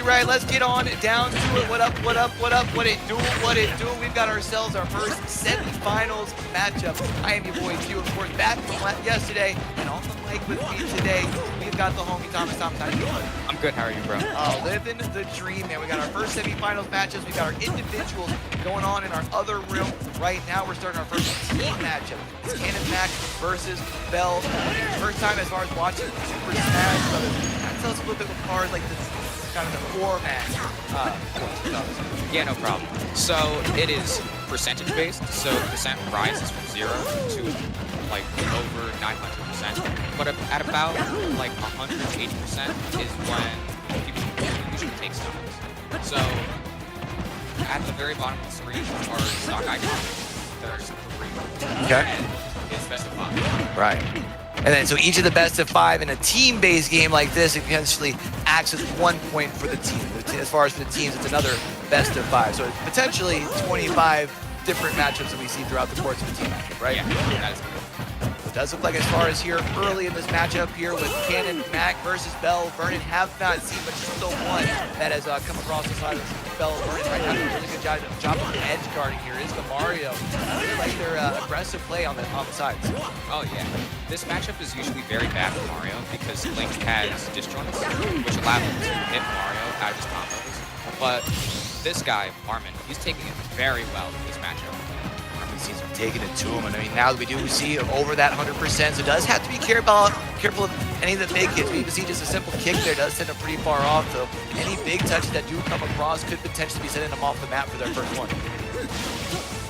right, let's get on down to it. What up, what up, what up, what it doing, what it doing? We've got ourselves our first semifinals matchup. I am your boy Q, of course, back from yesterday, and on the mic with me today, we've got the homie Thomas. Thomas, how you doing? I'm good, how are you, bro? Oh, living the dream, man. We got our first semifinals matchups. We got our individuals going on in our other room. Right now, we're starting our first team matchup. It's Cannon Mac versus Bell. First time as far as watching Super Smash Brothers. Tell us a little bit with cars like this, kind of the format. Yeah, no problem. So it is percentage based. So percent rises from 0 to like over 900%. But at about like 180% is when people usually take stocks. So at the very bottom of the screen are stock icons that are just free. Okay. And it's best of 5. Right. And then, so each of the best of 5 in a team-based game like this, it potentially acts as 1 point for the team. As far as for the teams, it's another best of 5. So it's potentially 25 different matchups that we see throughout the course of the team matchup, right? Yeah, that is good. It does look like as far as here early in this matchup here with Cannon Mac versus Bell, Vernon have not seen, but just the one that has come across the side of Bell. Vernon right now doing a really good job of edge guarding here is the Mario. I really like their aggressive play on the sides. Oh yeah, this matchup is usually very bad for Mario because Link has disjoints, which allow him to hit Mario out of his combos. But this guy, Armin, he's taking it very well in this matchup. Seems to be taking it to him, and I mean, now that we do see over that 100%, so it does have to be careful of any of the big hits. We even see just a simple kick there does send him pretty far off, so any big touches that do come across could potentially be sending them off the map for their first one.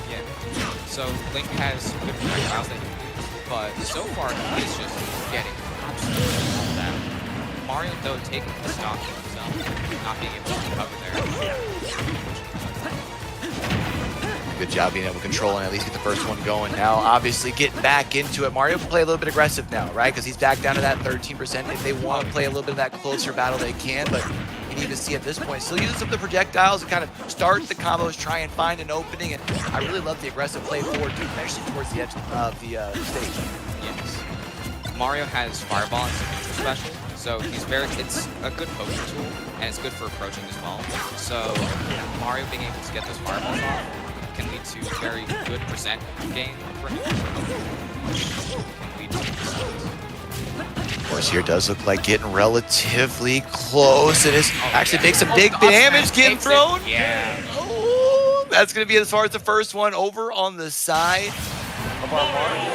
Yeah, so Link has good projectiles that he can use, but so far he's just getting absolutely all that. Mario, though, taking the stock of himself, not being able to cover there. Good job being able to control and at least get the first one going. Now, obviously, get back into it. Mario can play a little bit aggressive now, right? Because he's back down to that 13%. If they want to play a little bit of that closer battle, they can. But you need to see at this point, still using some of the projectiles to kind of start the combos, try and find an opening. And I really love the aggressive play forward, too, especially towards the edge of the stage. Yes. Mario has Fireball and Signature Special, so it's a good poking tool, and it's good for approaching as well. So Mario being able to get those Fireballs off can lead to very good percent gain for him. Can lead to of course, here does look like getting relatively close. It is actually makes some big damage getting thrown. Yeah. Oh, that's going to be as far as the first one over on the side of our Mario.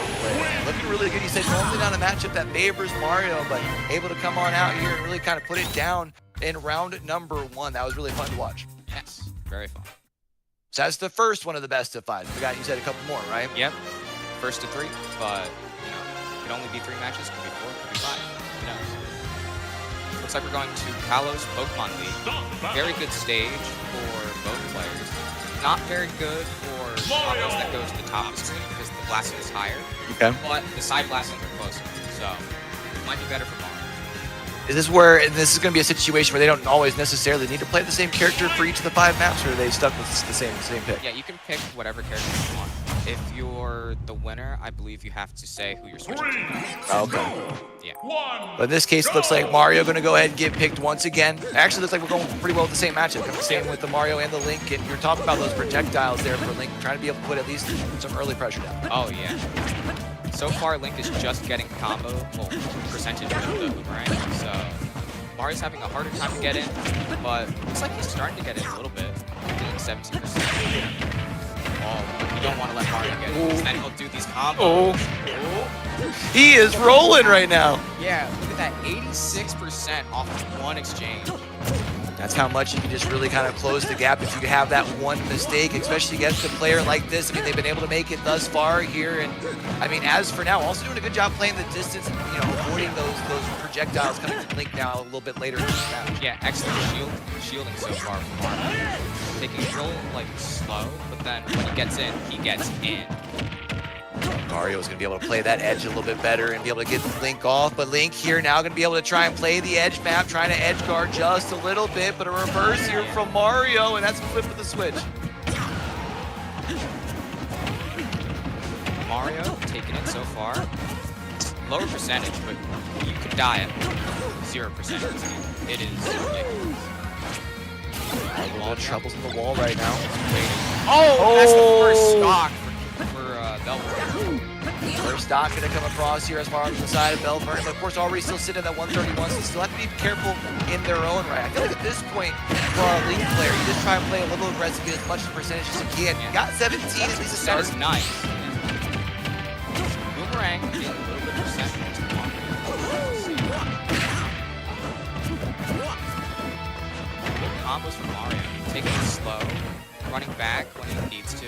Looking really good. He said normally not a matchup that favors Mario, but able to come on out here and really kind of put it down in round number 1. That was really fun to watch. Yes, very fun. So that's the first one of the best of 5. We got, you said, a couple more, right? Yep. First to 3, but you know, it could only be 3 matches, could be 4, could be 5. Who knows? Looks like we're going to Kalos Pokemon League. Very good stage for both players. Not very good for combos that go to the top of the screen because the blasting is higher. Okay. But the side blastings are closer, so it might be better for Mario. Is this where this is going to be a situation where they don't always necessarily need to play the same character for each of the 5 maps, or are they stuck with the same pick? Yeah, you can pick whatever character you want. If you're the winner, I believe you have to say who you're switching to. Okay. Yeah. But in this case, it looks like Mario going to go ahead and get picked once again. It actually looks like we're going pretty well with the same matchup. Same with the Mario and the Link, and you're talking about those projectiles there for Link, trying to be able to put at least some early pressure down. Oh, yeah. So far, Link is just getting combo, percentage with the boomerang, so Mario's having a harder time to get in, but looks like he's starting to get in a little bit, getting 17%. Oh, you don't want to let Mario get in, because then he'll do these combos. Oh. He is rolling right now. Yeah, look at that, 86% off of one exchange. That's how much you can just really kind of close the gap if you have that one mistake, especially against a player like this. I mean, they've been able to make it thus far here, and I mean, as for now, also doing a good job playing the distance, you know, avoiding those projectiles coming to Link now a little bit later in the match. Yeah, excellent shielding so far from Mario. Taking it real like slow, but then when he gets in, he gets in. Mario is going to be able to play that edge a little bit better and be able to get Link off, but Link here now going to be able to try and play the edge map, trying to edge guard just a little bit, but a reverse here from Mario, and that's a flip of the switch. Mario taking it so far. Lower percentage, but you could die at 0%. It is ridiculous. little troubles in the wall right now. Oh, that's the first stock for Belvoir. First stock going to come across here as far as the side of Belvoir. But of course, already still sitting at 131, so still have to be careful in their own right. I feel like at this point, for our Link player, you just try and play a little aggressive, get as much percentage as you can. You got 17, at least a start. That is nice. Boomerang getting a little bit of percentage. Good combos from Mario. Taking it slow, running back when he needs to.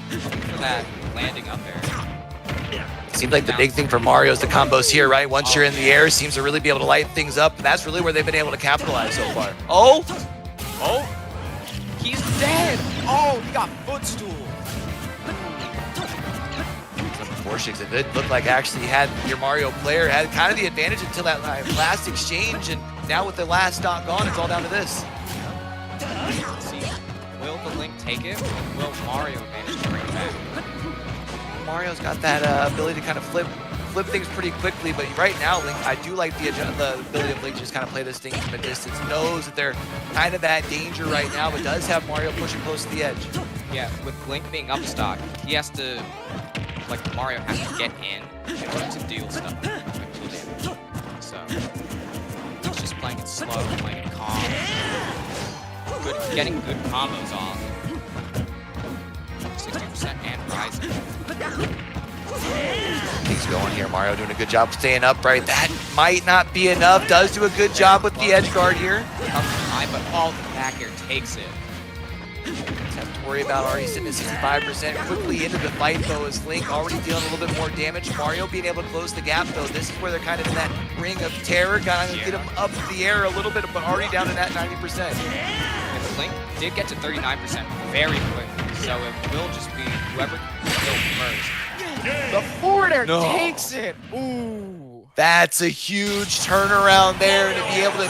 Looking for that landing up there. Seems like the big thing for Mario is the combos here, right? Once you're in the air, seems to really be able to light things up. And that's really where they've been able to capitalize so far. Oh! Oh! He's dead! Oh, he got footstool. Unfortunately, it did look like actually had your Mario player had kind of the advantage until that last exchange, and now with the last stock gone, it's all down to this. Let's see. Will the Link take it? Or will Mario manage to bring it back? Mario's got that ability to kind of flip things pretty quickly, but right now, Link, I do like the ability of Link to just kind of play this thing from a distance. Knows that they're kind of at danger right now, but does have Mario pushing close to the edge. Yeah, with Link being up stock, he has to, like Mario has to get in order to deal stuff like full damage. So he's just playing it slow, playing it calm. Getting good combos off. 60% and rising. Things going here. Mario doing a good job staying upright. That might not be enough. Does do a good job with the edge guard here. Comes high, but all the back air takes it. Have to worry about already sitting at 65%. Quickly into the fight though is Link already dealing a little bit more damage. Mario being able to close the gap though. This is where they're kind of in that ring of terror. Gotta get him up in the air a little bit, but already down to that 90%. And Link did get to 39% very quickly, so it will just be whoever killed first. The forward air takes it. Ooh. That's a huge turnaround there to be able to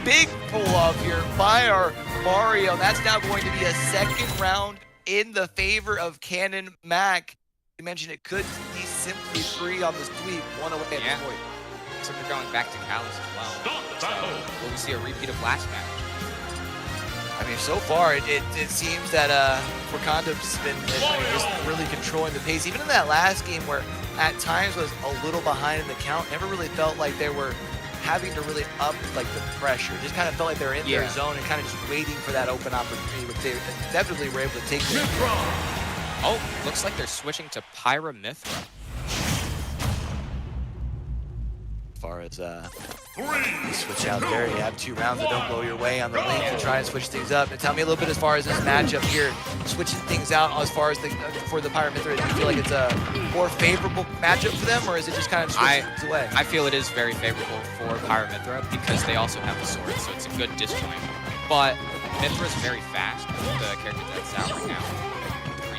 big pull off here by our Mario. That's now going to be a second round in the favor of Cannon Mac. You mentioned it could be simply 3 on the sweep, 1 away at this point. So they're going back to Callus as well. So will we see a repeat of last match? I mean, so far it seems that Wakanda's been just really controlling the pace. Even in that last game where at times was a little behind in the count, never really felt like they were having to really up like the pressure. Just kind of felt like they were in their zone and kind of just waiting for that open opportunity, which they definitely were able to take it. Oh, looks like they're switching to PIEA Mithra. As far as you switch out there, you have 2 rounds that don't go your way on the Link to try and switch things up. And tell me a little bit as far as this matchup here, switching things out as far as for the PIEA Mithra. Do you feel like it's a more favorable matchup for them, or is it just kind of switching things away? I feel it is very favorable for PIEA Mithra because they also have the sword, so it's a good disjoint. But Mithra is very fast, the character that's out right now.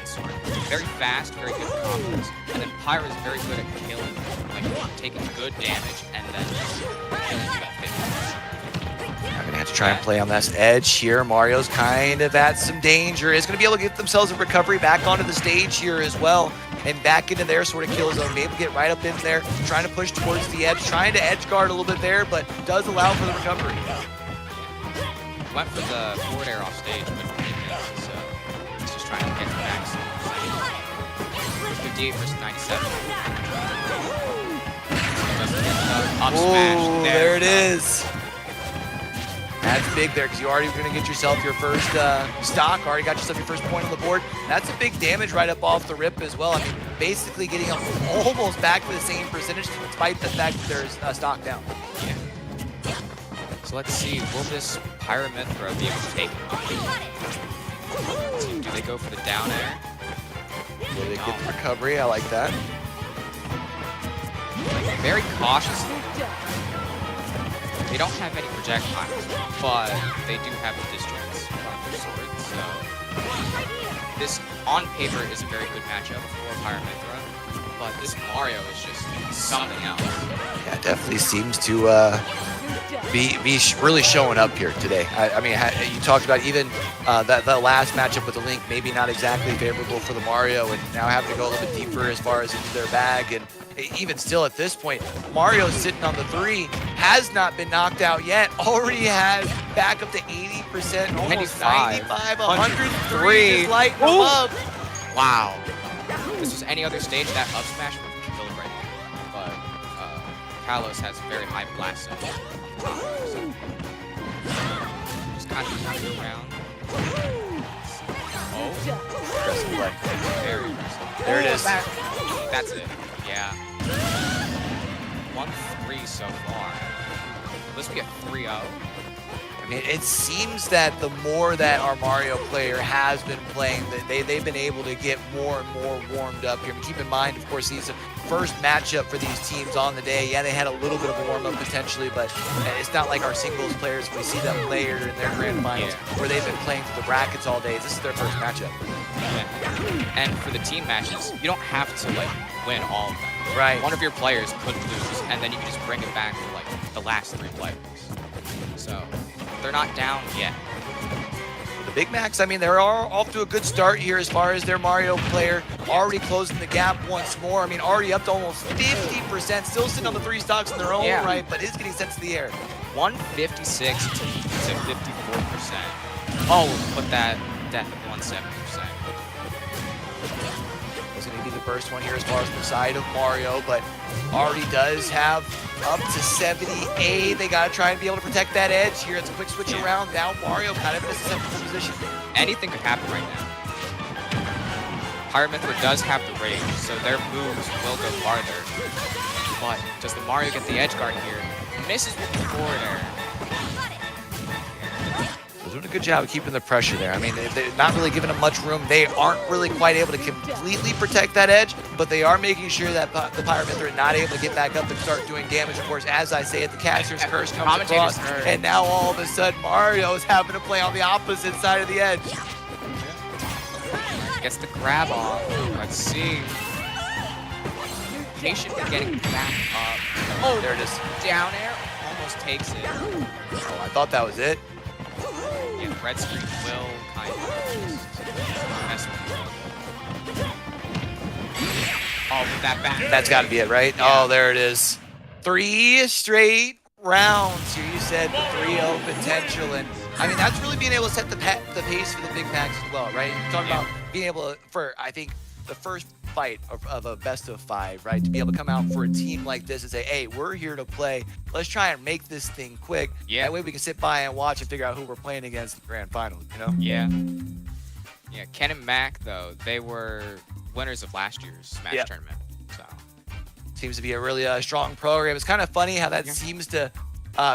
Sword. Very fast, very good combos, and then PIEA is very good at killing, like taking good damage and then killing you at 50%. I'm gonna have to try and play on this edge here. Mario's kind of at some danger. Is gonna be able to get themselves a recovery back onto the stage here as well, and back into their sort of kill zone. Be able to get right up in there, trying to push towards the edge, trying to edge guard a little bit there, but does allow for the recovery. Went for the forward air off stage, but didn't, so he's just trying to get the back. 58 versus 97. Up smash. There it is. That's big there because you already going to get yourself your first stock. Already got yourself your first point on the board. That's a big damage right up off the rip as well. I mean, basically getting up almost back to the same percentage despite the fact that there's a stock down. Yeah. So let's see. Will this PIEA Mithra be able to take it? Let's see, do they go for the down air? Will they get the recovery? I like that. Very cautiously. They don't have any projectiles, but they do have the disjoints from their sword. So this, on paper, is a very good matchup for PIEA Mithra, but this Mario is just something else. Yeah, definitely seems to be really showing up here today. I mean, you talked about even that last matchup with the Link, maybe not exactly favorable for the Mario, and now having to go a little bit deeper as far as into their bag and even still at this point, Mario's sitting on the 3, has not been knocked out yet, already has back up to 80%, almost 95, 103, just lighting them up. Wow. If this was any other stage, that up smash would have killed right there. But Kalos has very high blast zone on top, so just kind of moving around. Aggressive play. Very aggressive. There it is. That's it. Yeah. 1-3 so far. Will this be a 3-0? I mean, it seems that the more that our Mario player has been playing, that they've been able to get more and more warmed up here. I mean, keep in mind, of course, these first matchup for these teams on the day. Yeah, they had a little bit of a warm-up potentially, but it's not like our singles players. We see them later in their grand finals where they've been playing through the brackets all day. This is their first matchup. Yeah. And for the team matches, you don't have to like win all of them. Right. One of your players could lose, and then you can just bring it back to like the last 3 players. So they're not down yet. The Big Macs, I mean, they're all off to a good start here as far as their Mario player, already closing the gap once more. I mean, already up to almost 50%, still sitting on the 3 stocks in their own right, but is getting sent to the air. 156 to 54%. Oh, we'll put that definitely 170%. Is going to be the first one here as far as the side of Mario, but already does have up to 78. They got to try and be able to protect that edge here. It's a quick switch around. Now Mario kind of misses up the position. Anything could happen right now. Pyramithra does have the rage, so their moves will go farther. But does the Mario get the edge guard here? Misses with the forward air. They're doing a good job of keeping the pressure there. I mean, they're not really giving them much room. They aren't really quite able to completely protect that edge, but they are making sure that the Pyramithra are not able to get back up and start doing damage. Of course, as I say it, the caster's curse comes across, and now all of a sudden Mario is having to play on the opposite side of the edge. Gets the grab off. Let's see. Patiently getting back up. Oh, there it is. Down air. Almost takes it. Oh, I thought that was it. Yeah, the red screen will kind of mess with you. Oh, with that back. That's got to be it, right? Yeah. Oh, there it is. 3 straight rounds here. You said the 3-0 potential, and I mean, that's really being able to set the pace for the Big Macs as well, right? You're talking about being able to, for, I think, the first fight of a best of 5, right? To be able to come out for a team like this and say, hey, we're here to play. Let's try and make this thing quick. Yeah. That way we can sit by and watch and figure out who we're playing against in the grand final, you know? Yeah. Yeah, Ken and Mac, though, they were winners of last year's Smash tournament. So seems to be a really strong program. It's kind of funny how that seems to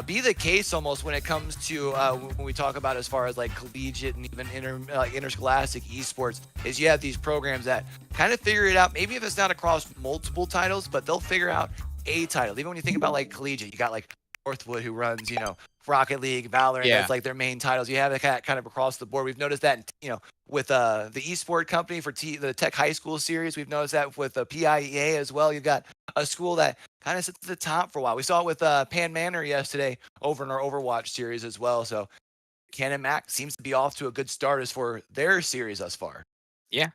be the case almost when it comes to when we talk about as far as like collegiate and even interscholastic esports, is you have these programs that kind of figure it out. Maybe if it's not across multiple titles, but they'll figure out a title. Even when you think about like collegiate, you got like Northwood who runs, you know, Rocket League, Valorant, that's like their main titles. You have it kind of across the board. We've noticed that, you know, with the eSport company for the Tech High School series. We've noticed that with the PIEA as well. You've got a school that kind of sits at the top for a while. We saw it with Pan Manor yesterday over in our Overwatch series as well. So Ken and Mac seems to be off to a good start as for their series thus far. Yeah,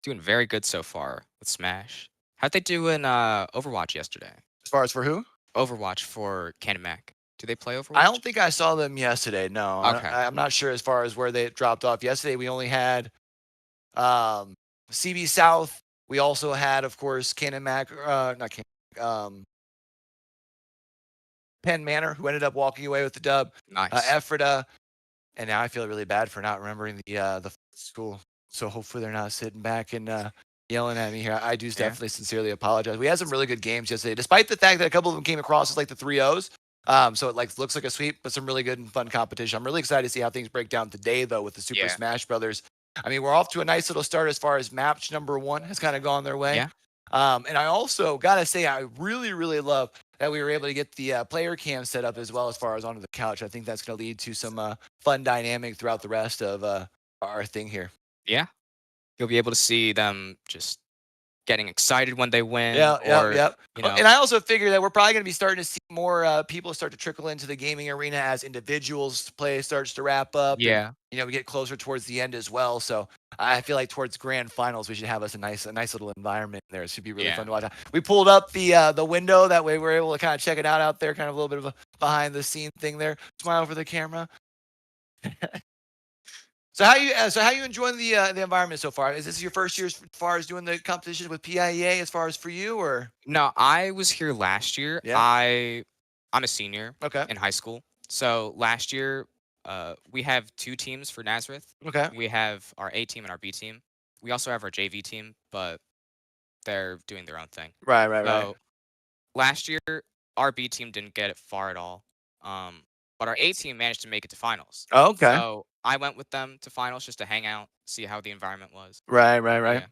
doing very good so far with Smash. How'd they do in Overwatch yesterday? As far as for who? Overwatch for Ken and Mac. Do they play Overwatch? I don't think I saw them yesterday. No. Okay. I'm not sure as far as where they dropped off. Yesterday we only had CB South. We also had, of course, Ken and Mac, not Ken, Penn Manor, who ended up walking away with the dub. Nice. Ephrata, and now I feel really bad for not remembering the school. So hopefully they're not sitting back and yelling at me here. I do definitely sincerely apologize. We had some really good games yesterday, despite the fact that a couple of them came across as like the 3-0s. So it like looks like a sweep, but some really good and fun competition. I'm really excited to see how things break down today, though, with the Super Smash Brothers. I mean, we're off to a nice little start as far as match number 1 has kind of gone their way. Yeah. And I also gotta say, I really, really love that we were able to get the player cam set up as well as far as onto the couch. I think that's going to lead to some fun dynamic throughout the rest of our thing here. Yeah. You'll be able to see them just getting excited when they win. Yeah. You know. And I also figure that we're probably going to be starting to see more people start to trickle into the gaming arena as individuals play starts to wrap up. Yeah. And, you know, we get closer towards the end as well. So I feel like towards grand finals, we should have us a nice little environment there. It should be really Yeah. fun to watch. We pulled up the window. That way we're able to kind of check it out there, kind of a little bit of a behind the scene thing there. Smile for the camera. So how you enjoying the environment so far? Is this your first year as far as doing the competition with PIEA as far as for you, or? No, I was here last year. Yeah. I'm a senior Okay. in high school. So last year, we have 2 teams for Nazareth. Okay. We have our A team and our B team. We also have our JV team, but they're doing their own thing. Right. So last year, our B team didn't get it far at all. But our A team managed to make it to finals. Oh, okay. So I went with them to finals just to hang out, see how the environment was. Right. Yeah.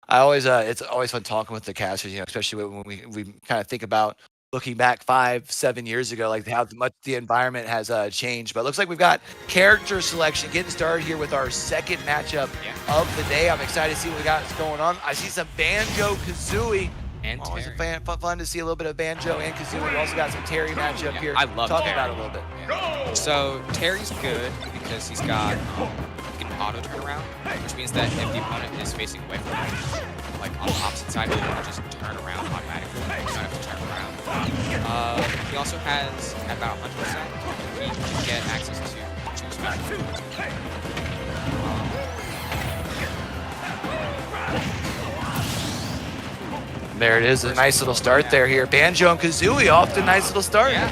I always it's always fun talking with the casters, especially when we kind of think about looking back 5-7 years ago, like how much the environment has changed. But it looks like we've got character selection getting started here with our second matchup of the day. I'm excited to see what we got going on. I see some Banjo Kazooie. And always Terry. fun to see a little bit of Banjo and Kazooie. We also got some Terry matchup here. I love Talk Terry. about it a little bit. Yeah. So Terry's good because he's got he can auto turn around, which means that if the opponent is facing away from him, like on the opposite side, he can just turn around automatically. You don't have to turn around. He also has at about 100%. He can get access to 2 special moves. There it is, a nice little start there here. Banjo and Kazooie off to a nice little start. Yeah.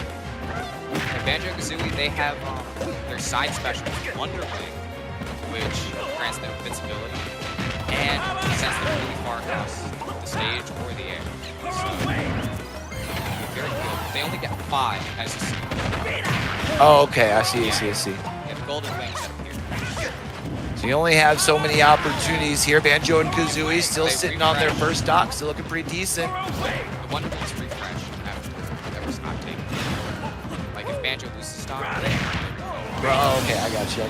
And Banjo and Kazooie, they have their side special, Wonder Wing, which grants them invincibility and sends them really far across the stage or the air. So, very good. They only get 5 as a single. Oh, okay, I see. They have golden wings up here. So you only have so many opportunities here. Banjo and Kazooie still They sitting on their refresh. first stock, still looking pretty decent. The Wonder Wings refresh after that was not taken. Like if Banjo loses stock, Oh, okay, I got you.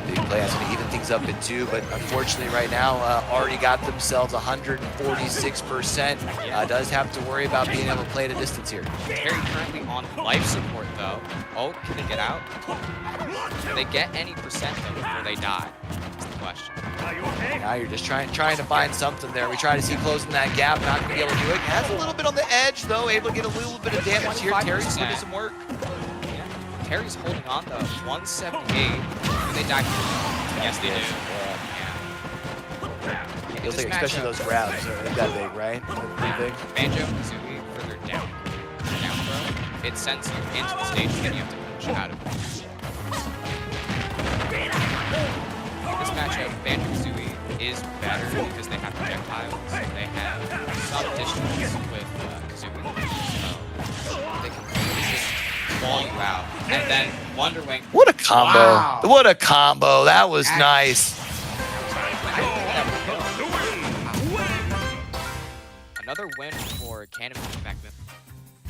Big play has to even things up at 2, but unfortunately right now already got themselves 146%. Does have to worry about being able to play at a distance here. Terry currently on life support though. Oh, can they get out? Can they get any percent though before they die? That's the question. Now you're just trying to find something there. We try to see closing that gap, not going to be able to do it. Has a little bit on the edge though, able to get a little bit of damage here. Terry's putting some work. Yeah. Terry's holding on though. 178. Do they die? Yes, they do. Yeah. You'll think, especially those grabs are that big, right? Pretty big. Banjo Kazooie further down throw. It sends you into the stage and you have to punch out of it. This matchup, Banjo Kazooie is better because they have projectiles. They have some distance with Kazooie. So they can really just wall you out. And then Wonder Wing. What a combo. Wow. What a combo. That was nice. Another win for Cannon McMahon.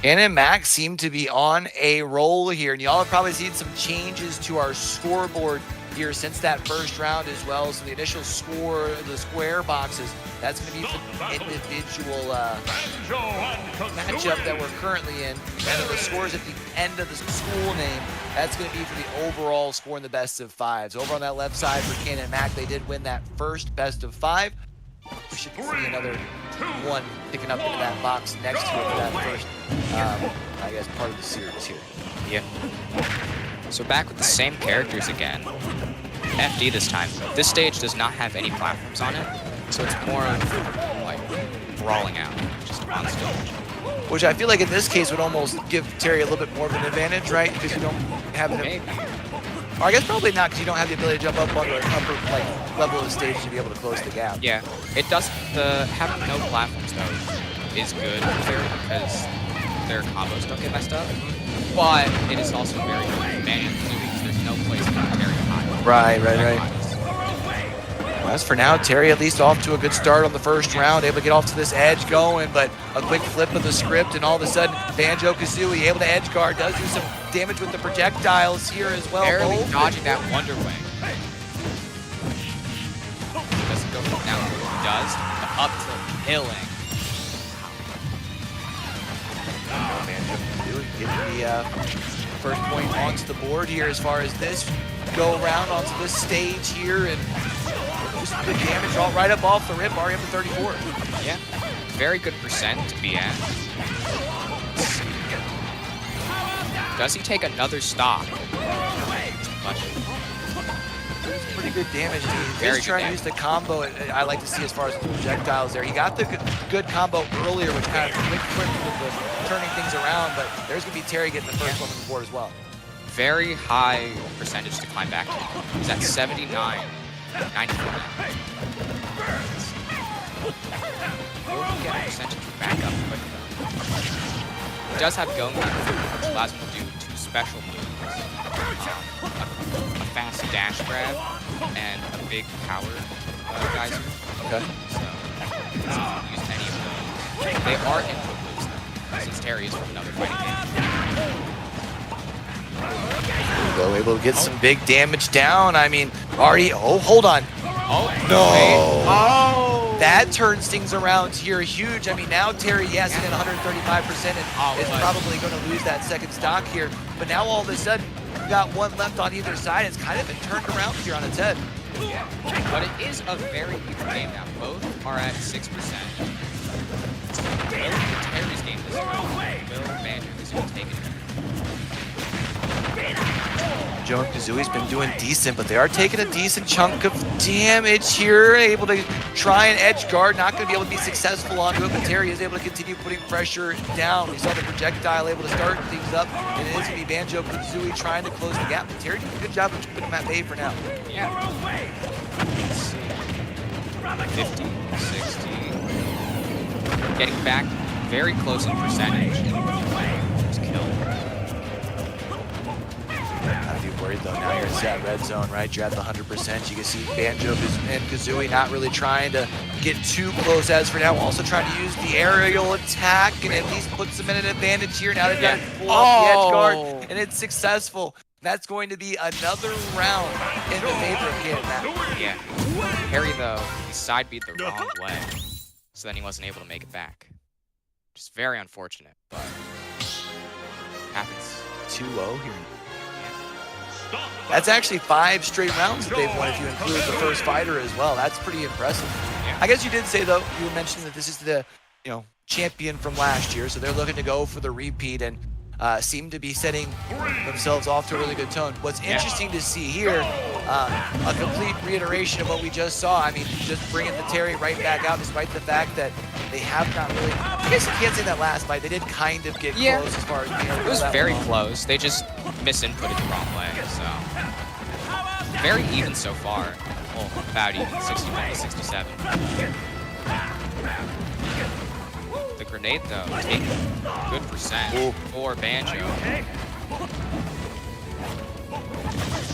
Cannon Mac seem to be on a roll here, and y'all have probably seen some changes to our scoreboard here since that first round as well. So the initial score, the square boxes, that's going to be for the individual matchup that we're currently in. And then the scores at the end of the school name, that's going to be for the overall score in the best of 5s. Over on that left side for Cannon Mac, they did win that first best of 5. We should see another one picking up into that box next to it for that first, I guess, part of the series here. Yeah. So back with the same characters again. FD this time. This stage does not have any platforms on it, so it's more like brawling out, just on stage. Which I feel like in this case would almost give Terry a little bit more of an advantage, right? Because you don't have him. Maybe. Or I guess probably not, because you don't have the ability to jump up onto an upper level of the stage to be able to close the gap. Yeah, it does. Having no platforms though is good for Terry because their combos don't get messed up. But it is also very good for Banjo because there's no place to carry high. Right. Well, as for now, Terry at least off to a good start on the first round, able to get off to this edge going, but a quick flip of the script, and all of a sudden, Banjo Kazooie able to edge guard, does do some damage with the projectiles here as well. Barely dodging that Wonder Wing. Doesn't go down, does, but up to killing. Banjo Kazooie getting the first point onto the board here as far as this go around onto this stage here and do some good damage all right up off the rip. Already up to 34. Yeah, very good percent to be at. Does he take another stock? Pretty good damage. Very He's trying to use the combo I like to see as far as the projectiles there. He got the good combo earlier, which kind of quick with the turning things around, but there's going to be Terry getting the first one on the board as well. Very high percentage to climb back to. He's at 79, 94. Will he get a percentage back up quick though? He does have Gongi, which allows him to do 2 special moves. A fast dash grab and a big power geyser. Okay. So, he can use any of those. They are input moves though, since Terry is from another fighting game. Go able to get some big damage down. I mean, already, hold on. Oh, No. wait. Oh. That turns things around here huge. I mean, now Terry, yes, he's at 135% and is probably going to lose that second stock here. But now all of a sudden, we've got one left on either side. It's kind of been turned around here on its head. But it is a very even game now. Both are at 6%. Will Terry's game this round? Will Banjo Kazooie take it? Joe and Kazooie's been doing decent, but they are taking a decent chunk of damage here. Able to try and edge guard, not going to be able to be successful onto it, but Terry is able to continue putting pressure down. We saw the projectile able to start things up, and it is going to be Banjo Kazooie trying to close the gap. But Terry did a good job of putting him at bay for now. Yeah. Let's see. 50, 60. Getting back very close in percentage. Just killed. Not to be worried though, now you're in that red zone, right? You're at the 100%. You can see Banjo and Kazooie not really trying to get too close as for now. Also trying to use the aerial attack and at least puts them in an advantage here. Now they've got to pull off the edge guard, and it's successful. That's going to be another round in the favor of Kid. Yeah. Harry, though, he side beat the wrong way, so then he wasn't able to make it back. Just very unfortunate, but happens. 2-0 here. That's actually 5 straight rounds that they've won if you include the first fighter as well. That's pretty impressive. Yeah. I guess you did say, though, you were mentioning that this is the champion from last year, so they're looking to go for the repeat and seem to be setting themselves off to a really good tone. What's interesting to see here, a complete reiteration of what we just saw. I mean, just bringing the Terry right back out, despite the fact that they have not really. I guess you can't say that last fight. They did kind of get close as far as being able to It was go that very long. close. They just misinputted the wrong way, so very even so far. Well, about even, 61 to 67. The grenade, though, taking good percent for Banjo.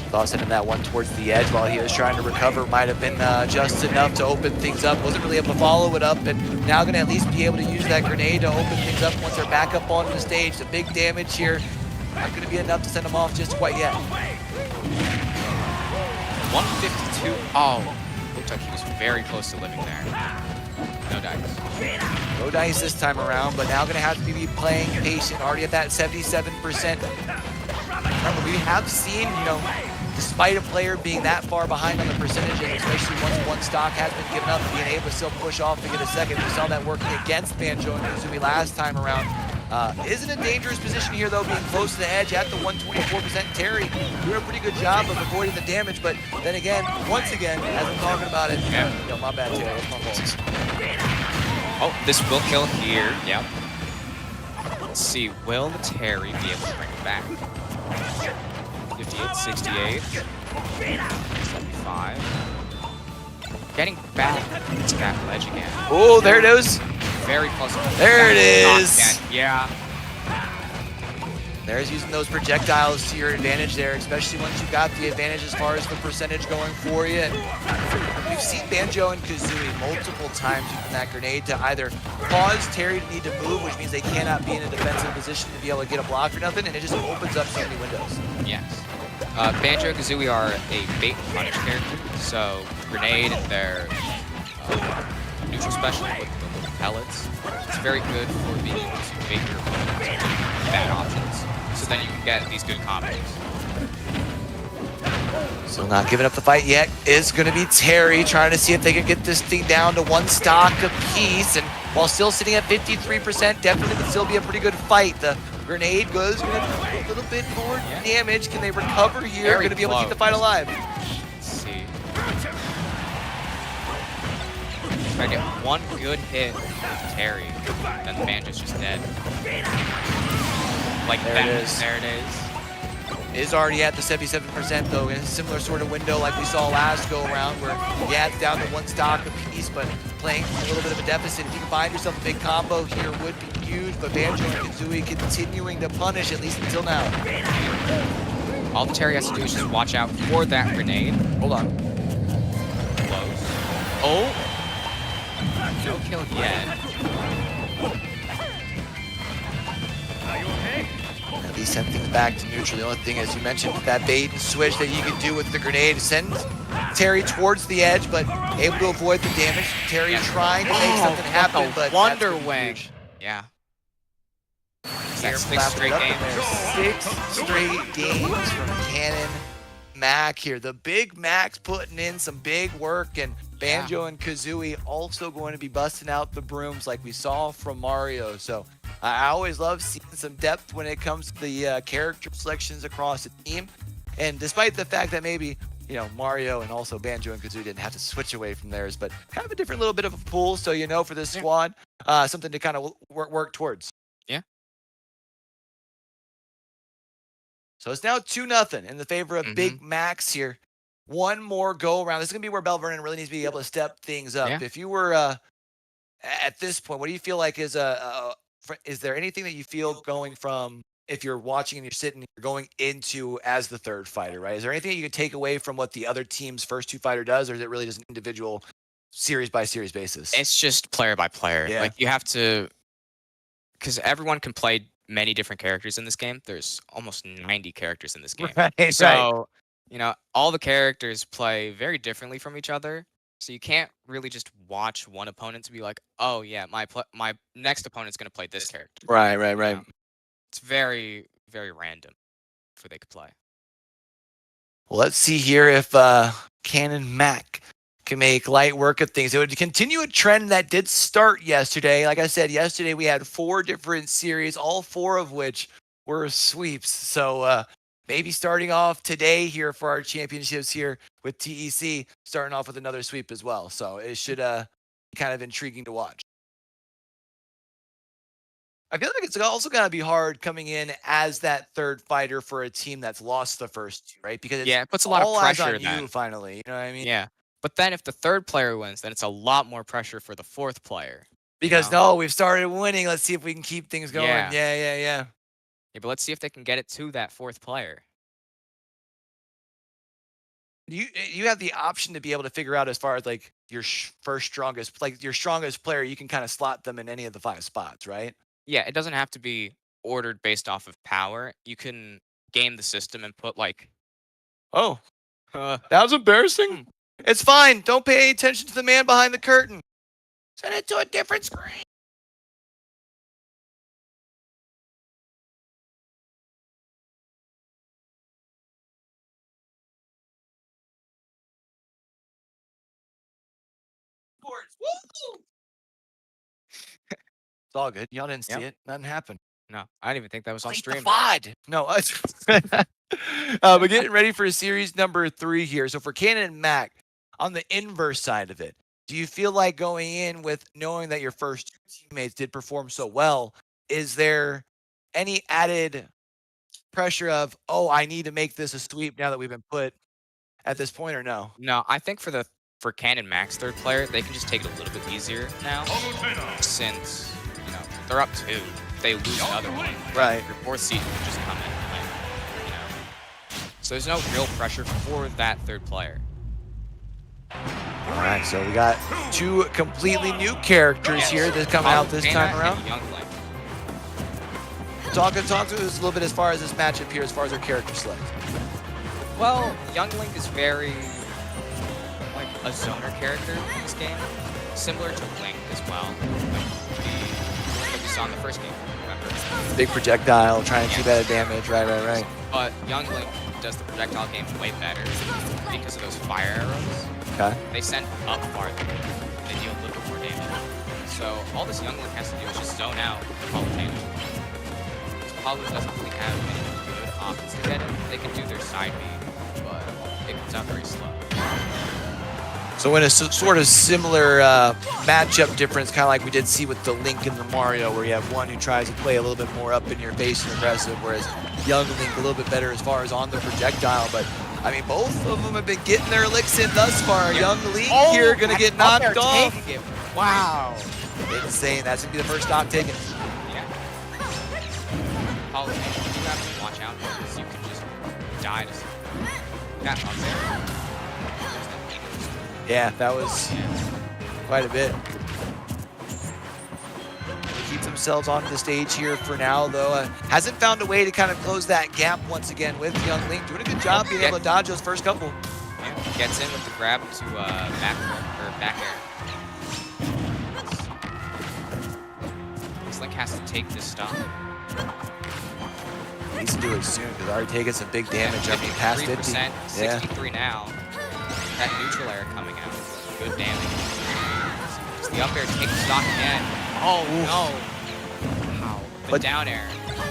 Thought sending that one towards the edge while he was trying to recover might have been just enough to open things up. Wasn't really able to follow it up, and now going to at least be able to use that grenade to open things up once they're back up on the stage. The big damage here, not going to be enough to send them off just quite yet. 152. Oh, looked like he was very close to living there. No dice. No dice this time around, but now going to have to be playing patient. Already at that 77%. Remember, we have seen, despite a player being that far behind on the percentage, and especially once one stock has been given up, being able to still push off to get a second. We saw that working against Banjo and Kazooie last time around. Is in a dangerous position here, though, being close to the edge at the 124%. Terry doing a pretty good job of avoiding the damage, but then again, once again, as I'm talking about it, my bad, Terry. That's my fault. Oh, this will kill here. Yep. Let's see, will Terry be able to bring it back? 58, 68, 75. Getting back to that ledge again. Oh, there it is. Very close. There it is. Yeah. There's using those projectiles to your advantage there, especially once you've got the advantage as far as the percentage going for you. And we've seen Banjo and Kazooie multiple times using that grenade to either cause Terry to need to move, which means they cannot be in a defensive position to be able to get a block or nothing, and it just opens up so many windows. Yes. Banjo and Kazooie are a bait and punish character, so grenade and their neutral special with the little pellets, it's very good for being able to bait your opponents with bad options, so then you can get these good combos. Still not giving up the fight yet is going to be Terry, trying to see if they can get this thing down to one stock apiece. And while still sitting at 53%, definitely would still be a pretty good fight. The grenade goes going to do a little bit more damage. Can they recover here? Going to be able to keep the fight alive. Let's see. If I get one good hit with Terry, then the Banjo's just dead. Like there that. It is. There it is. Is already at the 77% though, in a similar sort of window like we saw last go around, where yeah, it's down to one stock apiece, but playing a little bit of a deficit. If you can find yourself a big combo here, would be huge. But Banjo and Kazooie continuing to punish, at least until now. All the Terry has to do is just watch out for that grenade. Hold on. Close. Oh! No kill yet. At least send things back to neutral. The only thing, as you mentioned, that bait and switch that you can do with the grenade, send Terry towards the edge, but able to avoid the damage. Terry trying to make something happen, but Wonder Wing. Yeah. That's 6 straight games. 6 straight games from Cannon Mac here. The big Mac's putting in some big work, and Banjo and Kazooie also going to be busting out the brooms like we saw from Mario. So I always love seeing some depth when it comes to the character selections across the team. And despite the fact that maybe, you know, Mario and also Banjo and Kazooie didn't have to switch away from theirs, but kind of a different little bit of a pool. So, you know, for this squad, something to kind of work towards. Yeah. So it's now 2-0 in the favor of Big Max here. One more go around. This is going to be where Bell Vernon really needs to be able to step things up. Yeah. If you were at this point, what do you feel like is there anything that you feel going from, if you're watching and you're sitting, you're going into as the third fighter, right? Is there anything that you can take away from what the other team's first 2 fighter does, or is it really just an individual series by series basis? It's just player by player. Yeah. Like you have to, because everyone can play many different characters in this game. There's almost 90 characters in this game. Right, so, you know, all the characters play very differently from each other. So you can't really just watch one opponent to be like, oh yeah, my next opponent's gonna play this character. Right. You know? It's very, very random for they could play. Well, let's see here if Cannon Mac can make light work of things. It would continue a trend that did start yesterday. Like I said, yesterday we had 4 different series, all 4 of which were sweeps. So maybe starting off today here for our championships here with TEC, starting off with another sweep as well. So it should be kind of intriguing to watch. I feel like it's also going to be hard coming in as that third fighter for a team that's lost the first 2, right? Because it puts a lot of pressure on you finally. You know what I mean? Yeah. But then if the third player wins, then it's a lot more pressure for the 4th player. Because no, we've started winning. Let's see if we can keep things going. Yeah. Yeah, but let's see if they can get it to that 4th player. You have the option to be able to figure out, as far as like your strongest player, you can kind of slot them in any of the 5 spots, right? Yeah, it doesn't have to be ordered based off of power. You can game the system and put like, oh, that was embarrassing. It's fine. Don't pay any attention to the man behind the curtain. Send it to a different screen. Woo! It's all good. Y'all didn't see it. Nothing happened. No, I didn't even think that was on stream. No, but getting ready for series number 3 here. So for Cannon and Mac, on the inverse side of it, do you feel like going in with knowing that your first 2 teammates did perform so well, is there any added pressure of, oh, I need to make this a sweep now that we've been put at this point, or no? No, I think for Cannon Mac's third player, they can just take it a little bit easier now, since, you know, they're up 2. If they lose another one, right, your 4th seed can just come in, like, you know. So there's no real pressure for that third player. All right, so we got 2 completely new characters here that's coming out this time around. Talk to us a little bit as far as this matchup here, as far as our character select. Well, Young Link is very like a zoner character in this game, similar to Link as well. Like the Link that we saw in the first game, remember? Big projectile, trying to keep out of damage. Right. But Young Link does the projectile game way better because of those fire arrows. Okay. They send up farther. They deal a little bit more damage. So all this Young Link has to do is just zone out Palutena. Palu doesn't really have any good options to get him. They can do their side B, but it comes out very slow. So in a sort of similar matchup difference, kind of like we did see with the Link and the Mario, where you have one who tries to play a little bit more up in your face and aggressive, whereas Young Link a little bit better as far as on the projectile. But I mean, both of them have been getting their licks in thus far. Yep. Young Link here gonna get knocked off. Wow. Insane. That's gonna be the first stock taken. Yeah. Palu, you have to watch out because you can just die to that up there. Yeah, that was quite a bit. Keep themselves onto the stage here for now, though. Hasn't found a way to kind of close that gap once again with Young Link. Doing a good job being able to dodge those first couple. Yeah, gets in with the grab to back air. This Link has to take this stop. Needs to do it soon because already taking some big damage. I mean, past 50. 63 now. That neutral air coming out. Good damage. Just the up air takes stock again. Oh no. Wow. The down air.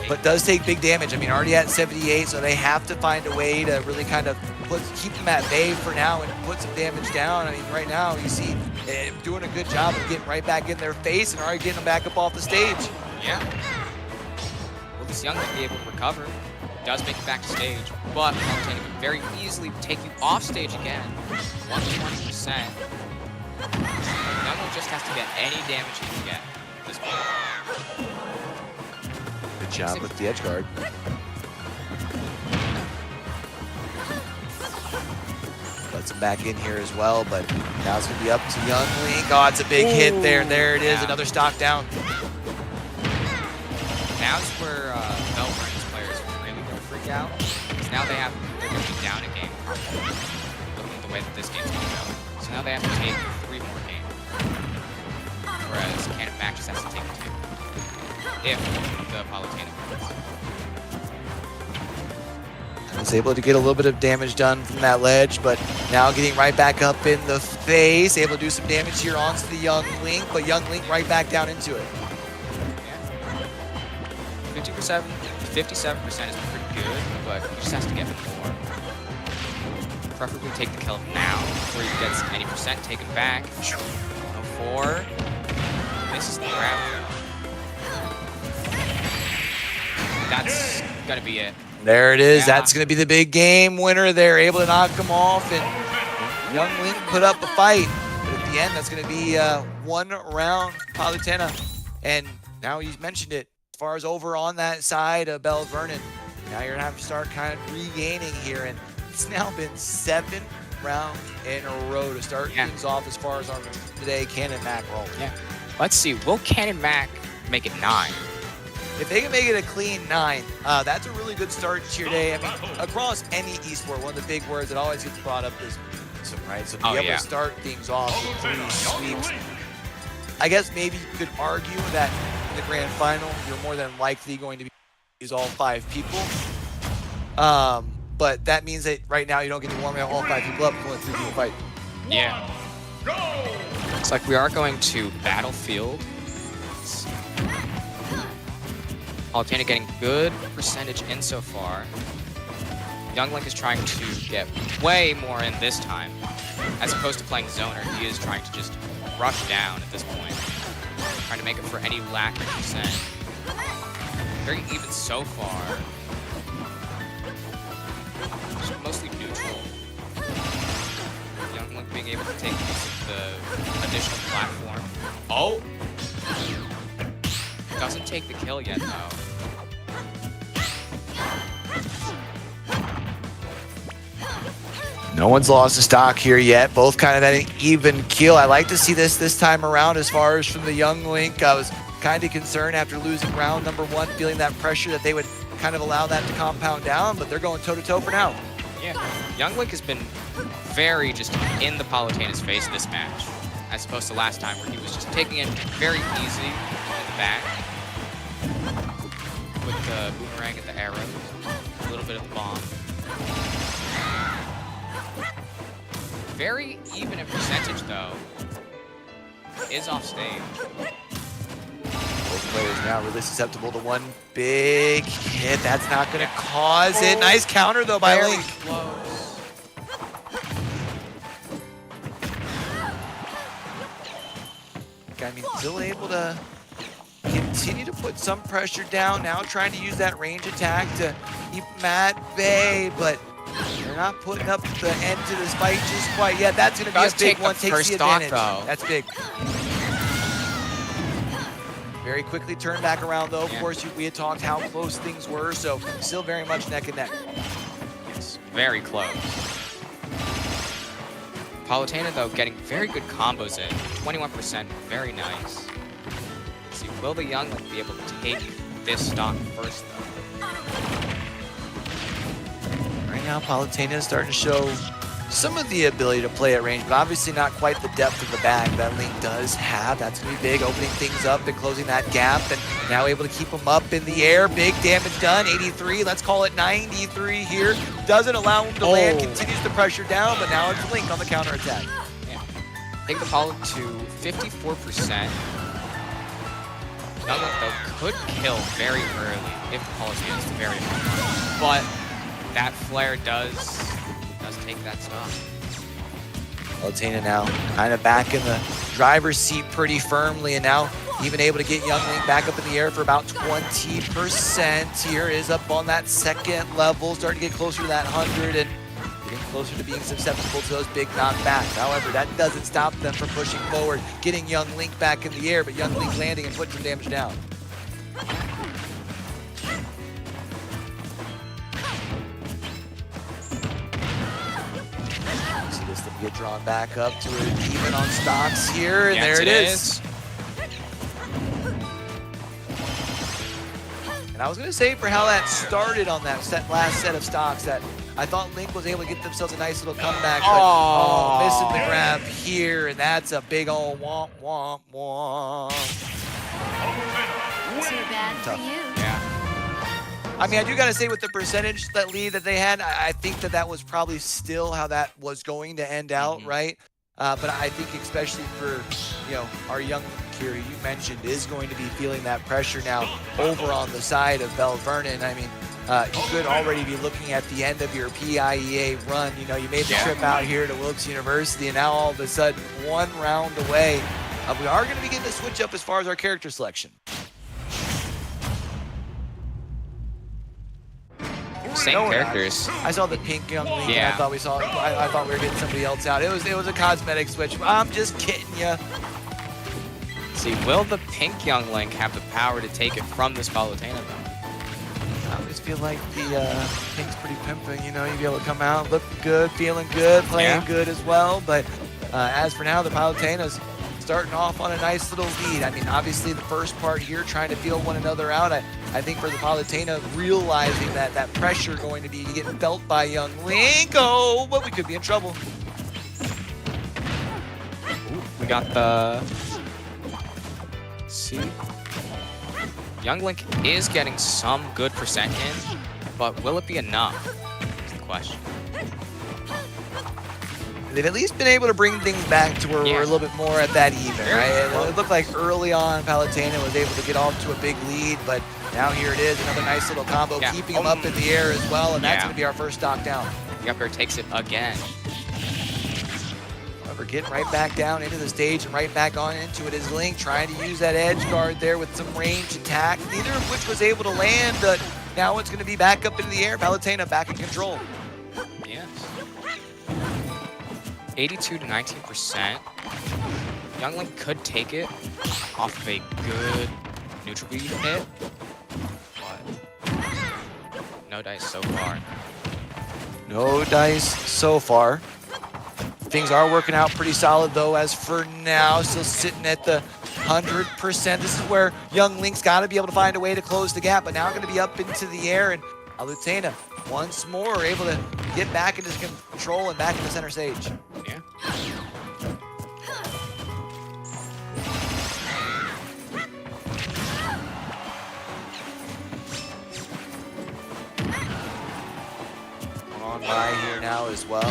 But does take big damage. I mean, already at 78, so they have to find a way to really kind of keep them at bay for now and put some damage down. I mean, right now you see doing a good job of getting right back in their face and already getting them back up off the stage. Yeah. Will this Young Link be able to recover? Does make it back to stage, but Palutena can very easily take you off stage again. 120%. Young Link just has to get any damage he can get at this point. Good job with the edge guard. Lets him back in here as well, but now it's going to be up to Young Link. Oh, it's a big hit there. There it is, another stock down. Now's where Melbourne's players really go freak out. Because now they're going to be down a game. Looking at the way that this game's going to go. So now they have to take 3 more games. Whereas Cannon Mac just has to take 2. If the Palutena wins. Was able to get a little bit of damage done from that ledge, but now getting right back up in the face. Able to do some damage here onto the Young Link, but Young Link right back down into it. 57% is pretty good, but he just has to get more. Preferably take the kill now, before he gets any percent taken back. 104. Misses the grab. That's gonna be it. There it is. Yeah. That's gonna be the big game winner there. Able to knock him off, and Young Link put up a fight. But at the end, that's gonna be 1 round Palutena. And now you mentioned it. As far as over on that side of Belle Vernon, now you're gonna have to start kind of regaining here, and it's now been 7 rounds in a row to start things off as far as on today. Cannon Mac roll. Yeah. Let's see. Will Cannon Mac make it 9? If they can make it a clean 9, that's a really good start to your day. I mean, across any esport, one of the big words that always gets brought up is momentum, right? So to be able to start things off with 3 sweeps. I guess maybe you could argue that in the grand final, you're more than likely going to use all 5 people. But that means that right now you don't get to warm all 5 people up and only 3 people fight. Yeah. Looks like we are going to Battlefield. Palutena getting good percentage in so far. Young Link is trying to get way more in this time. As opposed to playing zoner, he is trying to just rush down at this point. Trying to make up for any lack of percent. Very even so far. Just mostly neutral. Young Link being able to take the additional platform. Oh! Doesn't take the kill yet, though. No one's lost a stock here yet. Both kind of at an even kill. I like to see this time around as far as from the Young Link. I was kind of concerned after losing round number 1, feeling that pressure that they would kind of allow that to compound down, but they're going toe-to-toe for now. Yeah, Young Link has been very just in the Palutena's face this match, as opposed to last time where he was just taking it very easy in the back. with the boomerang and the arrows. A little bit of the bomb. Very even in percentage, though. Is off stage. Both players now really susceptible to one big hit. That's not going to cause it. Nice counter, though, by Very Link. close. I mean, still able to continue to put some pressure down. Now trying to use that range attack to keep him at bay, but they're not putting up the end to this fight just quite yet. That's going to be a big one. Takes the advantage. That's big. Very quickly turned back around, though. Of course, we had talked how close things were, so still very much neck and neck. It's very close. Palutena, though, getting very good combos in. 21%, very nice. Let's see, will the youngling be able to take this stock first, though? Right now, Palutena is starting to show some of the ability to play at range, but obviously not quite the depth of the bag that Link does have. That's going to be big, opening things up and closing that gap, and now able to keep him up in the air. Big damage done, 83, let's call it 93 here. Doesn't allow him to land, continues to pressure down, but now it's Link on the counterattack. Yeah. Take the Palu to 54%. Youngling, though, could kill very early if Palutena is very hard. But that flare does take that stop. Palutena now kind of back in the driver's seat pretty firmly, and now even able to get Youngling back up in the air for about 20% here. Is up on that second level, starting to get closer to that 100 and getting closer to being susceptible to those big knockbacks. However, that doesn't stop them from pushing forward, getting Youngling back in the air, but Youngling landing and putting some damage down. Get drawn back up to it, even on stocks here, and there it is. And I was going to say, for how that started on that last set of stocks, that I thought Link was able to get themselves a nice little comeback, but missing the grab here, and that's a big old womp, womp, womp. Too bad for you. Yeah. I mean, I do got to say, with the percentage that lead that they had, I think that was probably still how that was going to end out, right? But I think especially for, our young Kiri, you mentioned, is going to be feeling that pressure now over on the side of Belle Vernon. I mean, you could already be looking at the end of your PIEA run. You made the trip out here to Wilkes University, and now all of a sudden, one round away. We are going to be getting a switch up as far as our character selection. Same characters. I saw the pink young Link, Yeah. and I thought we were getting somebody else out. It was a cosmetic switch. I'm just kidding ya. See, will the pink young Link have the power to take it from this Palutena, though? I always feel like the pink's pretty pimping. You'd be able to come out, look good, feeling good, playing good as well. But as for now, the Palutena's starting off on a nice little lead. I mean, obviously the first part here, trying to feel one another out. I think for the Palutena, realizing that pressure going to be getting felt by young Link. Oh, but we could be in trouble. Ooh, we got the... See? Young Link is getting some good percent in, but will it be enough? Is the question. They've at least been able to bring things back to where we're a little bit more at that even, right? It looked like early on Palutena was able to get off to a big lead, but now here it is, another nice little combo, keeping him up in the air as well, and that's going to be our first stock down. The up air takes it again. However, getting right back down into the stage and right back on into it is Link, trying to use that edge guard there with some range attack, neither of which was able to land, but now it's going to be back up into the air. Palutena back in control. Yes. 82 to 19%. Young Link could take it off of a good neutral beat hit, but no dice so far. No dice so far. Things are working out pretty solid though, as for now, still sitting at the 100%. This is where young Link's got to be able to find a way to close the gap, but now going to be up into the air, and Palutena once more able to get back into control and back into center stage. Yeah. on by here now as well.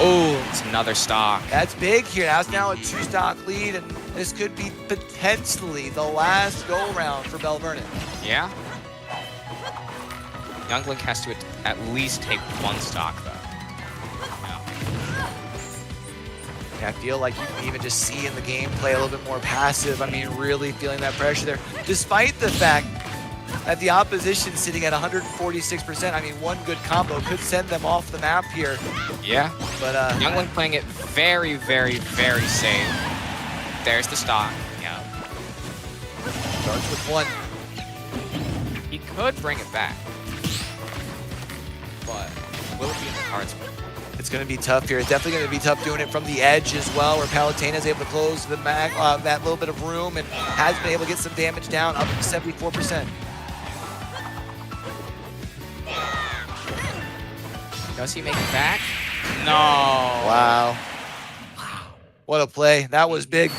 Oh, it's another stock. That's big here. That's now a 2-stock lead, and this could be potentially the last go-round for Belle Vernon. Yeah. Young Link has to at least take 1 stock, though. Yeah, I feel like you can even just see in the gameplay a little bit more passive. I mean, really feeling that pressure there. Despite the fact that the opposition sitting at 146%, I mean, one good combo could send them off the map here. Yeah. But Young Link playing it very, very, very safe. There's the stock. Yeah. Starts with 1. He could bring it back. But will it be in the cards? It's going to be tough here. It's definitely going to be tough doing it from the edge as well, where Palutena is able to close the that little bit of room and has been able to get some damage down up to 74%. Does he make it back? No. Wow. What a play. That was big.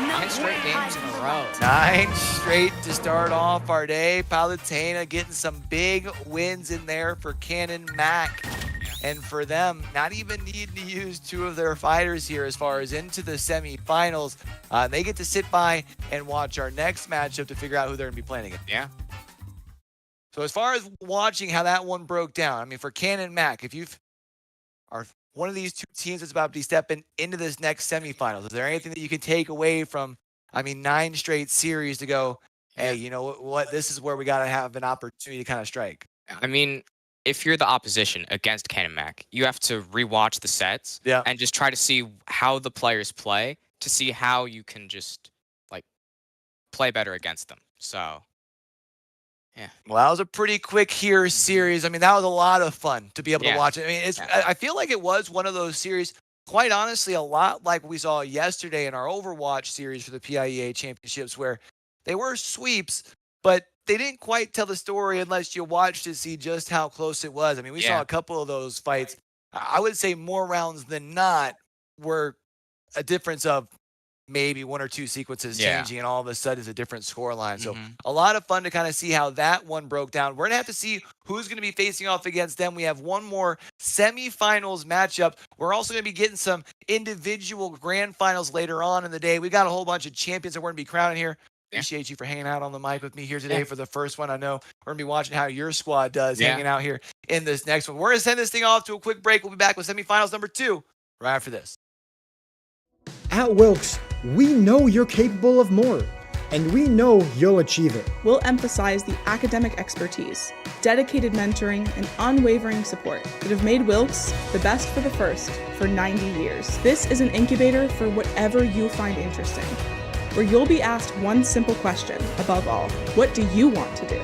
9 straight games in a row. 9 straight to start off our day. Palutena getting some big wins in there for Cannon Mac. And for them, not even needing to use 2 of their fighters here as far as into the semifinals. They get to sit by and watch our next matchup to figure out who they're going to be playing against. Yeah. So as far as watching how that one broke down, I mean, for Cannon Mac, if you are one of these 2 teams that's about to be stepping into this next semifinals, is there anything that you can take away from, I mean, 9 straight series to go, hey, you know what, this is where we got to have an opportunity to kind of strike? I mean, if you're the opposition against Cannon Mac, you have to rewatch the sets and just try to see how the players play to see how you can just like play better against them. So, yeah. Well, that was a pretty quick here series. I mean, that was a lot of fun to be able to watch it. I mean, I feel like it was one of those series, quite honestly, a lot like we saw yesterday in our Overwatch series for the PIEA Championships, where they were sweeps, but they didn't quite tell the story unless you watched to see just how close it was. I mean, we saw a couple of those fights. I would say more rounds than not were a difference of maybe 1 or 2 sequences changing, and all of a sudden it's a different scoreline. So a lot of fun to kind of see how that one broke down. We're going to have to see who's going to be facing off against them. We have one more semifinals matchup. We're also going to be getting some individual grand finals later on in the day. We got a whole bunch of champions that we're going to be crowning here. Appreciate you for hanging out on the mic with me here today for the first one. I know we're going to be watching how your squad does hanging out here in this next one. We're going to send this thing off to a quick break. We'll be back with semifinals number 2 right after this. At Wilkes, we know you're capable of more, and we know you'll achieve it. We'll emphasize the academic expertise, dedicated mentoring, and unwavering support that have made Wilkes the best for the first for 90 years. This is an incubator for whatever you find interesting, where you'll be asked one simple question above all: what do you want to do?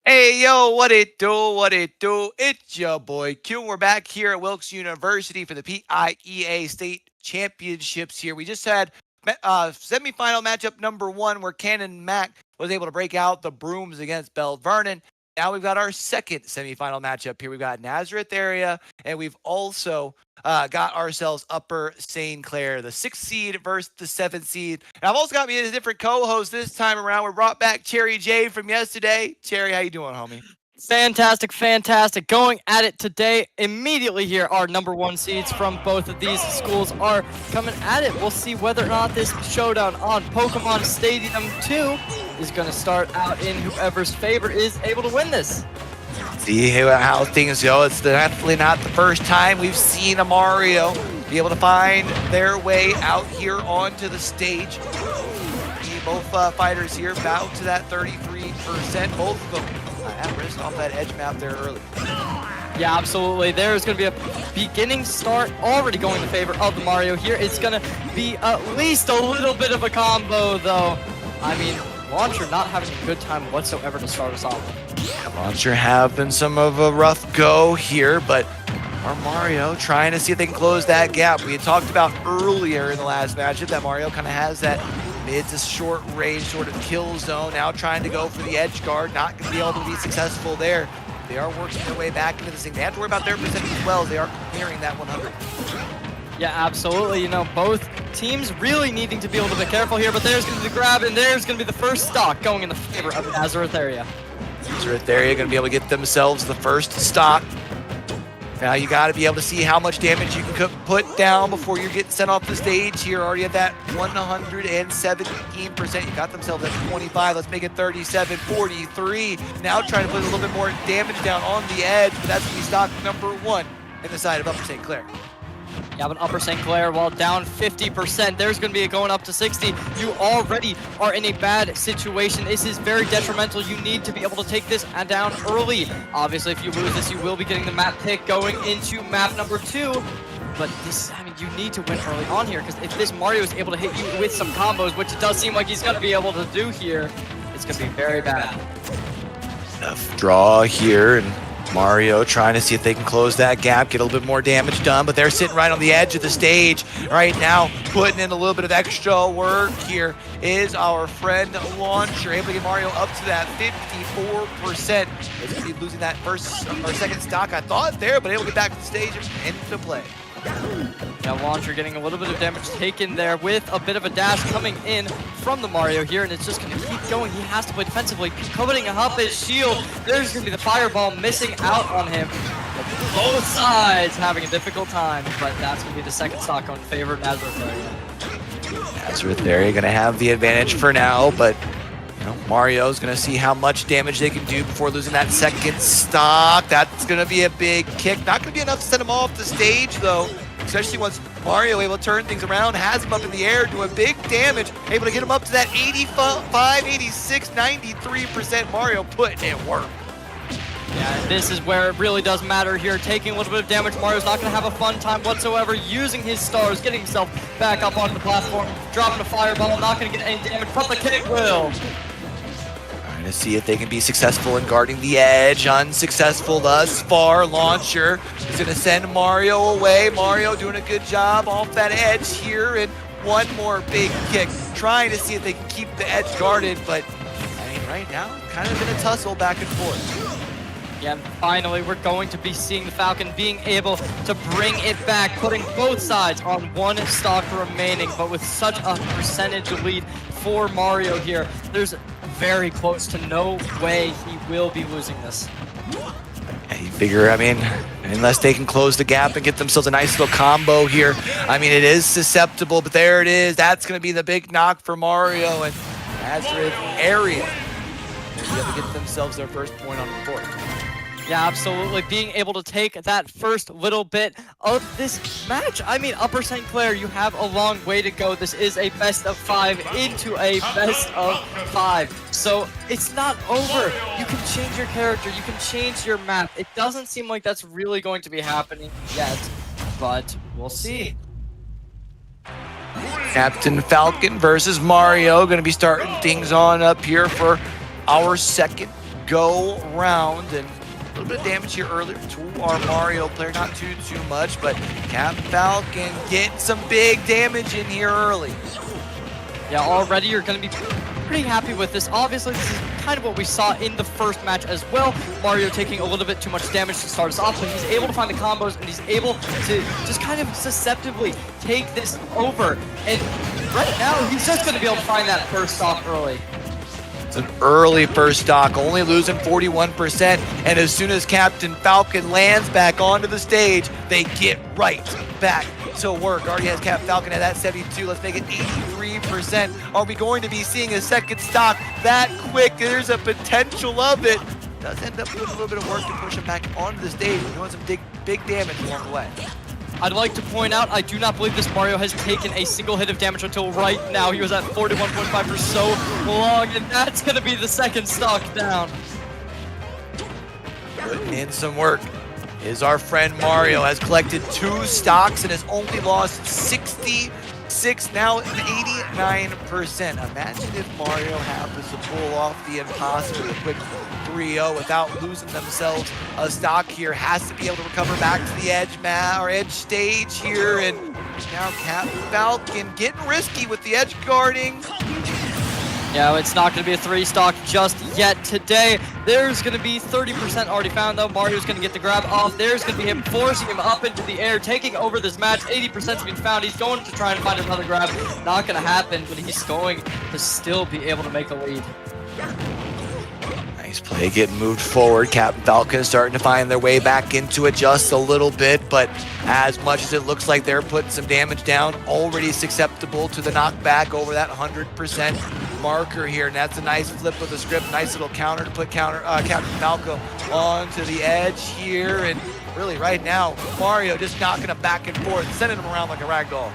Hey, yo, what it do, what it do? It's your boy Q. We're back here at Wilkes University for the PIEA State Championships here. We just had semifinal matchup number 1 where Cannon Mac was able to break out the brooms against Bell Vernon. Now we've got our second semifinal matchup here. We've got Nazareth area, and we've also got ourselves Upper St. Clair, the 6th seed versus the 7th seed. And I've also got me as a different co-host this time around. We brought back Cherry J from yesterday. Cherry, how you doing, homie? Fantastic, fantastic. Going at it today. Immediately here, our number 1 seeds from both of these schools are coming at it. We'll see whether or not this showdown on Pokemon Stadium 2 is going to start out in whoever's favor is able to win this. See how things go. It's definitely not the first time we've seen a Mario be able to find their way out here onto the stage. Both fighters here bow to that 33%. Both of them have risk off that edge map there early. Yeah, absolutely. There's going to be a beginning start already going in favor of the Mario here. It's going to be at least a little bit of a combo, though. I mean, Launcher not having a good time whatsoever to start us off. Launcher having some of a rough go here, but our Mario trying to see if they can close that gap. We had talked about earlier in the last matchup that Mario kind of has that mid to short range sort of kill zone. Now trying to go for the edge guard, not going to be able to be successful there. They are working their way back into this thing. They have to worry about their percentage as well as they are clearing that 100. Yeah, absolutely. You know, both teams really needing to be a little bit careful here, but there's going to be the grab, and there's going to be the first stock going in the favor of the Nazareth area. Nazareth area going to be able to get themselves the first stock. Now you got to be able to see how much damage you can put down before you're getting sent off the stage here. Already at that 117%. You got themselves at 25. Let's make it 37, 43. Now trying to put a little bit more damage down on the edge, but that's going to be stock number 1 in the side of Upper St. Clair. Yeah, but Upper St. Clair, while down 50%, there's going to be a going up to 60. You already are in a bad situation. This is very detrimental. You need to be able to take this down early. Obviously, if you lose this, you will be getting the map pick going into map number 2. But this, I mean, you need to win early on here, because if this Mario is able to hit you with some combos, which it does seem like he's going to be able to do here, it's going to be very bad. Enough draw here, and Mario trying to see if they can close that gap, get a little bit more damage done, but they're sitting right on the edge of the stage right now, putting in a little bit of extra work here is our friend Launcher, able to get Mario up to that 54%. It's going to be losing that first or second stock, I thought there, but able to get back to the stage and into play. Yeah, Launcher getting a little bit of damage taken there with a bit of a dash coming in from the Mario here, and it's just going to keep going. He has to play defensively, coveting up his shield. There's going to be the fireball missing out on him. Both sides having a difficult time, but that's going to be the second stock on favor of Nazareth area. Nazareth area going to have the advantage for now, but you know, Mario's going to see how much damage they can do before losing that second stock. That's going to be a big kick. Not going to be enough to send him off the stage, though, especially once Mario able to turn things around, has him up in the air, doing big damage, able to get him up to that 85, 86, 93%. Mario putting in work. Yeah, this is where it really does matter here. Taking a little bit of damage, Mario's not going to have a fun time whatsoever using his stars, getting himself back up onto the platform, dropping a fireball, not going to get any damage, but the kick will. Trying to see if they can be successful in guarding the edge. Unsuccessful thus far. Launcher is going to send Mario away. Mario doing a good job off that edge here, and one more big kick. Trying to see if they can keep the edge guarded, but I mean, right now, kind of in a tussle back and forth. Yeah, and finally, we're going to be seeing the Falcon being able to bring it back, putting both sides on one stock remaining, but with such a percentage lead for Mario here, there's very close to no way he will be losing this. Yeah, you figure, I mean, unless they can close the gap and get themselves a nice little combo here, I mean, it is susceptible, but there it is. That's going to be the big knock for Mario, and Nazareth area. They'll be able to get themselves their first point on the board. Yeah, absolutely. Being able to take that first little bit of this match. I mean, Upper St. Clair, you have a long way to go. This is a best of 5 into a best of 5. So it's not over. You can change your character. You can change your map. It doesn't seem like that's really going to be happening yet, but we'll see. Captain Falcon versus Mario. Going to be starting things on up here for our second go round, and a little bit of damage here earlier to our Mario player, not too much, but Captain Falcon getting some big damage in here early. Yeah, already you're going to be pretty happy with this. Obviously, this is kind of what we saw in the first match as well. Mario taking a little bit too much damage to start us off, but he's able to find the combos, and he's able to just kind of susceptibly take this over. And right now, he's just going to be able to find that first stock early. It's an early first stock, only losing 41%, and as soon as Captain Falcon lands back onto the stage, they get right back to work. Already has Captain Falcon at that 72. Let's make it 83%. Are we going to be seeing a second stock that quick? There's a potential of it. Does end up doing a little bit of work to push him back onto the stage, doing some big damage along the way. I'd like to point out, I do not believe this Mario has taken a single hit of damage until right now. He was at 41.5 for so long, and that's going to be the second stock down. Putting in some work is our friend Mario. Has collected 2 stocks and has only lost 66, now 89%. Imagine if Mario happens to pull off the impossible, the quick 3-0 without losing themselves a stock here. Has to be able to recover back to the edge stage here, and now Captain Falcon getting risky with the edge guarding. Yeah, it's not going to be a 3 stock just yet today. There's going to be 30% already found, though. Mario's going to get the grab off. There's going to be him forcing him up into the air, taking over this match. 80%'s been found. He's going to try and find another grab. Not going to happen, but he's going to still be able to make a lead. Nice play getting moved forward. Captain Falcon is starting to find their way back into it just a little bit, but as much as it looks like they're putting some damage down, already susceptible to the knockback over that 100% marker here, and that's a nice flip of the script, nice little counter to put Captain Falcon onto the edge here, and really right now, Mario just knocking him back and forth, sending him around like a rag doll.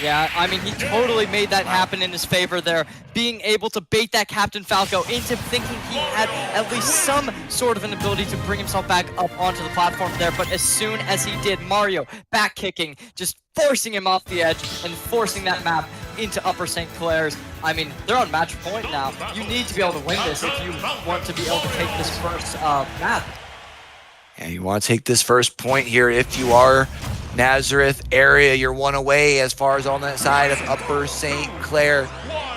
Yeah, I mean, he totally made that happen in his favor there, being able to bait that Captain Falco into thinking he had at least some sort of an ability to bring himself back up onto the platform there, but as soon as he did, Mario back kicking, just forcing him off the edge and forcing that map into Upper St. Clair's. I mean, they're on match point now. You need to be able to win this if you want to be able to take this first map. Yeah, you want to take this first point here if you are Nazareth area. You're 1 away as far as on that side of Upper St. Clair.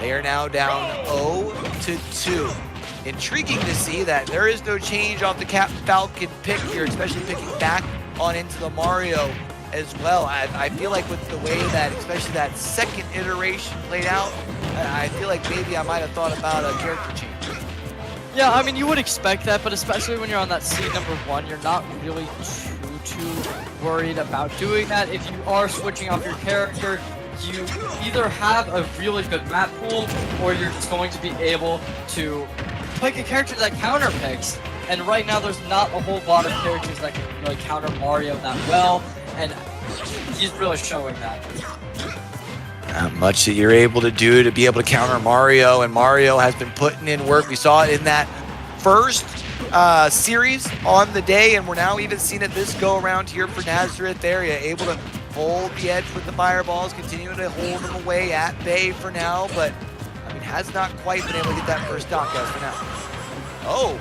They are now down 0-2. Intriguing to see that there is no change off the Captain Falcon pick here, especially picking back on into the Mario as well. I feel like with the way that, especially that second iteration played out, I feel like maybe I might have thought about a character change. Yeah, I mean, you would expect that, but especially when you're on that seed number 1, you're not really too worried about doing that. If you are switching off your character, you either have a really good map pool, or you're just going to be able to pick a character that counter picks. And right now, there's not a whole lot of characters that can really counter Mario that well, and he's really showing that. Not much that you're able to do to be able to counter Mario, and Mario has been putting in work. We saw it in that first series on the day, and we're now even seeing it this go around here for Nazareth area, able to hold the edge with the fireballs, continuing to hold them away at bay for now, but I mean, has not quite been able to get that first stock as for now. Oh!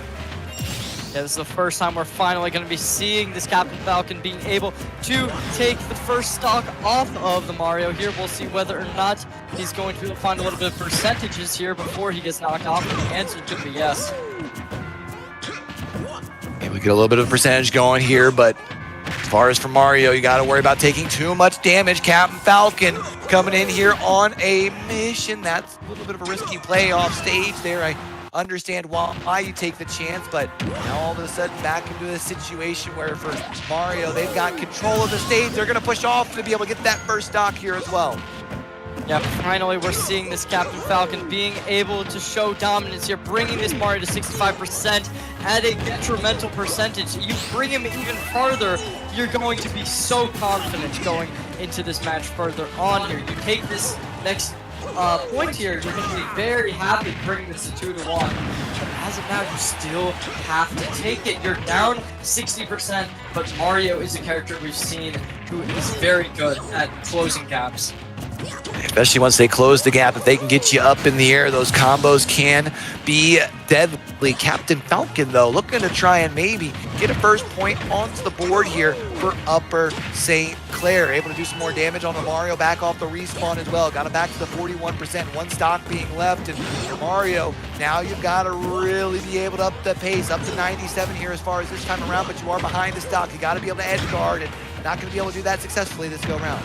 Yeah, this is the first time we're finally going to be seeing this Captain Falcon being able to take the first stock off of the Mario here. We'll see whether or not he's going to be able to find a little bit of percentages here before he gets knocked off, and the answer could be yes. Yeah, we get a little bit of percentage going here, but as far as for Mario, you got to worry about taking too much damage. Captain Falcon coming in here on a mission. That's a little bit of a risky play off stage there. I understand why you take the chance, but now all of a sudden back into a situation where for Mario, they've got control of the stage. They're going to push off to be able to get that first stock here as well. Yeah, finally we're seeing this Captain Falcon being able to show dominance here, bringing this Mario to 65% at a detrimental percentage. You bring him even farther, you're going to be so confident going into this match further on here. You take this next point here, you're going to be very happy bringing this to 2-1. But as of now, you still have to take it. You're down 60%, but Mario is a character we've seen who is very good at closing gaps. Especially once they close the gap, if they can get you up in the air, those combos can be deadly. Captain Falcon, though, looking to try and maybe get a first point onto the board here for Upper St. Clair. Able to do some more damage on the Mario, back off the respawn as well. Got him back to the 41%, one stock being left. And for Mario, now you've got to really be able to up the pace, up to 97 here as far as this time around, but you are behind the stock. You got to be able to edge guard, and not going to be able to do that successfully this go round.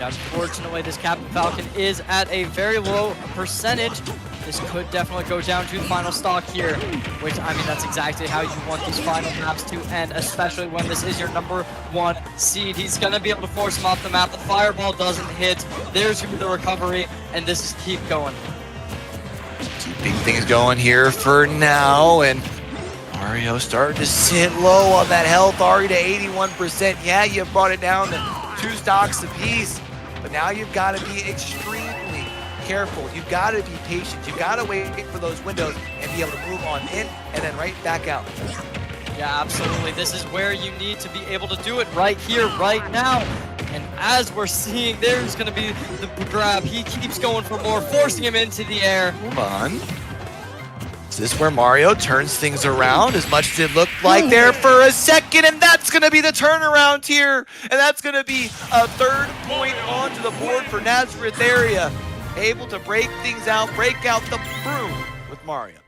Unfortunately, this Captain Falcon is at a very low percentage. This could definitely go down to the final stock here, which, I mean, that's exactly how you want these final maps to end, especially when this is your #1 seed. He's going to be able to force him off the map. The fireball doesn't hit. There's going to be the recovery, and this is keep going. Keeping things going here for now, and Mario starting to sit low on that health, already to 81%. Yeah, you brought it down to 2 stocks apiece. But now you've got to be extremely careful. You've got to be patient. You've got to wait for those windows and be able to move on in and then right back out. Yeah, absolutely. This is where you need to be able to do it right here, right now. And as we're seeing, there's going to be the grab. He keeps going for more, forcing him into the air. Move on. Is this where Mario turns things around as much as it looked like there for a second? And that's going to be the turnaround here. And that's going to be a 3rd point onto the board for Nazareth area. Able to break things out, break out the broom with Mario.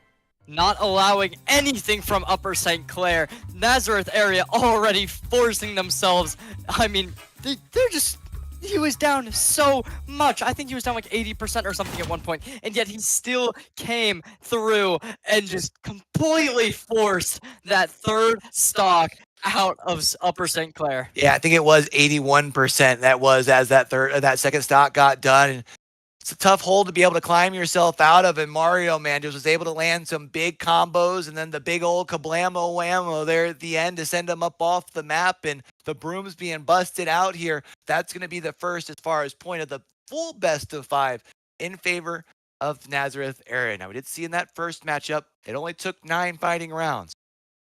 Not allowing anything from Upper St. Clair. Nazareth area already forcing themselves. I mean, they're just... He was down so much. I think he was down like 80% or something at one point, and yet he still came through and just completely forced that 3rd stock out of Upper St. Clair. Yeah, I think it was 81%. That was as that 2nd stock got done. And it's a tough hole to be able to climb yourself out of, and Mario, man, just was able to land some big combos and then the big old kablamo whammo there at the end to send him up off the map, and the broom's being busted out here. That's going to be the first as far as point of the full best of 5 in favor of Nazareth area. Now, we did see in that first matchup, it only took 9 fighting rounds.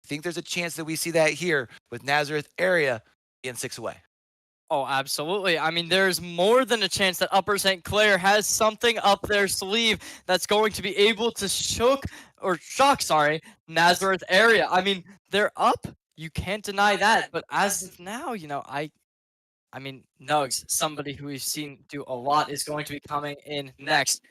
I think there's a chance that we see that here with Nazareth area being 6 away. Oh, absolutely. I mean, there's more than a chance that Upper St. Clair has something up their sleeve that's going to be able to shock Nazareth area. I mean, they're up. You can't deny that. But as of now, you know, I mean, Nugs, somebody who we've seen do a lot, is going to be coming in next.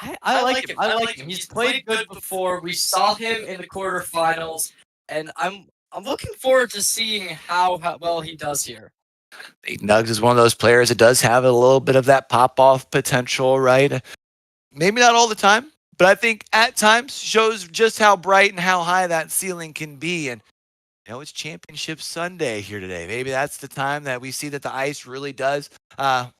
I like him. I like him. He's played good before. We saw him in the quarterfinals, and I'm looking forward to seeing how well he does here. Nugs is one of those players that does have a little bit of that pop-off potential, right? Maybe not all the time, but I think at times shows just how bright and how high that ceiling can be. And, you know, it's Championship Sunday here today. Maybe that's the time that we see that the ice really does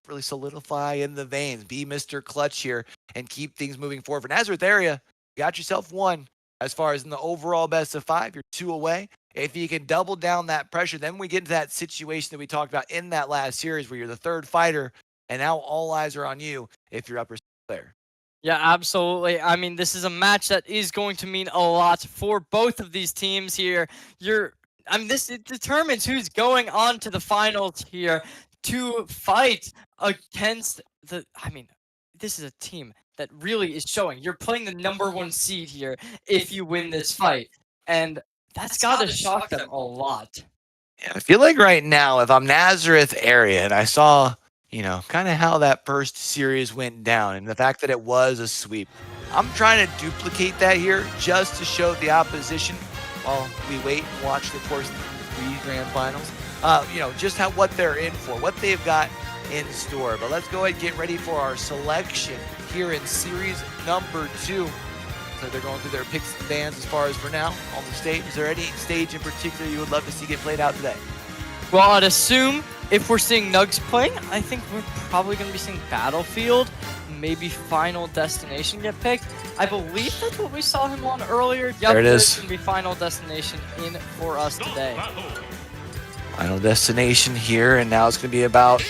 really solidify in the veins, be Mr. Clutch here, and keep things moving forward. For Nazareth area, you got yourself 1. As far as in the overall best of 5, you're 2 away. If you can double down that pressure, then we get into that situation that we talked about in that last series where you're the 3rd fighter, and now all eyes are on you if you're Upper Clair. Yeah, absolutely. I mean, this is a match that is going to mean a lot for both of these teams here. This determines who's going on to the finals here to fight against this is a team that really is showing you're playing the #1 seed here if you win this fight. And that's got to shock them a lot. Yeah, I feel like right now, if I'm Nazareth area and I saw, you know, kind of how that first series went down and the fact that it was a sweep, I'm trying to duplicate that here just to show the opposition while we wait and watch, of course, the 3 grand finals, you know, just what they're in for, what they've got in store. But let's go ahead and get ready for our selection here in series number 2. So they're going through their picks and bans as far as for now on the stage. Is there any stage in particular you would love to see get played out today? Well, I'd assume if we're seeing Nugs playing, I think we're probably going to be seeing Battlefield, maybe Final Destination get picked. I believe that's what we saw him on earlier. Yep, there it is. It's going to be Final Destination in for us today. Final Destination here, and now it's going to be about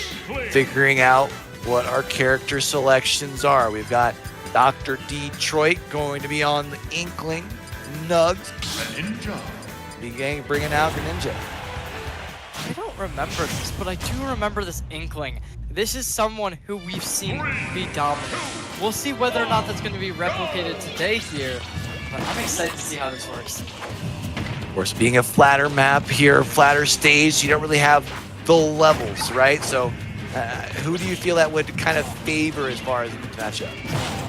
figuring out what our character selections are. We've got Dr. Detroit going to be on the Inkling, Nugs, Ninja. Bringing out the Ninja. I don't remember this, but I do remember this Inkling. this is someone who we've seen be dominant. We'll see whether or not that's going to be replicated today here, but I'm excited to see how this works. Of course, being a flatter map here, flatter stage, you don't really have the levels, right? So who do you feel that would kind of favor as far as the matchup?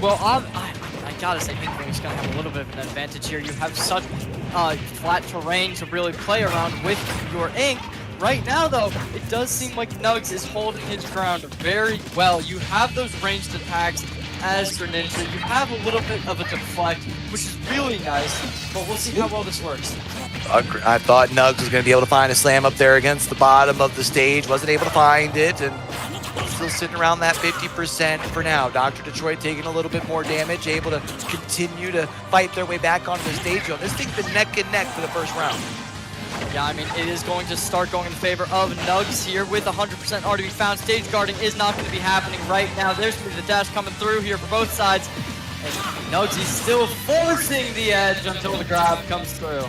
Well, I gotta say, Inkwing's gonna have a little bit of an advantage here. You have such flat terrain to really play around with your ink. Right now, though, it does seem like Nugs is holding his ground very well. You have those ranged attacks as Greninja. You have a little bit of a deflect, which is really nice, but we'll see how well this works. I thought Nugs was going to be able to find a slam up there against the bottom of the stage. Wasn't able to find it, and still sitting around that 50% for now. Dr. Detroit taking a little bit more damage, able to continue to fight their way back onto the stage. This thing's been neck and neck for the first round. Yeah, I mean, it is going to start going in favor of Nugs here with 100% already be found. Stage guarding is not going to be happening right now. There's going to be the dash coming through here for both sides. And Nugs is still forcing the edge until the grab comes through.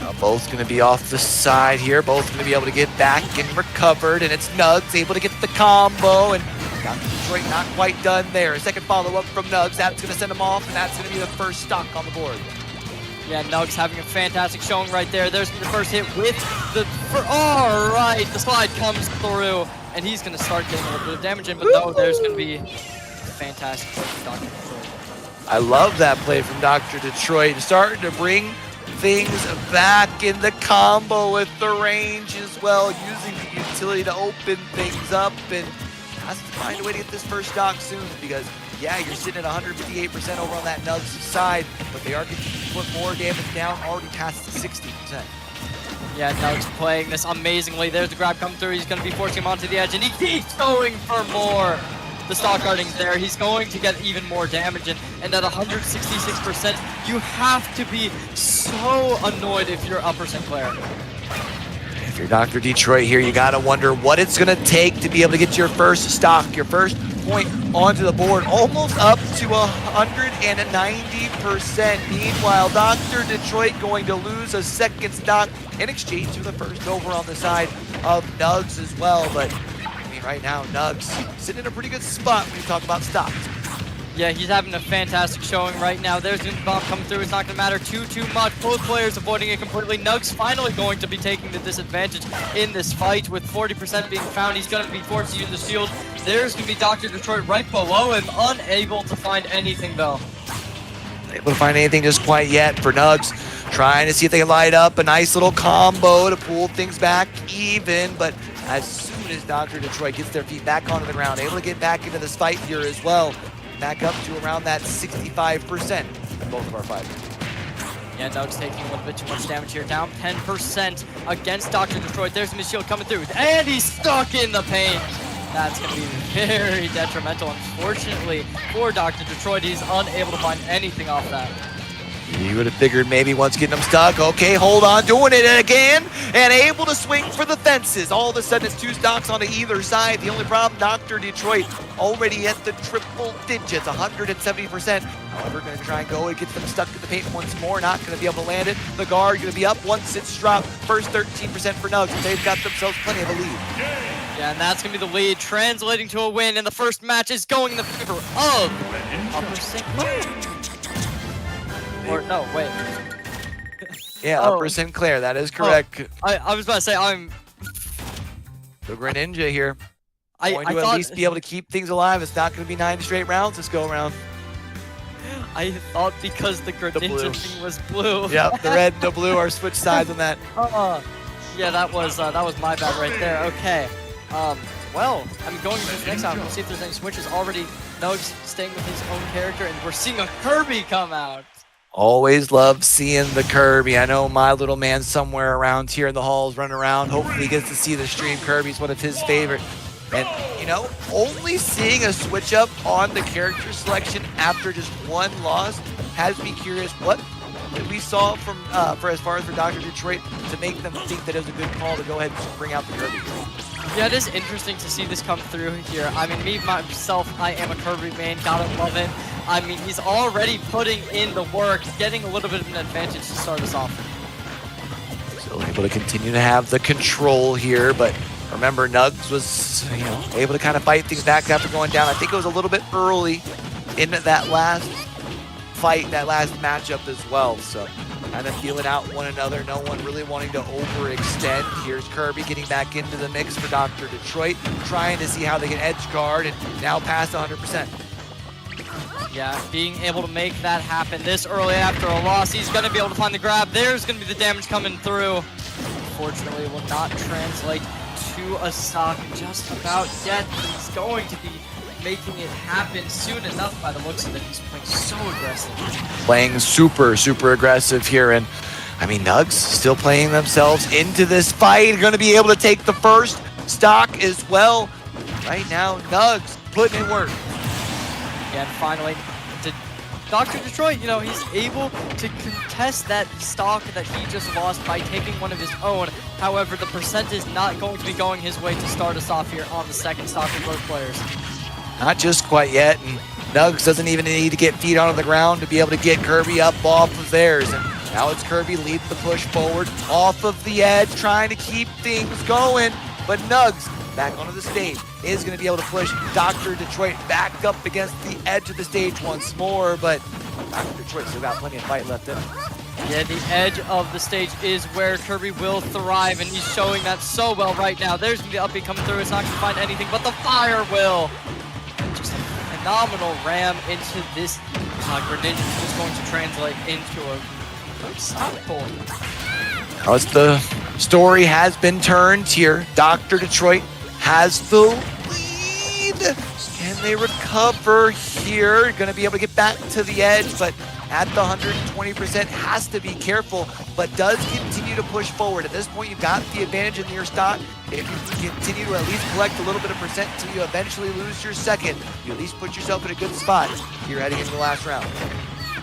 Now both going to be off the side here. Both going to be able to get back and recovered. And it's Nugs able to get the combo. And Dr. Detroit not quite done there. A second follow-up from Nugs. That's going to send him off. And that's going to be the first stock on the board. Yeah, Nugs having a fantastic showing right there. There's the first hit with the... All right, the slide comes through, and he's going to start getting a little bit of damage in, but no, there's going to be a fantastic play from Dr. Detroit. I love that play from Dr. Detroit. Starting to bring things back in the combo with the range as well, using the utility to open things up, and has to find a way to get this first stock soon because... yeah, you're sitting at 158% over on that Nugs side, but they are going to put more damage down, already past the 60%. Yeah, Nugs playing this amazingly. There's the grab come through. He's going to be forcing him onto the edge, and he keeps going for more. The stock guarding's there. He's going to get even more damage, and at 166%, you have to be so annoyed if you're Upper Sinclair. If you're Dr. Detroit here, you got to wonder what it's going to take to be able to get your first stock, your first point onto the board, almost up to 190%. Meanwhile, Dr. Detroit going to lose a second stock in exchange for the first over on the side of Nugs as well. But I mean, right now, Nugs sitting in a pretty good spot when you talk about stocks. Yeah, he's having a fantastic showing right now. There's the bomb coming through. It's not going to matter too much. Both players avoiding it completely. Nugs finally going to be taking the disadvantage in this fight with 40% being found. He's going to be forced to use the shield. There's going to be Dr. Detroit right below him, unable to find anything though. Able to find anything just quite yet for Nugs. Trying to see if they can light up a nice little combo to pull things back even, but as soon as Dr. Detroit gets their feet back onto the ground, able to get back into this fight here as well. Back up to around that 65% in both of our fighters. Yeah, Nugs taking a little bit too much damage here. Down 10% against Dr. Detroit. There's the shield coming through, and he's stuck in the paint. That's going to be very detrimental, unfortunately, for Dr. Detroit. He's unable to find anything off that. You would have figured maybe once getting them stuck, okay, hold on, doing it again, and able to swing for the fences. All of a sudden, it's two stocks onto either side. The only problem, Dr. Detroit already at the triple digits, 170%. However, going to try and go and get them stuck in the paint once more. Not going to be able to land it. The guard going to be up once it's dropped. First 13% for Nugs. They've got themselves plenty of a lead. Yeah, and that's going to be the lead, translating to a win, and the first match is going in the favor of Upper Sinclair. Or, no, wait. Yeah, Oh. Upper Sinclair, that is correct. I was about to say, The Greninja here. I Going to at thought, least be able to keep things alive. It's not going to be 9 straight rounds this go around. I thought because the blue. Greninja thing was blue. Yep, the red and the blue are switched sides on that. Yeah, that was my bad right there. Okay. Well, I'm going into this next round. We'll see if there's any switches. Already, Nugs staying with his own character, and we're seeing a Kirby come out. Always love seeing the Kirby. I know my little man somewhere around here in the halls running around. Hopefully he gets to see the stream. Kirby's one of his favorite. And, you know, only seeing a switch up on the character selection after just one loss has me curious what we saw from for as far as for Dr. Detroit to make them think that it was a good call to go ahead and bring out the Kirby. Yeah, it is interesting to see this come through here. I mean, me, myself, I am a Kirby main. Gotta love it. I mean, he's already putting in the work, getting a little bit of an advantage to start us off. Still able to continue to have the control here, but Remember, Nugs was able to kind of fight things back after going down. I think it was a little bit early in that last fight, that last matchup as well. So kind of feeling out one another, no one really wanting to overextend. Here's Kirby getting back into the mix for Dr. Detroit, trying to see how they can edge guard and now past 100%. Yeah, being able to make that happen this early after a loss, he's going to be able to find the grab. There's going to be the damage coming through. Unfortunately, it will not translate to a stock just about yet. He's going to be making it happen soon enough by the looks of it. He's playing so aggressive. Playing super aggressive here, and I mean, Nugs still playing themselves into this fight. Going to be able to take the first stock as well. Right now, Nugs putting in work. And finally, Dr. Detroit, he's able to contest that stock that he just lost by taking one of his own. However, the percent is not going to be going his way to start us off here on the second stock of both players. Not just quite yet, and Nugs doesn't even need to get feet onto the ground to be able to get Kirby up off of theirs. And now it's Kirby leading the push forward off of the edge, trying to keep things going. But Nugs back onto the stage is going to be able to push Dr. Detroit back up against the edge of the stage once more. But Dr. Detroit still got plenty of fight left in him. Yeah, the edge of the stage is where Kirby will thrive, and he's showing that so well right now. There's going to be the uppy coming through. It's not going to find anything, but the fire will. Just a phenomenal ram into this Greninja, just going to translate into a stop pull. Now it's the story has been turned here. Dr. Detroit has the lead. Can they recover here? Going to be able to get back to the edge, but at the 120% has to be careful, but does continue to push forward. At this point, you've got the advantage in your stock. If you can continue to at least collect a little bit of percent until you eventually lose your second, you at least put yourself in a good spot here heading into the last round.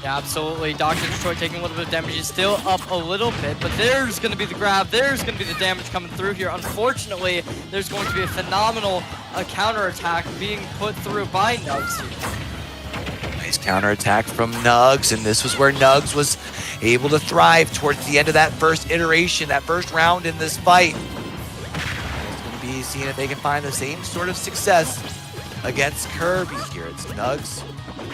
Yeah, absolutely. Dr. Detroit taking a little bit of damage. He's still up a little bit, but there's going to be the grab. There's going to be the damage coming through here. Unfortunately, there's going to be a phenomenal counterattack being put through by Nugs here. Nice counterattack from Nugs, and this was where Nugs was able to thrive towards the end of that first iteration, that first round in this fight. It's going to be seeing if they can find the same sort of success against Kirby here. It's Nugs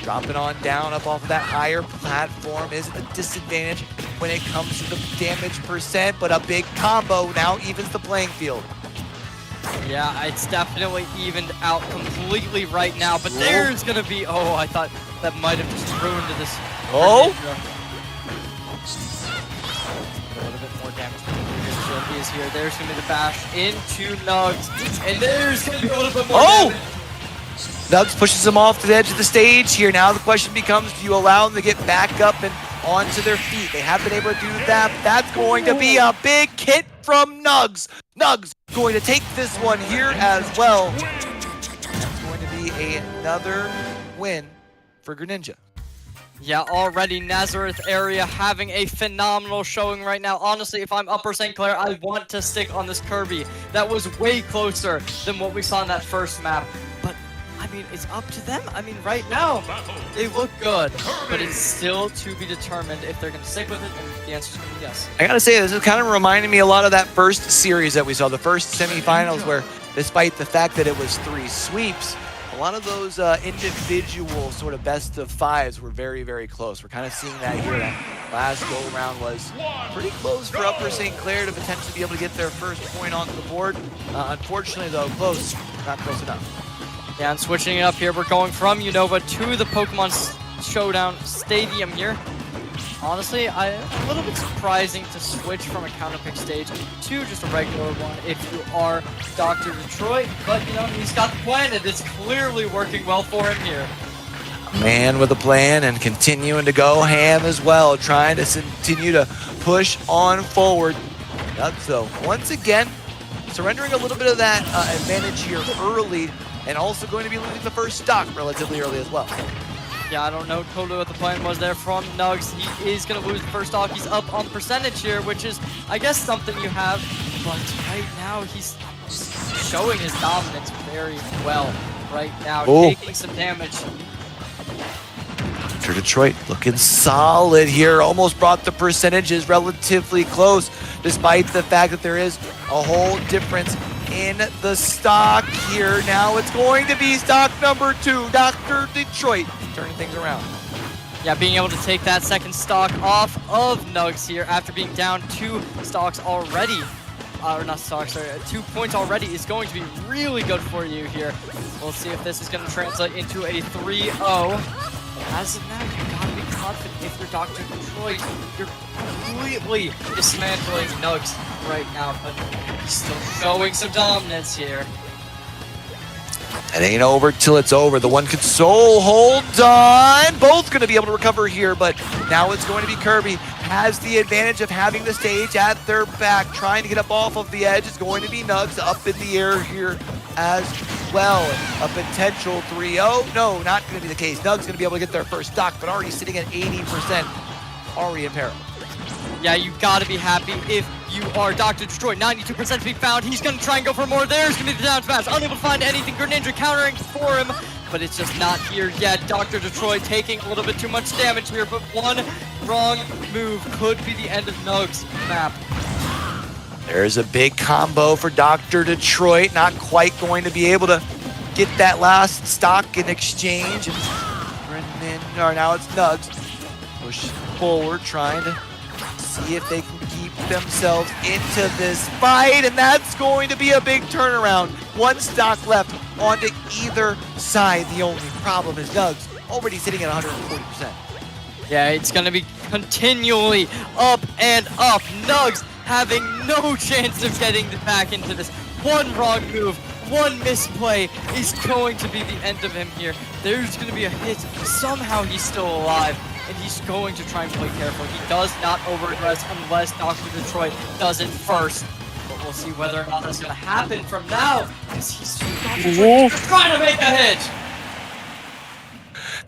dropping on down up off of that higher platform is a disadvantage when it comes to the damage percent, but a big combo now evens the playing field. Yeah, it's definitely evened out completely right now, but there's going to be, oh, I thought that might have just ruined this. Oh! A little bit more damage coming through here. Shield is here. There's going to be the bash into Nugs, and there's going to be a little bit more damage. Nugs pushes them off to the edge of the stage here. Now the question becomes, do you allow them to get back up and onto their feet? They have been able to do that. That's going to be a big hit from Nugs. Nugs going to take this one here as well. That's going to be another win for Greninja. Yeah, already Nazareth area having a phenomenal showing right now. Honestly, if I'm Upper St. Clair, I want to stick on this Kirby. That was way closer than what we saw in that first map. But I mean, it's up to them. I mean, right now, they look good, but it's still to be determined if they're going to stick with it, and the answer's going to be yes. I gotta say, this is kind of reminding me a lot of that first series that we saw, the first semifinals, where despite the fact that it was 3 sweeps, a lot of those individual sort of best of 5s were very close. We're kind of seeing that here. That last go around was pretty close for Upper St. Clair to potentially be able to get their first point onto the board. Unfortunately, though, close, not close enough. Yeah, and switching it up here, we're going from Unova to the Pokemon Showdown Stadium here. Honestly, a little bit surprising to switch from a counterpick stage to just a regular one if you are Dr. Detroit, but he's got the plan and it's clearly working well for him here. Man with a plan and continuing to go ham as well, trying to continue to push on forward. Nugs, though, once again, surrendering a little bit of that advantage here early, and also going to be losing the first stock relatively early as well. Yeah, I don't know totally what the plan was there from Nugs. He is going to lose the first stock. He's up on percentage here, which is, I guess, something you have. But right now, he's showing his dominance very well right now, taking some damage. For Detroit, looking solid here. Almost brought the percentages relatively close, despite the fact that there is a whole difference in the stock here. Now it's going to be stock number 2, Dr. Detroit, turning things around. Yeah, being able to take that second stock off of Nugs here after being down 2 stocks already. Or not stocks, sorry, 2 points already is going to be really good for you here. We'll see if this is going to translate into a 3-0. As of now, you gotta be confident if you're Dr. Detroit. You're completely dismantling Nugs right now, but still showing some dominance here. It ain't over till it's over. The one console, hold on. Both going to be able to recover here, but now it's going to be Kirby. Has the advantage of having the stage at their back. Trying to get up off of the edge is going to be Nugs up in the air here as well. A potential 3-0. No, not going to be the case. Nugs going to be able to get their first stock, but already sitting at 80%. Already in peril. Yeah, you gotta be happy if you are Dr. Detroit. 92% to be found. He's gonna try and go for more. There's gonna be the down smash. Unable to find anything. Greninja countering for him, but it's just not here yet. Dr. Detroit taking a little bit too much damage here, but one wrong move could be the end of Nugs' map. There's a big combo for Dr. Detroit. Not quite going to be able to get that last stock in exchange. And now it's Nugs. Push forward, trying to see if they can keep themselves into this fight, and that's going to be a big turnaround. 1 stock left onto either side. The only problem is Nugs already sitting at 140%. Yeah, it's gonna be continually up and up. Nugs having no chance of getting back into this. One wrong move, one misplay is going to be the end of him here. There's gonna be a hit. Somehow he's still alive, and he's going to try and play careful. He does not over-aggress unless Dr. Detroit does it first. But we'll see whether or not that's going to happen from now, as he's trying to make a hit.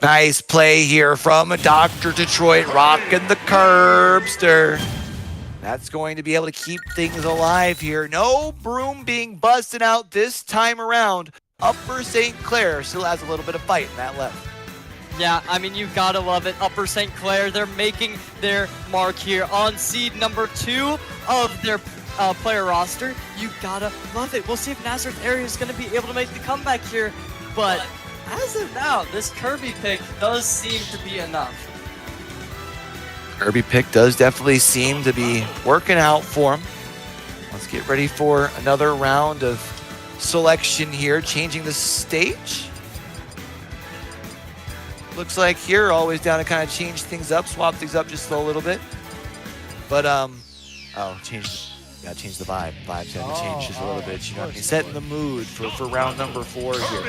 Nice play here from Dr. Detroit, rocking the curbster. That's going to be able to keep things alive here. No broom being busted out this time around. Upper St. Clair still has a little bit of fight in that left. Yeah, I mean, you gotta love it. Upper St. Clair, they're making their mark here on seed number 2 of their player roster. You gotta love it. We'll see if Nazareth area is gonna be able to make the comeback here. But as of now, this Kirby pick does seem to be enough. Kirby pick does definitely seem to be working out for him. Let's get ready for another round of selection here, changing the stage. Looks like here, always down to kind of change things up, swap things up just a little bit. But, change the vibe. Vibes have to change just a little bit, you know what I mean? Setting the mood for round number 4 here.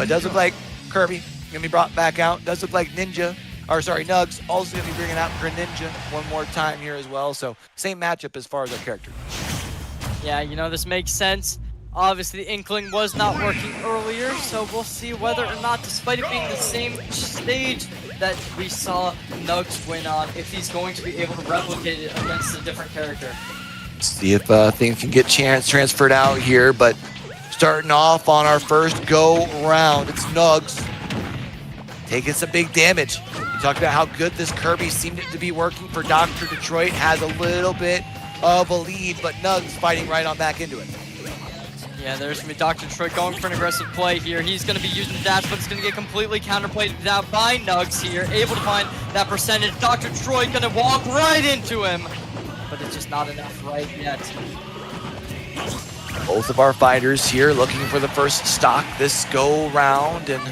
It does look like Kirby gonna be brought back out. Does look like Nugs also gonna be bringing out Greninja one more time here as well. So same matchup as far as our character. Yeah, you know, this makes sense. Obviously, the Inkling was not working earlier, so we'll see whether or not, despite it being the same stage that we saw Nugs win on, if he's going to be able to replicate it against a different character. See if things can get transferred out here, but starting off on our first go round, it's Nugs taking some big damage. You talked about how good this Kirby seemed to be working for Dr. Detroit. Has a little bit of a lead, but Nugs fighting right on back into it. Yeah, there's going to be Dr. Detroit going for an aggressive play here. He's going to be using the dash, but it's going to get completely counterplayed out by Nugs here. Able to find that percentage. Dr. Detroit going to walk right into him, but it's just not enough right yet. Both of our fighters here looking for the first stock this go round, and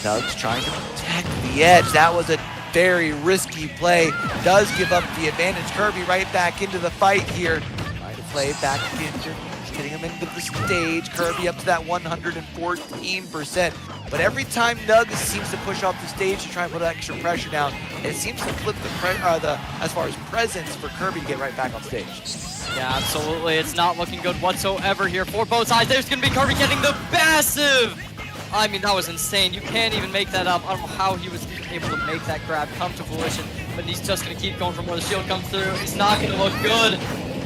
Nugs trying to protect the edge. That was a very risky play. Does give up the advantage. Kirby right back into the fight here. Trying to play back into, getting him into the stage. Kirby up to that 114%. But every time Nugs seems to push off the stage to try and put extra pressure down, it seems to flip as far as presence for Kirby to get right back on stage. Yeah, absolutely. It's not looking good whatsoever here for both sides. There's going to be Kirby getting the massive. I mean, that was insane. You can't even make that up. I don't know how he was able to make that grab come to fruition, but he's just going to keep going from where the shield comes through. It's not going to look good,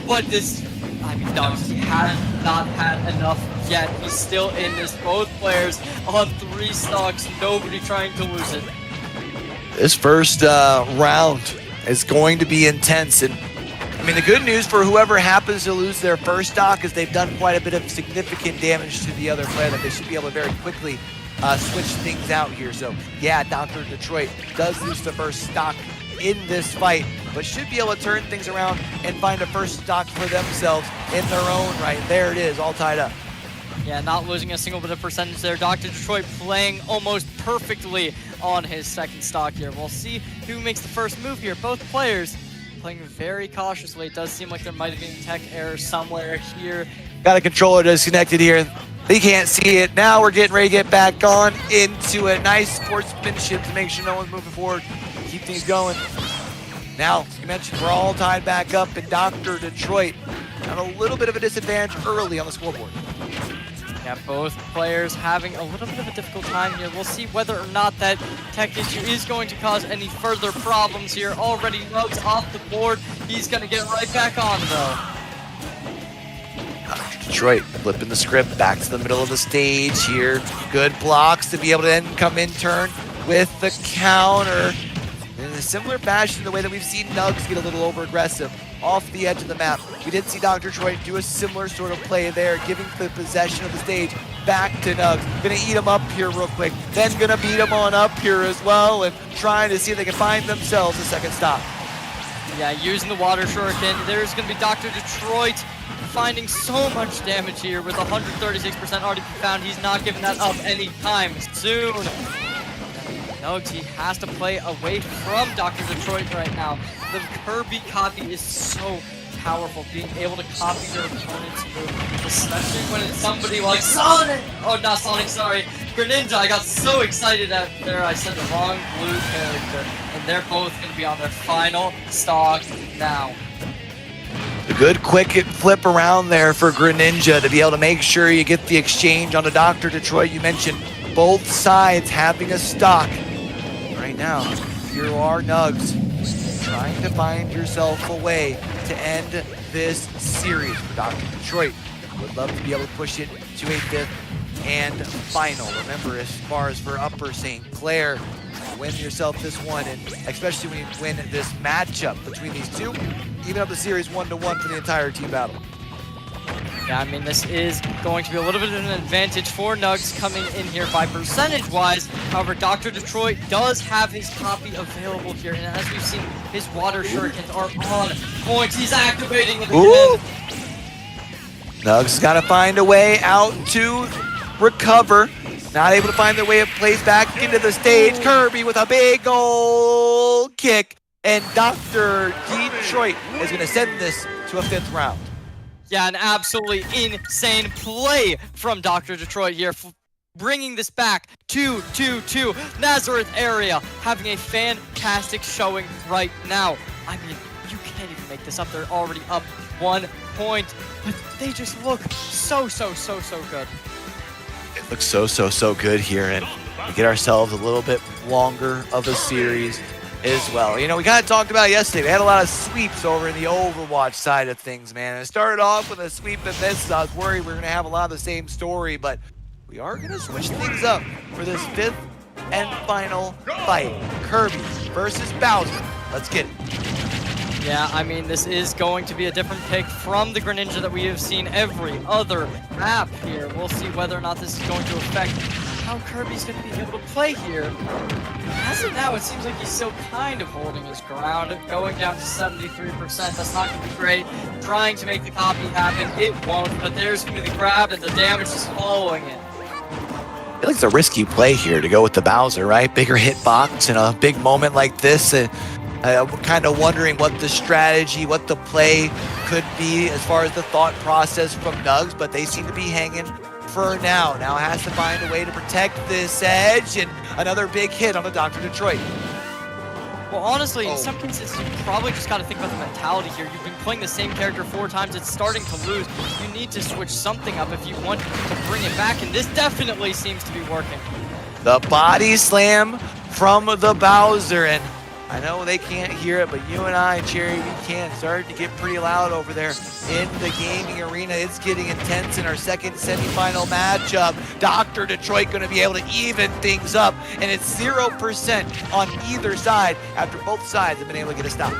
but this, I mean, Nugs has not had enough yet. He's still in this. Both players on 3 stocks. Nobody trying to lose it. This first round is going to be intense, and mean, the good news for whoever happens to lose their first stock is they've done quite a bit of significant damage to the other player that they should be able to very quickly switch things out here. So yeah, Dr. Detroit does lose the first stock in this fight, but should be able to turn things around and find a first stock for themselves in their own right. There it is, all tied up. Yeah, not losing a single bit of percentage there. Dr. Detroit playing almost perfectly on his second stock here. We'll see who makes the first move here. Both players playing very cautiously. It does seem like there might have been tech error somewhere here. Got a controller disconnected here. They can't see it. Now we're getting ready to get back on into a nice sportsmanship to make sure no one's moving forward. Keep things going. Now, you mentioned we're all tied back up, and Dr. Detroit have a little bit of a disadvantage early on the scoreboard. Yeah, both players having a little bit of a difficult time here. We'll see whether or not that tech issue is going to cause any further problems here. Already Nugs off the board. He's going to get right back on, though. Detroit flipping the script back to the middle of the stage here. Good blocks to be able to then come in turn with the counter. In a similar fashion, the way that we've seen Nugs get a little over-aggressive off the edge of the map. We did see Dr. Detroit do a similar sort of play there, giving the possession of the stage back to Nugs. Gonna eat him up here real quick, then gonna beat him on up here as well, and trying to see if they can find themselves a second stop. Yeah, using the water shuriken. There's gonna be Dr. Detroit finding so much damage here with 136% already found. He's not giving that up anytime soon. Nugs, he has to play away from Dr. Detroit right now. The Kirby copy is so powerful, being able to copy your opponent's move, especially when it's somebody like Sonic! Oh, not Sonic, sorry. Greninja, I got so excited out there, I said the wrong blue character. And they're both going to be on their final stock now. A good quick flip around there for Greninja to be able to make sure you get the exchange on the Dr. Detroit. You mentioned both sides having a stock. Right now, here are Nugs trying to find yourself a way to end this series for Dr. Detroit. Would love to be able to push it to a fifth and final. Remember, as far as for Upper St. Clair, win yourself this one, and especially when you win this matchup between these two, even up the series 1-1 for the entire team battle. Yeah, I mean, this is going to be a little bit of an advantage for Nugs coming in here by percentage-wise. However, Dr. Detroit does have his copy available here, and as we've seen, his water shurikens are on point. He's activating it again. Nugs got to find a way out to recover. Not able to find their way, it plays back into the stage. Kirby with a big goal kick, and Dr. Detroit is going to send this to a fifth round. Yeah, an absolutely insane play from Dr. Detroit here, bringing this back to 2-2. Nazareth area having a fantastic showing right now. I mean, you can't even make this up. They're already up 1 point, but they just look so good. It looks so good here, and we get ourselves a little bit longer of a series as well. You know, we kind of talked about it yesterday. We had a lot of sweeps over in the Overwatch side of things, man. And it started off with a sweep in this, so I was worried we were going to have a lot of the same story, but we are going to switch things up for this fifth and final fight. Kirby versus Bowser. Let's get it. Yeah, I mean, this is going to be a different pick from the Greninja that we have seen every other map here. We'll see whether or not this is going to affect how Kirby's going to be able to play here. As of now, it seems like he's still kind of holding his ground, going down to 73%. That's not going to be great. Trying to make the copy happen, it won't, but there's going to be the grab, and the damage is following it. I feel like it's a risky play here to go with the Bowser, right? Bigger hitbox in a big moment like this. I'm kind of wondering what the strategy, what the play could be as far as the thought process from Nugs, but they seem to be hanging for now. Now has to find a way to protect this edge, and another big hit on the Dr. Detroit. Well, honestly, in some cases, you probably just got to think about the mentality here. You've been playing the same character 4 times. It's starting to lose. You need to switch something up if you want to bring it back, and this definitely seems to be working. The body slam from the Bowser, and I know they can't hear it, but you and I, Cherry, we can. Starting to get pretty loud over there in the gaming arena. It's getting intense in our second semifinal matchup. Dr. Detroit going to be able to even things up, and it's 0% on either side after both sides have been able to get a stop.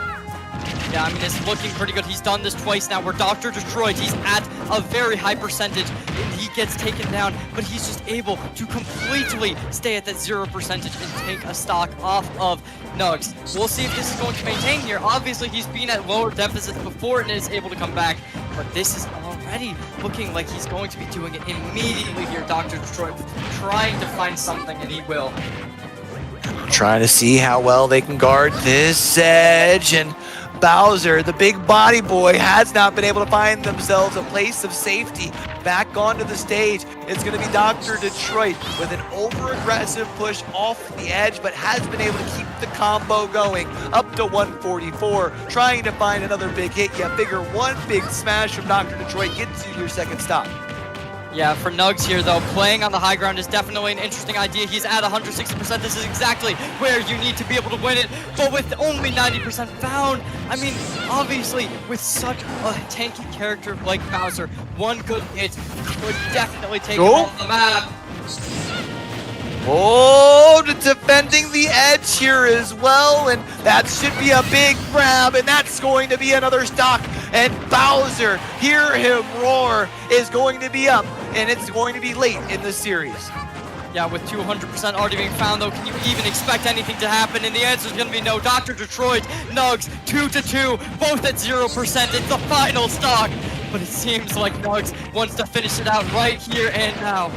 Yeah, I mean, it's looking pretty good. He's done this twice now where Dr. Detroit, he's at a very high percentage. And he gets taken down, but he's just able to completely stay at that 0% and take a stock off of Nugs. We'll see if this is going to maintain here. Obviously, he's been at lower deficits before and is able to come back, but this is already looking like he's going to be doing it immediately here. Dr. Detroit trying to find something, and he will. Trying to see how well they can guard this edge, and Bowser, the big body boy, has not been able to find themselves a place of safety. Back onto the stage, it's going to be Dr. Detroit with an over-aggressive push off the edge, but has been able to keep the combo going up to 144, trying to find another big hit. Yeah, figure one big smash from Dr. Detroit gets you your second stop. Yeah, for Nugs here, though, playing on the high ground is definitely an interesting idea. He's at 160%. This is exactly where you need to be able to win it, but with only 90% found. I mean, obviously, with such a tanky character like Bowser, one good hit would definitely take him off the map. Oh, defending the edge here as well, and that should be a big grab, and that's going to be another stock. And Bowser, hear him roar, is going to be up, and it's going to be late in the series. Yeah, with 200% already being found, though, can you even expect anything to happen? And the answer is going to be no. Dr. Detroit, Nugs, 2-2, both at 0%. It's the final stock, but it seems like Nugs wants to finish it out right here and now.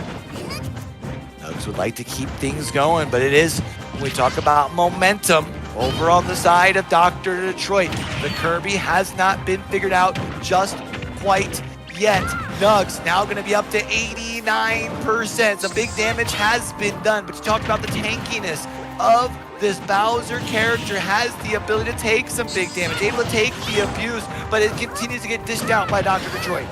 Nugs would like to keep things going, but it is, when we talk about momentum, over on the side of Dr. Detroit, the Kirby has not been figured out just quite yet. Nugs now going to be up to 89%. Some big damage has been done, but you talked about the tankiness of this Bowser character. Has the ability to take some big damage, able to take the abuse, but it continues to get dished out by Dr. Detroit.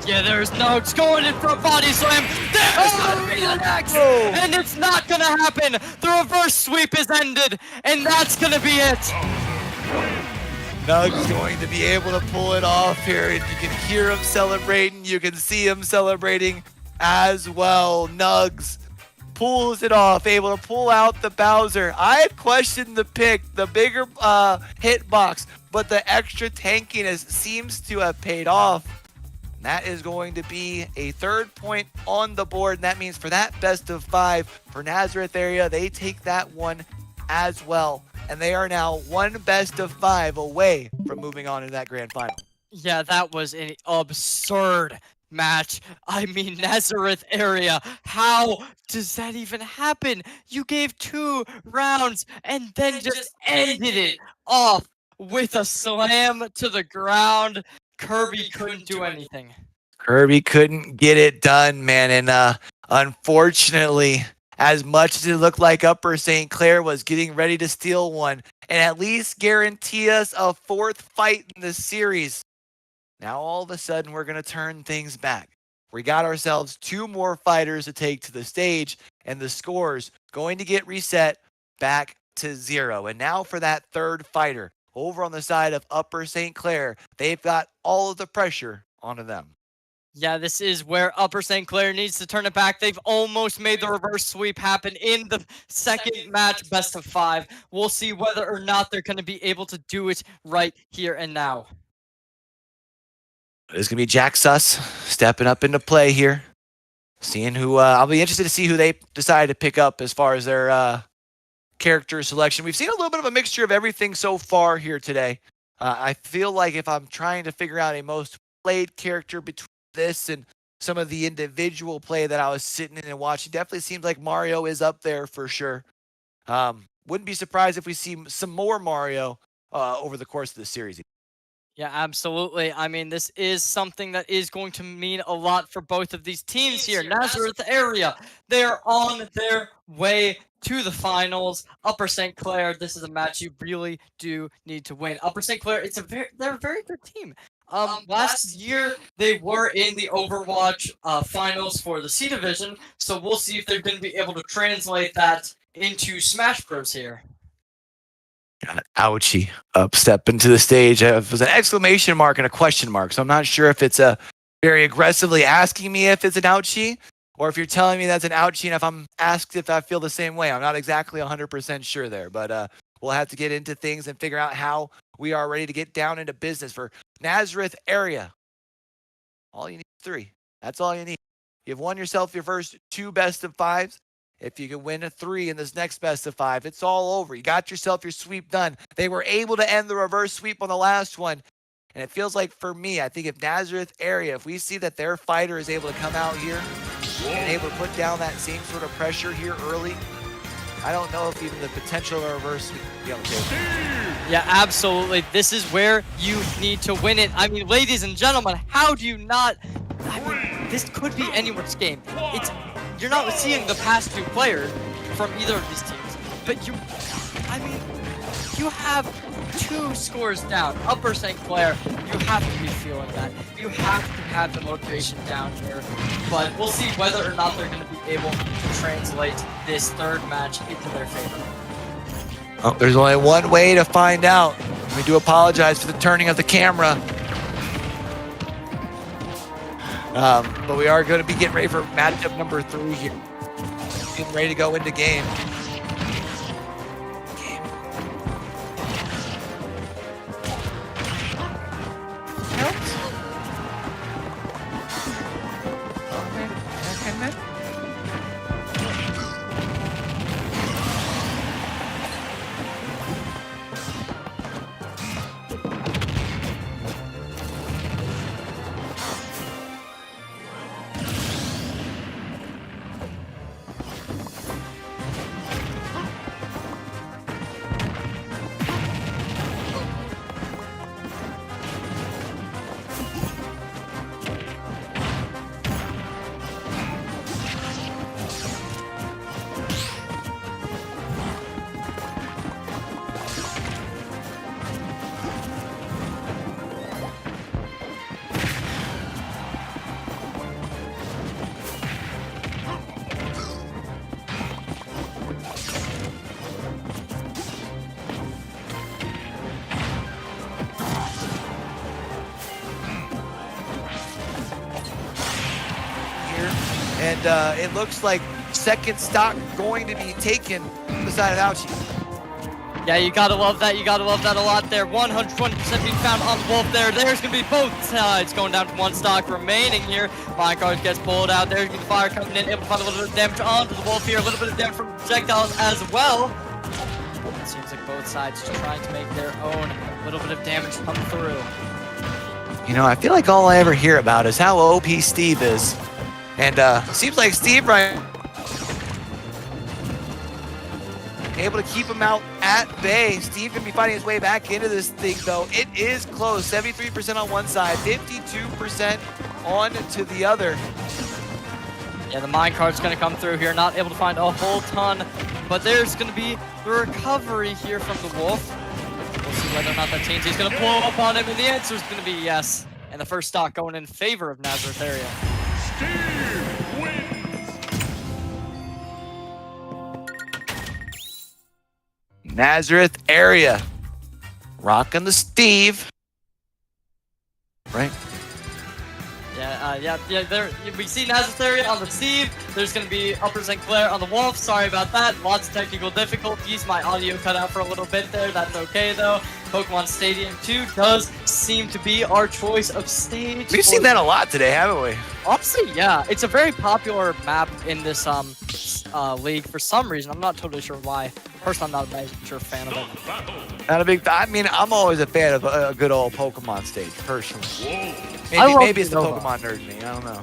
Yeah, there's Nugs going in for a body slam. There's gonna be the next, and it's not gonna happen. The reverse sweep is ended, and that's gonna be it. Nugs going to be able to pull it off here, and you can hear him celebrating. You can see him celebrating as well. Nugs pulls it off, able to pull out the Bowser. I had questioned the pick, the bigger hitbox, but the extra tankiness seems to have paid off. That is going to be a 3rd point on the board, and that means for that best of 5 for Nazareth area, they take that one as well. And they are now one best of 5 away from moving on to that grand final. Yeah, that was an absurd match. I mean, Nazareth area, how does that even happen? You gave 2 rounds and then just ended it off with a slam to the ground. Kirby couldn't do anything. Kirby couldn't get it done, man. And unfortunately, as much as it looked like Upper St. Clair was getting ready to steal one and at least guarantee us a 4th fight in the series, now all of a sudden we're going to turn things back. We got ourselves 2 more fighters to take to the stage, and the score's going to get reset back to 0. And now for that 3rd fighter, over on the side of Upper St. Clair, they've got all of the pressure onto them. Yeah, this is where Upper St. Clair needs to turn it back. They've almost made the reverse sweep happen in the 2nd match, best of 5. We'll see whether or not they're going to be able to do it right here and now. It's going to be Jack Suss stepping up into play here. Seeing who, I'll be interested to see who they decide to pick up as far as their character selection. We've seen a little bit of a mixture of everything so far here today. I feel like if I'm trying to figure out a most played character between this and some of the individual play that I was sitting in and watching, definitely seems like Mario is up there for sure. Wouldn't be surprised if we see some more Mario over the course of the series. Yeah, absolutely. I mean, this is something that is going to mean a lot for both of these teams here. Nazareth area, they're on their way to the finals. Upper St. Clair, this is a match you really do need to win. Upper St. Clair, they're a very good team. Last year, they were in the Overwatch finals for the C Division, so we'll see if they're going to be able to translate that into Smash Bros. Here. Got ouchie up step into the stage. It was an exclamation mark and a question mark, so I'm not sure if it's very aggressively asking me if it's an ouchie, or if you're telling me that's an ouchie, and if I'm asked if I feel the same way. I'm not exactly 100% sure there, but we'll have to get into things and figure out how we are ready to get down into business for Nazareth area. All you need is 3. That's all you need. You've won yourself your first 2 best of 5s. If you can win a 3 in this next best of 5, it's all over. You got yourself your sweep done. They were able to end the reverse sweep on the last one. And it feels like for me, I think if Nazareth area, if we see that their fighter is able to come out here and able to put down that same sort of pressure here early, I don't know if even the potential of a reverse sweep will be on the table. Yeah, absolutely. This is where you need to win it. I mean, ladies and gentlemen, how do you not... I mean, this could be anyone's game. You're not seeing the past 2 players from either of these teams, but you have 2 scores down. Upper St. Clair, you have to be feeling that. You have to have the motivation down here, but we'll see whether or not they're going to be able to translate this 3rd match into their favor. Oh, there's only one way to find out. We do apologize for the turning of the camera. But we are going to be getting ready for matchup number 3 here. Getting ready to go into game. And it looks like second stock going to be taken on the side of Ouchie. Yeah, you gotta love that. You gotta love that a lot there. 120% being found on the wolf there. There's gonna be both sides going down to 1 stock remaining here. Minecart gets pulled out. There's gonna be fire coming in, able to find a little bit of damage onto the wolf here. A little bit of damage from projectiles as well. It seems like both sides just trying to make their own little bit of damage come through. You know, I feel like all I ever hear about is how OP Steve is. And seems like Steve right able to keep him out at bay. Steve gonna be fighting his way back into this thing though. It is close, 73% on one side, 52% on to the other. Yeah, the minecart's gonna come through here, not able to find a whole ton, but there's gonna be the recovery here from the wolf. We'll see whether or not that TNT's gonna blow up on him, and the answer is gonna be yes. And the first stock going in favor of Nazareth area. Steve wins. Nazareth area. Rocking the Steve. Right? Yeah, there we see Nazareth area on the Steve. There's gonna be Upper St. Clair on the Wolf. Sorry about that. Lots of technical difficulties. My audio cut out for a little bit there. That's okay though. Pokemon Stadium 2 does seem to be our choice of stage. We've seen that a lot today, haven't we? Honestly, yeah. It's a very popular map in this league for some reason. I'm not totally sure why. Personally, I'm not a major fan of it. Not a big. I mean, I'm always a fan of a good old Pokemon stage, personally. Maybe it's the Pokemon nerd in me. I don't know.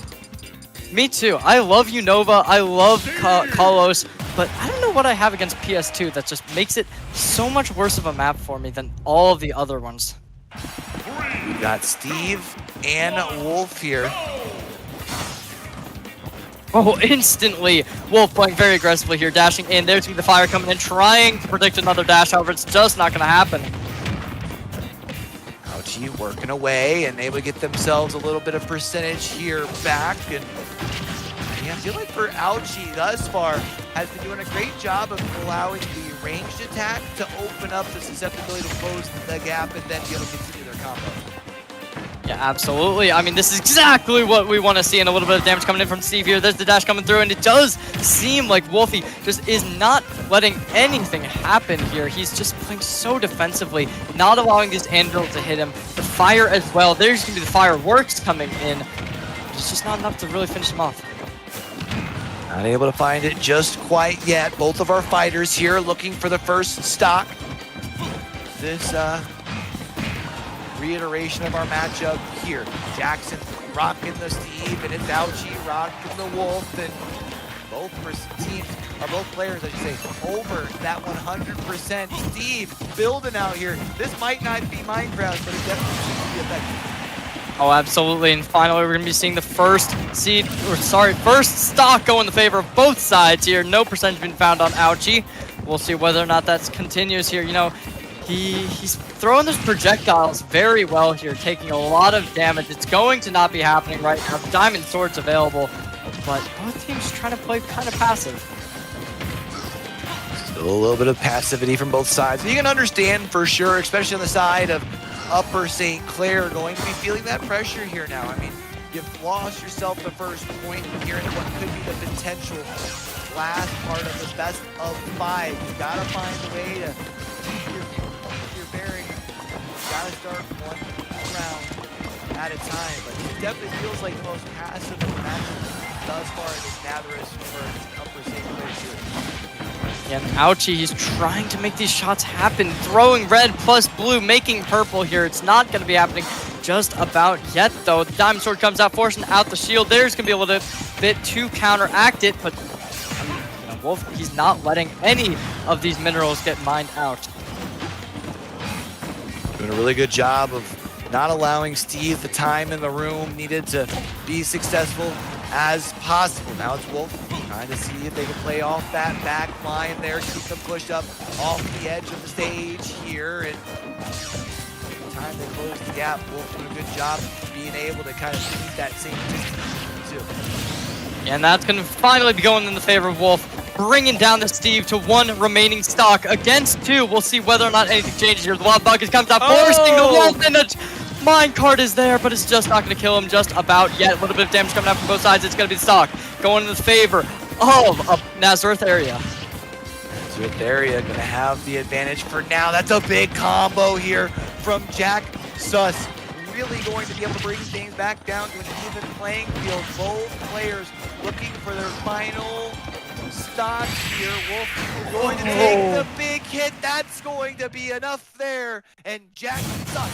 Me too. I love Unova. I love Kalos, but I don't know what I have against PS2 that just makes it so much worse of a map for me than all of the other ones. We got Steve and Wolf here. Oh, instantly, Wolf playing very aggressively here, dashing in. There's gonna be the fire coming in, trying to predict another dash. However, it's just not gonna happen. Ouchie working away and able to get themselves a little bit of percentage here back. And yeah, I feel like for Ouchie thus far has been doing a great job of allowing the ranged attack to open up the susceptibility to close the gap and then be able to continue their combo. Yeah, absolutely. I mean, this is exactly what we want to see, and a little bit of damage coming in from Steve here. There's the dash coming through, and it does seem like Wolfie just is not letting anything happen here. He's just playing so defensively, not allowing these anvils to hit him. The fire as well. There's going to be the fireworks coming in. It's just not enough to really finish him off. Not able to find it just quite yet. Both of our fighters here looking for the first stock. This reiteration of our matchup here. Jackson rocking the Steve, and it's Ouchie rocking the Wolf, and both teams, or both players, I should say, over that 100%. Steve building out here. This might not be Minecraft, but it definitely seems to be effective. Oh, absolutely. And finally, we're going to be seeing the first stock go in the favor of both sides here. No percentage been found on Ouchie. We'll see whether or not that continues here. You know, he's throwing those projectiles very well here, taking a lot of damage. It's going to not be happening right now. Diamond Sword's available, but both teams trying to play kind of passive. Still a little bit of passivity from both sides. You can understand for sure, especially on the side of Upper St. Clair, going to be feeling that pressure here now. I mean, you've lost yourself the first point here in what could be the potential last part of the best of 5. You gotta find a way to keep your bearing. You gotta start one round at a time. But it definitely feels like the most passive match thus far in this Natherus for Upper St. Clair here. And Ouchie, he's trying to make these shots happen, throwing red plus blue, making purple here. It's not going to be happening just about yet, though. The Diamond Sword comes out, forcing out the shield. There's going to be a little bit to counteract it, but I mean, you know, Wolf, he's not letting any of these minerals get mined out. Doing a really good job of not allowing Steve the time in the room needed to be successful as possible. Now it's Wolf trying to see if they can play off that back line there, keep them pushed up off the edge of the stage here, and time they close the gap. Wolf doing a good job being able to kind of keep that same distance too. And that's going to finally be going in the favor of Wolf, bringing down the Steve to 1 remaining stock against 2. We'll see whether or not anything changes here. The Wild Bucket comes out, forcing the Wolf, and the minecart is there, but it's just not going to kill him just about yet. A little bit of damage coming out from both sides. It's going to be the stock going in the favor of Nazareth area. Nazareth area going to have the advantage for now. That's a big combo here from Jack Suss. Really going to be able to bring things back down to an even playing field. Both players looking for their final stock here. Wolf going to take the big hit. That's going to be enough there. And Jack Suss.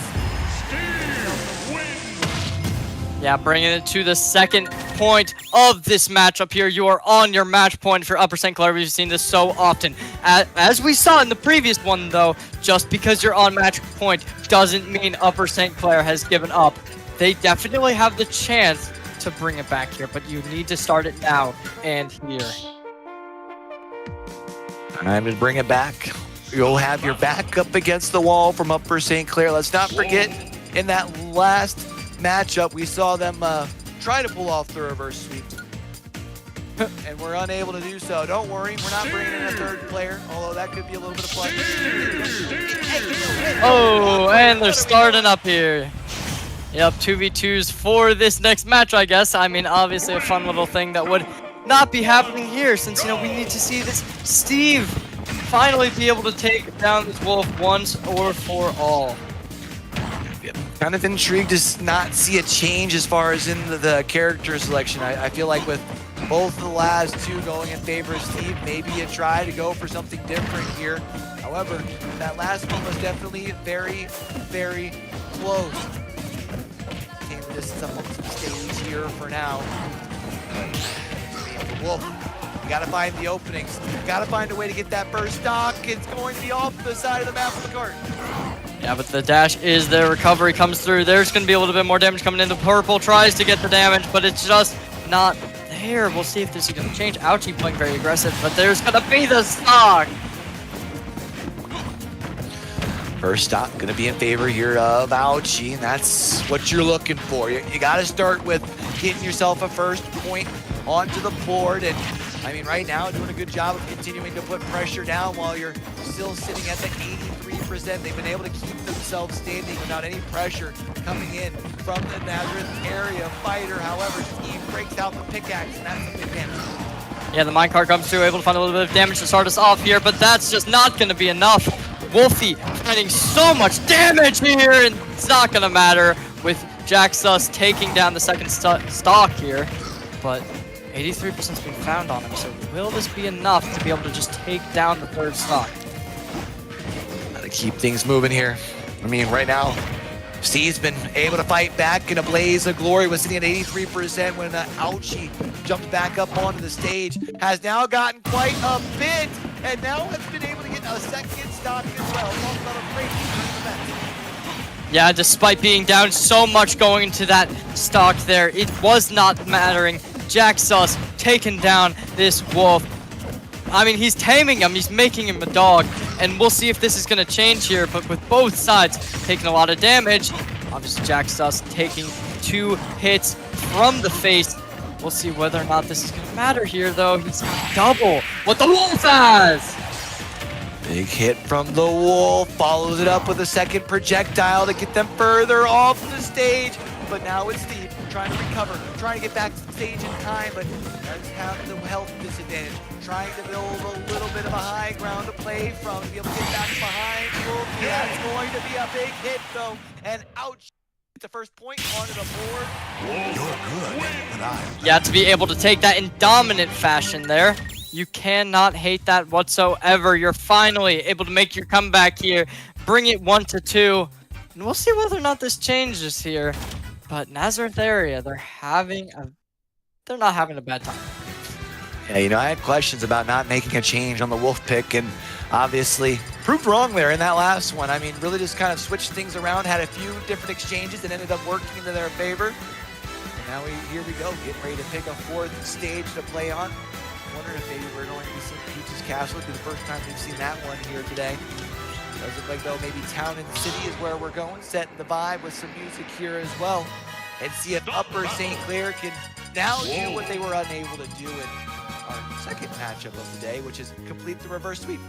Yeah, bringing it to the second point of this matchup here. You are on your match point for Upper St. Clair. We've seen this so often. As we saw in the previous one, though, just because you're on match point doesn't mean Upper St. Clair has given up. They definitely have the chance to bring it back here, but you need to start it now and here. Time to bring it back. You'll have your back up against the wall from Upper St. Clair. Let's not forget, in that last matchup, we saw them try to pull off the reverse sweep. And we're unable to do so. Don't worry, we're not bringing in a third player, although that could be a little bit of fun. Oh, and they're starting up here. Yep, 2v2s for this next match, I guess. I mean, obviously a fun little thing that would not be happening here, since, you know, we need to see this Steve finally be able to take down this Wolf once or for all. Kind of intrigued to not see a change as far as in the character selection. I feel like with both the last two going in favor of Steve, maybe you try to go for something different here. However, that last one was definitely very, very close. Came the distance up on the stage here for now. Wolf, you gotta find the openings. You gotta find a way to get that first stock. It's going to be off the side of the map of the cart. Yeah, but the dash is there. Recovery comes through. There's going to be a little bit more damage coming in. The purple tries to get the damage, but it's just not there. We'll see if this is going to change. Ouchie playing very aggressive, but there's going to be the stock. First stock going to be in favor here of Ouchie, and that's what you're looking for. You got to start with getting yourself a first point onto the board, and I mean, right now, doing a good job of continuing to put pressure down while you're still sitting at the 83%. They've been able to keep themselves standing without any pressure coming in from the Nazareth area. Fighter, however, Steve breaks out the pickaxe, and that's a big damage. Yeah, the minecart comes through, able to find a little bit of damage to start us off here, but that's just not going to be enough. Wolfie finding so much damage here, and it's not going to matter with Jack Sus taking down the second stock here. But 83% has been found on him, so will this be enough to be able to just take down the third stock? Gotta keep things moving here. I mean, right now, Steve's been able to fight back in a blaze of glory. Was sitting at 83% when Ouchie jumped back up onto the stage. Has now gotten quite a bit, and now has been able to get a second stock as well. Talk about a great event. Yeah, despite being down so much going into that stock there, it was not mattering. Jack Sus taking down this wolf. I mean, he's taming him, he's making him a dog, and we'll see if this is going to change here, but with both sides taking a lot of damage, obviously Jack Sus taking 2 hits from the face. We'll see whether or not this is going to matter here, though. He's double what the wolf has! Big hit from the wolf, follows it up with a second projectile to get them further off the stage. But now it's Steve trying to recover, trying to get back to the stage in time, but does have the health disadvantage. Trying to build a little bit of a high ground to play from, to be able to get back behind Wolf. That's going to be a big hit though, and ouch. The first point onto the board. You're good, but I'm Yeah, to be able to take that in dominant fashion there. You cannot hate that whatsoever. You're finally able to make your comeback here. Bring it 1-2. And we'll see whether or not this changes here. But Nazareth area, they're not having a bad time. Yeah, you know, I had questions about not making a change on the wolf pick, and obviously proved wrong there in that last one. I mean, really just kind of switched things around, had a few different exchanges that ended up working into their favor. And now here we go, getting ready to pick a 4th stage to play on. Wondering if maybe we're going to be seeing Peach's Castle. It'll be the first time we've seen that one here today. Does look like, though, maybe Town and the City is where we're going, setting the vibe with some music here as well. And see if Upper St. Clair can now do what they were unable to do in our second matchup of the day, which is complete the reverse sweep.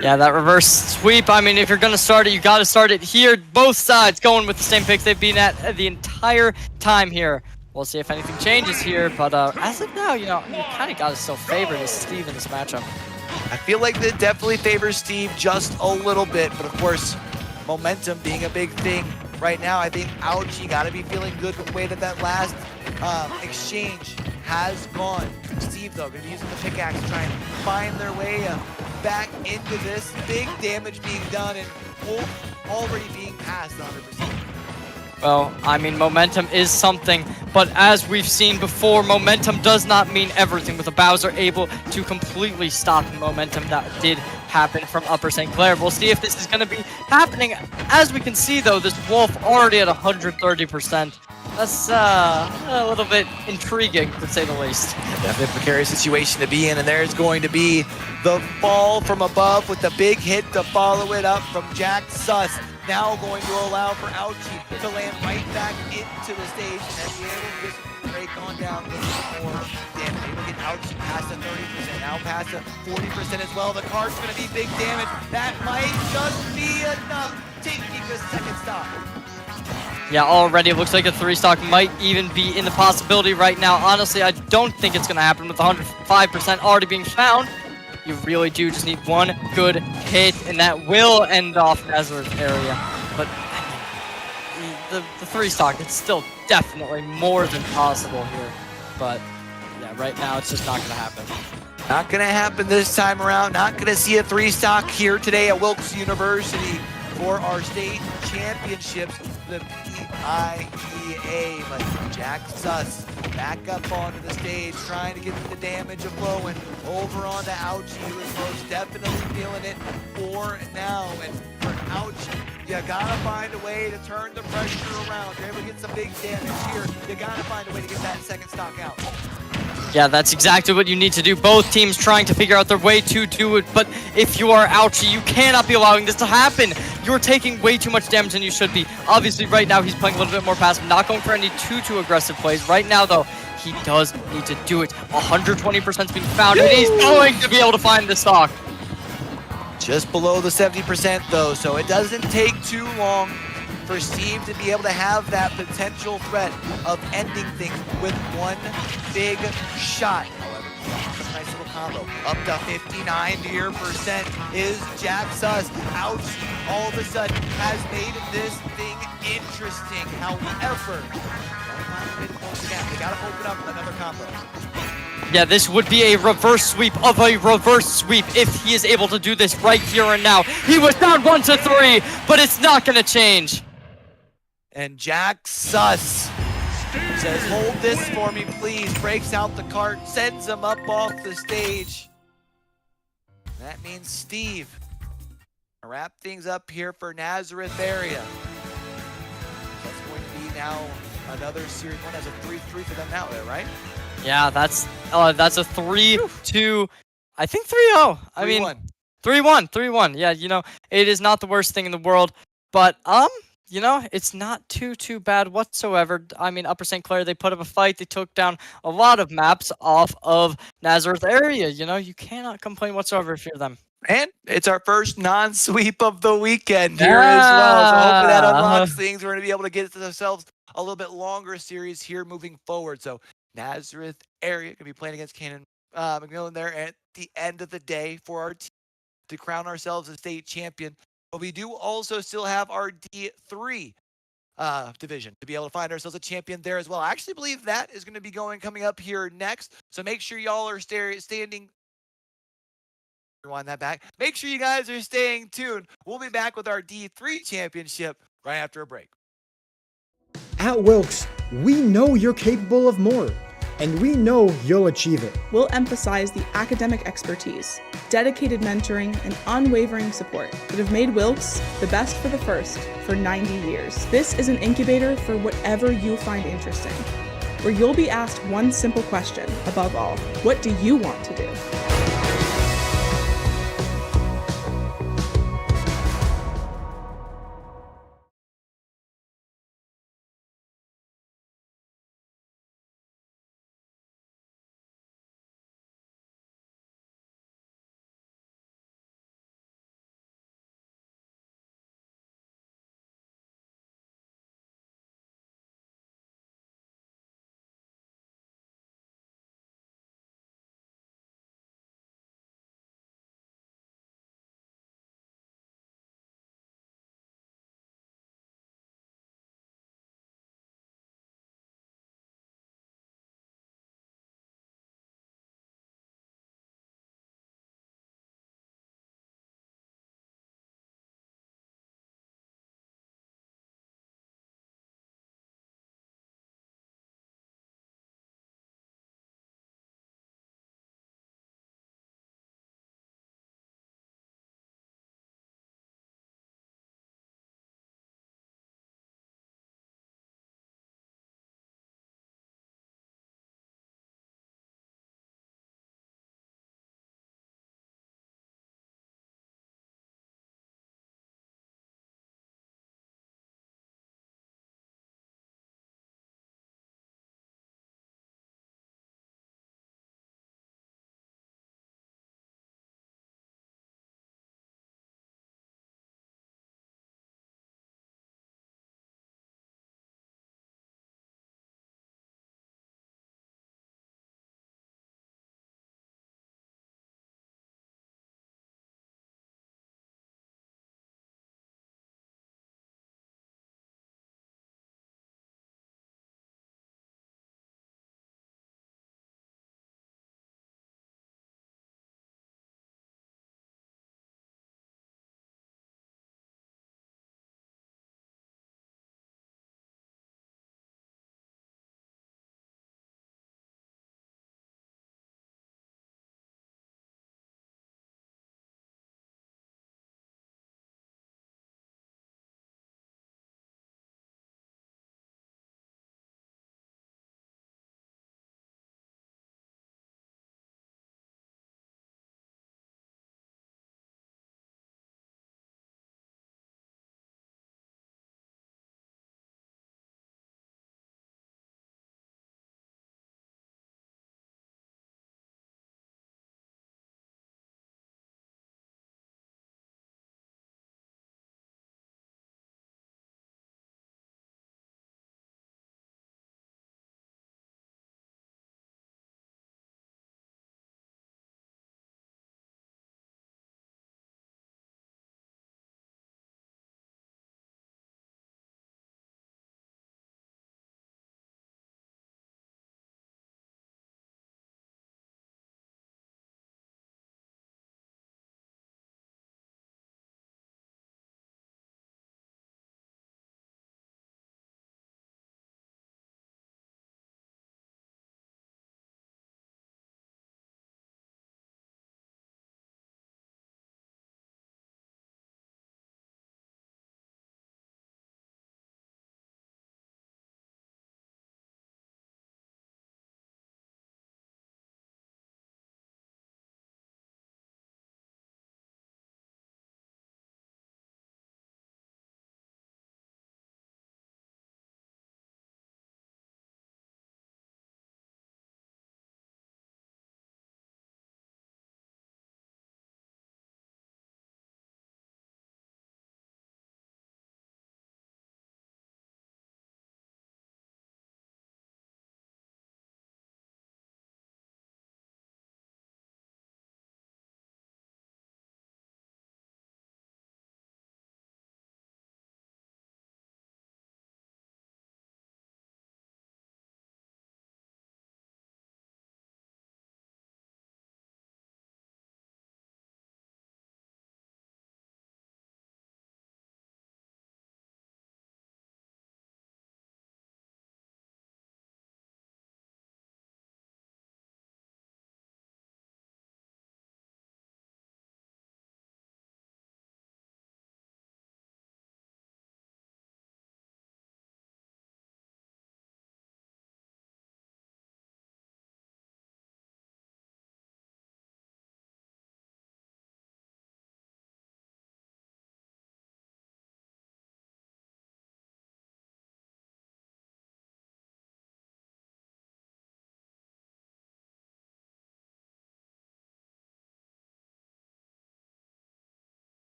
Yeah, that reverse sweep, I mean, if you're going to start it, you got to start it here. Both sides going with the same picks they've been at the entire time here. We'll see if anything changes here, but as of now, you know, you kind of got to still favor this Steve in this matchup. I feel like that definitely favors Steve just a little bit, but of course, momentum being a big thing right now. I think Ouchie got to be feeling good with the way that last exchange has gone. Steve, though, going to be using the pickaxe to try and find their way back into this. Big damage being done, and Wolf already being passed 100%. Well, I mean, momentum is something, but as we've seen before, momentum does not mean everything. With the Bowser able to completely stop the momentum that did happen from Upper St. Clair. We'll see if this is going to be happening. As we can see, though, this Wolf already at 130%. That's a little bit intriguing, to say the least. Definitely a precarious situation to be in, and there's going to be the fall from above with the big hit to follow it up from Jack Sus. Now going to allow for Ouchie to land right back into the stage, and be able to just break on down with more damage. Able to get Ouchie past the 30%, now past the 40% as well. The card's going to be big damage. That might just be enough, taking the second stop. Yeah, already it looks like a 3-stock might even be in the possibility right now. Honestly, I don't think it's going to happen with 105% already being found. You really do just need one good hit, and that will end off Nazareth area. But I mean, the 3-stock, it's still definitely more than possible here. But yeah, right now it's just not going to happen. Not going to happen this time around. Not going to see a 3-stock here today at Wilkes University for our state championships, the PIEA. But Jack Sus back up onto the stage, trying to get the damage flowing over onto Ouchie, who is most definitely feeling it for now. And for Ouchie, you gotta find a way to turn the pressure around. You're able to get some big damage here. You gotta find a way to get that second stock out. Yeah, that's exactly what you need to do. Both teams trying to figure out their way to do it, but if you are Ouchie, you cannot be allowing this to happen. You're taking way too much damage than you should be. Obviously, right now, he's playing a little bit more passive, not going for any too aggressive plays. Right now, though, he does need to do it. 120%'s being found, and he's going to be able to find the stock. Just below the 70% though, so it doesn't take too long for Steve to be able to have that potential threat of ending things with one big shot. However, a nice little combo. Up to 59% is Jack Sus. Ouch, all of a sudden has made this thing interesting. However, they gotta open up another combo. Yeah, this would be a reverse sweep of a reverse sweep if he is able to do this right here and now. He was down 1-3, but it's not going to change. And Jack Sus says, hold this for me, please. Breaks out the cart, sends him up off the stage. That means Steve. Wrap things up here for Nazareth area. That's going to be now another series one. That's a 3-3 for them now there, right? Yeah, that's a 3-2. I think 3-0. I mean, 3-1. Yeah, you know, it is not the worst thing in the world, but you know, it's not too bad whatsoever. I mean, Upper St. Clair, they put up a fight. They took down a lot of maps off of Nazareth area. You know, you cannot complain whatsoever if you're them. And it's our first non-sweep of the weekend here as well. So hopefully that unlocks things. We're going to be able to get ourselves a little bit longer series here moving forward. So Nazareth area going to be playing against Cannon McMillan there at the end of the day for our team to crown ourselves a state champion. But we do also still have our D3 division to be able to find ourselves a champion there as well. I actually believe that is going to be coming up here next. So make sure y'all are standing. Rewind that back. Make sure you guys are staying tuned. We'll be back with our D3 championship right after a break. At Wilkes, we know you're capable of more, and we know you'll achieve it. We'll emphasize the academic expertise, dedicated mentoring, and unwavering support that have made Wilkes the best for the first for 90 years. This is an incubator for whatever you find interesting, where you'll be asked one simple question above all: what do you want to do?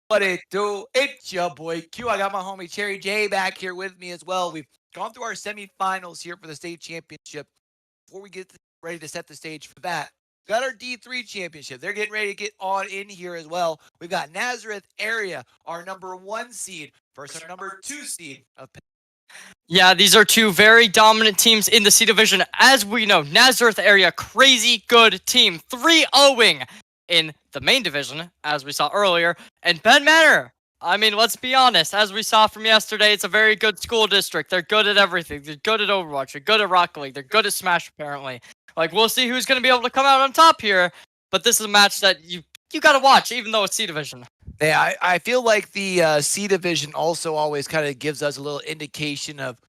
What it do? It's your boy Q. I got my homie Cherry J back here with me as well. We've gone through our semifinals here for the state championship. Before we get ready to set the stage for that, got our D3 championship. They're getting ready to get on in here as well. We've got Nazareth area, our #1 seed, versus our #2 seed of Yeah, these are two very dominant teams in the C division. As we know, Nazareth area, crazy good team, 3-0ing in the main division, as we saw earlier. And Penn Manor, I mean, let's be honest, as we saw from yesterday, it's a very good school district. They're good at everything. They're good at Overwatch. They're good at Rocket League. They're good at Smash, apparently. Like, we'll see who's going to be able to come out on top here. But this is a match that you got to watch, even though it's C division. Yeah, I feel like the C division also always kind of gives us a little indication of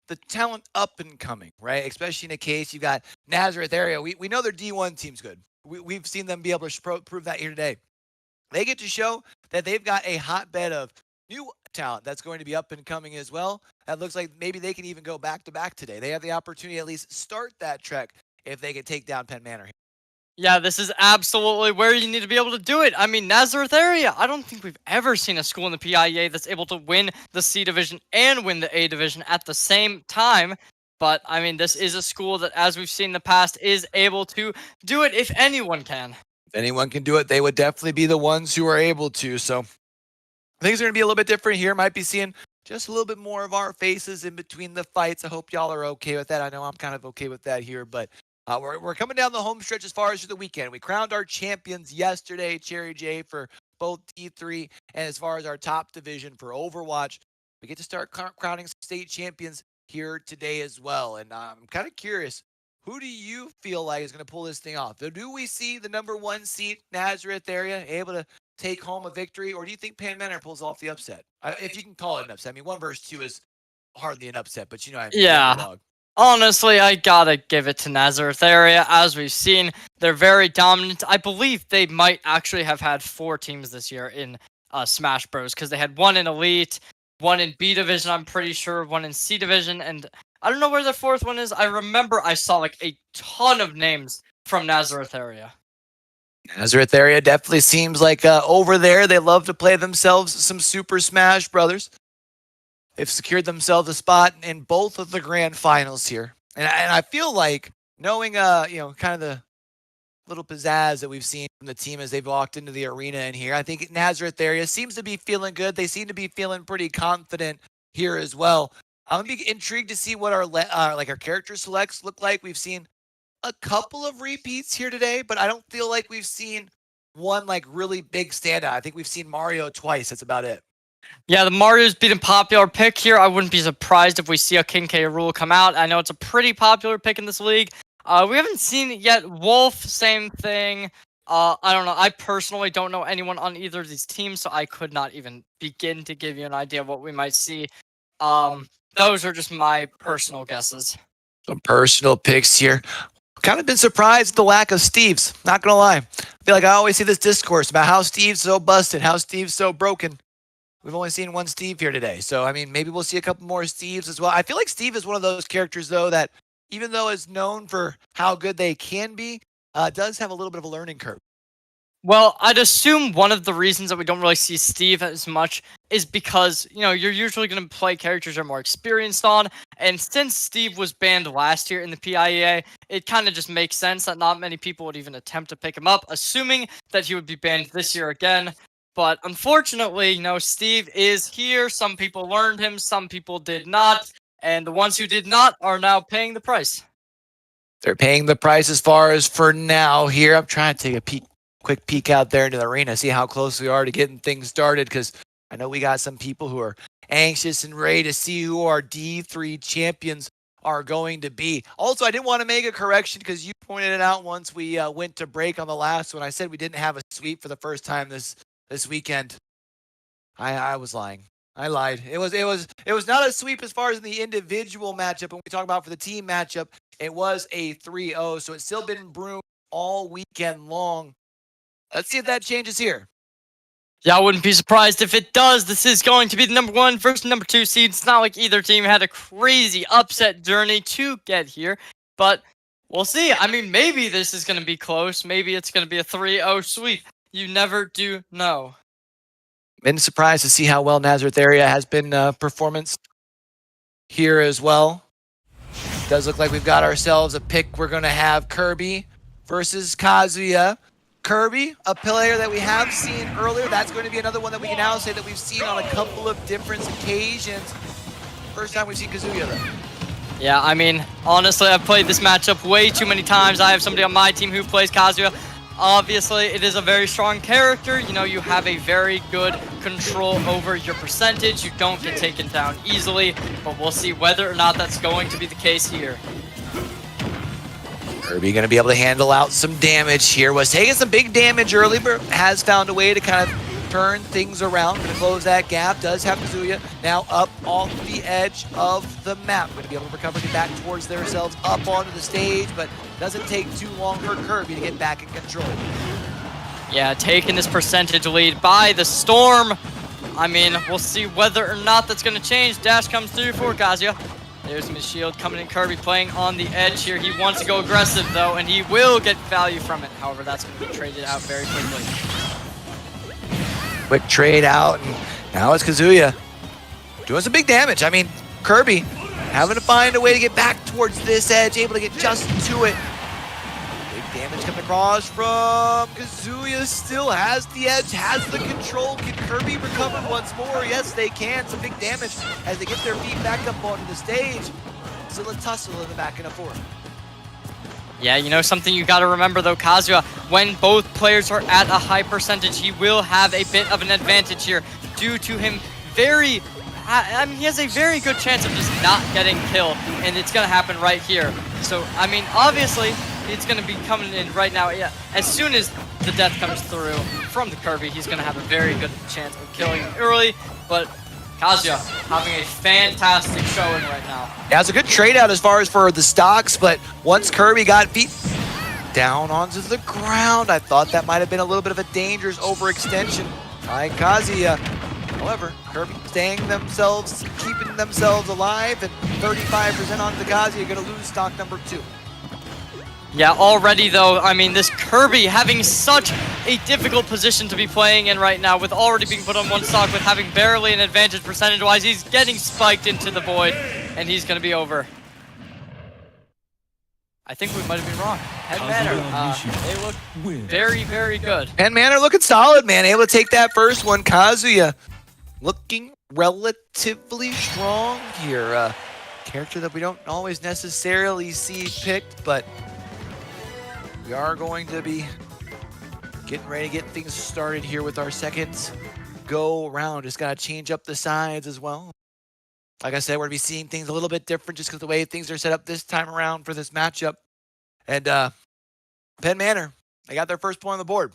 the talent up and coming, right? Especially in a case you got Nazareth area. We know their D1 team's good. We've seen them be able to prove that here today. They get to show that they've got a hotbed of new talent that's going to be up and coming as well. That looks like maybe they can even go back to back today. They have the opportunity to at least start that trek if they can take down Penn Manor. Yeah, this is absolutely where you need to be able to do it. I mean, Nazareth area, I don't think we've ever seen a school in the PIEA that's able to win the C division and win the A division at the same time. But, I mean, this is a school that, as we've seen in the past, is able to do it if anyone can. If anyone can do it, they would definitely be the ones who are able to. So things are going to be a little bit different here. Might be seeing just a little bit more of our faces in between the fights. I hope y'all are okay with that. I know I'm kind of okay with that here, but we're coming down the home stretch as far as the weekend. We crowned our champions yesterday, Cherry J, for both D3 and as far as our top division for Overwatch. We get to start crowning state champions here today as well. And I'm kind of curious, who do you feel like is going to pull this thing off? Do we see the #1 seed Nazareth area able to take home a victory, or do you think Penn Manor pulls off the upset? If you can call it an upset. I mean, 1 versus 2 is hardly an upset, but you know what I mean. Yeah. Underdog. Honestly, I gotta give it to Nazareth area. As we've seen, they're very dominant. I believe they might actually have had 4 teams this year in Smash Bros. Because they had 1 in Elite, 1 in B Division, I'm pretty sure, 1 in C Division, and I don't know where the 4th one is. I remember I saw like a ton of names from Nazareth area. Nazareth area definitely seems like over there they love to play themselves some Super Smash Brothers. They've secured themselves a spot in both of the grand finals here. And I feel like knowing, kind of the little pizzazz that we've seen from the team as they've walked into the arena in here, I think Nazareth area seems to be feeling good. They seem to be feeling pretty confident here as well. I'm going to be intrigued to see what our character selects look like. We've seen a couple of repeats here today, but I don't feel like we've seen one like really big standout. I think we've seen Mario twice. That's about it. Yeah, the Mario's been a popular pick here. I wouldn't be surprised if we see a King K. Rool come out. I know it's a pretty popular pick in this league. We haven't seen it yet. Wolf, same thing. I don't know. I personally don't know anyone on either of these teams, so I could not even begin to give you an idea of what we might see. Those are just my personal guesses. Some personal picks here. Kind of been surprised at the lack of Steves. Not gonna lie. I feel like I always see this discourse about how Steve's so busted, how Steve's so broken. We've only seen 1 Steve here today. So, I mean, maybe we'll see a couple more Steves as well. I feel like Steve is one of those characters, though, that even though is known for how good they can be, does have a little bit of a learning curve. Well, I'd assume one of the reasons that we don't really see Steve as much is because, you're usually going to play characters you're more experienced on. And since Steve was banned last year in the PIEA, it kind of just makes sense that not many people would even attempt to pick him up, assuming that he would be banned this year again. But unfortunately, Steve is here. Some people learned him, some people did not. And the ones who did not are now paying the price. They're paying the price as far as for now here. I'm trying to take a quick peek out there into the arena, see how close we are to getting things started, because I know we got some people who are anxious and ready to see who our D3 champions are going to be. Also, I did want to make a correction because you pointed it out once we went to break on the last one. I said we didn't have a sweep for the first time this weekend. I was lying. I lied. It was not a sweep as far as the individual matchup. When we talk about for the team matchup, it was a 3-0. So it's still been brewed all weekend long. Let's see if that changes here. Yeah, I wouldn't be surprised if it does. This is going to be the #1 versus #2 seed. It's not like either team had a crazy upset journey to get here, but we'll see. I mean, maybe this is going to be close. Maybe it's going to be a 3-0 sweep. You never do know. Been surprised to see how well Nazareth area has been performance here as well. Does look like we've got ourselves a pick. We're going to have Kirby versus Kazuya. Kirby, a player that we have seen earlier. That's going to be another one that we can now say that we've seen on a couple of different occasions. First time we've seen Kazuya, though. Yeah, I mean, honestly, I've played this matchup way too many times. I have somebody on my team who plays Kazuya. Obviously, it is a very strong character. You know, you have a very good control over your percentage. You don't get taken down easily, but we'll see whether or not that's going to be the case here. Kirby going to be able to handle out some damage here. Was taking some big damage early, but has found a way to kind of turn things around. Going to close that gap. Does have Kazuya now up off the edge of the map. Going to be able to recover, get back towards themselves, up onto the stage, but doesn't take too long for Kirby to get back in control. Yeah, taking this percentage lead by the Storm. I mean, we'll see whether or not that's going to change. Dash comes through for Kazuya. There's his shield coming in. Kirby playing on the edge here. He wants to go aggressive, though, and he will get value from it. However, that's going to be traded out very quickly. Quick trade out, and now it's Kazuya doing some big damage. I mean, Kirby having to find a way to get back towards this edge, able to get just to it. Big damage coming across from Kazuya, still has the edge, has the control. Can Kirby recover once more? Yes, they can. Some big damage as they get their feet back up onto the stage. Still a tussle in the back and a forth. Yeah, you know something you got to remember though, Kazuya, when both players are at a high percentage, he will have a bit of an advantage here due to him I mean, he has a very good chance of just not getting killed, and it's going to happen right here. So, I mean, obviously, it's going to be coming in right now. Yeah, as soon as the death comes through from the Kirby, he's going to have a very good chance of killing him early, but Kazuya having a fantastic showing right now. Yeah, it's a good trade out as far as for the stocks, but once Kirby got beat down onto the ground, I thought that might have been a little bit of a dangerous overextension by Kazuya. However, Kirby keeping themselves alive, and 35% onto Kazuya, going to lose stock number 2. Yeah, already though, I mean, this Kirby having such a difficult position to be playing in right now, with already being put on one stock, with having barely an advantage percentage-wise. He's getting spiked into the void, and he's going to be over. I think we might have been wrong. Head Manor, they look very, very good. And Manor looking solid, man. Able to take that first one. Kazuya looking relatively strong here. Character that we don't always necessarily see picked, but we are going to be getting ready to get things started here with our second go around. Just got to change up the sides as well. Like I said, we're going to be seeing things a little bit different just because the way things are set up this time around for this matchup. And Penn Manor, they got their first point on the board.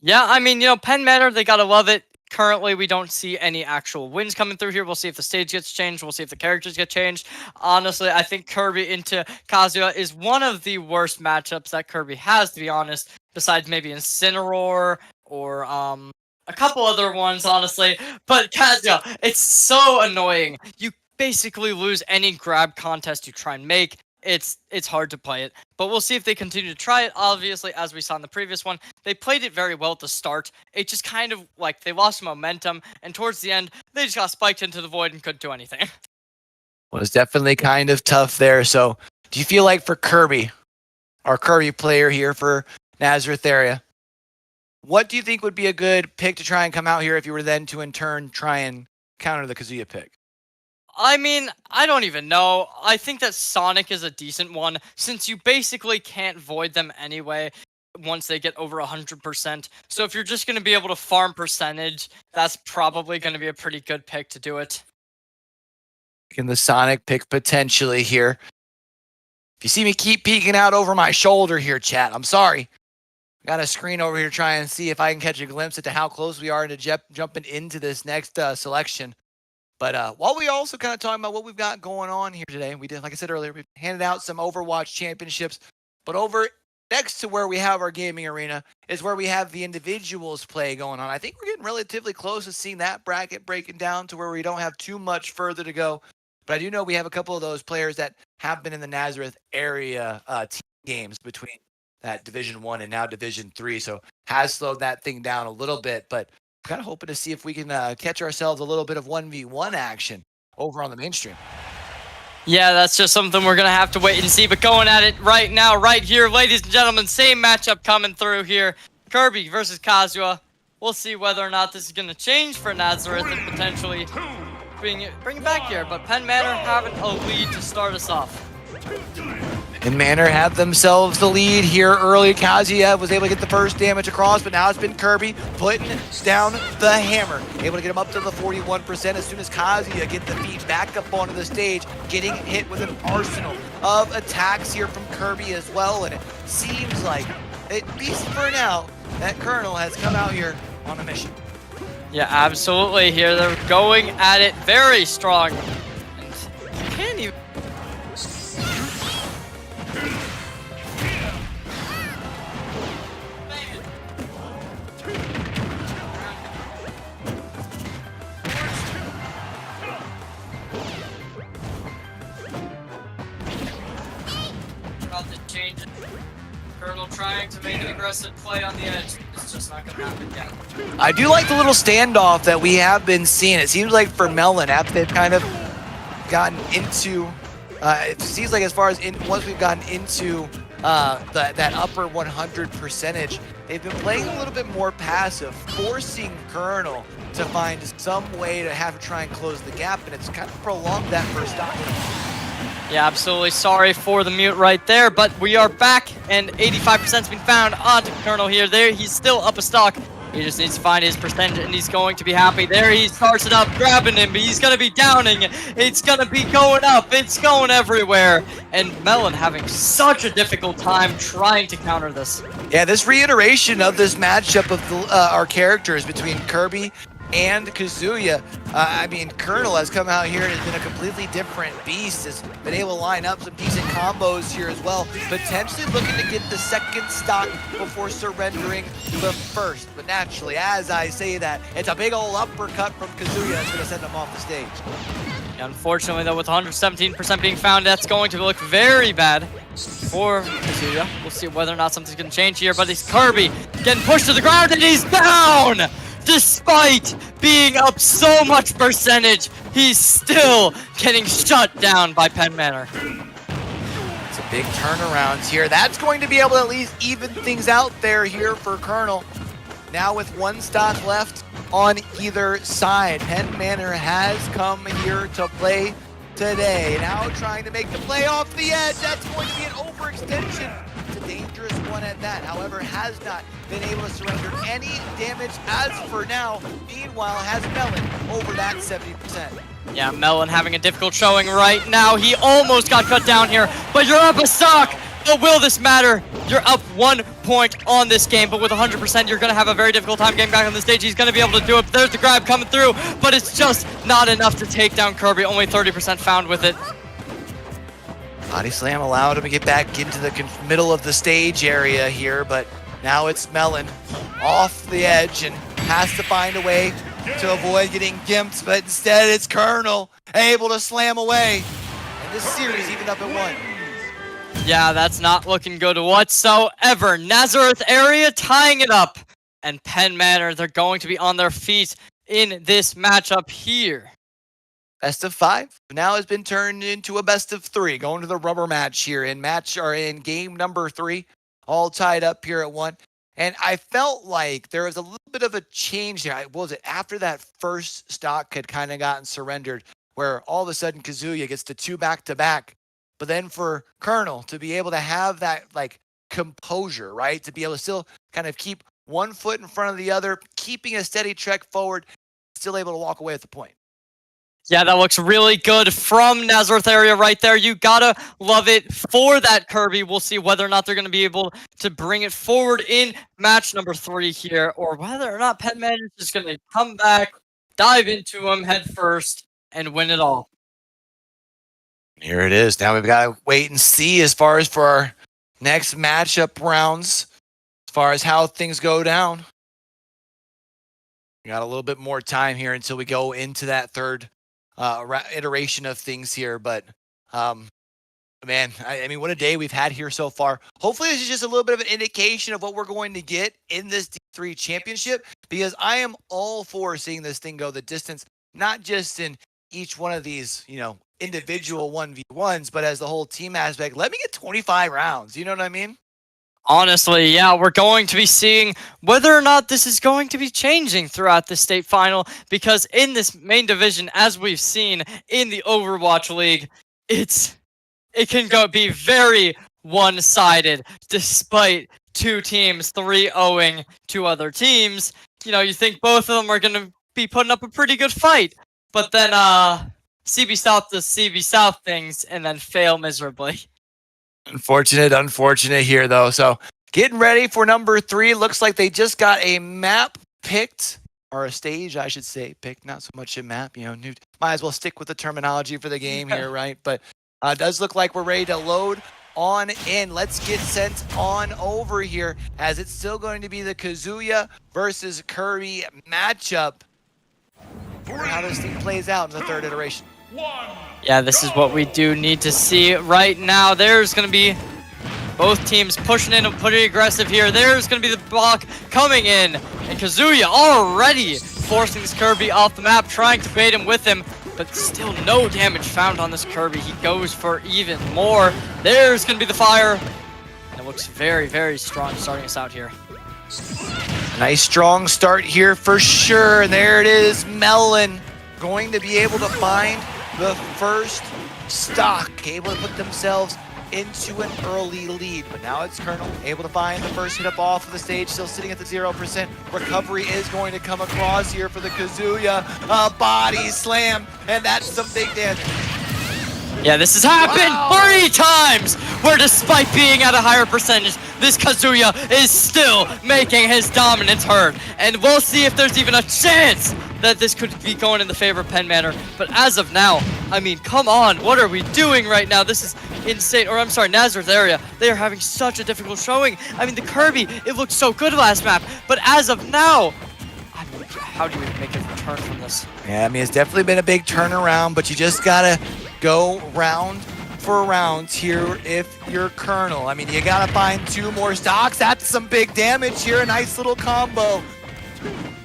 Yeah, I mean, you know, Penn Manor, they got to love it. Currently, we don't see any actual wins coming through here. We'll see if the stage gets changed. We'll see if the characters get changed. Honestly, I think Kirby into Kazuya is one of the worst matchups that Kirby has, to be honest, besides maybe Incineroar or a couple other ones, honestly. But Kazuya, it's so annoying. You basically lose any grab contest you try and make. It's hard to play it, but we'll see if they continue to try it. Obviously, as we saw in the previous one, they played it very well at the start. It just kind of, like, they lost momentum, and towards the end, they just got spiked into the void and couldn't do anything. Well, it's definitely kind of tough there. So do you feel like for Kirby, our Kirby player here for Nazareth area, what do you think would be a good pick to try and come out here if you were then to in turn try and counter the Kazuya pick? I mean, I don't even know. I think that Sonic is a decent one, since you basically can't void them anyway once they get over 100%. So if you're just going to be able to farm percentage, that's probably going to be a pretty good pick to do it. In the Sonic pick potentially here. If you see me keep peeking out over my shoulder here, chat, I'm sorry. Got a screen over here trying to see if I can catch a glimpse into how close we are to jumping into this next selection. But while we also kind of talking about what we've got going on here today, we did, like I said earlier, we handed out some Overwatch championships. But over next to where we have our gaming arena is where we have the individuals play going on. I think we're getting relatively close to seeing that bracket breaking down to where we don't have too much further to go. But I do know we have a couple of those players that have been in the Nazareth area team games between that Division 1 and now Division 3. So has slowed that thing down a little bit. But kind of hoping to see if we can catch ourselves a little bit of 1v1 action over on the mainstream. Yeah, that's just something we're going to have to wait and see. But going at it right now, right here, ladies and gentlemen, same matchup coming through here. Kirby versus Kazuya. We'll see whether or not this is going to change for Nazareth and potentially bring it back here. But Penn Manor having a lead to start us off. And Manor have themselves the lead here early. Kazuya was able to get the first damage across, but now it's been Kirby putting down the hammer. Able to get him up to the 41% as soon as Kazuya get the feet back up onto the stage, getting hit with an arsenal of attacks here from Kirby as well. And it seems like, at least for now, that Colonel has come out here on a mission. Yeah, absolutely. Here they're going at it very strong. And you can't even... About to change it. Colonel trying to make an aggressive play on the edge. It's just not going to happen yet. I do like the little standoff that we have been seeing. It seems like for Melon, after they've kind of gotten into, it seems like as far as once we've gotten into that upper 100 percentage, they've been playing a little bit more passive, forcing Colonel to find some way to have to try and close the gap, and it's kind of prolonged that first stock. Yeah, absolutely. Sorry for the mute right there, but we are back, and 85% has been found onto Colonel here. There, he's still up a stock. He just needs to find his percentage, and he's going to be happy. There, he starts it up, grabbing him, but he's going to be downing. It's going to be going up. It's going everywhere. And Melon having such a difficult time trying to counter this. Yeah, this reiteration of this matchup of our characters between Kirby and Kazuya. I mean, Colonel has come out here and has been a completely different beast. Has been able to line up some decent combos here as well. Potentially looking to get the second stock before surrendering the first. But naturally, as I say that, it's a big old uppercut from Kazuya that's going to send him off the stage. Unfortunately, though, with 117% being found, that's going to look very bad for Kazuya. We'll see whether or not something's going to change here, but it's Kirby getting pushed to the ground, and he's down! Despite being up so much percentage, he's still getting shut down by Penn Manor. It's a big turnaround here. That's going to be able to at least even things out there here for Colonel. Now with one stock left on either side, Penn Manor has come here to play today. Now trying to make the play off the edge. That's going to be an overextension. It's a dangerous one at that. However, has not been able to surrender any damage as for now. Meanwhile, has Melon over that 70%. Yeah, Melon having a difficult showing right now. He almost got cut down here, but you're up a stock. But will this matter? You're up 1 point on this game, but with 100%, you're going to have a very difficult time getting back on the stage. He's going to be able to do it. There's the grab coming through, but it's just not enough to take down Kirby. Only 30% found with it. Body slam allowed him to get back into the middle of the stage area here, but now it's Melon off the edge and has to find a way to avoid getting gimped, but instead it's Colonel able to slam away. And this series even up at 1. Yeah, that's not looking good whatsoever. Nazareth area tying it up. And Penn Manor, they're going to be on their feet in this matchup here. Best of 5 now has been turned into a best of 3, going to the rubber match here in game number 3, all tied up here at 1. And I felt like there was a little bit of a change there. What was it? After that first stock had kind of gotten surrendered, where all of a sudden Kazuya gets the 2 back-to-back. But then for Colonel to be able to have that like composure, right? To be able to still kind of keep one foot in front of the other, keeping a steady trek forward, still able to walk away with the point. Yeah, that looks really good from Nazareth area right there. You gotta love it for that Kirby. We'll see whether or not they're going to be able to bring it forward in match number 3 here, or whether or not Penn Manor is just going to come back, dive into him head first, and win it all. Here it is. Now we've got to wait and see as far as for our next matchup rounds, as far as how things go down. We got a little bit more time here until we go into that third iteration of things here. But, man, I mean, what a day we've had here so far. Hopefully this is just a little bit of an indication of what we're going to get in this 3 championship, because I am all for seeing this thing go the distance, not just in each one of these, individual 1v1s, but as the whole team aspect. Let me get 25 rounds. You know what I mean? Honestly, yeah, we're going to be seeing whether or not this is going to be changing throughout the state final, because in this main division, as we've seen in the Overwatch League, it can be very one-sided, despite two teams 3-0ing to other teams. You think both of them are going to be putting up a pretty good fight, but then CB South does CB South things and then fail miserably. Unfortunate here, though. So getting ready for number 3. Looks like they just got a map picked, or a stage, I should say, picked. Not so much a map. Might as well stick with the terminology for the game here, right? But it does look like we're ready to load on in. Let's get sent on over here, as it's still going to be the Kazuya versus Kirby matchup. How this thing plays out in the 3rd iteration. Yeah, this is what we do need to see right now. There's going to be both teams pushing in and pretty aggressive here. There's going to be the block coming in. And Kazuya already forcing this Kirby off the map, trying to bait him with him. But still no damage found on this Kirby. He goes for even more. There's going to be the fire. And it looks very, very strong starting us out here. Nice strong start here for sure. And there it is. Melon going to be able to find the first stock, able to put themselves into an early lead. But now it's Colonel able to find the first hit up off of the stage, still sitting at the 0%. Recovery is going to come across here for the Kazuya. A body slam, and that's some big damage. Yeah, this has happened 3 times, where despite being at a higher percentage, this Kazuya is still making his dominance heard. And we'll see if there's even a chance that this could be going in the favor of Penn Manor. But as of now, I mean, come on, what are we doing right now? This is insane. Or I'm sorry, Nazareth area. They are having such a difficult showing. I mean, the Kirby, it looked so good last map. But as of now, I mean, how do you make a return from this? Yeah, I mean, it's definitely been a big turnaround, but you just gotta go round for rounds here if you're Colonel. I mean, you gotta find 2 more stocks. That's some big damage here. A nice little combo.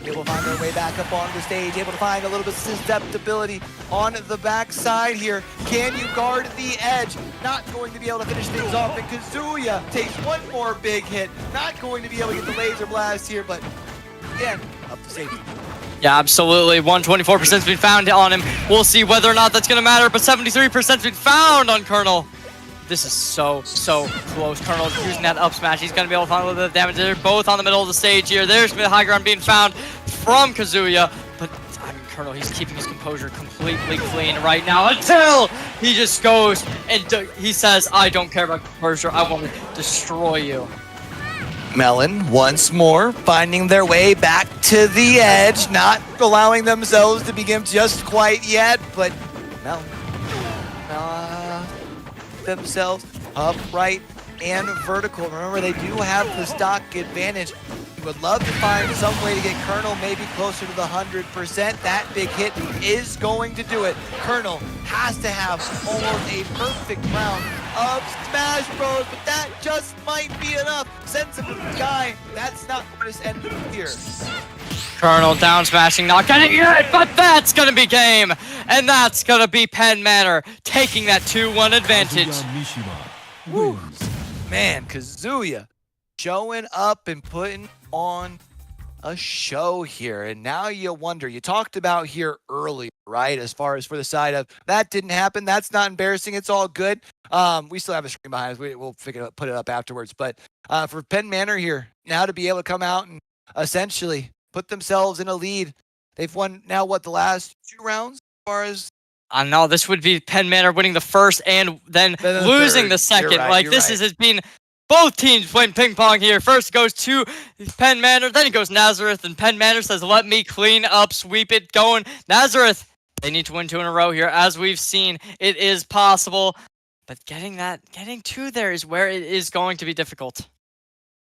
Able to find their way back up on the stage. Able to find a little bit of susceptibility on the backside here. Can you guard the edge? Not going to be able to finish things off. And Kazuya takes 1 more big hit. Not going to be able to get the laser blast here, but again, up to safety. Yeah, absolutely. 124% has been found on him. We'll see whether or not that's going to matter, but 73% has been found on Colonel. This is so close. Colonel's using that up smash. He's going to be able to find a little bit of damage. They're both on the middle of the stage here. There's the high ground being found from Kazuya. But, I mean, Colonel, he's keeping his composure completely clean right now until he just goes and he says, I don't care about composure. I want to destroy you. Melon once more finding their way back to the edge, not allowing themselves to begin just quite yet, but Melon themselves upright and vertical. Remember, they do have the stock advantage. Would love to find some way to get Colonel maybe closer to the 100%. That big hit is going to do it. Colonel has to have almost a perfect round of Smash Bros, but that just might be enough. Sensitive guy, that's not going to end here. Colonel down smashing, not getting it, but that's going to be game. And that's going to be Penn Manor taking that 2-1 advantage. Woo. Man, Kazuya showing up and putting on a show here. And now you wonder, you talked about here earlier, right? As far as for the side of that didn't happen. That's not embarrassing. It's all good. We still have a screen behind us. We'll put it up afterwards. But for Penn Manor here, now to be able to come out and essentially put themselves in a lead. They've won now, what, the last 2 rounds as far as? I know, this would be Penn Manor winning the first and then losing the second. Has been both teams playing ping pong here. First goes to Penn Manor, then it goes Nazareth, and Penn Manor says, let me clean up, sweep it, going. Nazareth, they need to win 2 in a row here. As we've seen, it is possible, but getting 2 there is where it is going to be difficult.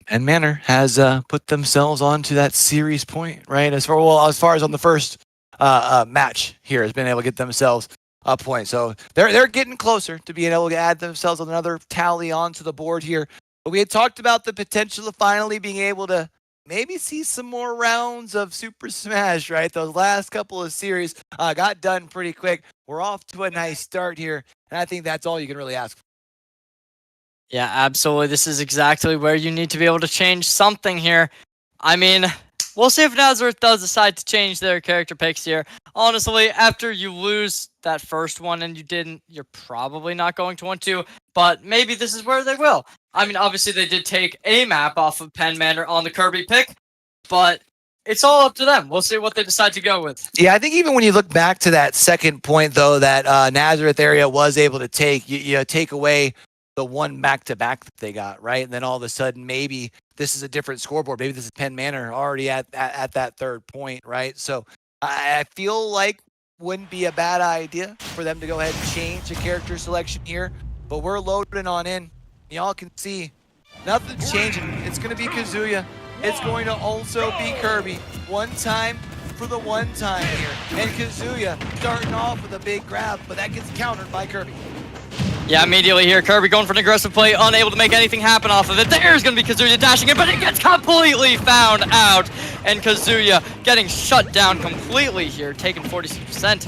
And Manor has put themselves onto that series point, right? As far as on the first match here, has been able to get themselves a point. So they're getting closer to being able to add themselves another tally onto the board here. But we had talked about the potential of finally being able to maybe see some more rounds of Super Smash, right? Those last couple of series got done pretty quick. We're off to a nice start here, and I think that's all you can really ask for. Yeah, absolutely. This is exactly where you need to be able to change something here. I mean, we'll see if Nazareth does decide to change their character picks here. Honestly, after you lose that first one and you didn't, you're probably not going to want to, but maybe this is where they will. I mean, obviously they did take a map off of Penn Manor on the Kirby pick, but it's all up to them. We'll see what they decide to go with. Yeah, I think even when you look back to that second point, though, that Nazareth area was able to take, you take away the one back-to-back that they got, right? And then all of a sudden, maybe this is a different scoreboard. Maybe this is Penn Manor already at that third point, right? So I feel like wouldn't be a bad idea for them to go ahead and change a character selection here. But we're loading on in. Y'all can see nothing's changing. It's going to be Kazuya. It's going to also be Kirby. One time for the one time here. And Kazuya starting off with a big grab, but that gets countered by Kirby. Yeah, immediately here, Kirby going for an aggressive play, unable to make anything happen off of it. There's going to be Kazuya dashing in, but it gets completely found out. And Kazuya getting shut down completely here, taking 46%.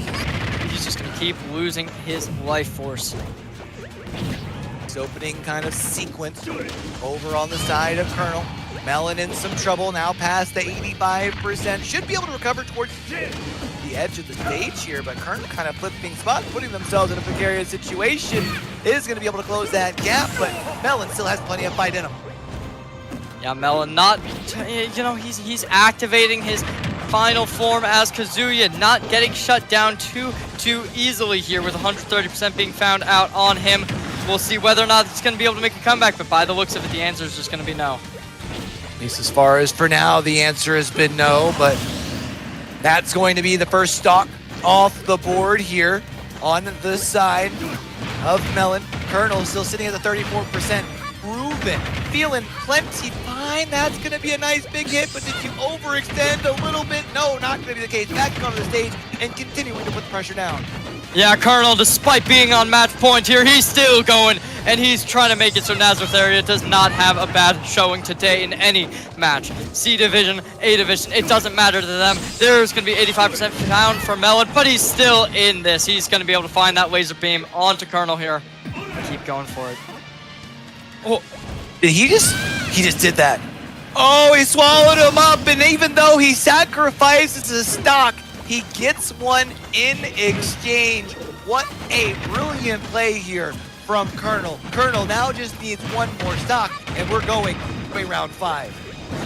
He's just going to keep losing his life force. This opening kind of sequence over on the side of Colonel. Melon in some trouble, now past the 85%. Should be able to recover towards the edge of the stage here, but Colonel kind of flipping spots, putting themselves in a precarious situation. Is going to be able to close that gap, but Melon still has plenty of fight in him. Yeah, Melon not, he's activating his final form as Kazuya, not getting shut down too easily here with 130% being found out on him. We'll see whether or not he's going to be able to make a comeback, but by the looks of it, the answer is just going to be no. At least as far as for now, the answer has been no, but that's going to be the first stock off the board here on the side of Melon. Colonel still sitting at the 34%. Ruben feeling plenty fine. That's going to be a nice big hit, but did you overextend a little bit? No, not going to be the case. Back onto the stage and continuing to put the pressure down. Yeah, Colonel, despite being on match point here, he's still going, and he's trying to make it so Nazareth area does not have a bad showing today in any match. C Division, A Division, it doesn't matter to them. There's going to be 85% found for Melon, but he's still in this. He's going to be able to find that laser beam onto Colonel here. Keep going for it. Oh, did he just did that. Oh, he swallowed him up, and even though he sacrifices his stock, he gets one in exchange. What a brilliant play here from Colonel. Colonel now just needs one more stock, and we're going round 5.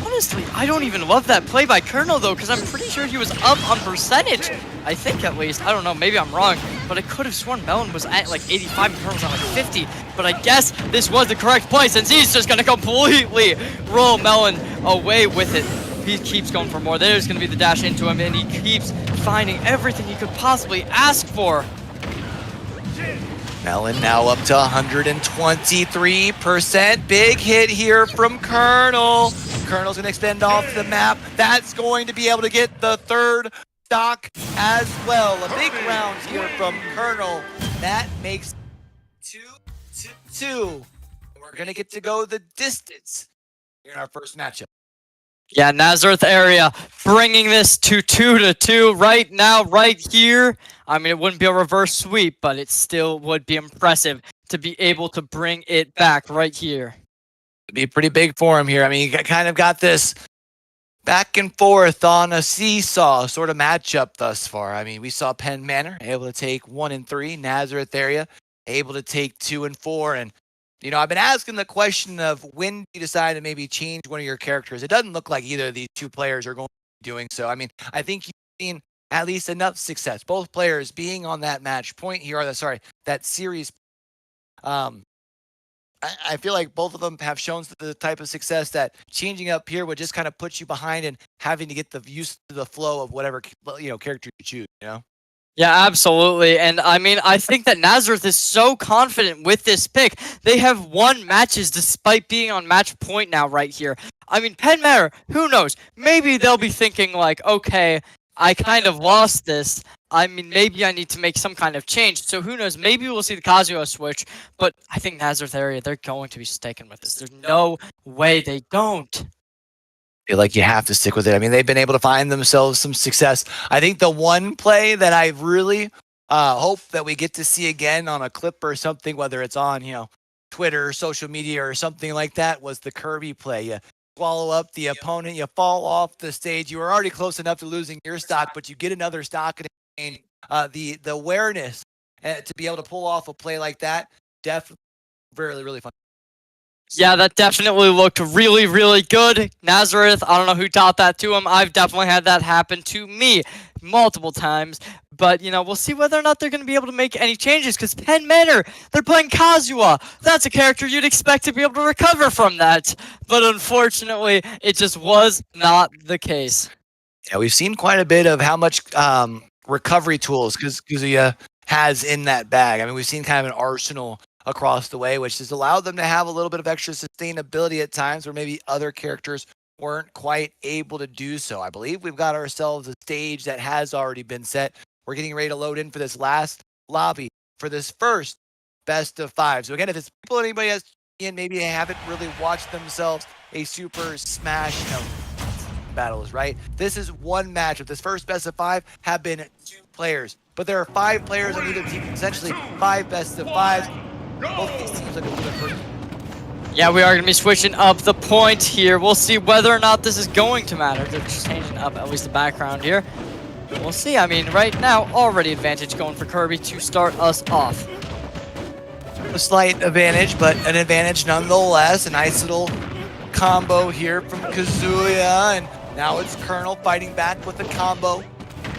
Honestly, I don't even love that play by Colonel, though, because I'm pretty sure he was up on percentage. I think, at least. I don't know. Maybe I'm wrong. But I could have sworn Melon was at, like, 85 and Colonel's at, like, 50. But I guess this was the correct play, since he's just going to completely roll Melon away with it. He keeps going for more. There's going to be the dash into him, and he keeps finding everything he could possibly ask for. Melon now up to 123%. Big hit here from Colonel. Colonel's going to extend off the map. That's going to be able to get the third stock as well. A big round here from Colonel. That makes 2-2. We're going to get to go the distance here in our first matchup. Yeah, Nazareth area bringing this to 2-2 right now, right here. I mean, it wouldn't be a reverse sweep, but it still would be impressive to be able to bring it back right here. It'd be pretty big for him here. I mean, you kind of got this back and forth on a seesaw sort of matchup thus far. I mean, we saw Penn Manor able to take 1 and 3, Nazareth area able to take 2 and 4, and you know, I've been asking the question of when you decide to maybe change one of your characters. It doesn't look like either of these two players are going to be doing so. I mean, I think you've seen at least enough success. Both players being on that match point here, or that series. I feel like both of them have shown the type of success that changing up here would just kind of put you behind and having to get the used to the flow of whatever character you choose. You know. Yeah, absolutely. And I mean, I think that Nazareth is so confident with this pick. They have won matches despite being on match point now right here. I mean, Penn Manor, who knows? Maybe they'll be thinking like, okay, I kind of lost this. I mean, maybe I need to make some kind of change. So who knows? Maybe we'll see the Kazuya switch. But I think Nazareth area, they're going to be sticking with this. There's no way they don't. feel like you have to stick with it. I mean, they've been able to find themselves some success. I think the one play that I really hope that we get to see again on a clip or something, whether it's on, Twitter, social media, or something like that, was the Kirby play. You swallow up the opponent, you fall off the stage. You were already close enough to losing your stock, but you get another stock and the awareness to be able to pull off a play like that, definitely really, really fun. Yeah, that definitely looked really, really good. Nazareth, I don't know who taught that to him. I've definitely had that happen to me multiple times. But, we'll see whether or not they're going to be able to make any changes, because Penn Manor, they're playing Kazuha. That's a character you'd expect to be able to recover from that. But unfortunately, it just was not the case. Yeah, we've seen quite a bit of how much recovery tools Kazuya has in that bag. I mean, we've seen kind of an arsenal across the way, which has allowed them to have a little bit of extra sustainability at times where maybe other characters weren't quite able to do so. I believe we've got ourselves a stage that has already been set. We're getting ready to load in for this last lobby for this first best of 5. So again, if it's people anybody has in, maybe they haven't really watched themselves a Super Smash battles, right? This is one matchup. This first best of 5 have been 2 players, but there are 5 players on either team, essentially 5 best of 5s. Both these teams are going to be the first. Yeah, we are going to be switching up the point here. We'll see whether or not this is going to matter. They're just changing up at least the background here. We'll see. I mean, right now, already advantage going for Kirby to start us off. A slight advantage, but an advantage nonetheless. A nice little combo here from Kazuya, and now it's Colonel fighting back with a combo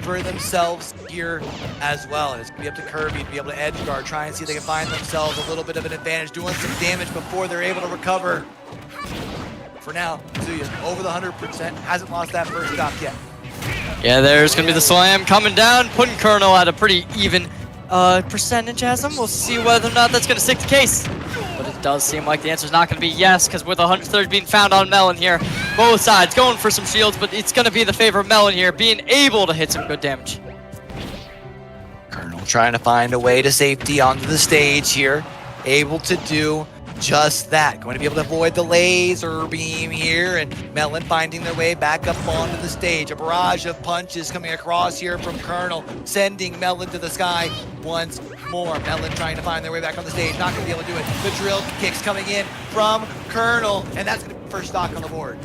for themselves here as well. And it's going to be up to Kirby to be able to edge guard, try and see if they can find themselves a little bit of an advantage, doing some damage before they're able to recover. For now, Kazuya's over the 100%, hasn't lost that first stock yet. Yeah, there's going to be the slam coming down, putting Colonel at a pretty even percentage as him. We'll see whether or not that's going to stick the case. But it does seem like the answer is not going to be yes, because with 130 being found on Melon here, both sides going for some shields, but it's going to be the favor of Melon here, being able to hit some good damage. Colonel trying to find a way to safety onto the stage here, able to do just that. Going to be able to avoid the laser beam here, and Melon finding their way back up onto the stage. A barrage of punches coming across here from Colonel, sending Melon to the sky once more. Melon trying to find their way back on the stage, not going to be able to do it. The drill kicks coming in from Colonel, and that's going to be the first stock on the board.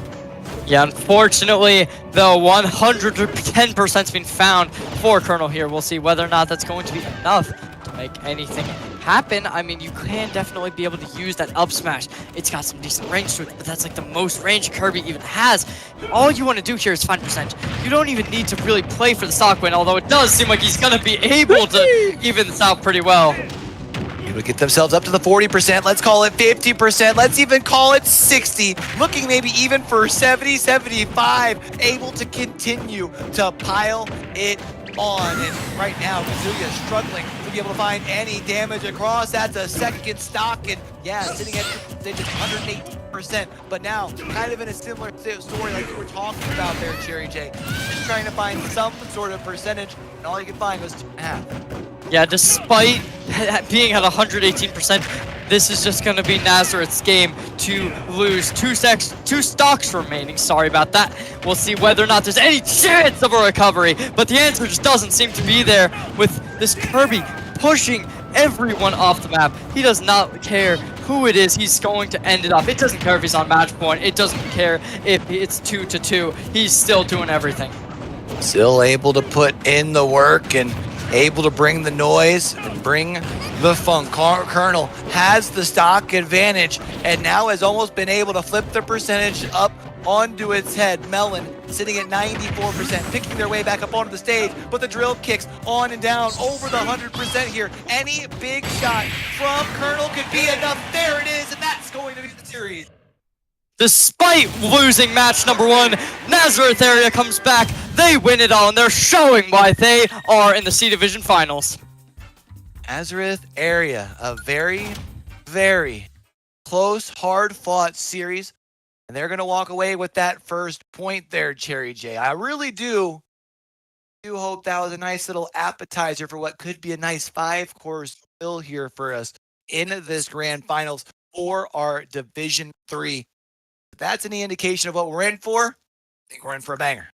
Yeah, unfortunately, the 110%'s been found for Colonel here. We'll see whether or not that's going to be enough to make anything happen. I mean, you can definitely be able to use that up smash. It's got some decent range to it, but that's like the most range Kirby even has. All you want to do here is find percentage. You don't even need to really play for the stock win, although it does seem like he's going to be able to even this out pretty well. Able to get themselves up to the 40%. Let's call it 50%. Let's even call it 60. Looking maybe even for 70, 75. Able to continue to pile it on. And right now, Kazuya is struggling to be able to find any damage across. That's a second stock. And yeah, sitting at 118%. But now, kind of in a similar story like you were talking about there, Cherry J. Just trying to find some sort of percentage. And all you can find was 2.5. Yeah, despite being at 118%, this is just going to be Nazareth's game to lose two stocks remaining. Sorry about that. We'll see whether or not there's any chance of a recovery, but the answer just doesn't seem to be there with this Kirby pushing everyone off the map. He does not care who it is, he's going to end it up. It doesn't care if he's on match point. It doesn't care if it's 2-2. He's still doing everything. Still able to put in the work and able to bring the noise and bring the funk. Colonel has the stock advantage and now has almost been able to flip the percentage up onto its head. Melon sitting at 94%, picking their way back up onto the stage, but the drill kicks on and down over the 100% here. Any big shot from Colonel could be enough. There it is, and that's going to be the series. Despite losing match number 1, Nazareth area comes back. They win it all, and they're showing why they are in the C Division Finals. Nazareth area, a very, very close, hard-fought series, and they're going to walk away with that first point there, Cherry J. I really do hope that was a nice little appetizer for what could be a nice 5-course meal here for us in this grand finals for our Division 3. If that's any indication of what we're in for, I think we're in for a banger.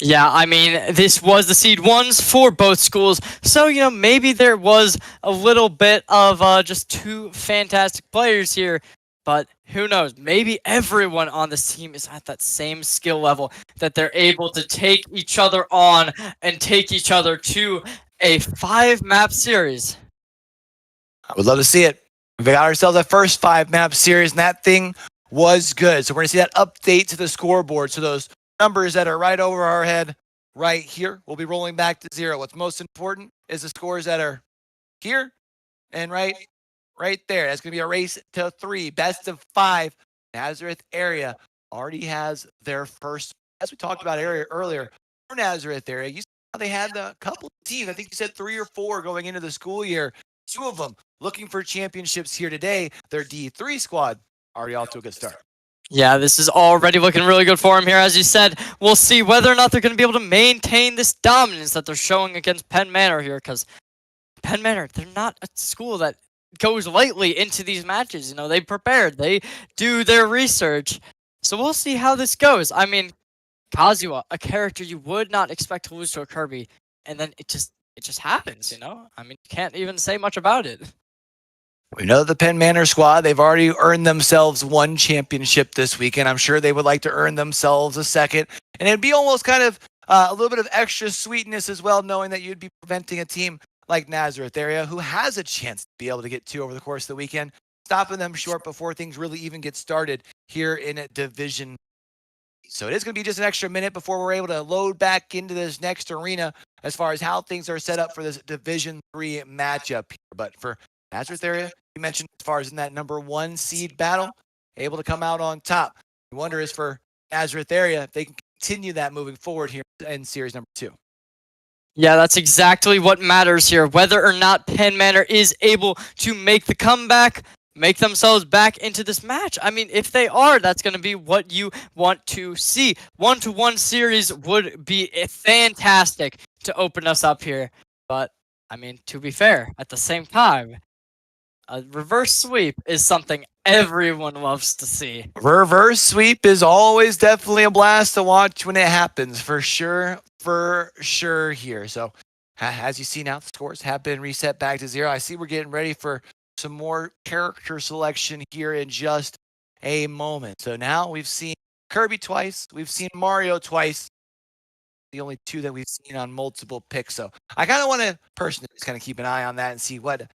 Yeah, I mean, this was the seed ones for both schools, so, maybe there was a little bit of just two fantastic players here, but who knows? Maybe everyone on this team is at that same skill level that they're able to take each other on and take each other to a 5-map series. I would love to see it. We got ourselves a first 5-map series, and that thing was good. So we're going to see that update to the scoreboard. So those numbers that are right over our head right here will be rolling back to 0. What's most important is the scores that are here and right there. That's going to be a race to 3, best of 5. Nazareth area already has their first, as we talked about earlier, for Nazareth area. You saw how they had a couple of teams. I think you said 3 or 4 going into the school year. 2 of them looking for championships here today. Their D3 squad already off to a good start. Yeah, this is already looking really good for him here. As you said, we'll see whether or not they're going to be able to maintain this dominance that they're showing against Penn Manor here, because Penn Manor, they're not a school that goes lightly into these matches. They prepared. They do their research. So we'll see how this goes. I mean, Kazuha, a character you would not expect to lose to a Kirby, and then it just happens, I mean, you can't even say much about it. We know the Penn Manor squad, they've already earned themselves 1 championship this weekend. I'm sure they would like to earn themselves a second. And it'd be almost kind of a little bit of extra sweetness as well, knowing that you'd be preventing a team like Nazareth area, who has a chance to be able to get 2 over the course of the weekend, stopping them short before things really even get started here in Division. So it is going to be just an extra minute before we're able to load back into this next arena as far as how things are set up for this Division 3 matchup here. But for Nazareth area, you mentioned as far as in that number 1 seed battle, able to come out on top. The wonder is for Nazareth area if they can continue that moving forward here in series number 2. Yeah, that's exactly what matters here. Whether or not Penn Manor is able to make the comeback, make themselves back into this match. I mean, if they are, that's going to be what you want to see. 1-to-1 series would be fantastic to open us up here. But, I mean, to be fair, at the same time, a reverse sweep is something everyone loves to see. Reverse sweep is always definitely a blast to watch when it happens, for sure here. So as you see now, the scores have been reset back to 0. I see we're getting ready for some more character selection here in just a moment. So now we've seen Kirby twice, we've seen Mario twice, the only 2 that we've seen on multiple picks. So I kind of want to personally just kind of keep an eye on that and see what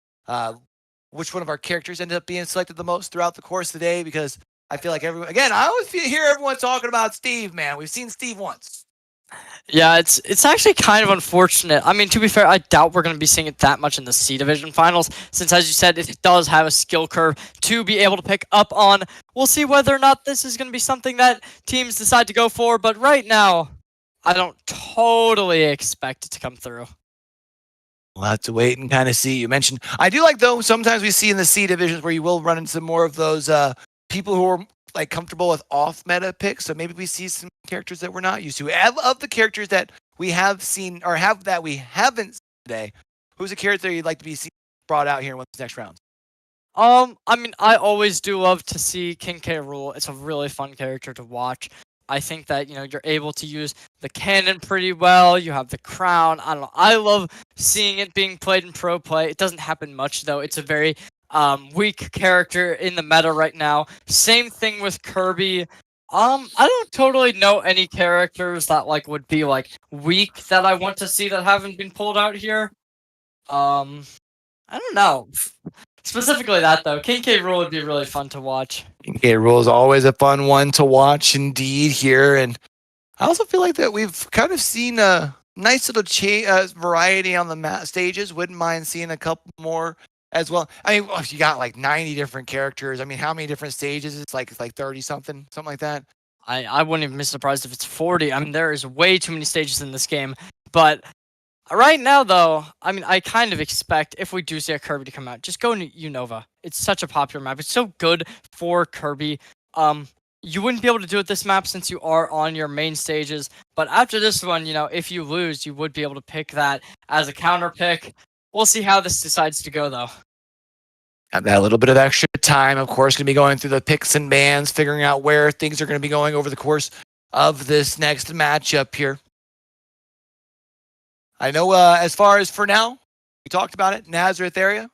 which one of our characters ended up being selected the most throughout the course of the day, because I feel like everyone, again, I always hear everyone talking about Steve, man. We've seen Steve once. Yeah, it's actually kind of unfortunate. I mean, to be fair, I doubt we're going to be seeing it that much in the C Division finals, since, as you said, it does have a skill curve to be able to pick up on. We'll see whether or not this is going to be something that teams decide to go for, but right now, I don't totally expect it to come through. We'll have to wait and kind of see. You mentioned, I do like, though, sometimes we see in the C divisions where you will run into more of those people who are like comfortable with off-meta picks. So maybe we see some characters that we're not used to. Of the characters that we have seen or that we haven't seen today, who's a character you'd like to be brought out here in one of these next rounds? I mean, I always do love to see King K. Rool. It's a really fun character to watch. I think that, you're able to use the cannon pretty well. You have the crown. I don't know. I love seeing it being played in pro play. It doesn't happen much, though. It's a very weak character in the meta right now. Same thing with Kirby. I don't totally know any characters that would be weak that I want to see that haven't been pulled out here. I don't know. Specifically that, though. King K. Rool would be really fun to watch. King K. Rool is always a fun one to watch indeed here. And I also feel like that we've kind of seen a nice little variety on the stages. Wouldn't mind seeing a couple more as well. I mean, you got 90 different characters. I mean, how many different stages? It's like 30 something like that. I wouldn't even be surprised if it's 40. I mean, there is way too many stages in this game. But right now, though, I mean, I kind of expect if we do see a Kirby to come out, just go to Unova. It's such a popular map. It's so good for Kirby. You wouldn't be able to do it this map since you are on your main stages. But after this one, if you lose, you would be able to pick that as a counter pick. We'll see how this decides to go, though. Have that little bit of extra time, of course, going to be going through the picks and bans, figuring out where things are going to be going over the course of this next matchup here. I know as far as for now, we talked about it, Nazareth area,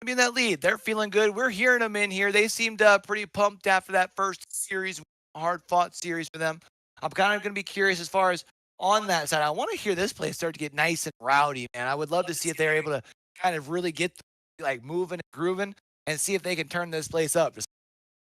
be in that lead. They're feeling good. We're hearing them in here. They seemed pretty pumped after that first series, hard-fought series for them. I'm kind of going to be curious as far as on that side. I want to hear this place start to get nice and rowdy, man. I would love to see if they're able to kind of really get like moving and grooving and see if they can turn this place up.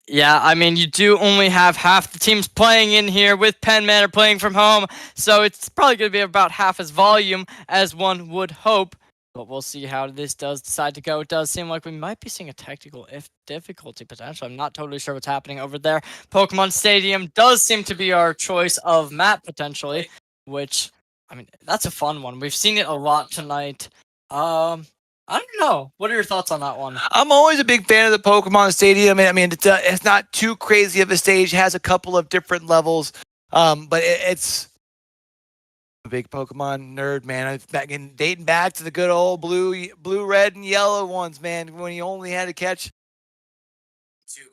Yeah, I mean, you do only have half the teams playing in here with Penn Manor playing from home, so it's probably going to be about half as volume as one would hope. But we'll see how this does decide to go. It does seem like we might be seeing a technical difficulty potential. I'm not totally sure what's happening over there. Pokemon Stadium does seem to be our choice of map potentially, which, I mean, that's a fun one. We've seen it a lot tonight. I don't know. What are your thoughts on that one? I'm always a big fan of the Pokemon Stadium. I mean, it's not too crazy of a stage. It has a couple of different levels, but it's a big Pokemon nerd, man. I've dating back to the good old blue, red, and yellow ones, man. When you only had to catch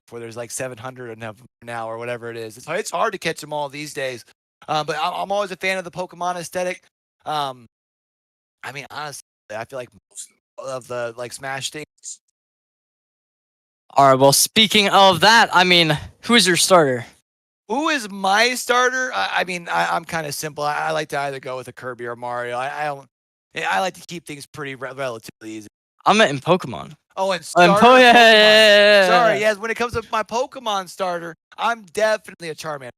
before there's like 700 of them now or whatever it is. It's hard to catch them all these days. But I'm always a fan of the Pokemon aesthetic. I mean, honestly, I feel like most of the like Smash things. All right. Well, speaking of that, I mean, who's your starter? Who is my starter? I mean, I'm kind of simple. I like to either go with a Kirby or Mario. I like to keep things pretty relatively easy. I'm in Pokemon. Oh, and starter. Yeah. Sorry, yes. When it comes to my Pokemon starter, I'm definitely a Charmander.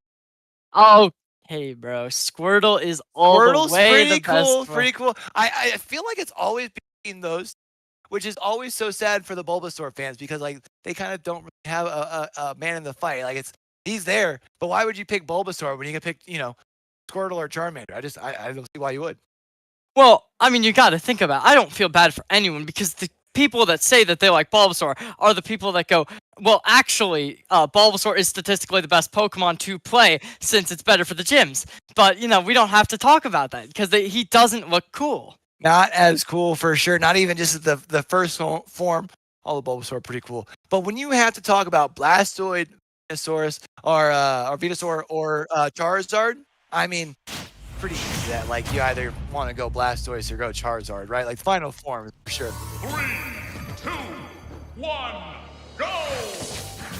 Okay, bro. Squirtle is all Squirtle's the way pretty the cool. best. Pretty cool. I feel like it's always been those, which is always so sad for the Bulbasaur fans because like they kind of don't really have a man in the fight. Like he's there, but why would you pick Bulbasaur when you can pick Squirtle or Charmander? I don't see why you would. Well, I mean, you got to think about it. I don't feel bad for anyone because the people that say that they like Bulbasaur are the people that go, well, actually, Bulbasaur is statistically the best Pokemon to play since it's better for the gyms. But, we don't have to talk about that because he doesn't look cool. Not as cool for sure. Not even just the first form. All the Bulbasaur are pretty cool. But when you have to talk about Blastoise, Venusaur, or Venusaur or Charizard, I mean, pretty easy that like you either want to go Blastoise or go Charizard, right? Like the final form for sure. 3, 2, 1, go!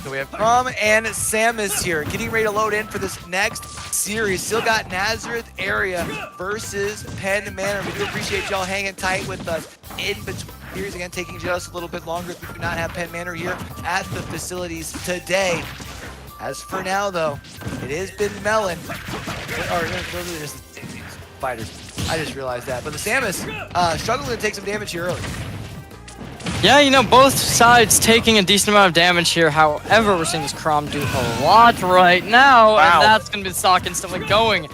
So we have Crom and Samus here, getting ready to load in for this next series. Still got Nazareth area versus Penn Manor. We do appreciate y'all hanging tight with us in between series. Again, taking just a little bit longer if we do not have Penn Manor here at the facilities today. As for now, though, it has been Melon. Or those are just fighters. I just realized that. But the Samus struggling to take some damage here early. Yeah, both sides taking a decent amount of damage here. However, we're seeing this Crom do a lot right now. Wow. And that's going to be the stock instantly going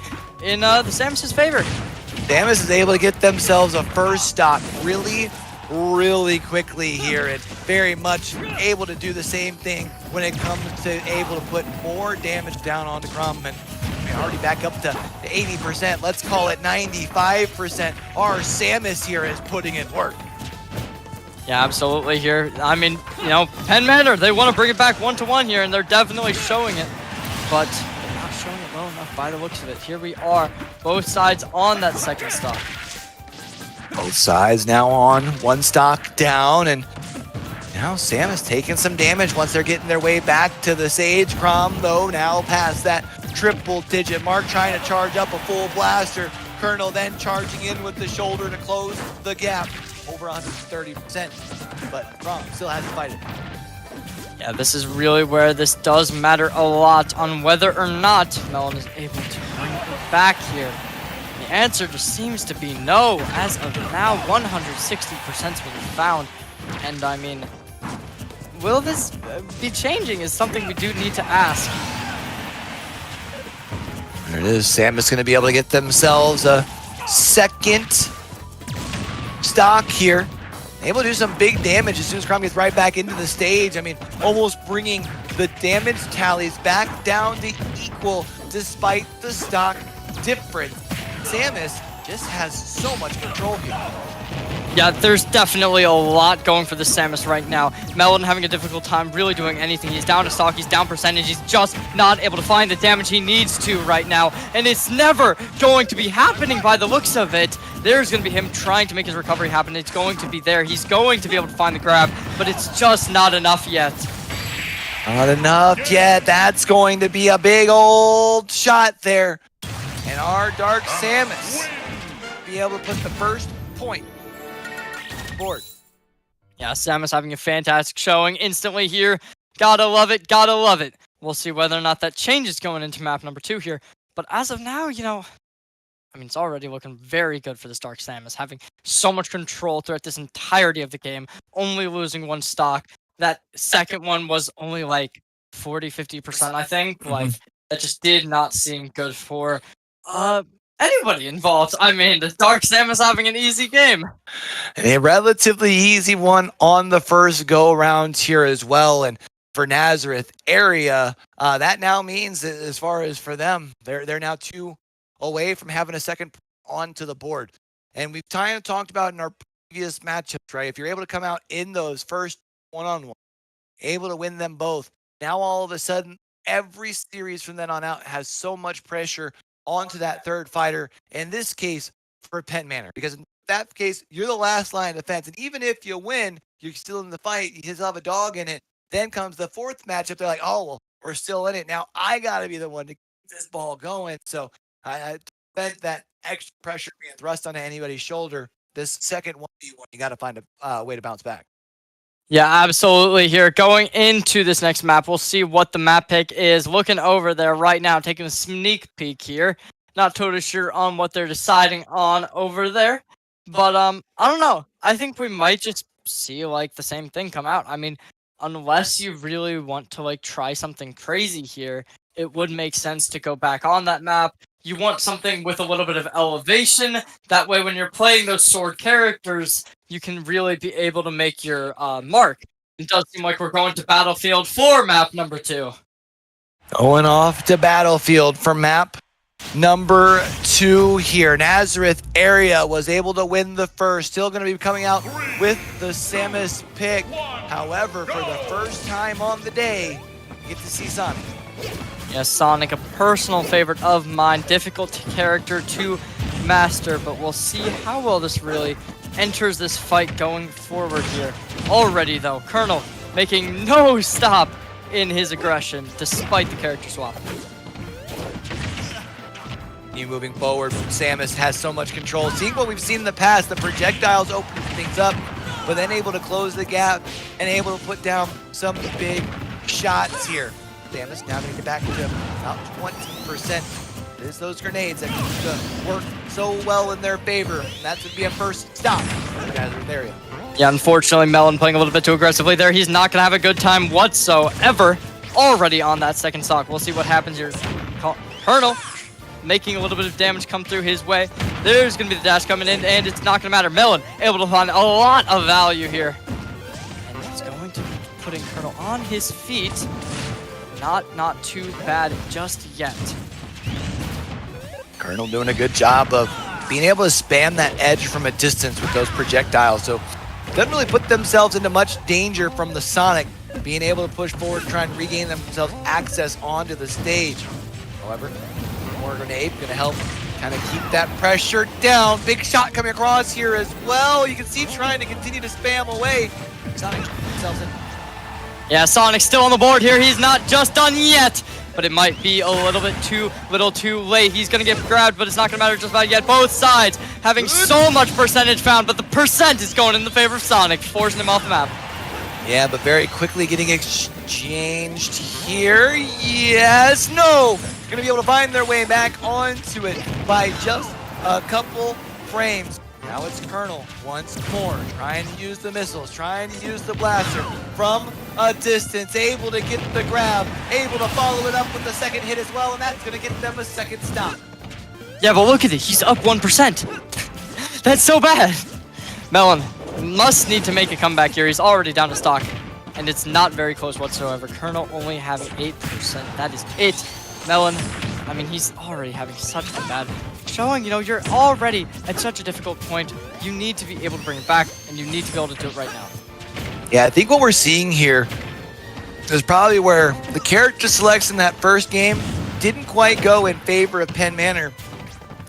in the Samus' favor. Samus is able to get themselves a first stock really quickly here and very much able to do the same thing when it comes to able to put more damage down onto Crom. And we're already back up to 80%. Let's call it 95%. Our Samus here is putting in work. Yeah, absolutely here. I mean, Penn Manor, they want to bring it back 1-1 here, and they're definitely showing it. But they're not showing it well enough by the looks of it. Here we are, both sides on that second stock. Both sides now on one stock down, and now Samus taking some damage once they're getting their way back to the Sage. Crom, though, now past that triple-digit mark, trying to charge up a full blaster. Colonel then charging in with the shoulder to close the gap. Over 130%, but Crom still has to fight it. Yeah, this is really where this does matter a lot on whether or not Melon is able to bring it back here. The answer just seems to be no. As of now, 160% has been found. And I mean, will this be changing is something we do need to ask. There it is. Samus going to be able to get themselves a second stock here. Able to do some big damage as soon as Crom gets right back into the stage. I mean, almost bringing the damage tallies back down to equal despite the stock difference. Samus just has so much control here. Yeah, there's definitely a lot going for the Samus right now. Melon having a difficult time really doing anything. He's down to stock, he's down percentage, he's just not able to find the damage he needs to right now. And it's never going to be happening by the looks of it. There's going to be him trying to make his recovery happen. It's going to be there. He's going to be able to find the grab, but it's just not enough yet. Not enough yet. That's going to be a big old shot there. And our Dark Samus be able to put the first point board. Yeah, Samus having a fantastic showing instantly here. Gotta love it, gotta love it. We'll see whether or not that changes going into map number 2 here. But as of now, you know, I mean, it's already looking very good for this Dark Samus, having so much control throughout this entirety of the game, only losing one stock. That second one was only like 40-50%, I think. Like, that just did not seem good for anybody involved. I mean, the Dark Samus having an easy game. And a relatively easy one on the first go around here as well. And for Nazareth area, that now means that as far as for them, they're now 2 away from having a second onto the board. And we've kind of talked about in our previous matchups, right? If you're able to come out in those first one-on-one, able to win them both, now all of a sudden, every series from then on out has so much pressure onto that third fighter, in this case, for Penn Manor. Because in that case, you're the last line of defense. And even if you win, you're still in the fight. You still have a dog in it. Then comes the fourth matchup. They're like, oh, well, we're still in it. Now I got to be the one to keep this ball going. So I bet that extra pressure being thrust onto anybody's shoulder. This second 1v1, you got to find a way to bounce back. Yeah, absolutely. Here, going into this next map, we'll see what the map pick is. Looking over there right now, taking a sneak peek here. Not totally sure on what they're deciding on over there. But, I don't know. I think we might just see, like, the same thing come out. I mean, unless you really want to, like, try something crazy here, it would make sense to go back on that map. You want something with a little bit of elevation. That way, when you're playing those sword characters, you can really be able to make your mark. It does seem like we're going to Battlefield for map number 2. Going off to Battlefield for map number 2 here. Nazareth area was able to win the first. Still going to be coming out with the Samus pick. However, for the first time on the day, you get to see Sonic. Yes, Sonic, a personal favorite of mine. Difficult character to master, but we'll see how well this really enters this fight going forward here. Already, though, Colonel making no stop in his aggression, despite the character swap. You moving forward, Samus has so much control. Seeing what we've seen in the past, the projectiles open things up, but then able to close the gap and able to put down some big shots here. Samus now going to get back to about 20%. There's those grenades that can work so well in their favor, and that's going to be a first stop for the Nazareth area. Yeah, unfortunately, Melon playing a little bit too aggressively there. He's not going to have a good time whatsoever. Already on that second stock. We'll see what happens here. Colonel making a little bit of damage come through his way. There's going to be the dash coming in, and it's not going to matter. Melon able to find a lot of value here. And it's going to be putting Colonel on his feet. Not too bad just yet. Colonel doing a good job of being able to spam that edge from a distance with those projectiles. So doesn't really put themselves into much danger from the Sonic, being able to push forward, try and regain themselves access onto the stage. However, more grenade going to help kind of keep that pressure down. Big shot coming across here as well. You can see trying to continue to spam away. Sonic themselves in. Yeah, Sonic's still on the board here. He's not just done yet, but it might be a little bit too late. He's going to get grabbed, but it's not going to matter just about yet. Both sides having so much percentage found, but the percent is going in the favor of Sonic, forcing him off the map. Yeah, but very quickly getting exchanged here. Yes, no. Going to be able to find their way back onto it by just a couple frames. Now it's Colonel once more, trying to use the missiles, trying to use the blaster from a distance, able to get the grab, able to follow it up with the second hit as well, and that's going to get them a second stop. Yeah, but look at it. He's up 1%. That's so bad. Melon must need to make a comeback here. He's already down to stock, and it's not very close whatsoever. Colonel only having 8%. That is it. Melon, I mean, he's already having such a bad showing, you know, you're already at such a difficult point. You need to be able to bring it back, and you need to be able to do it right now. Yeah, I think what we're seeing here is probably where the character selects in that first game didn't quite go in favor of Penn Manor,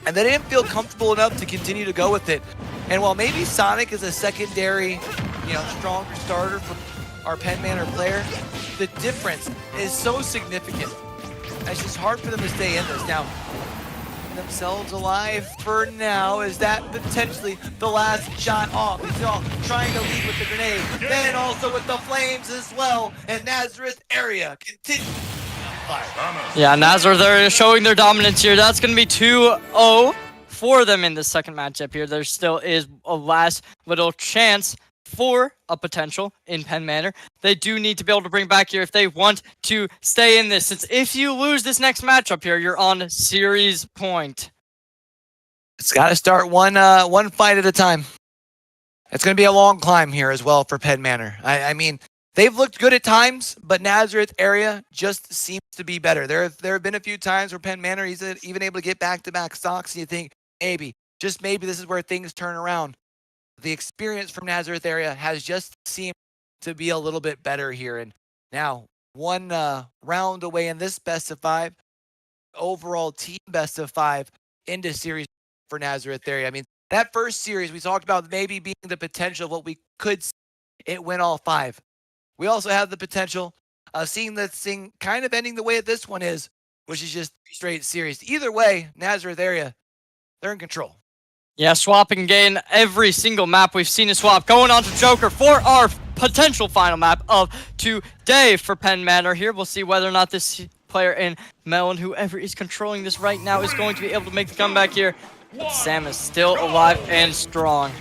and they didn't feel comfortable enough to continue to go with it. And while maybe Sonic is a secondary, you know, stronger starter for our Penn Manor player, the difference is so significant. It's just hard for them to stay in this. Now, themselves alive for now. Is that potentially the last shot off? He's all trying to lead with the grenade, then also with the flames as well. And Nazareth area continues. Yeah, Nazareth area showing their dominance here. That's going to be 2-0 for them in the second matchup here. There still is a last little chance for a potential in Penn Manor. They do need to be able to bring back here if they want to stay in this, since if you lose this next matchup here, you're on series point. It's got to start one fight at a time. It's going to be a long climb here as well for Penn Manor. I mean, they've looked good at times, but Nazareth area just seems to be better. There have been a few times where Penn Manor is even able to get back-to-back stocks, and you think, maybe, just maybe this is where things turn around. The experience from Nazareth area has just seemed to be a little bit better here. And now, one round away in this best of 5, overall team best of 5 into series for Nazareth area. I mean, that first series we talked about maybe being the potential of what we could see. It went all 5. We also have the potential of seeing this thing kind of ending the way that this one is, which is just straight series. Either way, Nazareth area, they're in control. Yeah, swapping again every single map. We've seen a swap going on to Joker for our potential final map of today for Penn Manor here. We'll see whether or not this player in Melon, whoever is controlling this right now, is going to be able to make the comeback here. But Sam is still alive and strong.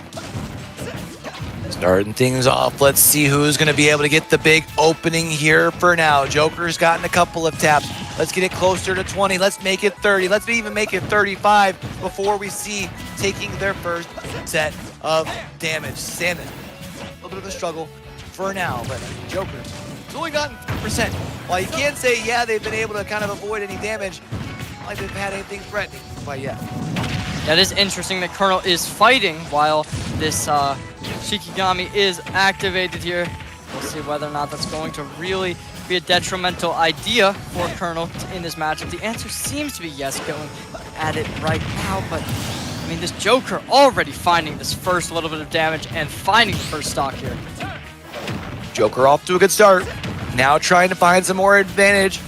Starting things off, let's see who's going to be able to get the big opening here for now. Joker's gotten a couple of taps. Let's get it closer to 20. Let's make it 30. Let's even make it 35 before we see taking their first set of damage. Salmon, a little bit of a struggle for now, but Joker's only gotten 3%. While you can't say, yeah, they've been able to kind of avoid any damage, not like they've had anything threatening quite yet. That is interesting that Colonel is fighting while this Shikigami is activated here. We'll see whether or not that's going to really be a detrimental idea for Colonel in this matchup. The answer seems to be yes, going at it right now, but I mean, this Joker already finding this first little bit of damage and finding the first stock here. Joker off to a good start. Now trying to find some more advantage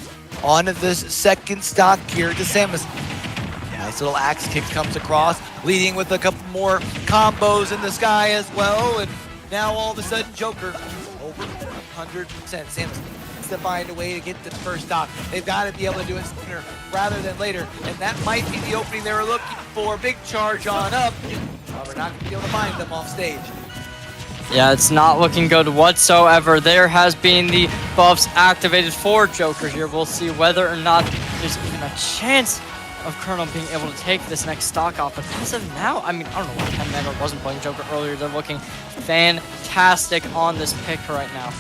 on this second stock here to Samus. Nice little axe kick comes across, leading with a couple more combos in the sky as well. And now all of a sudden, Joker over 100%. Samus needs to find a way to get this first stock. They've got to be able to do it sooner rather than later. And that might be the opening they were looking for. Big charge on up. We're not going to be able to find them off stage. Yeah, it's not looking good whatsoever. There has been the buffs activated for Joker here. We'll see whether or not there's even a chance of Colonel being able to take this next stock off. But as of now, I mean, I don't know why Penn Manor wasn't playing Joker earlier. They're looking fantastic on this pick right now.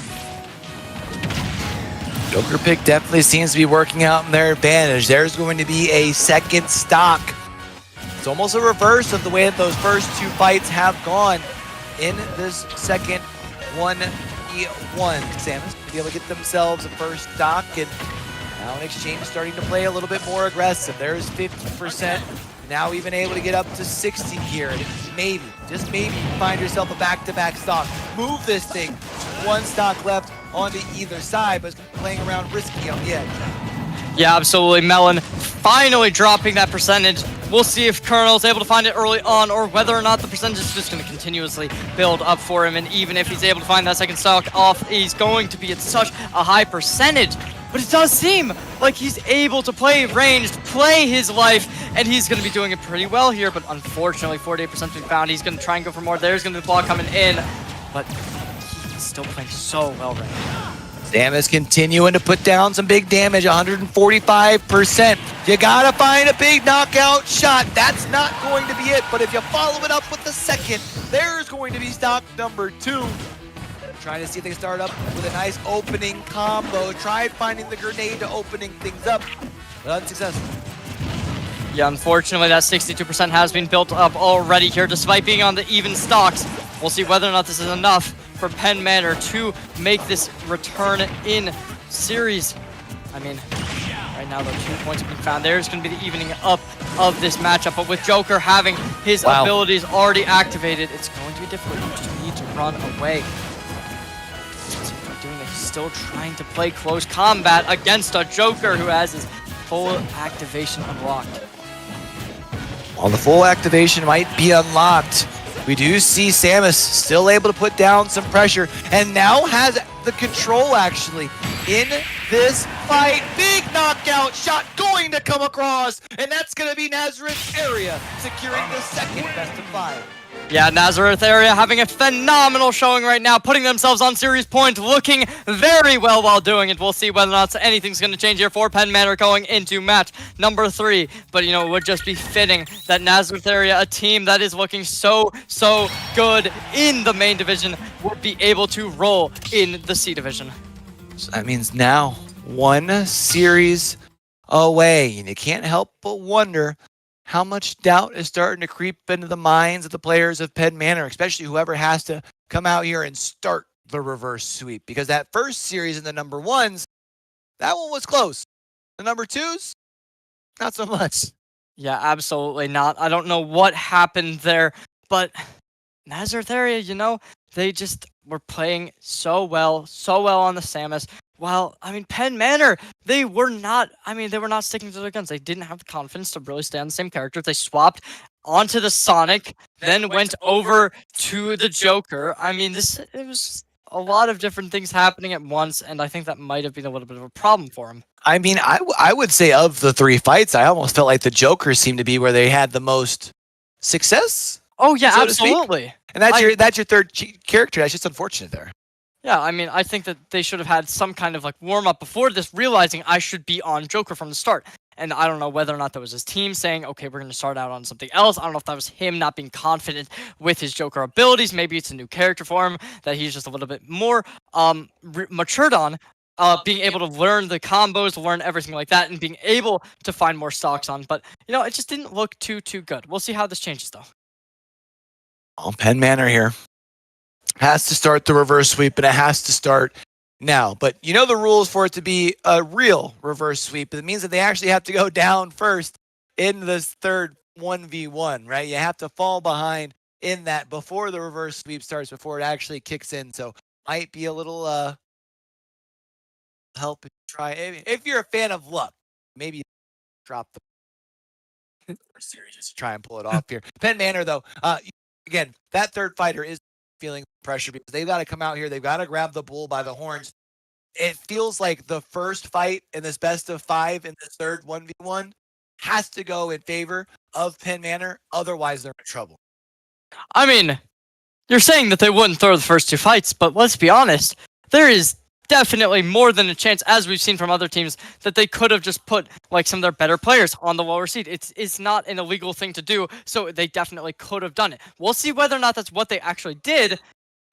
Joker pick definitely seems to be working out in their advantage. There's going to be a second stock. It's almost a reverse of the way that those first two fights have gone in this second 1v1. Samus to be able to get themselves a first stock, and now in exchange starting to play a little bit more aggressive. There's 50%, now even able to get up to 60 here. And maybe, just maybe, find yourself a back-to-back stock. Move this thing. One stock left onto either side, but playing around risky on the edge. Yeah, absolutely. Melon finally dropping that percentage. We'll see if Colonel's able to find it early on, or whether or not the percentage is just going to continuously build up for him. And even if he's able to find that second stock off, he's going to be at such a high percentage. But it does seem like he's able to play ranged, play his life, and he's going to be doing it pretty well here. But unfortunately, 48% to be found. He's going to try and go for more. There's going to be the block coming in, but he's still playing so well right now. Samus continuing to put down some big damage, 145%. You gotta find a big knockout shot. That's not going to be it, but if you follow it up with the second, there's going to be stock number 2. Trying to see if they can start up with a nice opening combo. Tried finding the grenade to opening things up, but unsuccessful. Yeah, unfortunately, that 62% has been built up already here, despite being on the even stocks. We'll see whether or not this is enough for Penn Manor to make this return in series. I mean, right now, though, 2 points have been found. There's going to be the evening up of this matchup, but with Joker having his abilities already activated, it's going to be difficult. You just need to run away. He's still trying to play close combat against a Joker who has his full activation unlocked. While the full activation might be unlocked, we do see Samus still able to put down some pressure and now has the control actually in this fight. Big knockout shot going to come across, and that's going to be Nazareth Area securing the second best of 5. Yeah, Nazareth Area having a phenomenal showing right now, putting themselves on series point, looking very well while doing it. We'll see whether or not anything's going to change here for Penn Manor going into match number 3. But, you know, it would just be fitting that Nazareth Area, a team that is looking so good in the main division, would be able to roll in the C division. So that means now 1 series away, and you can't help but wonder how much doubt is starting to creep into the minds of the players of Penn Manor, especially whoever has to come out here and start the reverse sweep. Because that first series in the number 1s, that one was close. The number 2s, not so much. Yeah, absolutely not. I don't know what happened there, but Nazareth Area, you know, they just were playing so well on the Samus. While, I mean, Penn Manor, they were not sticking to their guns. They didn't have the confidence to really stay on the same characters. They swapped onto the Sonic, then went over to the Joker. I mean, it was a lot of different things happening at once, and I think that might have been a little bit of a problem for him. I mean, I would say of the 3 fights, I almost felt like the Joker seemed to be where they had the most success. Oh, yeah, so absolutely. And that's your third character. That's just unfortunate there. Yeah, I mean, I think that they should have had some kind of like warm-up before this, realizing I should be on Joker from the start. And I don't know whether or not that was his team saying, okay, we're going to start out on something else. I don't know if that was him not being confident with his Joker abilities. Maybe it's a new character for him that he's just a little bit more matured on, being able to learn the combos, learn everything like that, and being able to find more stocks on. But, you know, it just didn't look too good. We'll see how this changes, though. Oh, Penn Manor here has to start the reverse sweep, and it has to start now. But you know the rules for it to be a real reverse sweep. It means that they actually have to go down first in this third 1v1, right? You have to fall behind in that before the reverse sweep starts, before it actually kicks in. So might be a little help if you try. If you're a fan of luck, maybe drop the series just to try and pull it off here. Penn Manor, though, again, that third fighter is feeling pressure because they've got to come out here. They've got to grab the bull by the horns. It feels like the first fight in this best of 5 in this third 1v1 has to go in favor of Penn Manor. Otherwise, they're in trouble. I mean, you're saying that they wouldn't throw the first 2 fights, but let's be honest, there is definitely more than a chance, as we've seen from other teams, that they could have just put like some of their better players on the lower seed. It's not an illegal thing to do, so they definitely could have done it. We'll see whether or not that's what they actually did,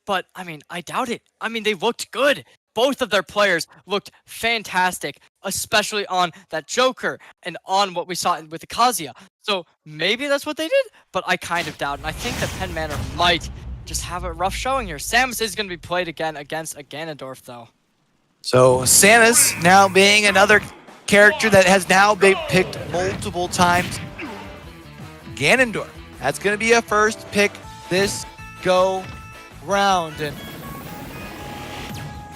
but I mean, I doubt it. I mean, they looked good. Both of their players looked fantastic, especially on that Joker and on what we saw with the Kazuya. So maybe that's what they did, but I kind of doubt it. And I think that Penn Manor might just have a rough showing here. Samus is going to be played again against a Ganondorf, though. So Samus now being another character that has now been picked multiple times. Ganondorf, that's going to be a first pick this go round. And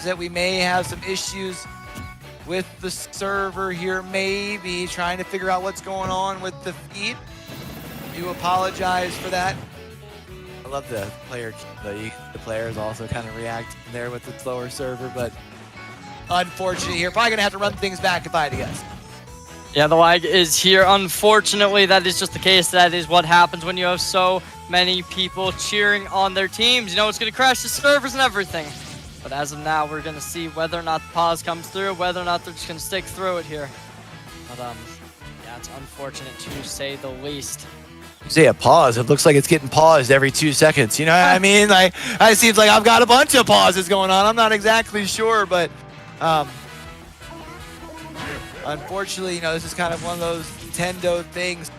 that we may have some issues with the server here, maybe trying to figure out what's going on with the feed. Do apologize for that. I love the players also kind of react there with the slower server, but unfortunate here. Probably gonna have to run things back if I had to guess. Yeah, the lag is here. Unfortunately, that is just the case. That is what happens when you have so many people cheering on their teams. You know, it's gonna crash the servers and everything. But as of now, we're going to see whether or not the pause comes through, whether or not they're just going to stick through it here. But, yeah, it's unfortunate to say the least. You say a pause, it looks like it's getting paused every 2 seconds. You know what I mean? Like, it seems like I've got a bunch of pauses going on. I'm not exactly sure, but unfortunately, this is kind of one of those Nintendo things.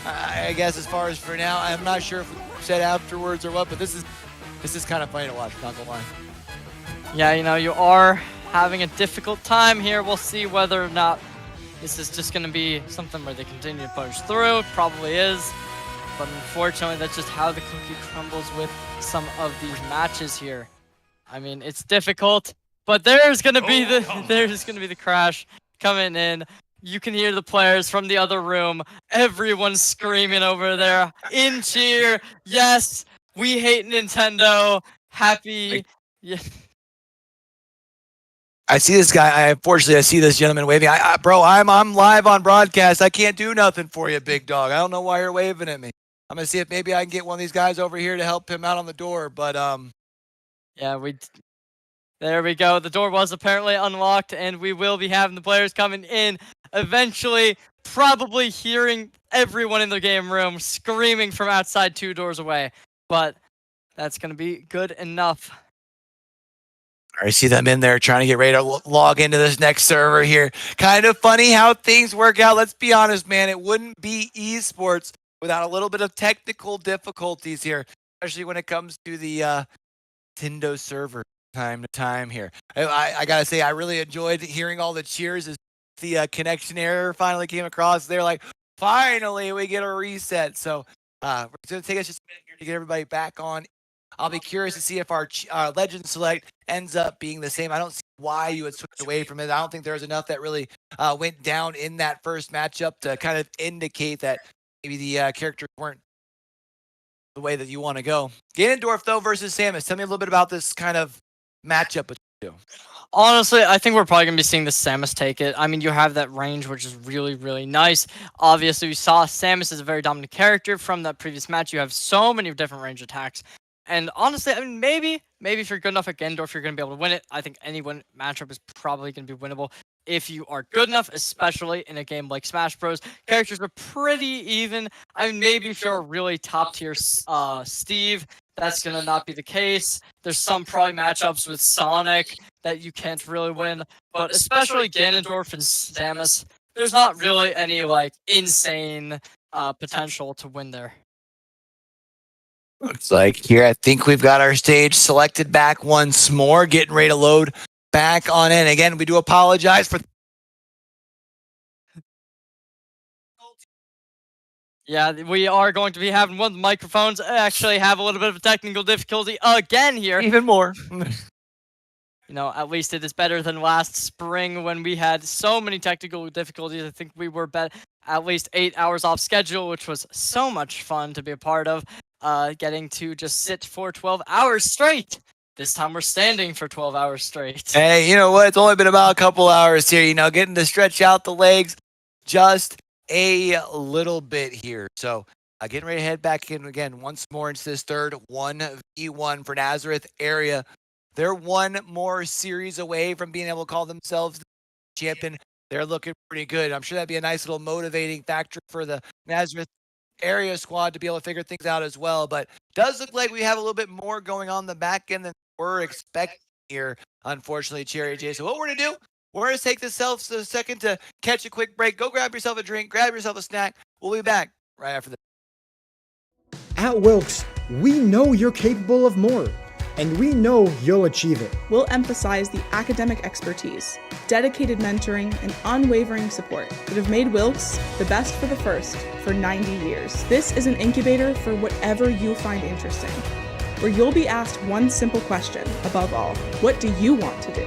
I guess as far as for now, I'm not sure if we said afterwards or what, but this is kind of funny to watch, not gonna lie. Yeah, you are having a difficult time here. We'll see whether or not this is just going to be something where they continue to push through. It probably is. But unfortunately, that's just how the cookie crumbles with some of these matches here. I mean, it's difficult, but there's going to be the crash coming in. You can hear the players from the other room. Everyone's screaming over there in cheer. Yes, we hate Nintendo. Happy. Yeah. I see this guy. Unfortunately, I see this gentleman waving. Bro, I'm live on broadcast. I can't do nothing for you, big dog. I don't know why you're waving at me. I'm gonna see if maybe I can get one of these guys over here to help him out on the door. But yeah, there we go. The door was apparently unlocked, and we will be having the players coming in eventually. Probably hearing everyone in the game room screaming from outside 2 doors away. But that's gonna be good enough. I see them in there trying to get ready to log into this next server here. Kind of funny how things work out. Let's be honest, man. It wouldn't be esports without a little bit of technical difficulties here, especially when it comes to the Nintendo server time to time here. I got to say, I really enjoyed hearing all the cheers as the connection error finally came across. They're like, finally, we get a reset. So it's going to take us just a minute here to get everybody back on. I'll be curious to see if our Legend Select ends up being the same. I don't see why you would switch away from it. I don't think there's enough that really went down in that first matchup to kind of indicate that maybe the characters weren't the way that you want to go. Ganondorf, though, versus Samus. Tell me a little bit about this kind of matchup between you two. Honestly, I think we're probably going to be seeing the Samus take it. I mean, you have that range, which is really, really nice. Obviously, we saw Samus is a very dominant character from that previous match. You have so many different range attacks. And honestly, I mean, maybe if you're good enough at Ganondorf, you're going to be able to win it. I think any matchup is probably going to be winnable if you are good enough, especially in a game like Smash Bros. Characters are pretty even. I mean, maybe if you're a really top-tier Steve, that's going to not be the case. There's some probably matchups with Sonic that you can't really win. But especially Ganondorf and Samus, there's not really any, insane potential to win there. Looks like here, I think we've got our stage selected back once more, getting ready to load back on in. Again, we do apologize for. Yeah, we are going to be having one of the microphones actually have a little bit of a technical difficulty again here. Even more. At least it is better than last spring when we had so many technical difficulties. I think we were at least 8 hours off schedule, which was so much fun to be a part of. Getting to just sit for 12 hours straight. This time we're standing for 12 hours straight. Hey, you know what? It's only been about a couple hours here, getting to stretch out the legs just a little bit here. So getting ready to head back in again once more into this third 1v1 for Nazareth area. They're one more series away from being able to call themselves the champion. They're looking pretty good. I'm sure that'd be a nice little motivating factor for the Nazareth area squad to be able to figure things out as well. But does look like we have a little bit more going on the back end than we're expecting here, unfortunately, Cherry J. So what we're going to do, we're going to take this a second to catch a quick break. Go grab yourself a drink, grab yourself a snack. We'll be back right after this. At Wilkes, we know you're capable of more, and we know you'll achieve it. We'll emphasize the academic expertise, dedicated mentoring, and unwavering support that have made Wilkes the best for the first for 90 years. This is an incubator for whatever you find interesting, where you'll be asked one simple question above all: what do you want to do?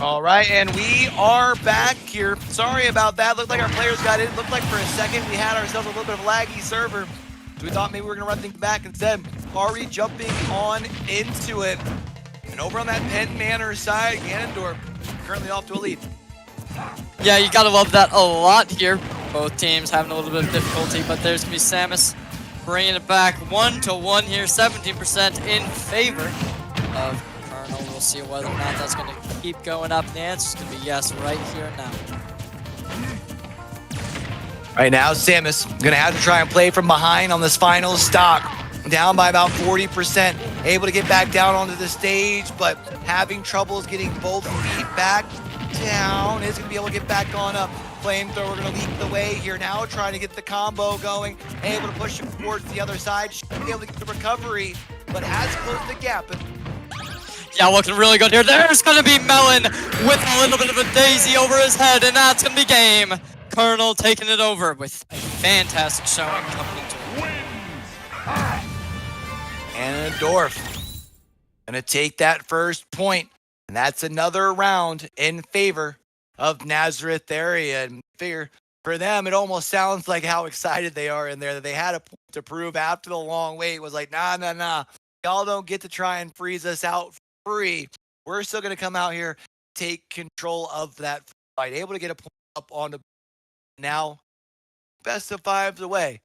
All right, and we are back here. Sorry about that. Looked like our players got in. Looked like for a second we had ourselves a little bit of a laggy server. So we thought maybe we were going to run things back instead. Already jumping on into it. And over on that Penn Manor side, Ganondorf currently off to a lead. Yeah, you gotta love that a lot here. Both teams having a little bit of difficulty, but there's gonna be Samus bringing it back 1-1 here, 17% in favor of Colonel. We'll see whether or not that's gonna keep going up. The answer's gonna be yes right here and now. Right now, Samus gonna have to try and play from behind on this final stock. Down by about 40%, able to get back down onto the stage, but having troubles getting both feet back down. Is gonna be able to get back on up. Flamethrower gonna lead the way here now, trying to get the combo going, able to push him towards the other side. Should be able to get the recovery, but has closed the gap. Yeah, looking really good here. There's gonna be Melon with a little bit of a daisy over his head, and that's gonna be game. Colonel taking it over with a fantastic showing coming into it. Ganondorf gonna take that first point, and that's another round in favor of Nazareth area. And figure for them, it almost sounds like how excited they are in there that they had a point to prove after the long wait. It was like, nah. Y'all don't get to try and freeze us out free. We're still gonna come out here, take control of that fight. Able to get a point up on the now best of fives away.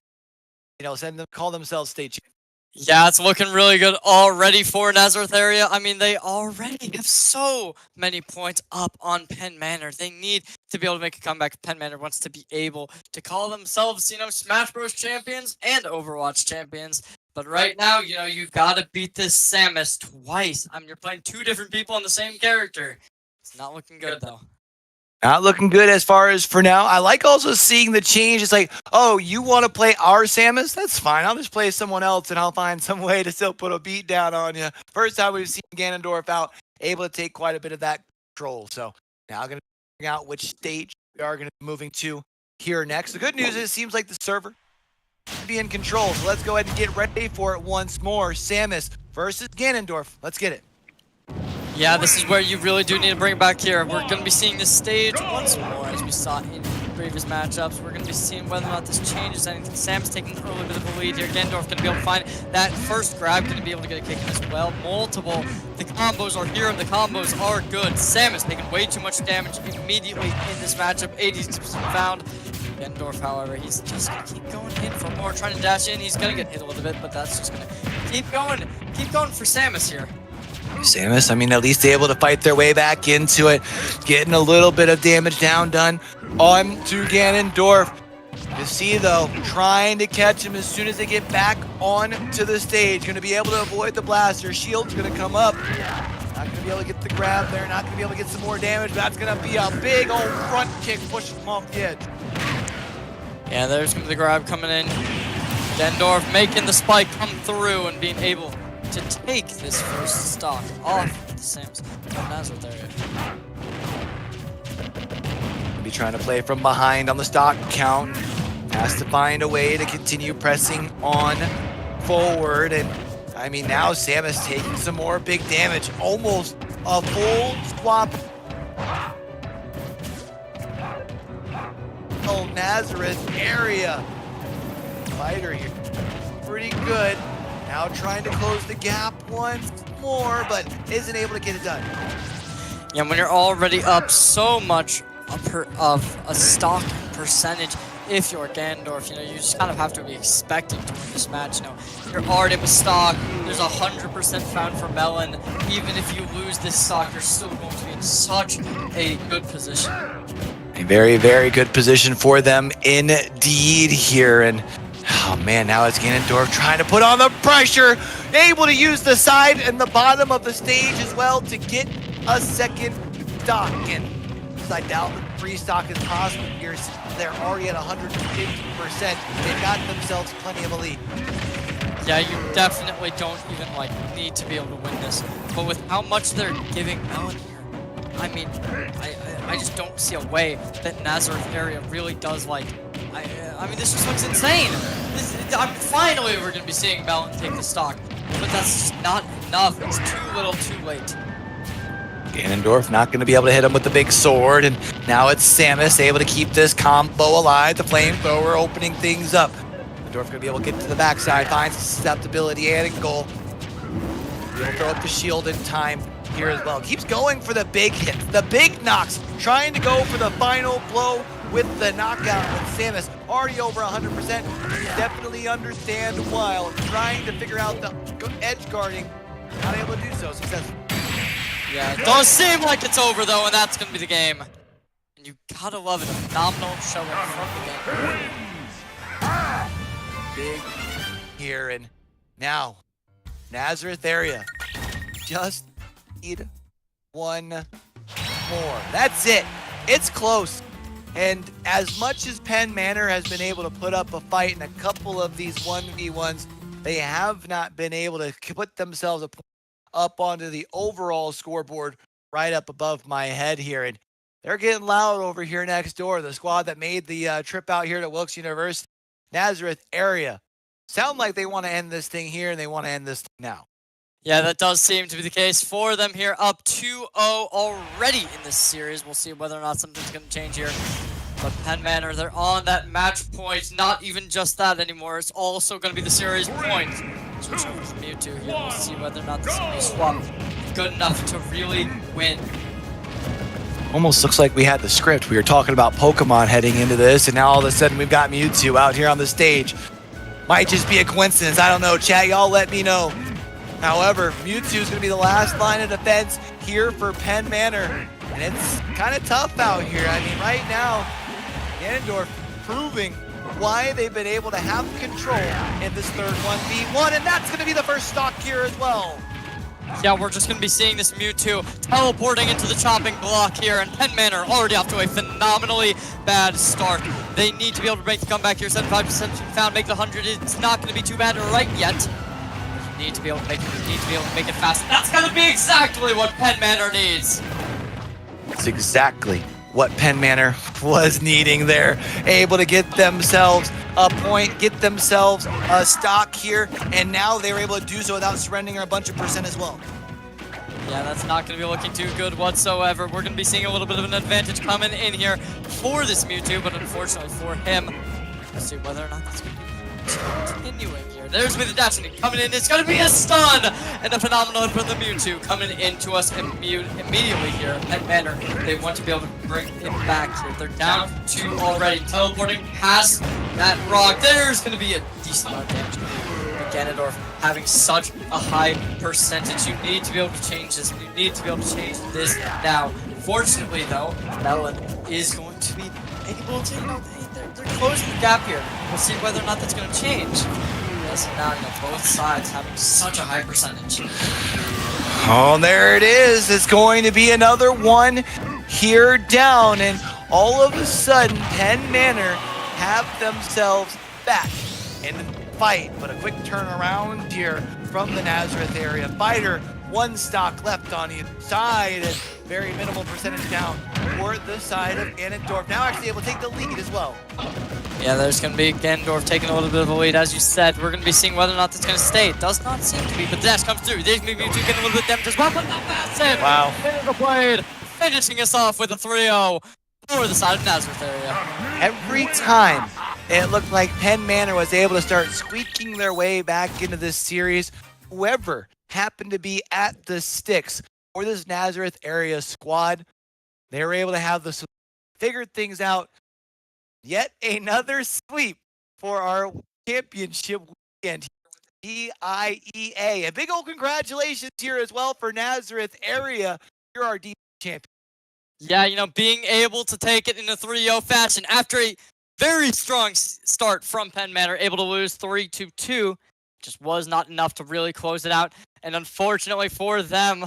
Send them, call themselves state champions. Yeah, it's looking really good already for Nazareth area. I mean, they already have so many points up on Penn Manor. They need to be able to make a comeback. Penn Manor wants to be able to call themselves, Smash Bros. Champions and Overwatch champions. But right now, you've got to beat this Samus twice. I mean, you're playing two different people on the same character. It's not looking good, though. Not looking good as far as for now. I like also seeing the change. It's like, oh, you want to play our Samus? That's fine. I'll just play someone else, and I'll find some way to still put a beat down on you. First time we've seen Ganondorf out, able to take quite a bit of that control. So now I'm going to figure out which stage we are going to be moving to here next. The good news is it seems like the server will be in control. So let's go ahead and get ready for it once more. Samus versus Ganondorf. Let's get it. Yeah, this is where you really do need to bring it back here. We're going to be seeing this stage once more as we saw in previous matchups. We're going to be seeing whether or not this changes anything. Sam's taking a little bit of a lead here. Ganondorf going to be able to find that first grab, going to be able to get a kick in as well. Multiple. The combos are here and the combos are good. Samus taking way too much damage immediately in this matchup. 80% found. Ganondorf, however, he's just going to keep going in for more, trying to dash in. He's going to get hit a little bit, but that's just going to keep going for Samus here. Samus, at least able to fight their way back into it, getting a little bit of damage done on to Ganondorf. You see, though, trying to catch him as soon as they get back onto the stage. Going to be able to avoid the blaster. Shield's going to come up. Not going to be able to get the grab there. Not going to be able to get some more damage. But that's going to be a big old front kick pushing him off the edge. Yeah, there's going to be the grab coming in. Ganondorf making the spike come through and being able to take this first stock off the Samus Nazareth area. Be trying to play from behind on the stock count. Has to find a way to continue pressing on forward. And now Samus taking some more big damage. Almost a full swap. Oh, Nazareth area. Fighter here. Pretty good. Now trying to close the gap once more, but isn't able to get it done. Yeah, when you're already up so much of a stock percentage, if you're Ganondorf, you just kind of have to be expecting to win this match. You're already up a stock. There's 100% found for Melon. Even if you lose this stock, you're still going to be in such a good position. A very, very good position for them indeed here. And oh man, now it's Ganondorf trying to put on the pressure. Able to use the side and the bottom of the stage as well to get a second stock. And I doubt that free stock is possible here. They're already at 150%. They've got themselves plenty of a lead. Yeah, you definitely don't even need to be able to win this. But with how much they're giving Melon here, I just don't see a way that Nazareth area really does this just looks insane. Finally we're gonna be seeing Melon take the stock, but that's just not enough. It's too little, too late. Ganondorf not going to be able to hit him with the big sword, and now it's Samus able to keep this combo alive. The flamethrower opening things up. Ganondorf going to be able to get to the backside, finds susceptibility angle. He'll throw up the shield in time here as well. Keeps going for the big hits, the big knocks, trying to go for the final blow with the knockout with Samus. Already over 100%. You definitely understand why. Trying to figure out the edge guarding. Not able to do so successfully. Yeah, it does seem like it's over though, and that's gonna be the game. And you gotta love it, a phenomenal showing from the game. Big here, and now Nazareth area. Just need one more. That's it. It's close. And as much as Penn Manor has been able to put up a fight in a couple of these 1v1s, they have not been able to put themselves up onto the overall scoreboard right up above my head here. And they're getting loud over here next door. The squad that made the trip out here to Wilkes University, Nazareth area, sound like they want to end this thing here, and they want to end this thing now. Yeah, that does seem to be the case for them here, up 2-0 already in this series. We'll see whether or not something's going to change here. But Penn Manor, they're on that match point. Not even just that anymore. It's also going to be the series point. Switch over to Mewtwo here. We'll see whether or not this can be swapped good enough to really win. Almost looks like we had the script. We were talking about Pokemon heading into this, and now all of a sudden we've got Mewtwo out here on the stage. Might just be a coincidence. I don't know. Chat, y'all let me know. However, Mewtwo is going to be the last line of defense here for Penn Manor. And it's kind of tough out here. I mean, right now, Ganondorf proving why they've been able to have control in this third 1v1. And that's going to be the first stock here as well. Yeah, we're just going to be seeing this Mewtwo teleporting into the chopping block here, and Penn Manor already off to a phenomenally bad start. They need to be able to make the comeback here. 75% found, make the 100. It's not going to be too bad right yet. You need to be able to make it. You need to be able to make it fast. That's going to be exactly what Penn Manor needs. It's exactly what Penn Manor was needing there. Able to get themselves a point, get themselves a stock here, and now they were able to do so without surrendering a bunch of percent as well. Yeah, that's not going to be looking too good whatsoever. We're going to be seeing a little bit of an advantage coming in here for this Mewtwo, but unfortunately for him, let's see whether or not that's going to be continuing here. There's with the Destiny coming in. It's going to be a stun and a phenomenal for the Mewtwo coming into us immediately here at Manor. They want to be able to bring it back here. They're down 2 already. Teleporting past that rock. There's going to be a decent amount of damage. Ganondorf having such a high percentage. You need to be able to change this. You need to be able to change this now. Fortunately, though, Melon is going to be able to, they're closing the gap here. We'll see whether or not that's going to change. Yes, now, both sides having such a high percentage. Oh, there it is. It's going to be another one here down, and all of a sudden, Penn Manor have themselves back in the fight. But a quick turnaround here from the Nazareth area. Fighter, 1 stock left on each side, and very minimal percentage down for the side of Ganondorf. Now actually able to take the lead as well. Yeah, there's going to be Ganondorf taking a little bit of a lead. As you said, we're going to be seeing whether or not that's going to stay. It does not seem to be, but the dash comes through. There's maybe Mewtwo getting a little bit damage as well, but not massive. Wow. Finish the blade, finishing us off with a 3-0 for the side of Nazareth area. Every time it looked like Penn Manor was able to start squeaking their way back into this series, whoever happened to be at the sticks for this Nazareth area squad, they were able to have the figured things out. Yet another sweep for our championship weekend here with PIEA. A big old congratulations here as well for Nazareth area. You're our D champion. Yeah, being able to take it in a 3-0 fashion after a very strong start from Penn Manor, able to lose 3-2, just was not enough to really close it out. And unfortunately for them,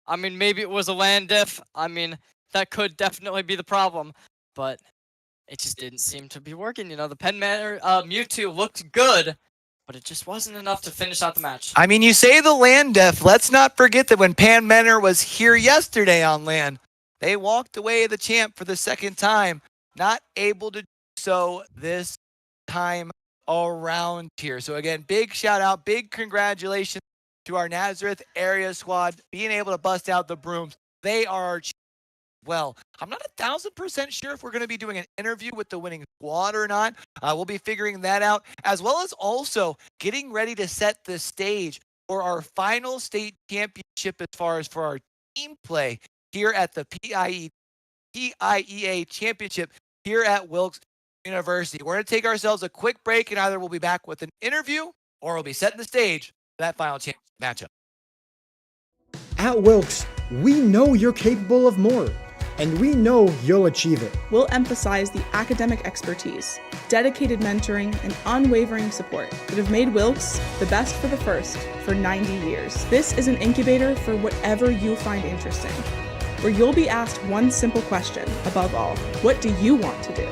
I mean, maybe it was a land diff. I mean, that could definitely be the problem, but it just didn't seem to be working. The Penn Manor Mewtwo looked good, but it just wasn't enough to finish out the match. I mean, you say the land def. Let's not forget that when Penn Manor was here yesterday on land, they walked away the champ for the second time, not able to do so this time around here. So again, big shout out, big congratulations to our Nazareth area squad being able to bust out the brooms they are well. I'm not 1,000% sure if we're going to be doing an interview with the winning squad or not. We'll be figuring that out, as well as also getting ready to set the stage for our final state championship as far as for our team play here at the PIEA Championship here at Wilkes University. We're going to take ourselves a quick break, and either we'll be back with an interview or we'll be setting the stage for that final championship matchup. At Wilkes, we know you're capable of more, and we know you'll achieve it. We'll emphasize the academic expertise, dedicated mentoring, and unwavering support that have made Wilkes the best for the first for 90 years. This is an incubator for whatever you find interesting, where you'll be asked one simple question above all: what do you want to do?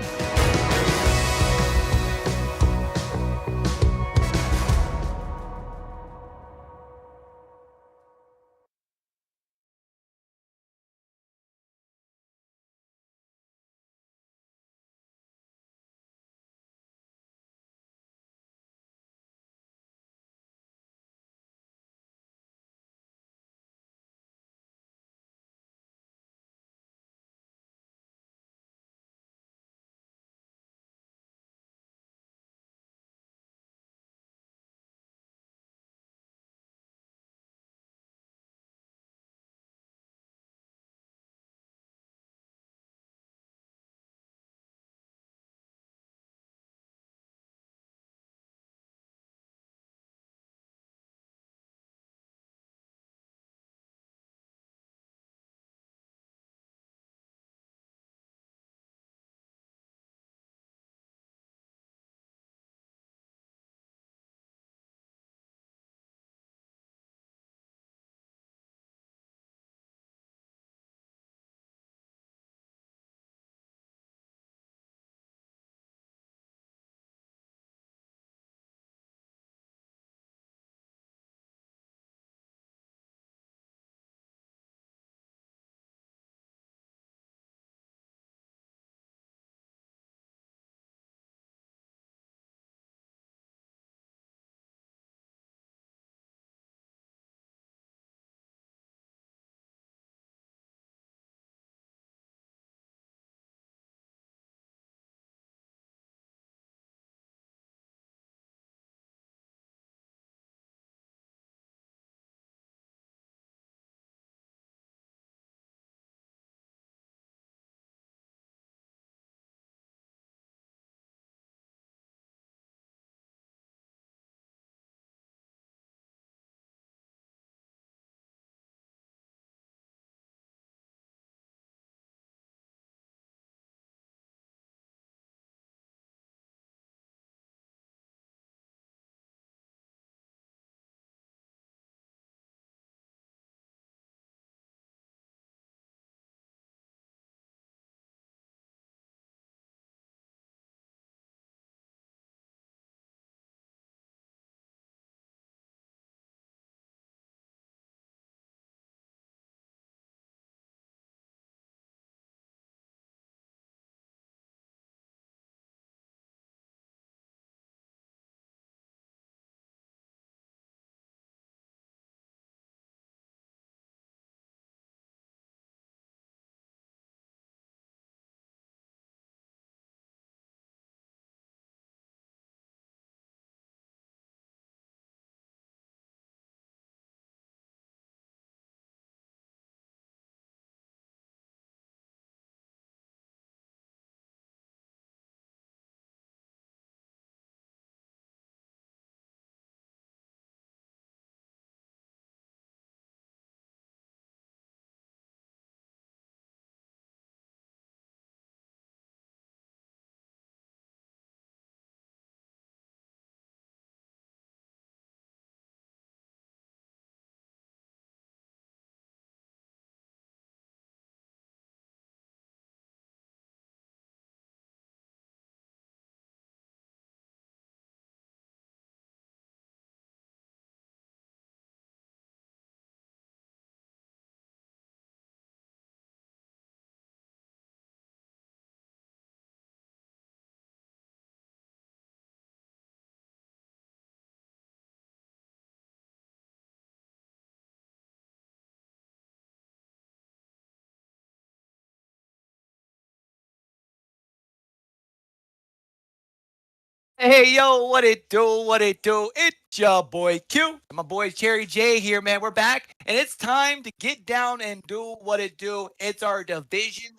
Hey, yo, what it do, what it do? It's your boy Q. And my boy Cherry J here, man. We're back, and it's time to get down and do what it do. It's our Division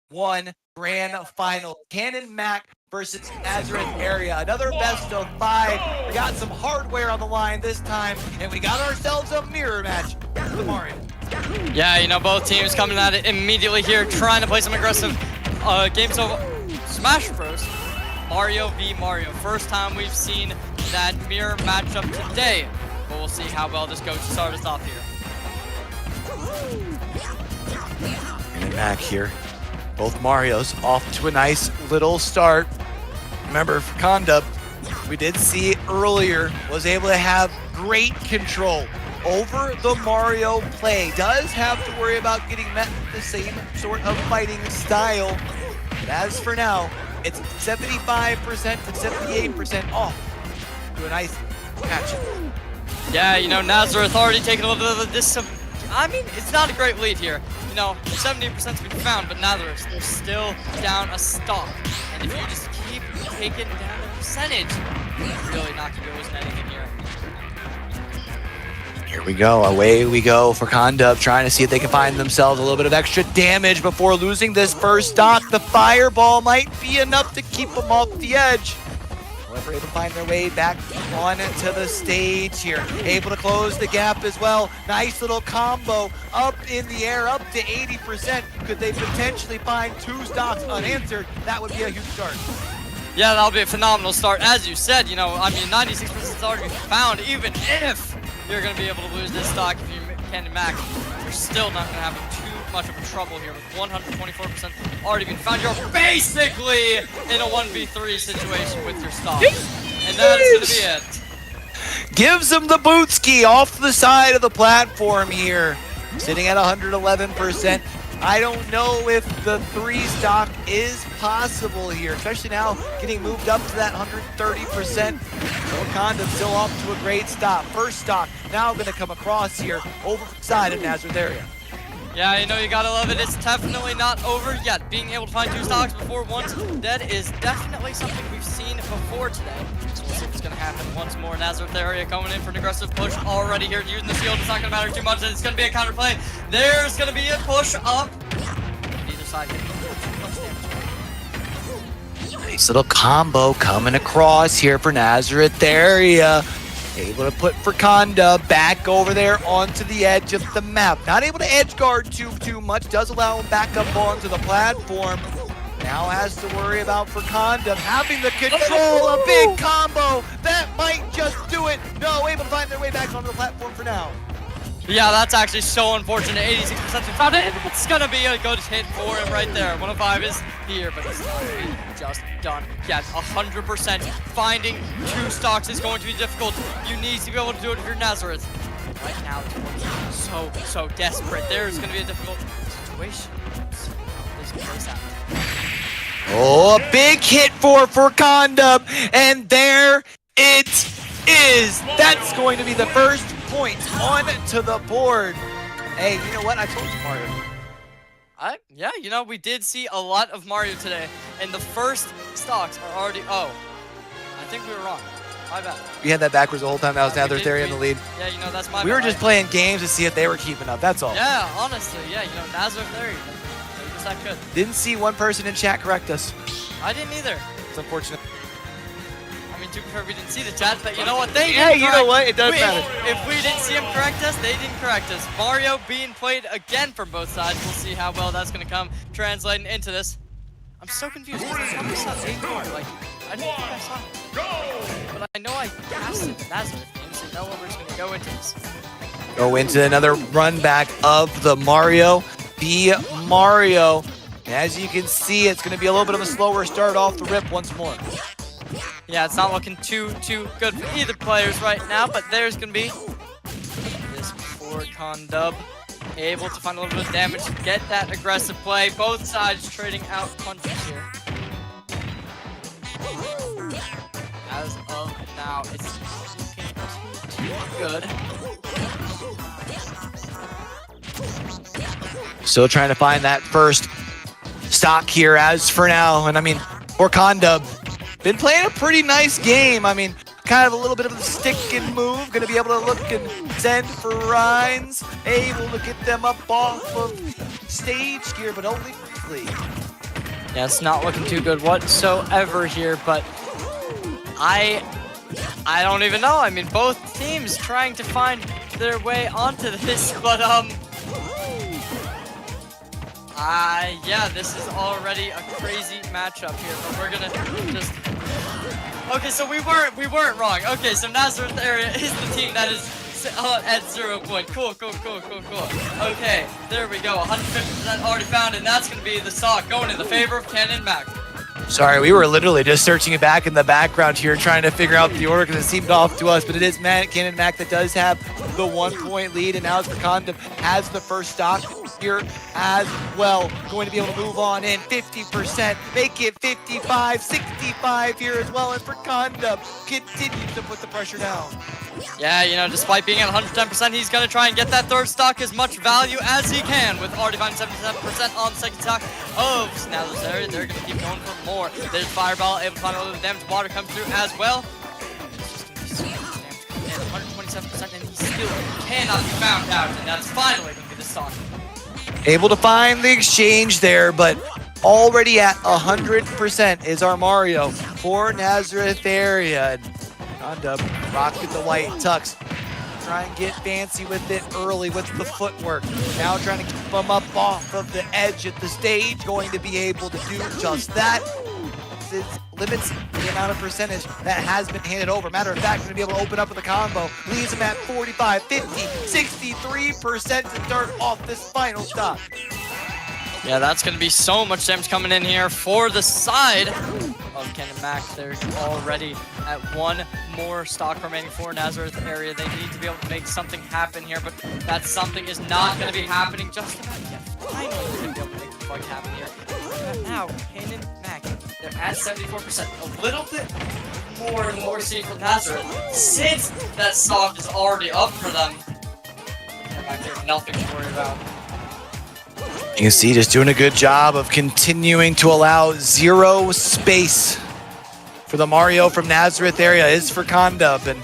1 Grand Final. Cannon Mac versus Nazareth Area. Another best of 5. We got some hardware on the line this time, and we got ourselves a mirror match with Mario. Yeah, you know, both teams coming at it immediately here, trying to play some aggressive games of Smash Bros. Mario v Mario. First time we've seen that mirror matchup today, but we'll see how well this goes to start us off here. And Mac here. Both Marios off to a nice little start. Remember, for Condub, we did see earlier, was able to have great control over the Mario play. Does have to worry about getting met with the same sort of fighting style. But as for now, it's 75% to 78% off to a nice match. Yeah, you know, Nazareth already taking a little bit of this. I mean, it's not a great lead here. You know, 70%'s been found, but Nazareth, they're still down a stock. And if you just keep taking down the percentage, you're really not going to be losing anything here. Here we go, away we go for Condub, trying to see if they can find themselves a little bit of extra damage before losing this first stock. The fireball might be enough to keep them off the edge. However, able to find their way back onto the stage here. Able to close the gap as well. Nice little combo up in the air, up to 80%. Could they potentially find 2 stocks unanswered? That would be a huge start. Yeah, that'll be a phenomenal start. As you said, you know, I mean, 96% is already found, even if you're going to be able to lose this stock if you can Mac. You're still not going to have too much of a trouble here with 124% already been found. You're basically in a 1v3 situation with your stock. And that's going to be it. Gives him the boot ski off the side of the platform here. Sitting at 111%. I don't know if the 3 stock is possible here, especially now getting moved up to that 130%. Wakanda still off to a great stop. First stock now going to come across here over the side of Nazareth Area. Yeah, you know, you gotta love it. It's definitely not over yet. Being able to find 2 stocks before one's dead is definitely something we've seen before today. So we'll see if it's gonna happen once more. Nazareth Area coming in for an aggressive push already here, using the shield. It's not gonna matter too much, and it's gonna be a counter play. There's gonna be a push up. Either side getting too much damage. Nice little combo coming across here for Nazareth Area. Able to put Furconda back over there onto the edge of the map. Not able to edge guard too much. Does allow him back up onto the platform. Now has to worry about Furconda having the control. A big combo. That might just do it. No, able to find their way back onto the platform for now. Yeah, that's actually so unfortunate. 86% found it. It's gonna be a good hit for him right there. 105 is here, but it's not gonna be just done. Yes, 100%. Finding 2 stocks is going to be difficult. You need to be able to do it if you're Nazareth. Right now, so desperate. There's gonna be a difficult situation. Let's see how this plays out. Oh, a big hit for Furconda, and there it is. That's going to be the first point onto the board. Hey, you know what? I told you, Mario. Yeah, you know, we did see a lot of Mario today, and the first stocks are already. Oh, I think we were wrong. My bad. We had that backwards the whole time. That was Nazareth Area in the lead. Yeah, you know, that's my bad. We were just playing games to see if they were keeping up. That's all. Yeah, honestly, yeah, you know, Nazareth Area. They're just that good. Didn't see one person in chat correct us. I didn't either. It's unfortunate. I mean, to be fair, we didn't see the chat, but you know what? They Yeah, didn't you know what? It doesn't matter. If we didn't see him correct us, they didn't correct us. Mario being played again from both sides. We'll see how well that's going to come translating into this. I'm so confused. I saw 8-4. Like, I didn't think I saw it. But I know I cast it to Nazareth game, so no one was going to go into this. Go into another run back of the Mario v Mario. As you can see, it's going to be a little bit of a slower start off the rip once more. Yeah, it's not looking too good for either players right now, but there's going to be this for Condub. Able to find a little bit of damage, get that aggressive play. Both sides trading out punches here. As of now, it's looking too good. Still trying to find that first stock here as for now. And I mean, for Condub, been playing a pretty nice game. I mean, kind of a little bit of a stick and move. Going to be able to look and send for Rhines. Able to get them up off of stage here, but only briefly. Yeah, it's not looking too good whatsoever here, but I don't even know. I mean, both teams trying to find their way onto this, but yeah, this is already a crazy matchup here, but we're gonna just. Okay, so we weren't wrong. Okay, so Nazareth area is the team that is at 0 point. Cool. Okay, there we go. 150% already found, and that's gonna be the stock going in the favor of Cannon Mac. Sorry, we were literally just searching it back in the background here, trying to figure out the order because it seemed off to us. But it is Cannon Mac that does have the 1 point lead, and now it's Conda has the first stock here as well. Going to be able to move on in 50%, make it 55, 65 here as well. And for Conda continues to put the pressure down. Yeah, you know, despite being at 110%, he's going to try and get that third stock as much value as he can with already finding 77% on the second stock of Snazler's area. They're going to keep going for more. There's Fireball, able to find a little damage. Water comes through as well. It's just going to be so much damage coming in, 127%, and he still cannot be found out, and that's finally going to be the stock. Able to find the exchange there, but already at 100% is our Mario for Nazareth area. Conda rocking the white tux. Try and get fancy with it early with the footwork. Now trying to keep them up off of the edge at the stage. Going to be able to do just that. This limits the amount of percentage that has been handed over. Matter of fact, going to be able to open up with a combo. Leaves him at 45, 50, 63% to start off this final stop. Yeah, that's going to be so much damage coming in here for the side of Cannon Mac. They're already at one more stock remaining for Nazareth area. They need to be able to make something happen here, but that something is not going to be happening just about yet. Finally, they're going to be able to make the bug happen here. But now, Cannon Mac, they're at 74%. A little bit more than what we're seeing from Nazareth. Since that stock is already up for them, Cannon Mac, there's nothing to worry about. You can see just doing a good job of continuing to allow zero space for the Mario from Nazareth area. Is for Conda, and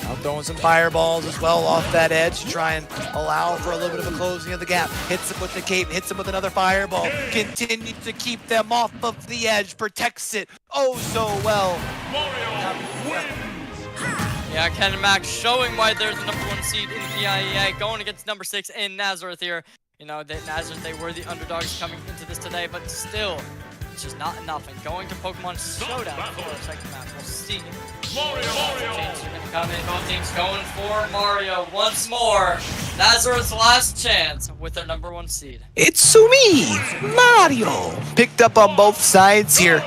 now throwing some fireballs as well off that edge to try and allow for a little bit of a closing of the gap. Hits him with the cape, hits him with another fireball. Continues to keep them off of the edge, protects it oh so well. Yeah, Cannon Mac showing why they're the #1 seed in the PIEA, going against #6 in Nazareth here. You know, Nazareth, they were the underdogs coming into this today, but still, it's just not enough. And going to Pokemon Showdown for our second match, we'll see. Mario! Teams are going to come in, both teams going for Mario once more. Nazareth's last chance with their #1 seed. It's me, Mario. Picked up on both sides here.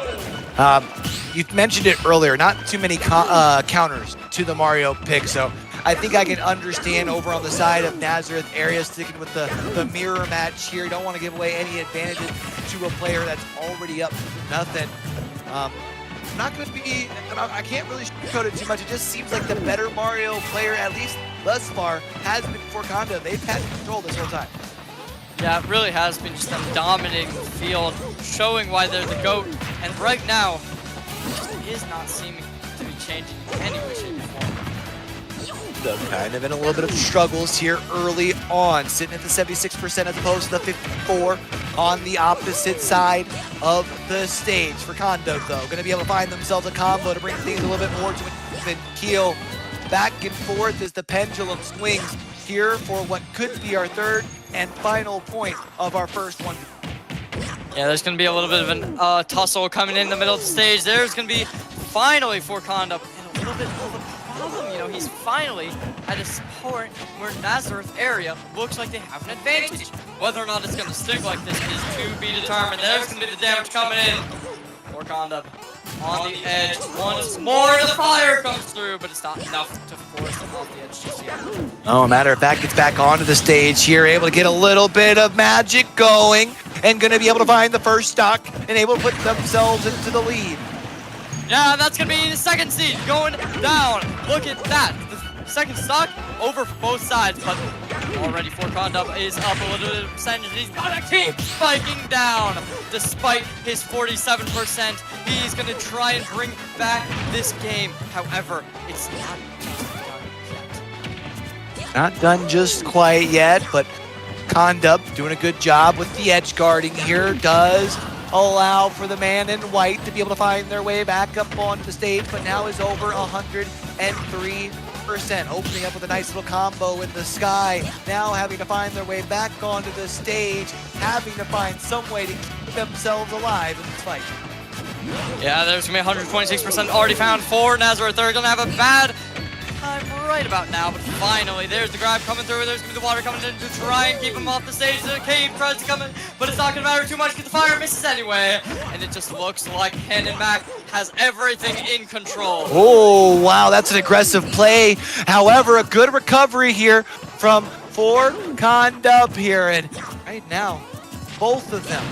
You mentioned it earlier, not too many counters to the Mario pick, so I think I can understand over on the side of Nazareth area sticking with the mirror match here. Don't want to give away any advantages to a player that's already up nothing. Not going to be, I can't really sugarcoat it too much. It just seems like the better Mario player, at least thus far, has been for Conda. They've had control this whole time. Yeah, it really has been just them dominating the field, showing why they're the GOAT. And right now, it is not seeming to be changing in any way, shape, or form. Kind of in a little bit of struggles here early on, sitting at the 76% as opposed to the 54 on the opposite side of the stage. For Conda, though, going to be able to find themselves a combo to bring things a little bit more to an even keel. Back and forth as the pendulum swings here for what could be our third and final point of our first one. Yeah, there's going to be a little bit of a tussle coming in the middle of the stage. There's going to be finally for Conda, and a little bit of a problem. You know, he's finally at a point where Nazareth area looks like they have an advantage. Whether or not it's going to stick like this is to be determined. There's going to be the damage coming in for Conda. On the edge once more, the fire comes through, but it's not enough to force them off the edge just yet. Oh, matter of fact, gets back onto the stage here, able to get a little bit of magic going, and going to be able to find the first stock and able to put themselves into the lead. Yeah, that's going to be the second seed going down. Look at that. The second stock over for both sides, but Already for Condup is up a little bit of percentage. He's gonna keep spiking down despite his 47%. He's gonna try and bring back this game. However, it's not done yet. Not done just quite yet, but Condup doing a good job with the edge guarding here. Does allow for the man in white to be able to find their way back up onto the stage, but now is over 103%, opening up with a nice little combo in the sky. Now having to find their way back onto the stage, having to find some way to keep themselves alive in this fight. Yeah, there's gonna be 126% already found for Nazareth. They're gonna have a bad time right about now, but finally, there's the grab coming through. There's gonna be the water coming in to try and keep him off the stage. The cave tries to come in, but it's not gonna matter too much because the fire misses anyway. And it just looks like Cannon Mac has everything in control. Oh, wow, that's an aggressive play. However, a good recovery here from Condup here. And right now, both of them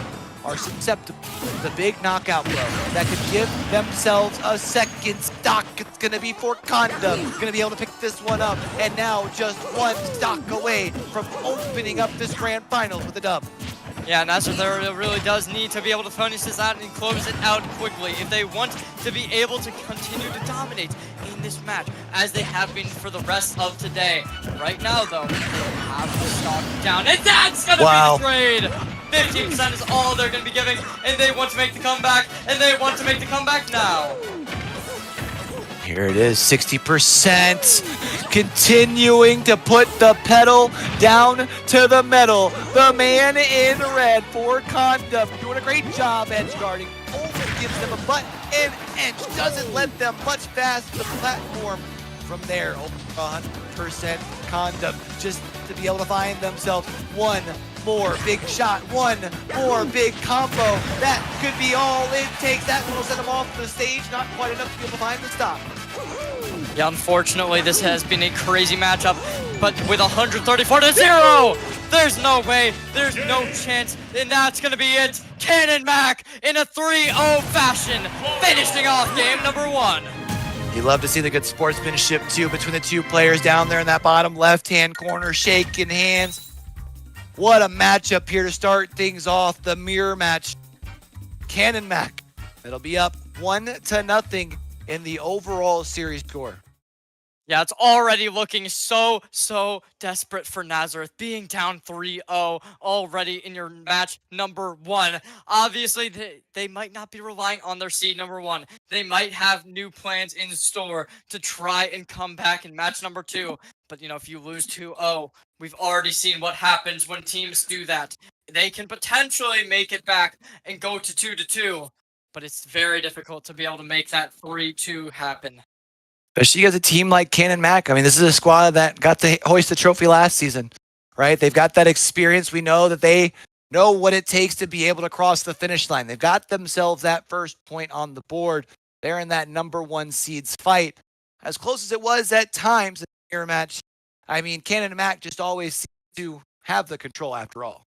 are susceptible to the big knockout blow that could give themselves a second stock. It's going to be for Condup. Going to be able to pick this one up. And now just one stock away from opening up this grand finals with a dub. Yeah, Nazareth really does need to be able to finish this out and close it out quickly if they want to be able to continue to dominate in this match as they have been for the rest of today. Right now, though, they have to stock down, and that's going to be the trade. 15% is all they're going to be giving, and they want to make the comeback, and they want to make the comeback now. Here it is, 60%, continuing to put the pedal down to the metal. The man in red for Condup doing a great job edge guarding. Only gives them a butt and edge, doesn't let them much past the platform. From there, over 100% Condup just to be able to find themselves one more big shot, one more big combo. That could be all it takes. That will send them off the stage. Not quite enough to be able to find the stop. Yeah, unfortunately, this has been a crazy matchup, but with 134-0, there's no way, there's no chance, and that's going to be it. Cannon Mac in a 3-0 fashion, finishing off game number 1. You love to see the good sportsmanship, too, between the two players down there in that bottom left-hand corner, shaking hands. What a matchup here to start things off, the mirror match. Cannon Mac, it'll be up 1-0 in the overall series score. Yeah, it's already looking so desperate for Nazareth, being down 3-0 already in your match number 1. Obviously, they might not be relying on their seed number 1. They might have new plans in store to try and come back in match number 2. But, you know, if you lose 2-0, we've already seen what happens when teams do that. They can potentially make it back and go to 2-2, but it's very difficult to be able to make that 3-2 happen. Especially as a team like Cannon Mac. I mean, this is a squad that got to hoist the trophy last season, right? They've got that experience. We know that they know what it takes to be able to cross the finish line. They've got themselves that first point on the board. They're in that number 1 seeds fight. As close as it was at times in the mirror match, I mean, Cannon Mac just always seemed to have the control after all.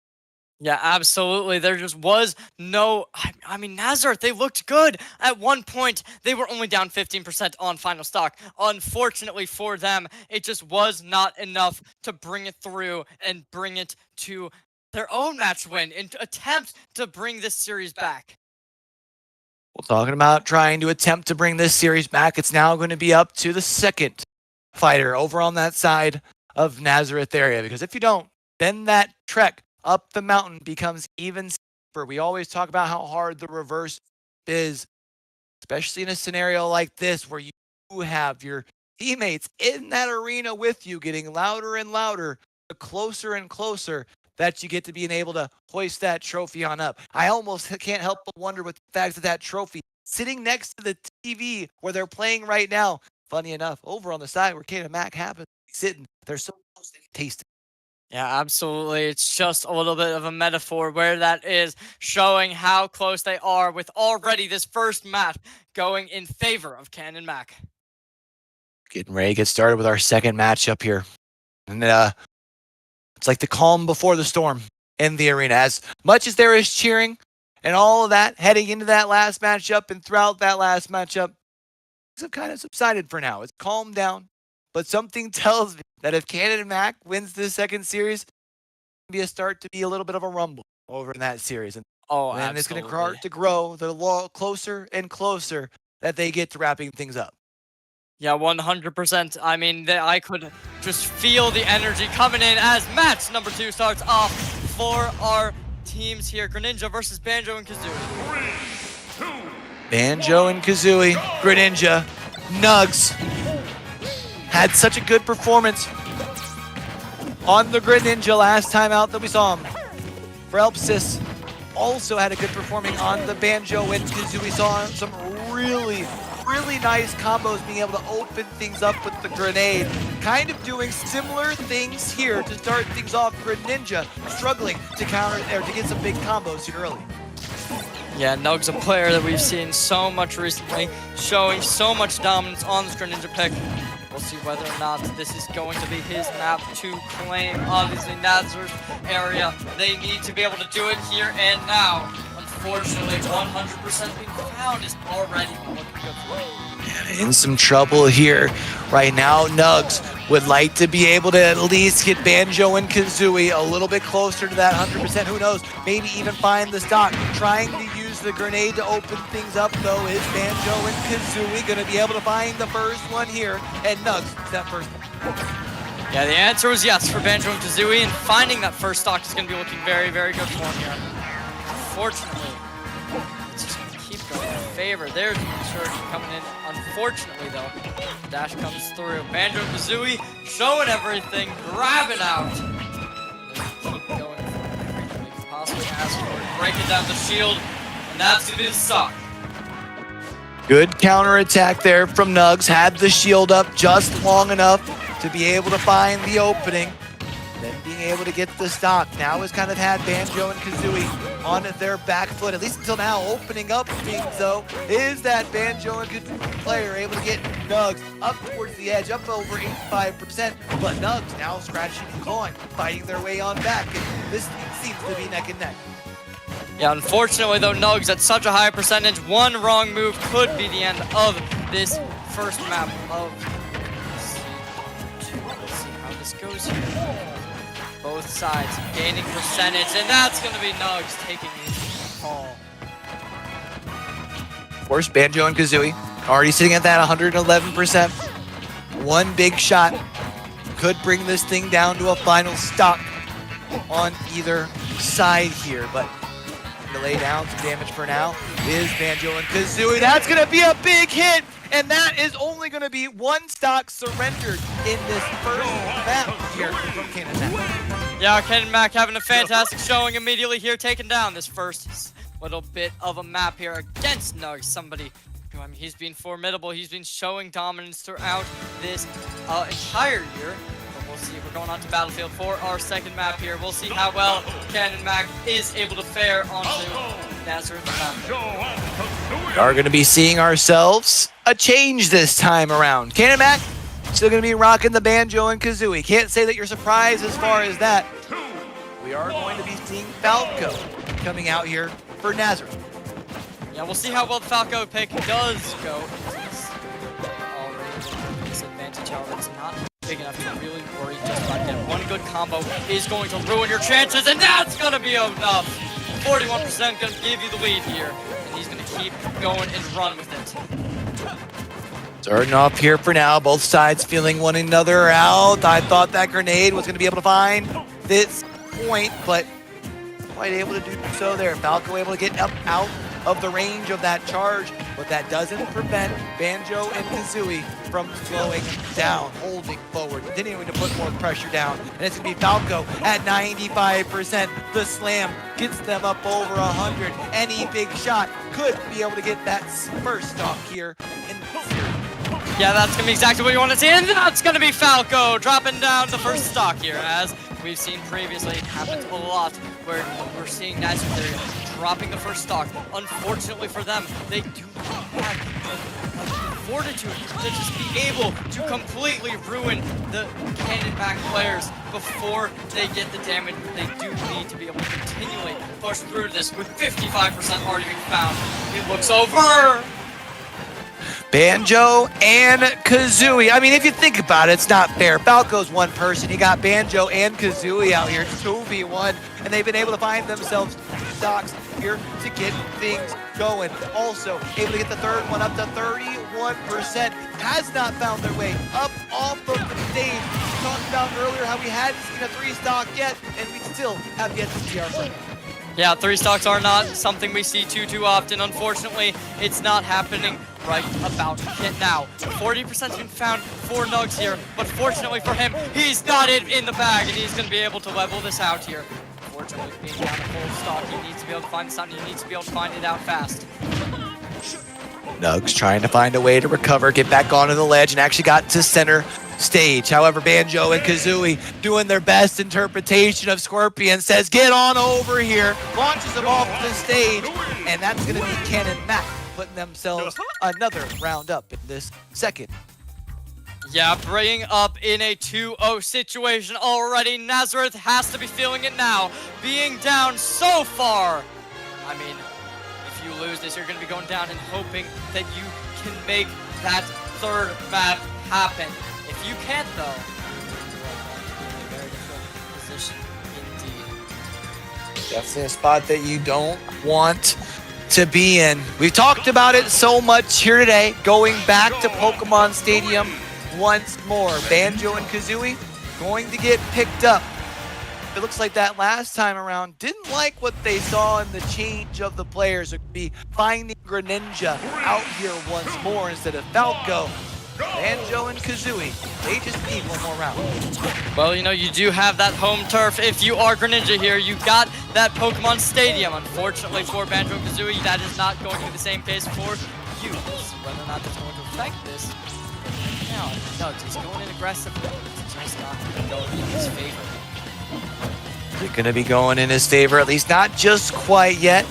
Yeah, absolutely. There just was no... I mean, Nazareth, they looked good. At one point, they were only down 15% on final stock. Unfortunately for them, it just was not enough to bring it through and bring it to their own match win and attempt to bring this series back. Well, talking about trying to attempt to bring this series back, it's now going to be up to the second fighter over on that side of Nazareth area. Because if you don't, then that trek up the mountain becomes even steeper. We always talk about how hard the reverse is, especially in a scenario like this where you have your teammates in that arena with you getting louder and louder, the closer and closer that you get to being able to hoist that trophy on up. I almost can't help but wonder with the fact that trophy sitting next to the TV where they're playing right now. Funny enough, over on the side where Cannon Mac happens to be sitting, they're so close they can taste it. Yeah, absolutely. It's just a little bit of a metaphor where that is, showing how close they are with already this first match going in favor of Cannon Mac. Getting ready to get started with our second matchup here. And it's like the calm before the storm in the arena. As much as there is cheering and all of that heading into that last matchup and throughout that last matchup, things have kind of subsided for now. It's calmed down. but something tells me that if Cannon and Mac wins this second series, it'll be a start to be a little bit of a rumble over in that series. And Oh, then it's going to absolutely. start to grow the closer and closer that they get to wrapping things up. Yeah, 100%. I mean, I could just feel the energy coming in as match number 2 starts off for our teams here. Greninja versus Banjo and Kazooie. Banjo and Kazooie, Greninja, Nugs had such a good performance on the Greninja last time out that we saw him. Frelpsis also had a good performing on the Banjo and Kazooie. Saw some really nice combos, being able to open things up with the grenade. Kind of doing similar things here to start things off. Greninja struggling to counter or to get some big combos here early. Yeah, Nug's a player that we've seen so much recently, showing so much dominance on this Greninja pick. We'll see whether or not this is going to be his map to claim. Obviously, Nazareth area, they need to be able to do it here and now. Unfortunately, 100% being found is already looking good for him. In some trouble here right now. Nugs would like to be able to at least get Banjo and Kazooie a little bit closer to that 100%. Who knows? Maybe even find the stock. Trying to use the grenade to open things up, though. Is Banjo and Kazooie going to be able to find the first one here? And Nugs, that first one. Yeah, the answer was yes for Banjo and Kazooie, and finding that first stock is going to be looking very, very good for him here. Unfortunately, it's just going to keep going in favor. There's the surge coming in. Unfortunately, though, dash comes through. Banjo and Kazooie showing everything, grabbing out. They're keep going for everything they can possibly ask for. Breaking down the shield, and that's going to be the stock. Good counterattack there from Nugs. Had the shield up just long enough to be able to find the opening. Then being able to get the stock. Now has kind of had Banjo and Kazooie on their back foot, at least until now. Opening up things, though, is that Banjo and Kazooie player able to get Nugs up towards the edge, up over 85%. But Nugs now scratching and clawing, fighting their way on back. And this seems to be neck and neck. Yeah, unfortunately, though, Nugs at such a high percentage, one wrong move could be the end of this first map of... Let's see how this goes here. Both sides gaining percentage, and that's going to be Nugs taking the call. Of course, Banjo and Kazooie already sitting at that 111%. One big shot could bring this thing down to a final stock on either side here, but to lay down some damage for now is Banjo and Kazooie. That's going to be a big hit, and that is only going to be one stock surrendered in this first map here from Cannon Mac. Yeah, Ken and Mac having a fantastic showing immediately here, taking down this first little bit of a map here against Nugs. Somebody who, I mean, he's been formidable. He's been showing dominance throughout this entire year. But we'll see. We're going on to Battlefield for our second map here. We'll see how well Ken and Mac is able to fare onto Nazareth map. We are going to be seeing ourselves a change this time around. Cannon Mac still going to be rocking the Banjo and Kazooie. Can't say that you're surprised as far as that. We are going to be seeing Falco coming out here for Nazareth. Yeah, we'll see how well the Falco pick does go. Already disadvantage, however, it's not big enough to really worry just about that. One good combo is going to ruin your chances, and that's going to be enough. 41% going to give you the lead here, and he's going to keep going and run with it. Starting off here for now, both sides feeling one another out. I thought that grenade was going to be able to find this point, but quite able to do so there. Falco able to get up out of the range of that charge, but that doesn't prevent Banjo and Kazooie from slowing down, holding forward, continuing to put more pressure down. And it's going to be Falco at 95%. The slam gets them up over 100. Any big shot could be able to get that first stock here in the series. Yeah, that's going to be exactly what you want to see, and that's going to be Falco dropping down the first stock here. As we've seen previously, it happens a lot where we're seeing Nazareth dropping the first stock. Unfortunately for them, they do not have the fortitude to just be able to completely ruin the Cannon Mac players before they get the damage. They do need to be able to continually push through this with 55% already being found. It looks over. Banjo and Kazooie. I mean, if you think about it, it's not fair. Falco's one person. You got Banjo and Kazooie out here, 2v1, and they've been able to find themselves stocks here to get things going. Also, able to get the third one up to 31%. Has not found their way up off of the stage. We talked about earlier how we hadn't seen a 3-stock yet, and we still have yet to see our first. Yeah, 3 stocks are not something we see too often. Unfortunately, it's not happening right about now. 40% been found for Nugs here, but fortunately for him, he's got it in the bag, and he's going to be able to level this out here. Fortunately, being down a full stock, he needs to be able to find this out, and he needs to be able to find it out fast. Nugs trying to find a way to recover, get back onto the ledge, and actually got to center stage. However, Banjo and Kazooie doing their best interpretation of Scorpion, says, get on over here, launches him off the stage, and that's going to be Ken and Mac putting themselves another round up in this second. Yeah, bringing up in a 2-0 situation already. Nazareth has to be feeling it now, being down so far. I mean, if you lose this, you're going to be going down and hoping that you can make that third map happen. If you can't, though, you are going to be in a very difficult position indeed. Definitely a spot that you don't want to be in. We've talked about it so much here today, going back to Pokemon Stadium once more. Banjo and Kazooie going to get picked up. It looks like that last time around didn't like what they saw in the change of the players. It could be finding Greninja out here once more instead of Falco. Banjo and Kazooie, they just need one more round. Well, you know, you do have that home turf. If you are Greninja here, you got that Pokemon Stadium. Unfortunately for Banjo and Kazooie, that is not going to be the same case for you. Whether or not that's going to affect this. Now, Nugs is going in aggressively. It's just not going in his favor. They're going to be going in his favor, at least not just quite yet.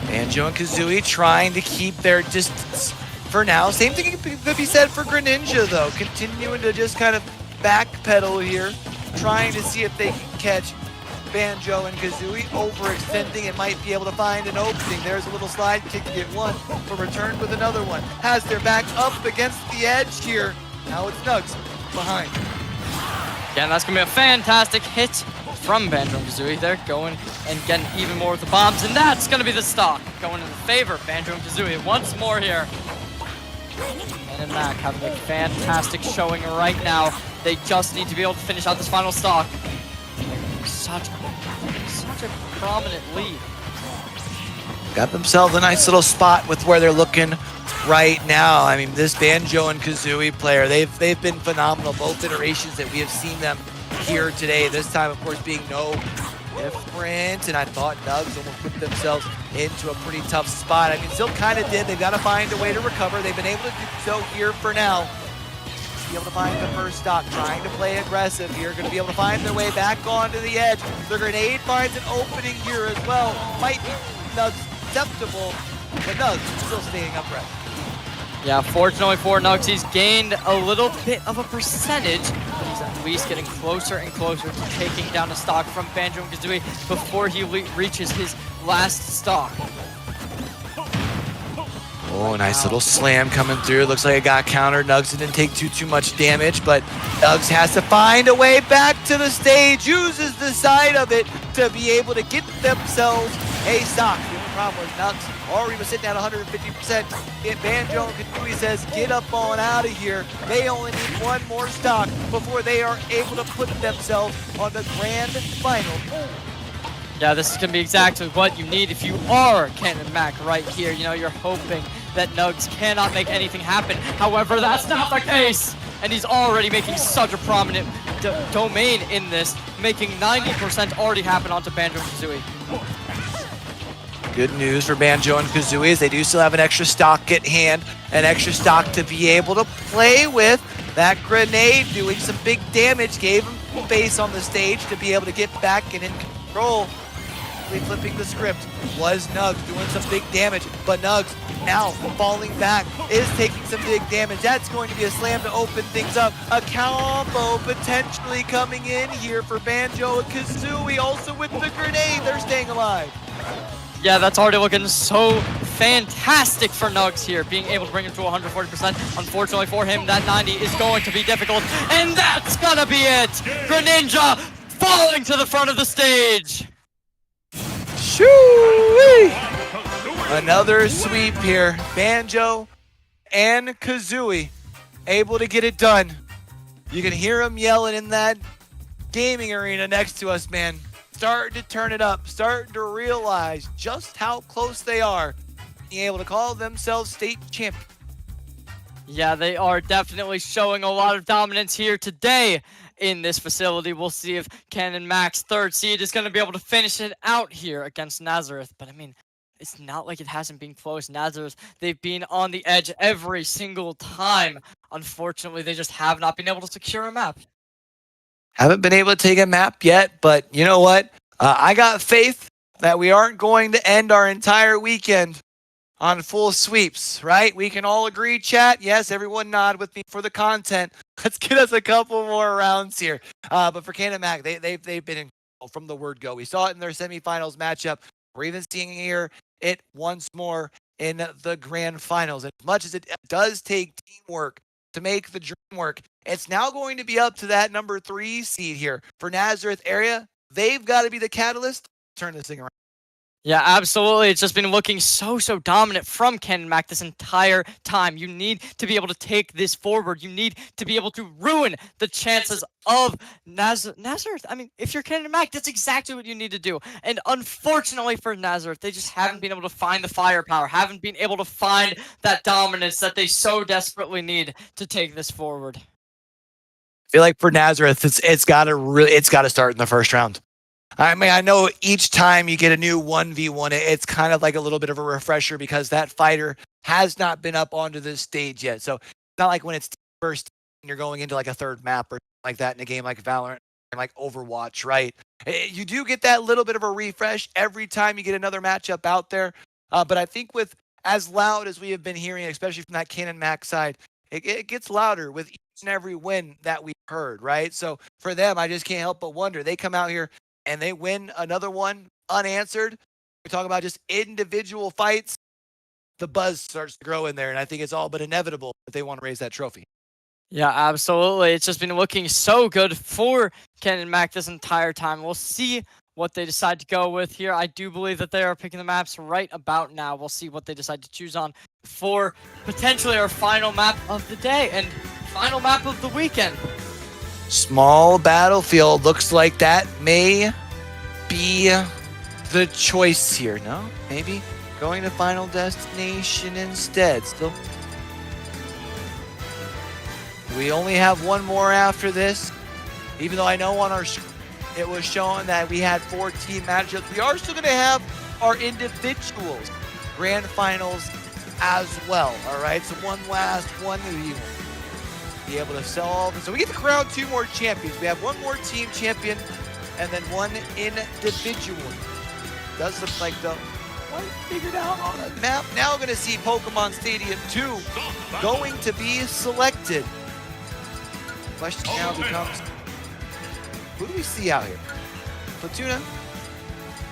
Banjo and Kazooie trying to keep their distance for now. Same thing could be said for Greninja, though. Continuing to just kind of backpedal here, trying to see if they can catch Banjo and Kazooie, overextending and might be able to find an opening. There's a little slide kick to get one, but returned with another one. Has their back up against the edge here. Now it's Nugs behind. Yeah, and that's going to be a fantastic hit from Banjo and Kazooie. They're going and getting even more with the bombs, and that's going to be the stock. Going in the favor of Banjo and Kazooie once more here. And Mac having a fantastic showing right now. They just need to be able to finish out this final stock. Such a prominent lead. Got themselves a nice little spot with where they're looking right now. I mean, this Banjo and Kazooie player, they've been phenomenal, both iterations that we have seen them here today. This time, of course, being no different, and I thought Nugs almost put themselves into a pretty tough spot. I mean, still kind of did. They've got to find a way to recover. They've been able to do so here for now. Be able to find the first stock, trying to play aggressive here. Going to be able to find their way back onto the edge. The grenade finds an opening here as well. Might be Nugs acceptable, but Nugs still staying upright. Yeah, fortunately for Nugs, he's gained a little bit of a percentage, but he's at least getting closer and closer to taking down a stock from Banjo and Kazooie before he reaches his last stock. Oh, nice little slam coming through. Looks like it got countered. Nugs didn't take too much damage, but Nugs has to find a way back to the stage, uses the side of it to be able to get themselves a stock. The only problem was Nugs already was sitting at 150%. If Banjo and Kazooie says, get up on out of here, they only need one more stock before they are able to put themselves on the grand final. Yeah, this is going to be exactly what you need if you are Ken and Mac right here. You know, you're hoping that Nugs cannot make anything happen. However, that's not the case. And he's already making such a prominent domain in this, making 90% already happen onto Banjo and Kazooie. Good news for Banjo and Kazooie is they do still have an extra stock at hand, an extra stock to be able to play with. That grenade doing some big damage, gave him space on the stage to be able to get back and in control. Flipping the script was Nugs doing some big damage, but Nugs now falling back is taking some big damage. That's going to be a slam to open things up. A combo potentially coming in here for Banjo and Kazooie, also with the grenade. They're staying alive. Yeah, that's already looking so fantastic for Nugs here, being able to bring him to 140%. Unfortunately for him, that 90 is going to be difficult, and that's gonna be it! Greninja falling to the front of the stage! Shoo-wee! Another sweep here. Banjo and Kazooie able to get it done. You can hear them yelling in that gaming arena next to us, man. Starting to turn it up, starting to realize just how close they are being able to call themselves state champions. Yeah, they are definitely showing a lot of dominance here today in this facility. We'll see if Canon Max, third seed, is going to be able to finish it out here against Nazareth. But I mean, it's not like it hasn't been close. Nazareth, they've been on the edge every single time. Unfortunately, they just have not been able to secure a map. Haven't been able to take a map yet, but you know what? I got faith that we aren't going to end our entire weekend on full sweeps, right? We can all agree, chat. Yes, everyone nod with me for the content. Let's get us a couple more rounds here. But for Canon Mac, they've been in from the word go. We saw it in their semifinals matchup. We're even seeing it once more in the grand finals. As much as it does take teamwork to make the dream work, it's now going to be up to that number 3 seed here for Nazareth area. They've got to be the catalyst to turn this thing around. Yeah, absolutely. It's just been looking so dominant from Canon Mac this entire time. You need to be able to take this forward. You need to be able to ruin the chances of Nazareth. I mean, if you're Canon Mac, that's exactly what you need to do. And unfortunately for Nazareth, they just haven't been able to find the firepower, haven't been able to find that dominance that they so desperately need to take this forward. I feel like for Nazareth, it's got to start in the first round. I mean, I know each time you get a new 1v1, it's kind of like a little bit of a refresher because that fighter has not been up onto this stage yet. So it's not like when it's first and you're going into like a third map or like that in a game like Valorant or like Overwatch, right? You do get that little bit of a refresh every time you get another matchup out there. But I think with as loud as we have been hearing, especially from that Canon Mac side, it gets louder with each and every win that we've heard, right? So for them, I just can't help but wonder. They come out here and they win another one unanswered. We talk about just individual fights. The buzz starts to grow in there, and I think it's all but inevitable that they want to raise that trophy. Yeah, absolutely. It's just been looking so good for Canon Mac this entire time. We'll see what they decide to go with here. I do believe that they are picking the maps right about now. We'll see what they decide to choose on for potentially our final map of the day and final map of the weekend. Small battlefield. Looks like that may be the choice here. No? Maybe going to Final Destination instead. Still. We only have one more after this. Even though I know on our screen it was showing that we had 4 team matchups, we are still going to have our individuals grand finals as well. All right, so one last one. Be able to sell all of them. So we get to crown 2 more champions. We have one more team champion and then one individual. Does look like the one figured out on the map. Now we're going to see Pokemon Stadium 2 going to be selected. The question now becomes, who do we see out here? Platuna.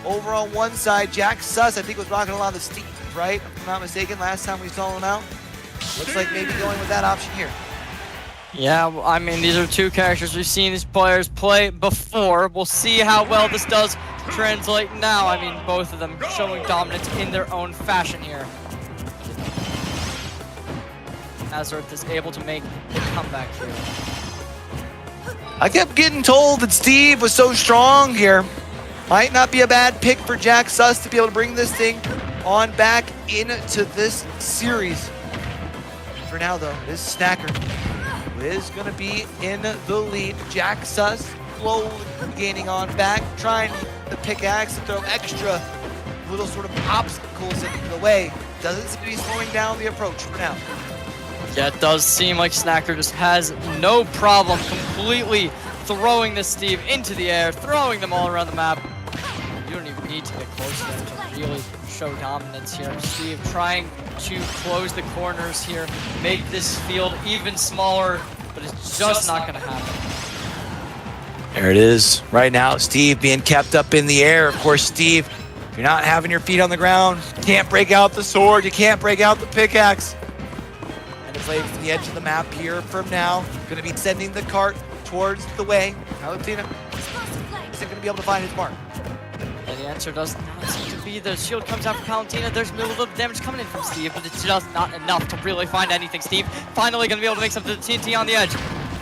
Over on one side, Jack Suss, I think, was rocking a lot of the Steve, right? If I'm not mistaken, last time we saw him out. Looks like maybe going with that option here. Yeah, I mean, these are 2 characters we've seen these players play before. We'll see how well this does translate now. I mean, both of them showing dominance in their own fashion here. Nazareth is able to make the comeback here. I kept getting told that Steve was so strong here. Might not be a bad pick for Jack Suss to be able to bring this thing on back into this series. For now, though, this Snacker is going to be in the lead. Jack Suss slowly gaining on back, trying to pickaxe and throw extra little sort of obstacles into the way. Doesn't seem to be slowing down the approach for now. Yeah, it does seem like Snacker just has no problem completely throwing this Steve into the air, throwing them all around the map. You don't even need to get close to them to really show dominance here. Steve trying to close the corners here, make this field even smaller, but it's just not going to happen. There it is. Right now, Steve being kept up in the air. Of course, Steve you're not having your feet on the ground, you can't break out the sword, you can't break out the pickaxe. And to play from the edge of the map here from now, going to be sending the cart towards the way. Palutena isn't going to be able to find his mark. And the answer does not seem to be. The shield comes out for Palutena. There's a little damage coming in from Steve, but it's just not enough to really find anything. Steve finally going to be able to make something to TNT on the edge.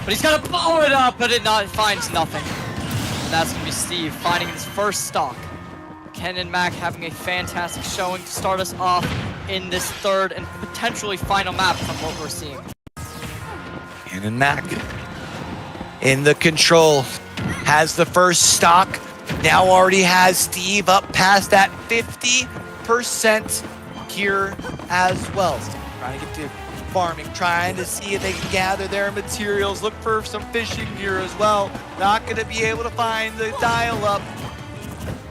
But he's going to blow it up, but it finds nothing. And that's going to be Steve finding his first stock. Ken and Mac having a fantastic showing to start us off in this third and potentially final map from what we're seeing. Ken and Mac in the control, has the first stock. Now already has Steve up past that 50% here as well. Trying to get to farming, trying to see if they can gather their materials, look for some fishing gear as well. Not going to be able to find the dial-up.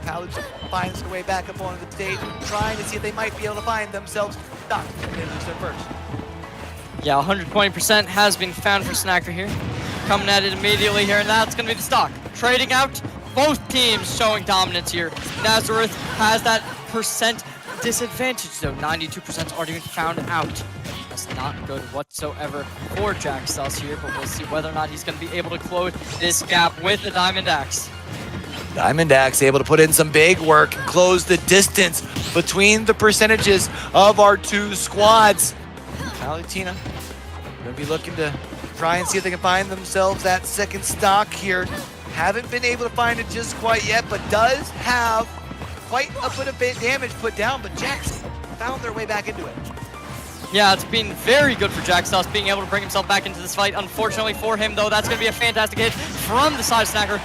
Palutena finds their way back up onto the stage, trying to see if they might be able to find themselves stuck. They lose their first. Yeah, 120% has been found for Snacker here. Coming at it immediately here, and that's going to be the stock. Trading out, both teams showing dominance here. Nazareth has that percent disadvantage, though. 92% already been found out. That's not good whatsoever for Jack Sus here, but we'll see whether or not he's going to be able to close this gap with the Diamond Axe. Diamond Axe able to put in some big work and close the distance between the percentages of our two squads. Palutena going to be looking to try and see if they can find themselves that second stock here. Haven't been able to find it just quite yet, but does have quite a bit of damage put down, but Jax found their way back into it. Yeah, it's been very good for Jack Sus being able to bring himself back into this fight. Unfortunately for him, though, that's going to be a fantastic hit from the side Snacker.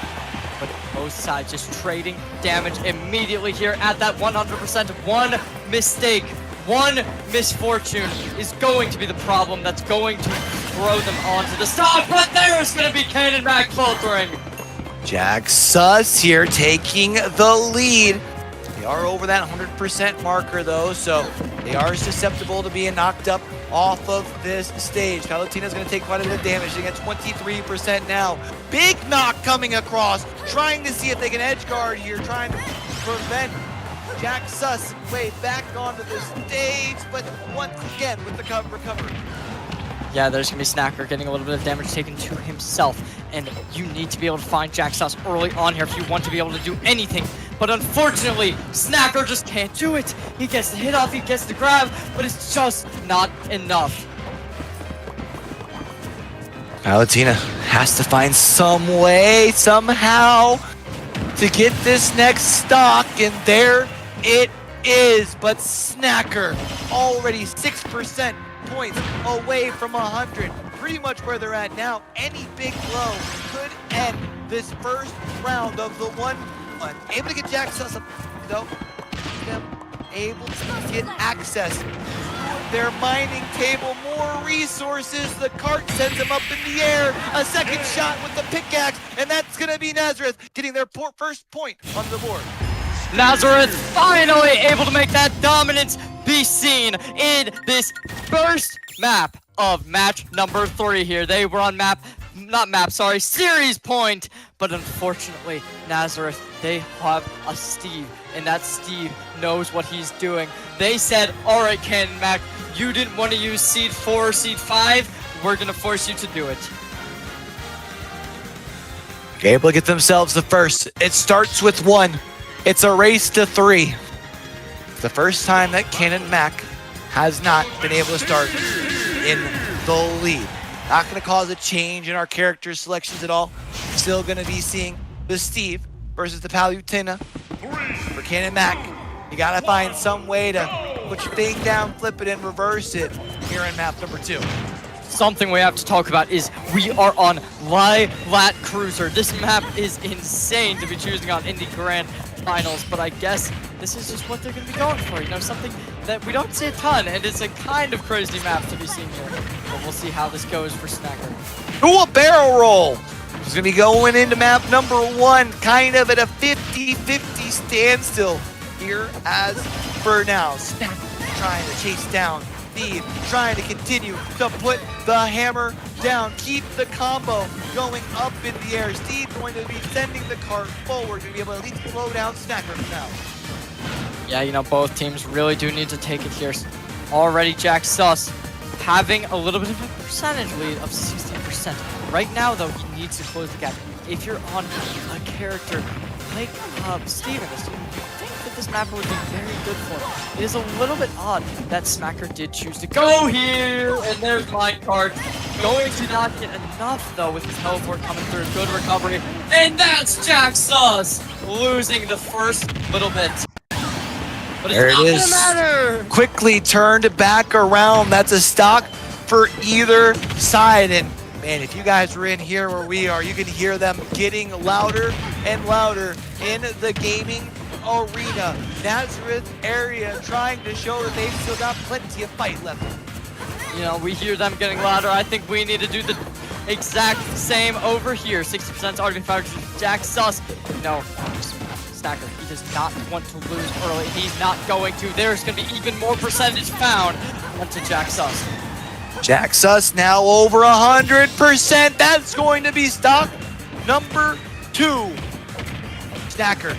But both sides just trading damage immediately here at that 100%. One mistake, one misfortune is going to be the problem that's going to throw them onto the stock. But there's going to be Kane and Mac faltering. Jack Sus here taking the lead. They are over that 100% marker though, so they are susceptible to being knocked up off of this stage. Palutena's going to take quite a bit of damage, sitting at 23% now. Big knock coming across, trying to see if they can edge guard here, trying to prevent Jack Sus way back onto the stage, but once again with the recovery. Yeah, there's going to be Snacker getting a little bit of damage taken to himself, and you need to be able to find Jack Sus early on here if you want to be able to do anything. But unfortunately, Snacker just can't do it. He gets the hit off, he gets the grab, but it's just not enough. Palutena has to find some way, somehow, to get this next stock, and there it is. But Snacker already 6% points away from 100. Pretty much where they're at now. Any big blow could end this first round of the 1-1. Able to get Jack Sus up, though. Them able to get access to their mining table, more resources. The cart sends them up in the air. A second shot with the pickaxe, and that's going to be Nazareth getting their first point on the board. Nazareth finally able to make that dominance be seen in this first map of match number 3 here. They were on series point, but unfortunately, Nazareth, they have a Steve, and that Steve knows what he's doing. They said, all right, Ken and Mac, you didn't want to use seed 4 or seed 5, we're going to force you to do it. Able to get themselves the first. It starts with 1. It's a race to 3. It's the first time that Ken and Mac has not been able to start in the lead. Not going to cause a change in our character selections at all. Still going to be seeing the Steve versus the Palutena. For Ken and Mac, you got to find some way to put your thing down, flip it, and reverse it here in map number 2. Something we have to talk about is we are on Lilat Cruiser. This map is insane to be choosing on in the Grand Finals, but I guess this is just what they're going to be going for. You know, something that we don't see a ton, and it's a kind of crazy map to be seen here. But we'll see how this goes for Snacker. Ooh, a barrel roll! He's going to be going into map number 1, kind of at a 50-50 standstill here as for now. Snacker trying to chase down Steve, trying to continue to put the hammer down, keep the combo going up in the air. Steve going to be sending the cart forward to be able to at least slow down Snacker now. Yeah, you know, both teams really do need to take it here. Already Jack Sus having a little bit of a percentage lead of 60%. Right now, though, he needs to close the gap. If you're on a character like Steven, you think that this map would be very good for him. It is a little bit odd that Smacker did choose to go here, and there's Minecart. Going to not get enough, though, with his teleport coming through. Good recovery, and that's Jack Sus losing the first little bit. But There it's it not is. gonna matter. Quickly turned back around. That's a stock for either side. And man, if you guys were in here where we are, you can hear them getting louder and louder in the gaming arena. Nazareth area trying to show that they've still got plenty of fight left. You know, we hear them getting louder. I think we need to do the exact same over here. 60% already been fired to Jack Sus. No, Snacker, he does not want to lose early. He's not going to. There's going to be even more percentage found onto Jack Sus. Jack Sus now over 100%. That's going to be stock number 2. Snacker,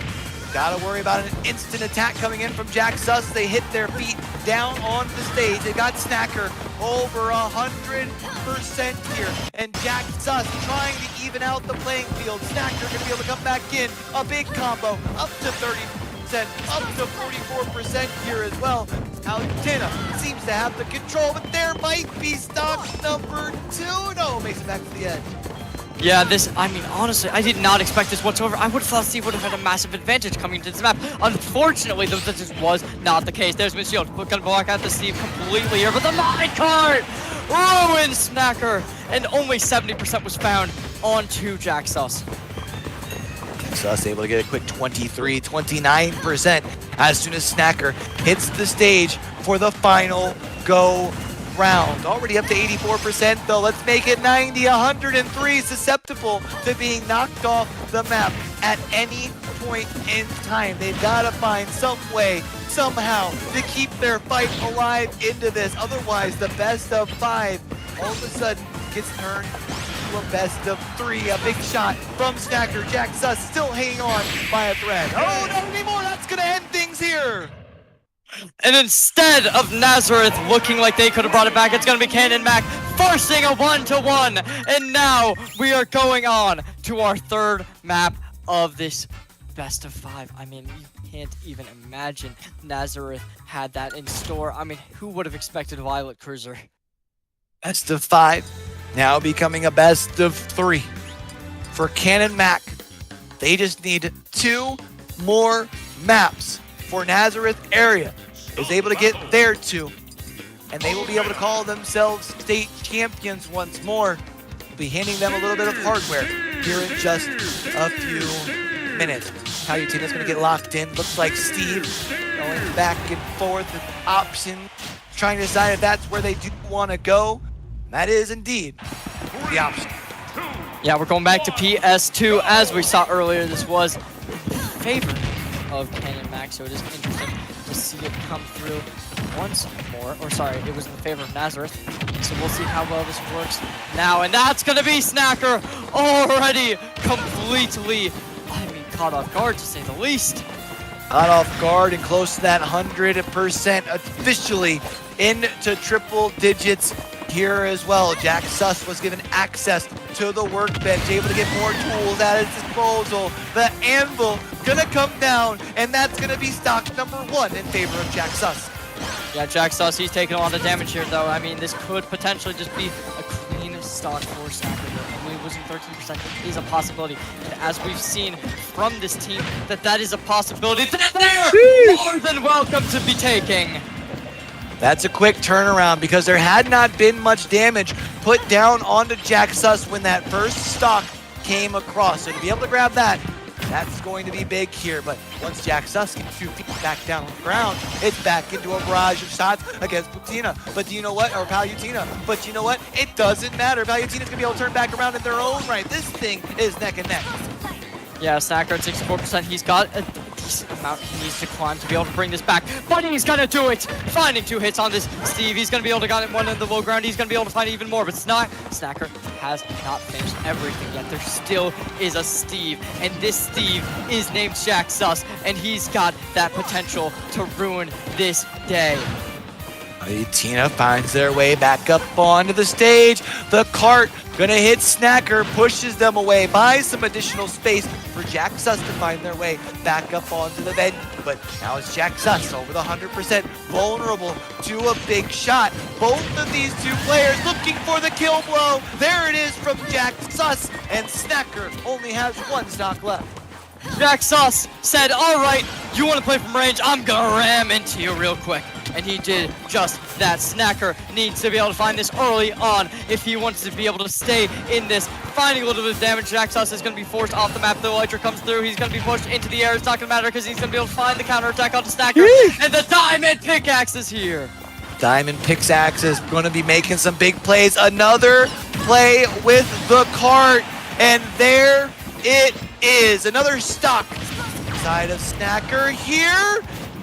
gotta worry about an instant attack coming in from Jack Sus. They hit their feet down on the stage. They got Snacker over 100% here. And Jack Sus trying to even out the playing field. Snacker gonna be able to come back in. A big combo up to 30%, up to 44% here as well. Palutena seems to have the control, but there might be stock number 2. No, makes it back to the edge. Yeah, I mean, honestly, I did not expect this whatsoever. I would have thought Steve would have had a massive advantage coming into this map. Unfortunately, though, that just was not the case. There's Miss Shield. We're going to block out the Steve completely here, but the minecart ruins Snacker, and only 70% was found onto Jack Sus. Sus able to get a quick 23, 29% as soon as Snacker hits the stage for the final go round. Already up to 84% though. Let's make it 90, 103, susceptible to being knocked off the map at any point in time. They've got to find some way, somehow, to keep their fight alive into this. Otherwise, the best of 5 all of a sudden gets turned to a best of 3. A big shot from Snacker. Jack Sus still hanging on by a thread. Oh, not anymore. That's going to end things here. And instead of Nazareth looking like they could have brought it back, it's going to be Cannon Mac forcing a 1-to-1. And now we are going on to our third map of this best of 5. I mean, you can't even imagine Nazareth had that in store. I mean, who would have expected Violet Cruiser? Best of 5 now becoming a best of 3 for Cannon Mac. They just need 2 more maps for Nazareth area is able to get their 2, and they will be able to call themselves state champions once more. We'll be handing them a little bit of hardware here in just a few minutes. Palutena's going to get locked in. Looks like Steve going back and forth with options, trying to decide if that's where they do want to go. That is indeed the option. Yeah, we're going back to PS2. As we saw earlier, this was in favor of Cannon Mac, so it is interesting to see it come through once more. Or sorry, it was in favor of Nazareth. So we'll see how well this works now. And that's going to be Snacker already completely, I mean, caught off guard to say the least. Caught off guard and close to that 100% officially into triple digits here as well. Jack Sus was given access to the workbench, able to get more tools at his disposal. The anvil gonna come down, and that's gonna be stock number 1 in favor of Jack Sus. Yeah, Jack Sus, he's taking a lot of damage here, though. I mean, this could potentially just be a clean stock for Snacker. Only losing 13% is a possibility. And as we've seen from this team, that is a possibility that they're more than welcome to be taking. That's a quick turnaround because there had not been much damage put down onto Jack Sus when that first stock came across. So to be able to grab that, that's going to be big here. But once Jack Sus gets 2 feet back down on the ground, it's back into a barrage of shots against Palutena. But do you know what? Or Palutena. But you know what? It doesn't matter. Palutena's going to be able to turn back around in their own right. This thing is neck and neck. Yeah, Snacker at 64%. He's got a decent amount he needs to climb to be able to bring this back. But he's gonna do it! Finding 2 hits on this Steve. He's gonna be able to get one in the low ground. He's gonna be able to find even more. But Snacker has not finished everything yet. There still is a Steve. And this Steve is named Jack Sus. And he's got that potential to ruin this day. Tina finds their way back up onto the stage. The cart gonna hit Snacker, pushes them away, buys some additional space for Jack Sus to find their way back up onto the venue. But now it's Jack Sus over the 100%, vulnerable to a big shot. Both of these two players looking for the kill blow. There it is from Jack Sus, and Snacker only has 1 stock left. Jack Sus said, all right, you want to play from range, I'm gonna ram into you real quick. And he did just that. Snacker needs to be able to find this early on if he wants to be able to stay in this. Finding a little bit of damage, Jack Sus is going to be forced off the map. The Elytra comes through, he's going to be pushed into the air. It's not going to matter because he's going to be able to find the counterattack onto Snacker. And the Diamond Pickaxe is here. Diamond Pickaxe is going to be making some big plays. Another play with the cart, and there it is. Another stock side of Snacker here.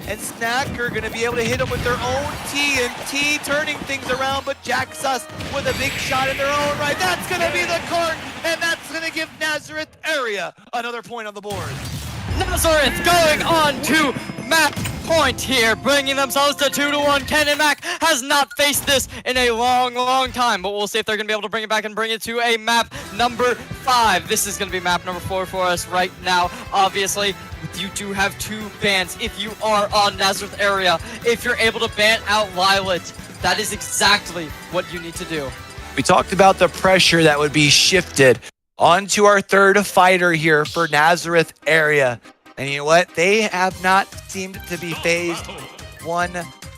And Snacker going to be able to hit them with their own TNT, turning things around, but Jack Sus with a big shot in their own right. That's going to be the cart, and that's going to give Nazareth area another point on the board. Nazareth going on to map point here, bringing themselves to 2-1. Ken and Mac has not faced this in a long time, but we'll see if they're going to be able to bring it back and bring it to a map number 5. This is going to be map number 4 for us right now, obviously. You do have 2 bans if you are on Nazareth area. If you're able to ban out Lilet, that is exactly what you need to do. We talked about the pressure that would be shifted onto our 3rd fighter here for Nazareth area. And you know what? They have not seemed to be phased one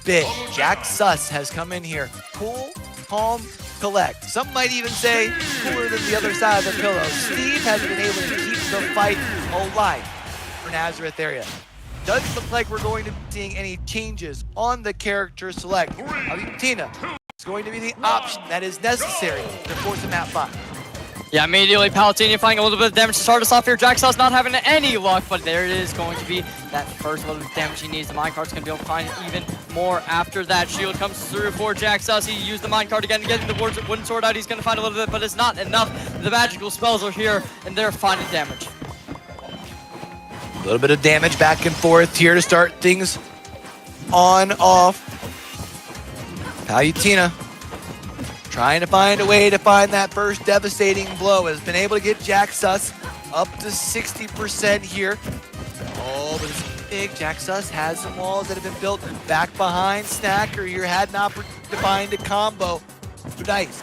bit. Jack Sus has come in here. Cool, calm, collect. Some might even say cooler than the other side of the pillow. Steve has been able to keep the fight alive for Nazareth area. Doesn't look like we're going to be seeing any changes on the character select. Tina is going to be the option that is necessary to force a map 5. Yeah, immediately Palutena finding a little bit of damage to start us off here. Jack Sus not having any luck, but there it is going to be that first little bit of damage he needs. The minecart's going to be able to find even more after that. Shield comes through for Jack Sus. He used the minecart again, getting the wooden sword out. He's going to find a little bit, but it's not enough. The magical spells are here, and they're finding damage. A little bit of damage back and forth here to start things on off. Palutena trying to find a way to find that first devastating blow. Has been able to get Jack Sus up to 60% here. Oh, but it's big. Jack Sus has some walls that have been built back behind Snacker here. Had an opportunity to find a combo. Nice.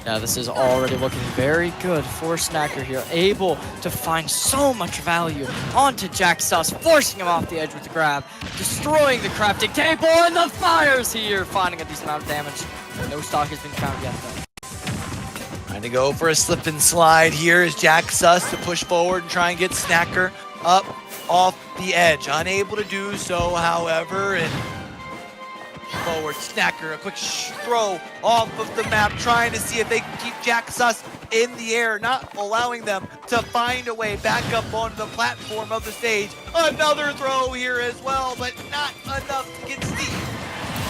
Yeah, this is already looking very good for Snacker here. Able to find so much value onto Jack Sus, forcing him off the edge with the grab, destroying the crafting table, and the fires here, finding a decent amount of damage. No stock has been found yet, though. Trying to go for a slip and slide here is Jack Sus to push forward and try and get Snacker up off the edge. Unable to do so, however, and forward. Snacker, a quick throw off of the map, trying to see if they can keep Jack Sus in the air, not allowing them to find a way back up onto the platform of the stage. Another throw here as well, but not enough to get Steve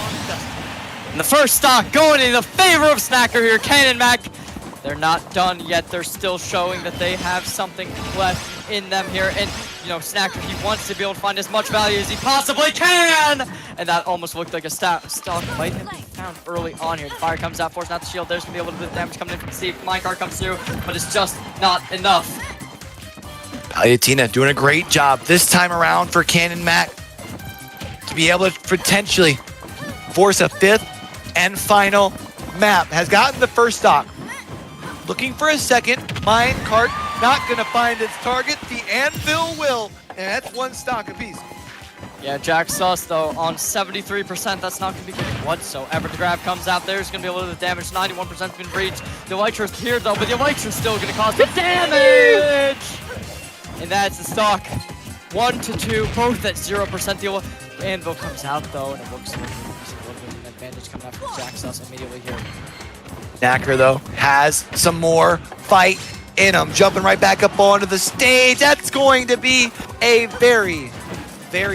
on the dust. And the first stock going in the favor of Snacker here. Ken and Mac, they're not done yet. They're still showing that they have something left in them here. And, you know, Snacker, he wants to be able to find as much value as he possibly can. And that almost looked like a stock might have been found early on here. The fire comes out, forcing out the shield. There's going to be a little bit of damage coming in from Steve. Minecart comes through, but it's just not enough. Palutena doing a great job this time around for Cannon Mac to be able to potentially force a 5th and final map. Has gotten the first stock. Looking for a second. Minecart not going to find its target. The Anvil will. And that's 1 stock apiece. Yeah, Jack Sus, though, on 73%. That's not going to be good whatsoever. The grab comes out. There's going to be a little bit of damage. 91% has been breached. The Elytra's here, though, but the Elytra's still going to cause the damage! And that's the stock. 1 to 2, both at 0%. The Anvil comes out, though, and it looks like there's a little bit of an advantage coming out from Jack Sus immediately here. Snacker, though, has some more fight in him, jumping right back up onto the stage. That's going to be a very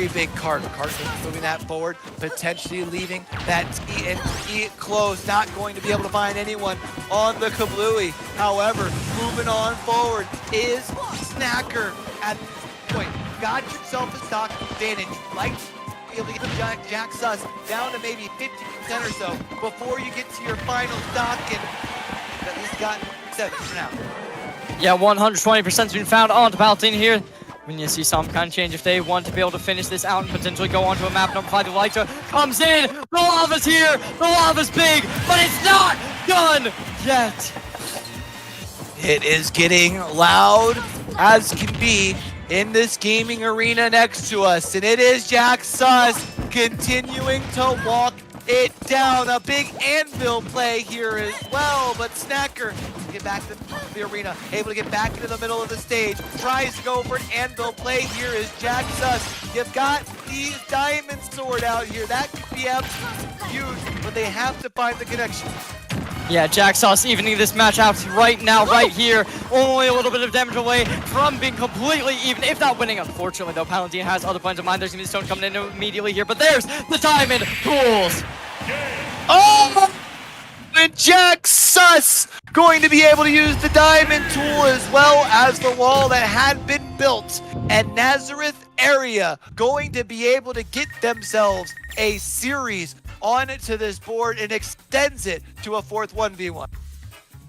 big Carter. Carter moving that forward, potentially leaving that T close. Not going to be able to find anyone on the Kablooey. However, moving on forward is Snacker at this point. Got yourself a stock advantage. Like to be able to get Jack Sus down to maybe 50% or so before you get to your final stock, and at least got 7 for now. Yeah, 120%'s been found on the Palpatine here. When you see some kind of change, if they want to be able to finish this out and potentially go onto a map number 5, the Elytra comes in, the lava's here, the lava's big, but it's not done yet. It is getting loud as can be in this gaming arena next to us, and it is Jack Sus continuing to walk it down. A big anvil play here as well, but Snacker get back to the arena, able to get back into the middle of the stage, tries to go for an anvil play. Here is Jack Sus. You've got the diamond sword out here. That could be absolutely huge, but they have to find the connection. Yeah, Jack Sus evening this match out right now, right here. Only a little bit of damage away from being completely even, if not winning. Unfortunately, though, Paladin has other plans in mind. There's going to be stone coming in immediately here, but there's the diamond tools. Oh! And Jack Sus going to be able to use the diamond tool as well as the wall that had been built. And Nazareth area going to be able to get themselves a series onto this board and extends it to a 4th 1v1.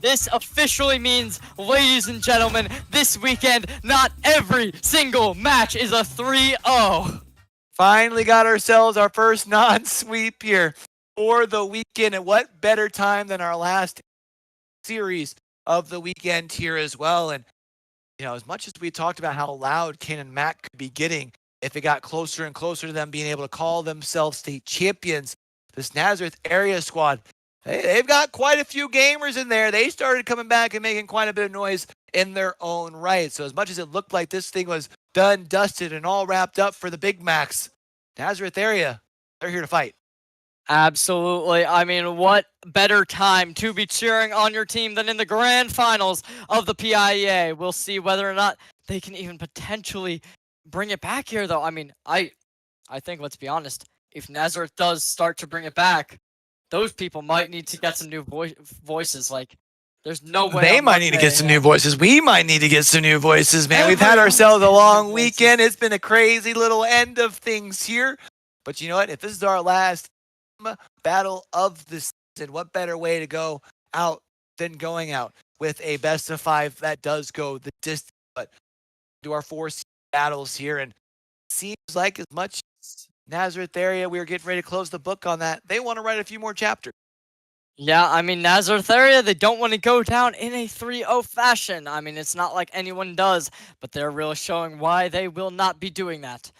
This officially means, ladies and gentlemen, this weekend, not every single match is a 3-0. Finally got ourselves our first non-sweep here for the weekend, and what better time than our last series of the weekend here as well. And you know, as much as we talked about how loud Ken and Mac could be getting if it got closer and closer to them being able to call themselves state champions, this Nazareth area squad, they've got quite a few gamers in there. They started coming back and making quite a bit of noise in their own right. So as much as it looked like this thing was done, dusted, and all wrapped up for the Big Macs, Nazareth area, they're here to fight. Absolutely. I mean, what better time to be cheering on your team than in the grand finals of the PIEA? We'll see whether or not they can even potentially bring it back here, though. I mean, I think, let's be honest, if Nazareth does start to bring it back, those people might need to get some new voices. Like, there's no way. They might need to get some new voices. We might need to get some new voices, man. We've had ourselves a long weekend. It's been a crazy little end of things here. But you know what? If this is our last battle of the season, what better way to go out than going out with a best of 5 that does go the distance. But do our 4 battles here, and it seems like as much as Nazareth area, we are getting ready to close the book on that. They want to write a few more chapters. Yeah, I mean, Nazareth area, they don't want to go down in a 3-0 fashion. I mean, it's not like anyone does, but they're really showing why they will not be doing that.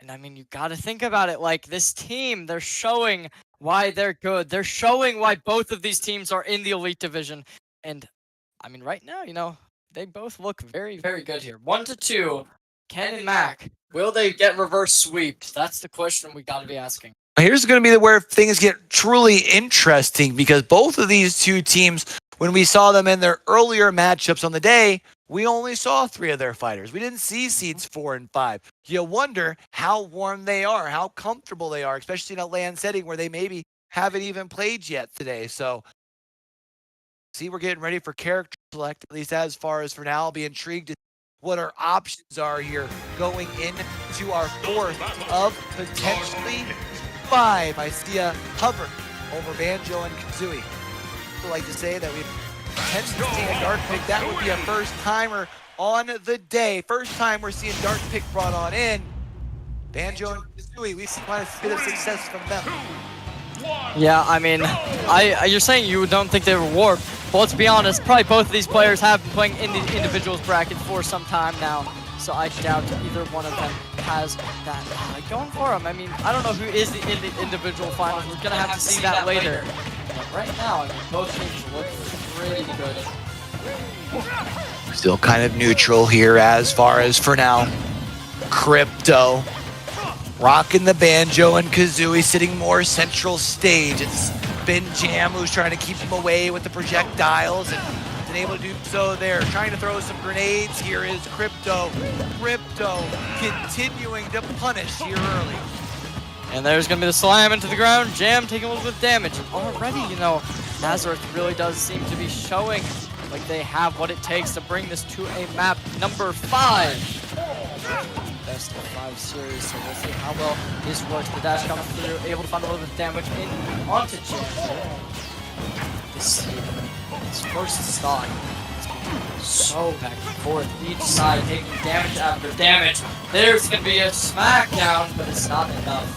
And I mean, you got to think about it. Like, this team, they're showing why they're good. They're showing why both of these teams are in the Elite Division. And I mean, right now, you know, they both look very, very good here. 1-2, Ken and Mac. Will they get reverse sweeped? That's the question we got to be asking. Here's going to be where things get truly interesting, because both of these two teams, when we saw them in their earlier matchups on the day, we only saw 3 of their fighters. We didn't see seeds 4 and 5. You wonder how warm they are, how comfortable they are, especially in a land setting where they maybe haven't even played yet today. So, see, we're getting ready for character select, at least as far as for now. I'll be intrigued to see what our options are here going into our 4th of potentially 5. I see a hover over Banjo and Kazooie. I would like to say that we've potentially seen a Dark Pick. That would be a first timer on the day. First time we're seeing Dark Pick brought on in. Banjo and Kazooie, we've seen quite a bit of success from them. Yeah, I mean, you're saying you don't think they were warped. But let's be honest, probably both of these players have been playing in the individuals bracket for some time now. So I doubt either one of them has that going for them. I mean, I don't know who is in the individual finals. We're going to have to see that later. But right now, I mean, both teams look pretty good. Still kind of neutral here as far as for now. Crypto rocking the Banjo and Kazooie, sitting more central stage. It's been Jam who's trying to keep him away with the projectiles and been able to do so there. Trying to throw some grenades. Here is Crypto. Crypto continuing to punish here early. And there's going to be the slam into the ground. Jam taking a little bit of damage. Already, you know, Nazareth really does seem to be showing like they have what it takes to bring this to a map number 5. Best of 5 series, so we'll see how well this works. The dash comes through, able to find a little bit of damage in onto Jam. This first stock has been so back and forth. Each side taking damage after damage. There's going to be a smackdown, but it's not enough.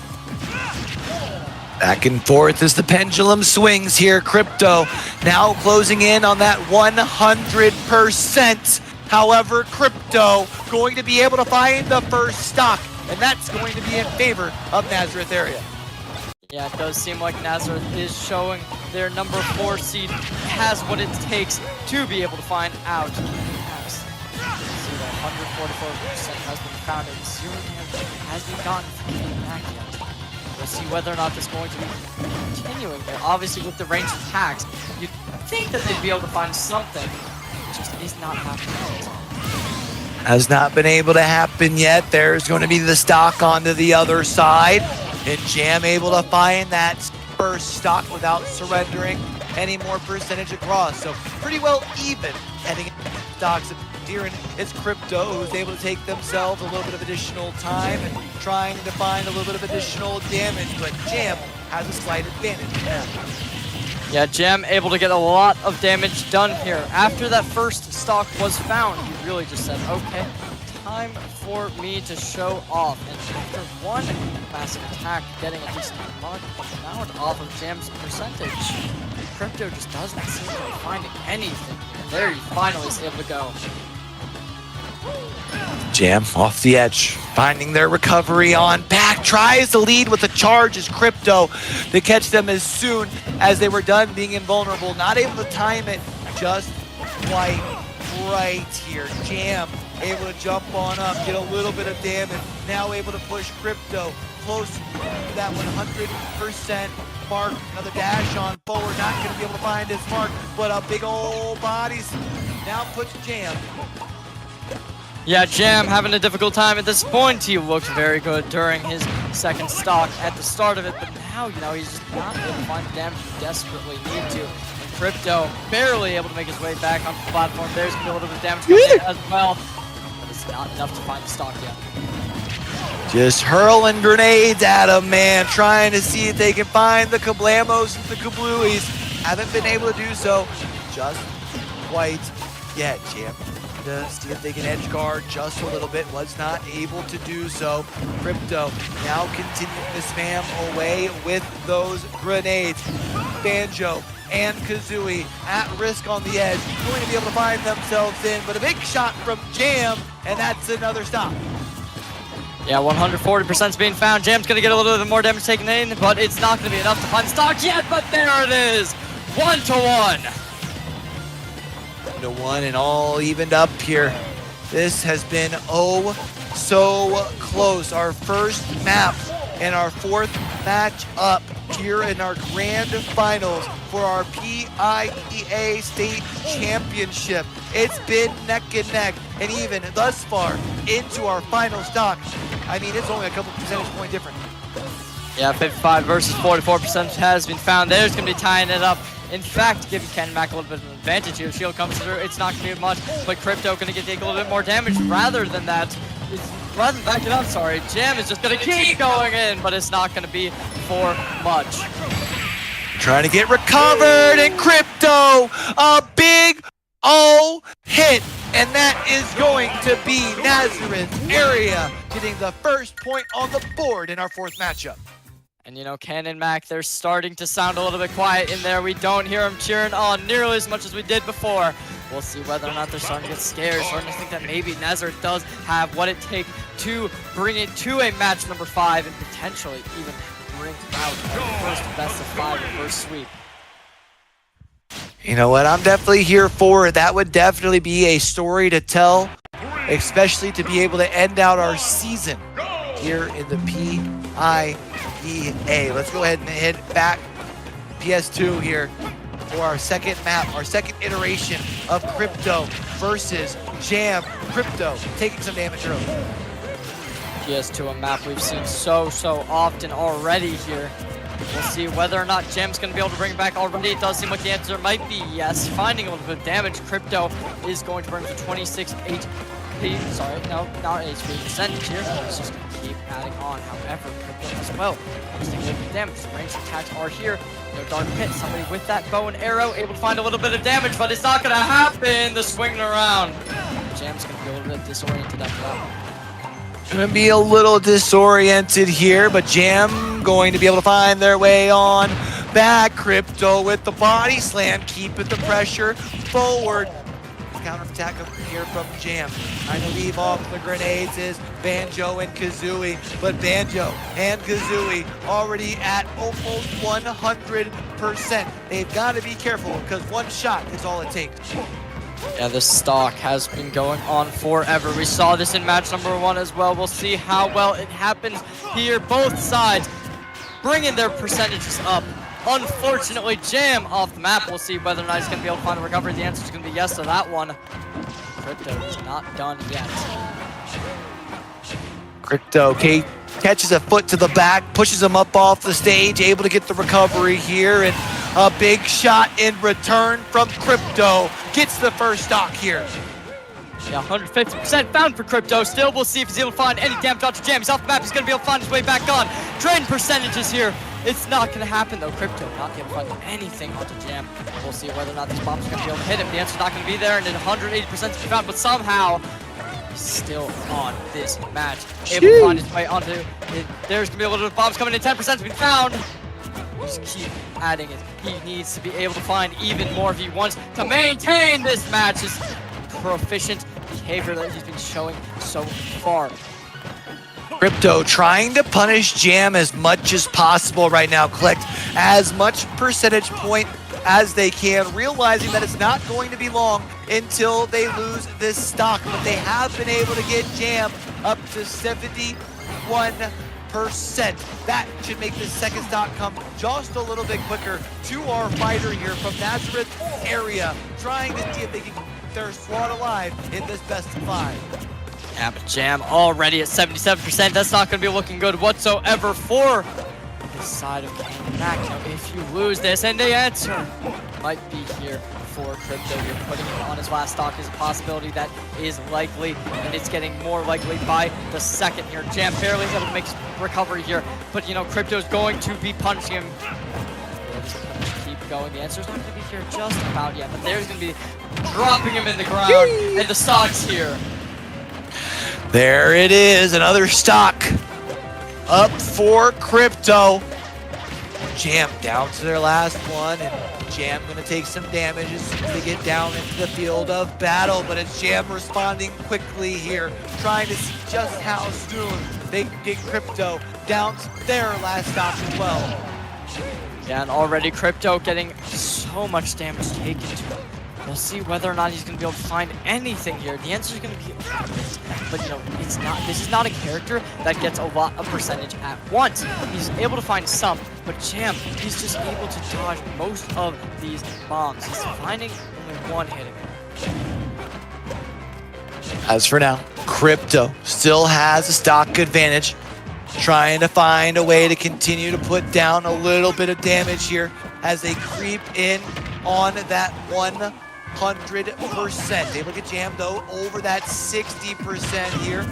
Back and forth as the pendulum swings here. Crypto now closing in on that 100%. However, Crypto going to be able to find the first stock, and that's going to be in favor of Nazareth area. Yeah, it does seem like Nazareth is showing their number 4 seed has what it takes to be able to find out. See that 144% has been found, and 0 damage has been gotten from back yet. We'll see whether or not this is going to be continuing here. Obviously, with the ranged attacks, you'd think that they'd be able to find something. It just is not happening. Has not been able to happen yet. There's going to be the stock onto the other side. And Jam able to find that first stock without surrendering any more percentage across. So pretty well even heading into stocks. Here it's Crypto who's able to take themselves a little bit of additional time and trying to find a little bit of additional damage, but Jam has a slight advantage. Yeah, Jam able to get a lot of damage done here. After that first stock was found, he really just said, okay, time for me to show off. And after one massive attack, getting a decent amount off of Jam's percentage, Crypto just doesn't seem to be finding anything here. There he finally is able to go. Jam off the edge, finding their recovery on back, tries to lead with a charge as Crypto to catch them as soon as they were done being invulnerable. Not able to time it just quite right here. Jam able to jump on up, get a little bit of damage, now able to push Crypto close to that 100% mark. Another dash on forward, not going to be able to find his mark, but a big old body now puts Jam. Yeah, Jam having a difficult time at this point. He looked very good during his second stock at the start of it, but now, you know, he's just not able to find the damage he desperately need to. And Crypto barely able to make his way back onto the platform. There's going to be a little bit of damage coming in as well, but it's not enough to find the stock yet. Just hurling grenades at him, man, trying to see if they can find the Kablamos and the Kabluis. Haven't been able to do so just quite yet. Jam to see if they can edge guard just a little bit, was not able to do so. Crypto now continuing to spam away with those grenades. Banjo and Kazooie at risk on the edge, going to be able to find themselves in, but a big shot from Jam, and that's another stop. Yeah, 140% is being found. Jam's going to get a little bit more damage taken in, but it's not going to be enough to find stock yet, but there it is! 1-1. 1-1 and all evened up here. This has been oh so close. Our first map and our 4th match up here in our grand finals for our PIEA State Championship. It's been neck and neck, and even thus far into our final stock, I mean, it's only a couple percentage point difference. Yeah, 55 versus 44% has been found. There's going to be tying it up. In fact, giving Ken Mac a little bit of an advantage here. Shield comes through. It's not going to be much, but Crypto going to take a little bit more damage. Rather than back it up, sorry. Jam is just going to keep going in, but it's not going to be for much. Trying to get recovered, and Crypto, a big O hit, and that is going to be Nazareth area getting the first point on the board in our 4th matchup. And you know, Ken and Mac, they're starting to sound a little bit quiet in there. We don't hear them cheering on nearly as much as we did before. We'll see whether or not they're starting to get scared, starting to think that maybe Nazareth does have what it takes to bring it to a match number 5 and potentially even bring out our first best of 5 reverse sweep. You know what, I'm definitely here for it. That would definitely be a story to tell, especially to be able to end out our season here in the PIEA. Let's go ahead and head back PS2 here. for our second map, our second iteration of Crypto versus Jam. Crypto taking some damage early. Yes, to a map we've seen so often already here. We'll see whether or not Jam's going to be able to bring it back already. It does seem like the answer might be yes. Finding a little bit of damage, Crypto is going to bring to 26 HP. Sorry, no, not HP percentage here. It's just going to keep adding on. However, Crypto as well. Just a little bit of damage. The ranged attacks are here. No dark pit. Somebody with that bow and arrow able to find a little bit of damage, but it's not going to happen. The swinging around. Jam's going to be a little bit disoriented after that one. Gonna be a little disoriented here, but Jam going to be able to find their way on back. Crypto with the body slam, keeping the pressure forward. Counter attack up here from Jam. Trying to leave off the grenades is Banjo and Kazooie, but Banjo and Kazooie already at almost 100%. They've got to be careful because one shot is all it takes. Yeah, this stock has been going on forever. We saw this in match number 1 as well. We'll see how well it happens here. Both sides bringing their percentages up. Unfortunately, Jam off the map. We'll see whether or not he's going to be able to find a recovery. The answer is going to be yes to that one. Crypto is not done yet. Crypto catches a foot to the back, pushes him up off the stage, able to get the recovery here, and a big shot in return from Crypto. Gets the first stock here. Yeah, 150% found for Crypto. Still, we'll see if he's able to find any damage onto Jam. He's off the map. He's going to be able to find his way back on. Drain percentages here. It's not going to happen, though. Crypto not able to find anything onto Jam. We'll see whether or not this bomb's going to be able to hit him. The answer's not going to be there, and then 180% to be found, but somehow he's still on this match. Able to find his way onto it. There's going to be a little bit of bombs coming in. 10% to be found. Just keep adding it. He needs to be able to find even more if he wants to maintain this match. His proficient behavior that he's been showing so far. Crypto trying to punish Jam as much as possible right now. Collect as much percentage point as they can, realizing that it's not going to be long until they lose this stock. But they have been able to get Jam up to 71%. That should make the second stock come just a little bit quicker to our fighter here from Nazareth area, trying to see if they can keep their squad alive in this best of 5. Yeah, but Jam already at 77%. That's not going to be looking good whatsoever for the side of Canyon Mac. Now, if you lose this, and the answer might be here for Crypto. You're putting him on his last stock is a possibility that is likely, and it's getting more likely by the second here. Jam barely able to make recovery here, but you know, Crypto's going to be punching him. Keep going. The answer's not going to be here just about yet, but there's going to be dropping him in the ground, and the stock's here. There it is, another stock up for Crypto. Jam down to their last one, and Jam gonna take some damage as soon as they get down into the field of battle, but it's Jam responding quickly here, trying to see just how soon they can get Crypto down to their last stock as well. Yeah, and already Crypto getting so much damage taken to him. We'll see whether or not he's going to be able to find anything here. The answer is going to be a bit, but you know, it's not. This is not a character that gets a lot of percentage at once. He's able to find some, but Jam, he's just able to dodge most of these bombs. He's finding only one hitting him. As for now, Crypto still has a stock advantage, trying to find a way to continue to put down a little bit of damage here as they creep in on that 100%. Able to get Jam though over that 60% here.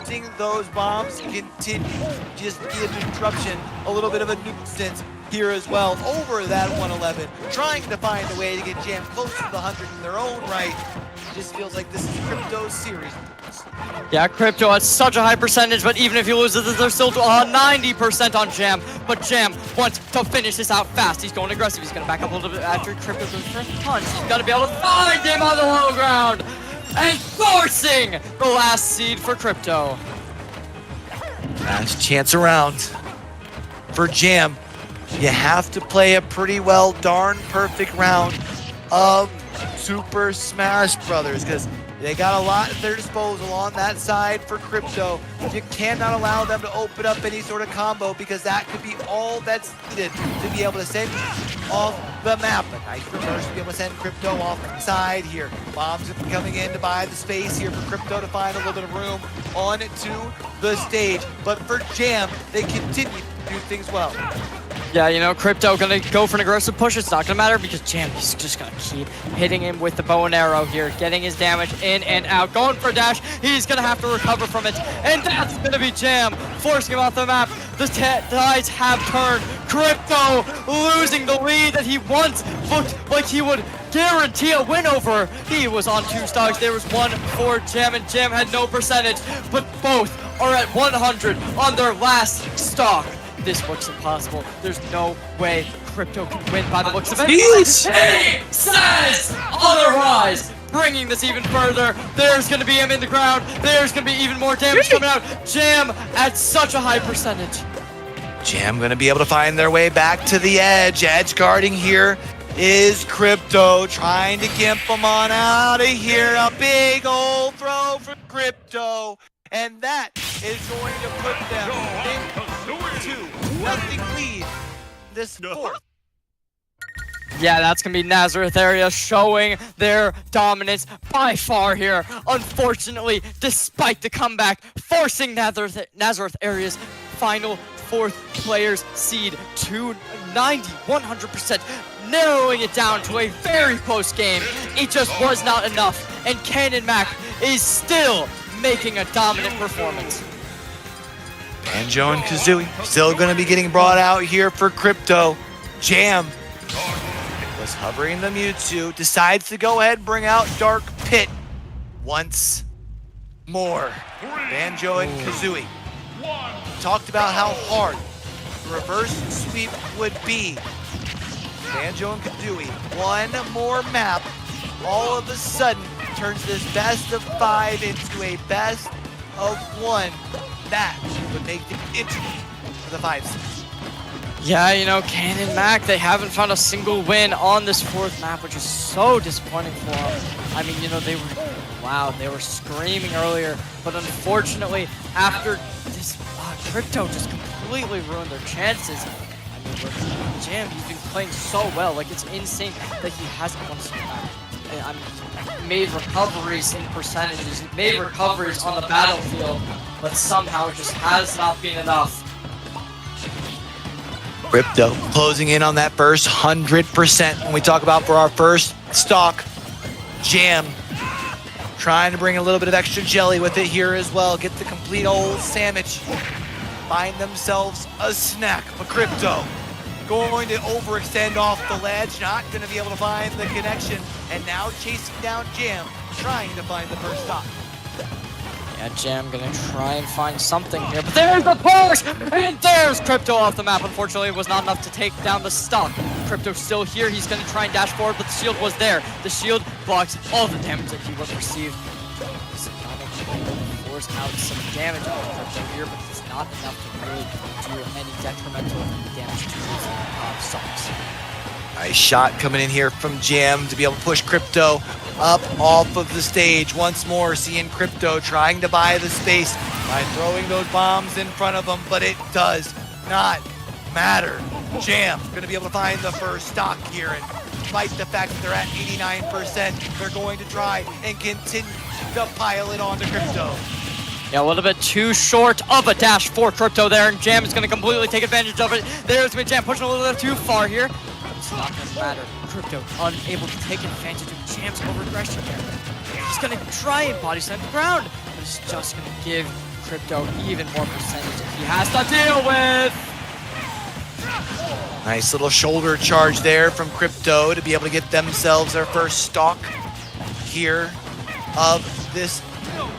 Seeing those bombs continue just be a disruption, a little bit of a nuisance here as well over that 111. Trying to find a way to get Jam close to the 100 in their own right. It just feels like this is Crypto's series. Yeah, Crypto has such a high percentage, but even if he loses, they're still 90% on Jam. But Jam wants to finish this out fast. He's going aggressive. He's going to back up a little bit after Crypto goes for a punch. He's got to be able to find him on the low ground and forcing the last seed for Crypto. Last chance around for Jam. You have to play a pretty well darn perfect round of Super Smash Brothers because they got a lot at their disposal on that side for Crypto. You cannot allow them to open up any sort of combo because that could be all that's needed to be able to send off the map. A nice reverse to be able to send Crypto off the side here. Bombs are coming in to buy the space here for Crypto to find a little bit of room onto the stage. But for Jam, they continue to do things well. Yeah, you know, Crypto gonna go for an aggressive push. It's not gonna matter because Jam, he's just gonna keep hitting him with the bow and arrow here, getting his damage in and out, going for a dash. He's gonna have to recover from it, and that's gonna be Jam, forcing him off the map. The tides have turned. Crypto losing the lead that he once looked like he would guarantee a win over. He was on 2 stocks. There was one for Jam, and Jam had no percentage, but both are at 100 on their last stock. This looks impossible. There's no way Crypto can win by the looks of it. He says otherwise, bringing this even further. There's going to be him in the ground. There's going to be even more damage coming out. Jam at such a high percentage. Jam going to be able to find their way back to the edge. Edge guarding here is Crypto, trying to gimp him on out of here. A big old throw for Crypto. And that is going to put them into 2-0 lead this fourth. Yeah, that's going to be Nazareth area showing their dominance by far here. Unfortunately, despite the comeback, forcing Nazareth area's final 4th player's seed to 100%, narrowing it down to a very close game. It just was not enough, and Cannon Mac is still making a dominant performance. Banjo and Kazooie still going to be getting brought out here for Crypto. Jam was hovering the Mewtwo, decides to go ahead and bring out Dark Pit once more. Banjo and Kazooie talked about how hard the reverse sweep would be. Banjo and Kazooie, one more map, all of a sudden turns this best of 5 into a best of 1. That would make it interesting for the 5 seeds. Yeah, you know, Cannon Mac, they haven't found a single win on this 4th map, which is so disappointing for them. I mean, you know, they were screaming earlier, but unfortunately, after this, Crypto just completely ruined their chances. I mean, with Jam, he's been playing so well, like, it's insane that he hasn't won this map. I mean, made recoveries in percentages, made recoveries on the battlefield, but somehow it just has not been enough. Crypto closing in on that first 100% when we talk about for our first stock. Jam trying to bring a little bit of extra jelly with it here as well. Get the complete old sandwich. Find themselves a snack. But Crypto going to overextend off the ledge, not going to be able to find the connection, and now chasing down Jam, trying to find the first stop. Yeah, Jam gonna try and find something here, but there's the push! And there's Crypto off the map. Unfortunately, it was not enough to take down the stock. Crypto's still here. He's gonna try and dash forward, but the shield was there. The shield blocks all the damage that he would receive. Force out some damage on Crypto here, but it's not enough to really do any detrimental damage to his stocks. Nice shot coming in here from Jam to be able to push Crypto up off of the stage. Once more, seeing Crypto trying to buy the space by throwing those bombs in front of him, but it does not matter. Jam going to be able to find the first stock here, and despite the fact that they're at 89%, they're going to try and continue to pile it onto Crypto. Yeah, a little bit too short of a dash for Crypto there, and Jam is going to completely take advantage of it. There's been Jam pushing a little bit too far here. It's not going to matter. Crypto unable to take advantage of Jam's over-aggression here. He's going to try and body slam the ground, but it's just going to give Crypto even more percentage that he has to deal with. Nice little shoulder charge there from Crypto to be able to get themselves their first stock here of this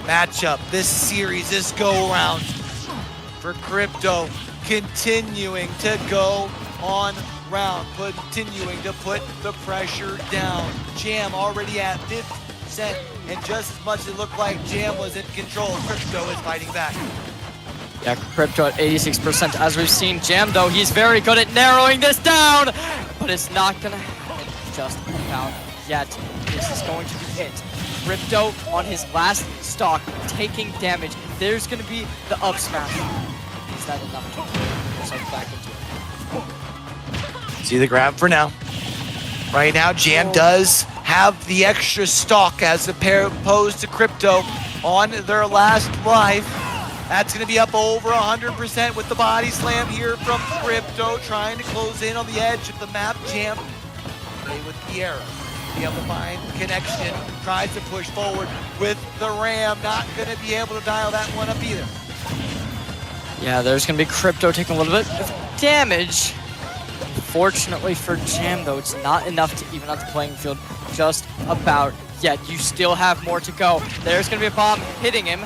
matchup, this series, this go-around for Crypto, continuing to go on round, continuing to put the pressure down. Jam already at 50%, and just as much as it looked like Jam was in control, Crypto is fighting back. Yeah, Crypto at 86%. As we've seen, Jam, though, he's very good at narrowing this down, but it's not going to happen just about yet. This is going to be it. Crypto on his last stock, taking damage. There's going to be the up smash. Is that enough to put himself back into it? See the grab for now. Right now, Jam does have the extra stock as opposed to Crypto on their last life. That's going to be up over 100% with the body slam here from Crypto, trying to close in on the edge of the map. Jam play with PIEA, be able to find connection, tries to push forward with the Ram, not going to be able to dial that one up either. Yeah, there's going to be Crypto taking a little bit of damage. Unfortunately for Jam, though, it's not enough to even out the playing field just about yet. You still have more to go. There's going to be a bomb hitting him.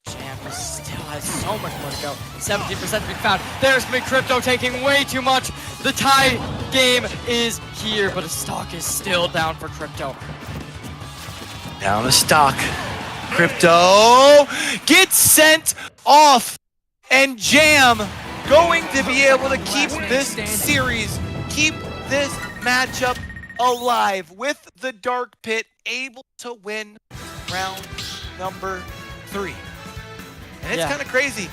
Jam still has so much more to go. 17% to be found. There's going to be Crypto taking way too much. The tie game is here, but a stock is still down for Crypto. Down a stock. Crypto gets sent off, and Jam going to be able to keep this series, keep this matchup alive with the Dark Pit, able to win round number 3. And it's kind of crazy.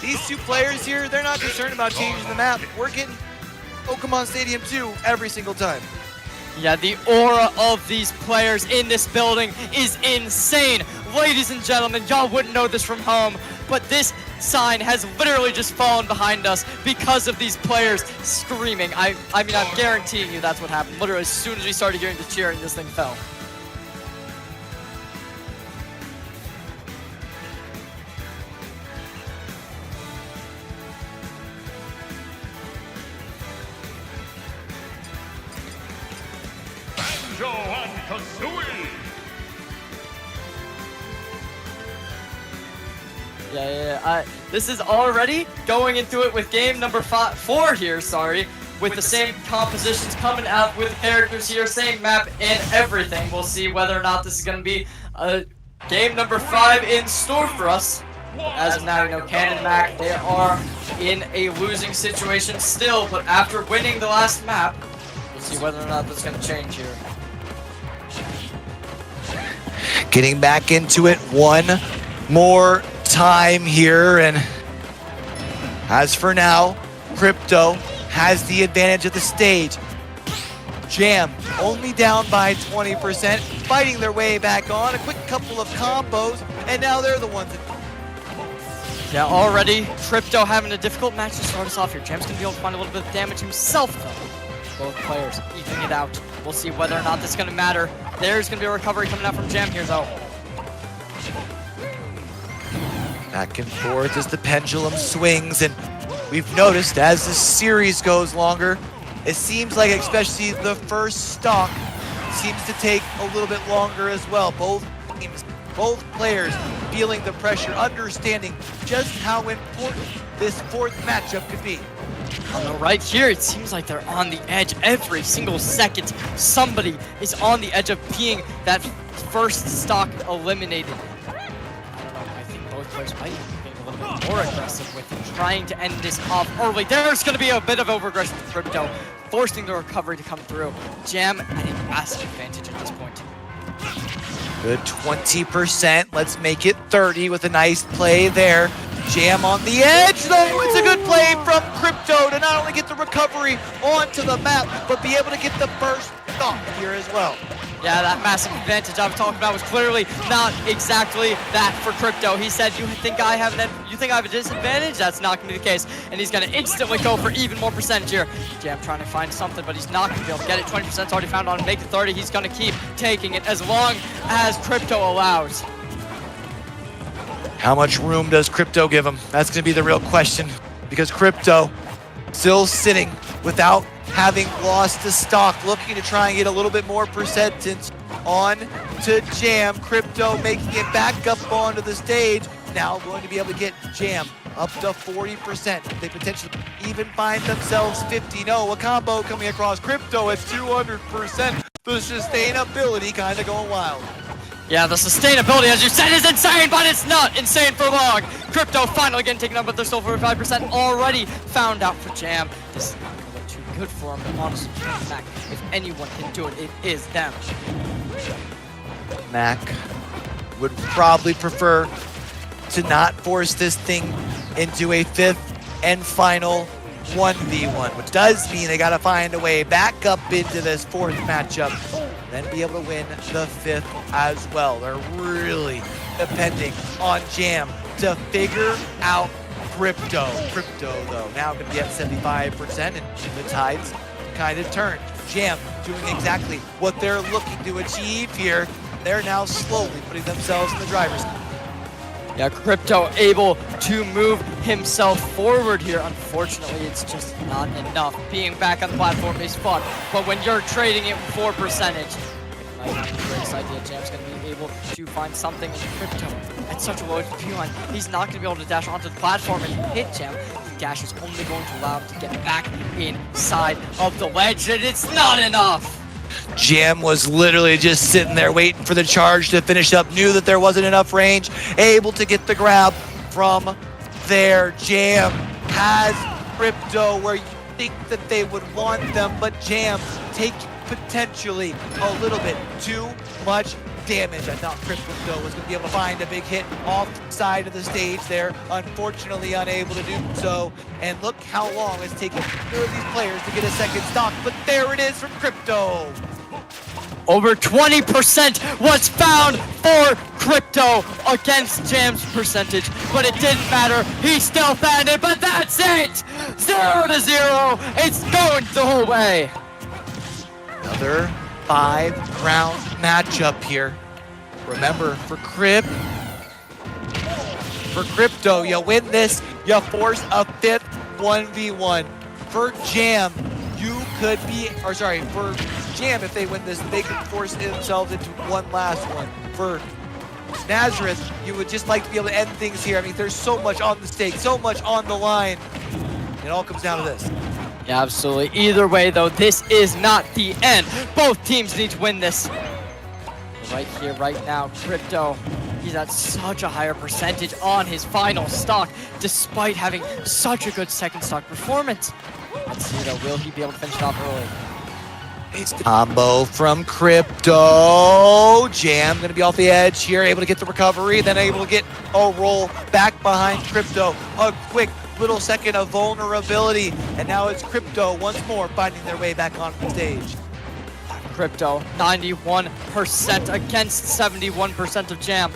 These two players here, they're not concerned about changing the map. We're getting Pokemon Stadium 2 every single time. Yeah, the aura of these players in this building is insane. Ladies and gentlemen, y'all wouldn't know this from home, but this sign has literally just fallen behind us because of these players screaming. I mean, I'm guaranteeing you that's what happened. Literally, as soon as we started hearing the cheering, this thing fell. Banjo and Kazooie. Yeah. This is already going into it with game number 4 here, with the same compositions coming out with characters here, same map and everything. We'll see whether or not this is going to be game number 5 in store for us. As of now, you know, Ken and Mac, they are in a losing situation still, but after winning the last map, we'll see whether or not that's going to change here. Getting back into it one more time here, and as for now, Crypto has the advantage of the stage. Jam only down by 20%, fighting their way back on. A quick couple of combos, and now they're the ones that... Yeah, already Crypto having a difficult match to start us off here. Jam's gonna be able to find a little bit of damage himself, though. Both players eking it out. We'll see whether or not this is gonna matter. There's gonna be a recovery coming out from Jam here, though. Back and forth as the pendulum swings, and we've noticed as the series goes longer, it seems like especially the first stock seems to take a little bit longer as well. Both teams, both players feeling the pressure, understanding just how important this 4th matchup could be. On the right here, it seems like they're on the edge every single second. Somebody is on the edge of being that first stock eliminated. I think both players might be being a little bit more aggressive with trying to end this off early. There's going to be a bit of overaggression from Crypto, forcing the recovery to come through. Jam at a massive advantage at this point. Good 20%. Let's make it 30 with a nice play there. Jam on the edge, though. It's a good play from Crypto to not only get the recovery onto the map, but be able to get the first stock here as well. Yeah, that massive advantage I was talking about was clearly not exactly that for Crypto. He said, you think I have a disadvantage? That's not going to be the case. And he's going to instantly go for even more percentage here. Jam trying to find something, but he's not going to be able to get it. 20% already found on him. Make it 30. He's going to keep taking it as long as Crypto allows. How much room does Crypto give him? That's going to be the real question, because Crypto still sitting without having lost the stock, looking to try and get a little bit more percentage on to Jam. Crypto making it back up onto the stage. Now going to be able to get Jam up to 40%. They potentially even find themselves 50. No, a combo coming across Crypto at 200%. The sustainability kind of going wild. Yeah, the sustainability, as you said, is insane, but it's not insane for long. Crypto finally getting taken up, but they're still 45% already found out for Jam. This is not going to look too good for him, but honestly, Mac, if anyone can do it, it is them. Mac would probably prefer to not force this thing into a 5th and final 1v1, which does mean they got to find a way back up into this fourth matchup, then be able to win the fifth as well. They're really depending on Jam to figure out Crypto. Crypto, though, now going to be at 75%, and the tides kind of turned. Jam doing exactly what they're looking to achieve here. They're now slowly putting themselves in the driver's seat. Yeah, Crypto able to move himself forward here. Unfortunately, it's just not enough. Being back on the platform is fun, but when you're trading it for percentage, it might be the greatest idea. Jam's going to be able to find something in Crypto at such a low HP line. He's not going to be able to dash onto the platform and hit Jam. The dash is only going to allow him to get back inside of the ledge, and it's not enough. Jam was literally just sitting there waiting for the charge to finish up, knew that there wasn't enough range, able to get the grab from there. Jam has Crypto where you think that they would want them, but Jam take potentially a little bit too much damage. I thought Crypto was going to be able to find a big hit off the side of the stage there. Unfortunately unable to do so. And look how long it's taken for these players to get a second stock. But there it is from Crypto. Over 20% was found for Crypto against Jam's percentage, but it didn't matter. He still found it, but that's it! 0-0. It's going the whole way. Another 5-round matchup here. Remember, for Crypto, you win this, you force a fifth 1v1. For Jam, you could be, or sorry, for Jam, if they win this, they could force themselves into one last one. For Nazareth, you would just like to be able to end things here. I mean, there's so much on the stake, so much on the line. It all comes down to this. Yeah, absolutely. Either way, though, this is not the end. Both teams need to win this. Right here, right now, Crypto, he's at such a higher percentage on his final stock, despite having such a good second stock performance. Let's see, though, will he be able to finish it off early? It's the combo from Crypto. Jam going to be off the edge here, able to get the recovery, then able to get a roll back behind Crypto. A quick little second of vulnerability, and now it's Crypto once more finding their way back on the stage. Crypto, 91% against 71% of Jam.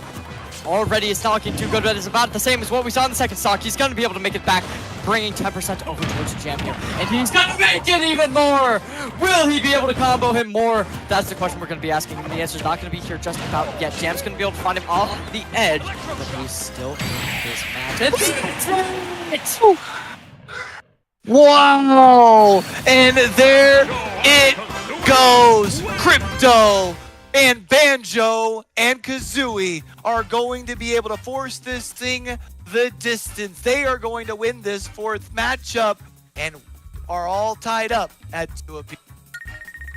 Already is not looking too good, but it's about the same as what we saw in the second stock. He's going to be able to make it back, bringing 10% over towards Jam here. And he's going to make it even more! Will he be able to combo him more? That's the question we're going to be asking him. The answer's not going to be here just about yet. Jam's going to be able to find him off the edge, but he's still in this match. And that's it! Wow! And there it goes! Crypto and Banjo and Kazooie are going to be able to force this thing the distance. They are going to win this fourth matchup and are all tied up at 2 apiece.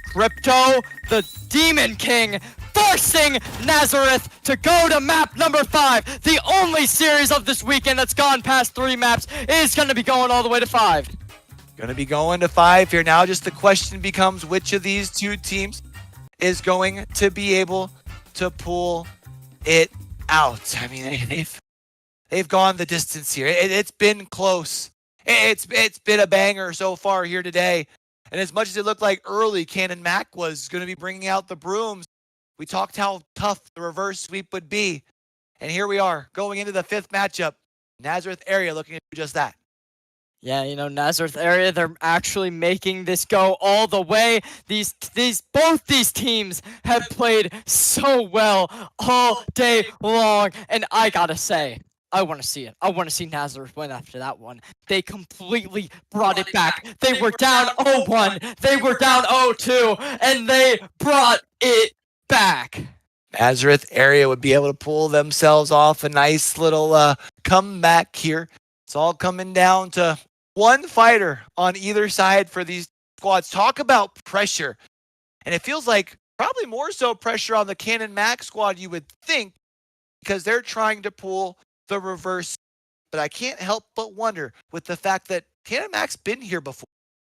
Crypto, the Demon King, forcing Nazareth to go to map number 5. The only series of this weekend that's gone past 3 maps is going to be going all the way to 5. Going to be going to 5 here. Now just the question becomes which of these two teams is going to be able to pull it out. I mean, they've gone the distance here. It's been close. It's been a banger so far here today. And as much as it looked like early Cannon Mac was going to be bringing out the brooms, we talked how tough the reverse sweep would be. And here we are going into the 5th matchup. Nazareth area looking to do just that. Yeah, you know, Nazareth area, they're actually making this go all the way. Both these teams have played so well all day long. And I gotta say, I want to see it. I want to see Nazareth win after that one. They completely brought it back. They were down 0-1. They were down 0-2. And they brought it back. Nazareth area would be able to pull themselves off a nice little comeback here. It's all coming down to one fighter on either side for these squads. Talk about pressure. And it feels like probably more so pressure on the Cannon Mac squad, you would think, because they're trying to pull the reverse. But I can't help but wonder with the fact that Cannon Mac's been here before.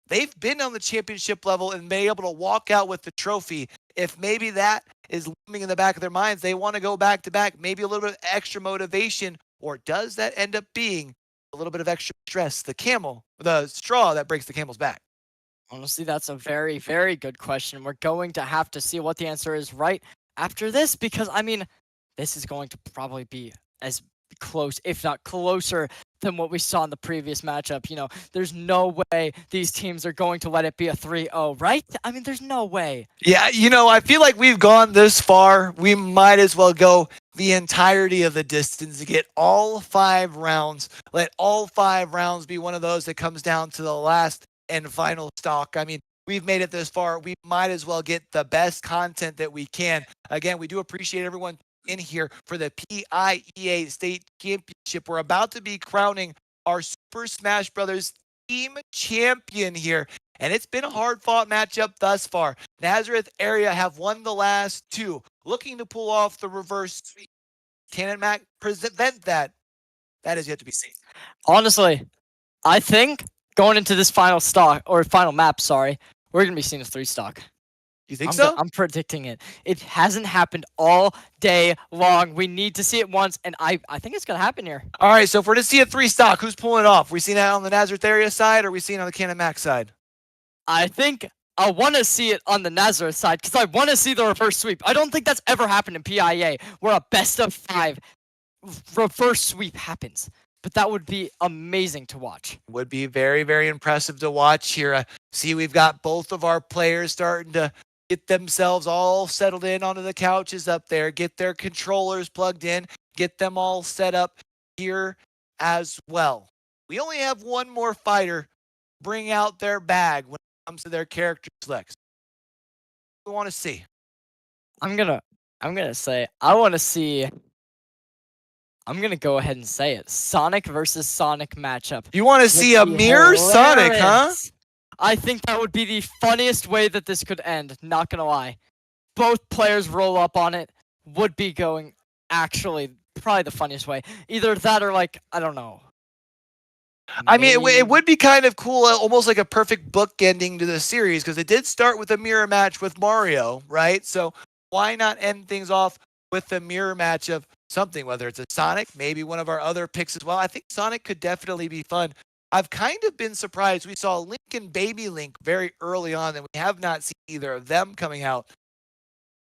They've been on the championship level and been able to walk out with the trophy. If maybe that is looming in the back of their minds, they want to go back to back, maybe a little bit of extra motivation, or does that end up being a little bit of extra stress, the straw that breaks the camel's back? Honestly, that's a very, very good question. We're going to have to see what the answer is right after this because, I mean, this is going to probably be as close, if not closer, than what we saw in the previous matchup. You know, there's no way these teams are going to let it be a 3-0, right? I mean, there's no way. Yeah, you know, I feel like we've gone this far. We might as well go the entirety of the distance to get all 5 rounds. Let all 5 rounds be one of those that comes down to the last and final stock. I mean, we've made it this far. We might as well get the best content that we can. Again, we do appreciate everyone in here for the PIEA State Championship. We're about to be crowning our Super Smash Brothers team champion here. And it's been a hard-fought matchup thus far. Nazareth area have won the last 2, looking to pull off the reverse sweep. Can Mac prevent that? That is yet to be seen. Honestly, I think going into this final map, we're going to be seeing a 3 stock. You think so? I'm predicting it. It hasn't happened all day long. We need to see it once, and I think it's going to happen here. All right, so if we're to see a 3 stock, who's pulling it off? We seen that on the Nazareth area side, or are we seeing it on the Canon Mac side? I think I want to see it on the Nazareth side because I want to see the reverse sweep. I don't think that's ever happened in PIA where a best of 5 reverse sweep happens. But that would be amazing to watch. Would be very, very impressive to watch here. See, we've got both of our players starting to get themselves all settled in onto the couches up there, get their controllers plugged in, get them all set up here as well. We only have one more fighter bring out their bag when it comes to their character selects. We want to see. I'm gonna say I want to see. I'm gonna go ahead and say it. Sonic versus Sonic matchup. You want to see a mirror Sonic, huh? I think that would be the funniest way that this could end. Not gonna lie. Both players roll up on it. Would be going actually probably the funniest way. Either that or like I don't know. I mean, it would be kind of cool, almost like a perfect book ending to the series, because it did start with a mirror match with Mario, right? So why not end things off with the mirror match of something, whether it's a Sonic, maybe one of our other picks as well. I think Sonic could definitely be fun. I've kind of been surprised. We saw Link and Baby Link very early on, and we have not seen either of them coming out.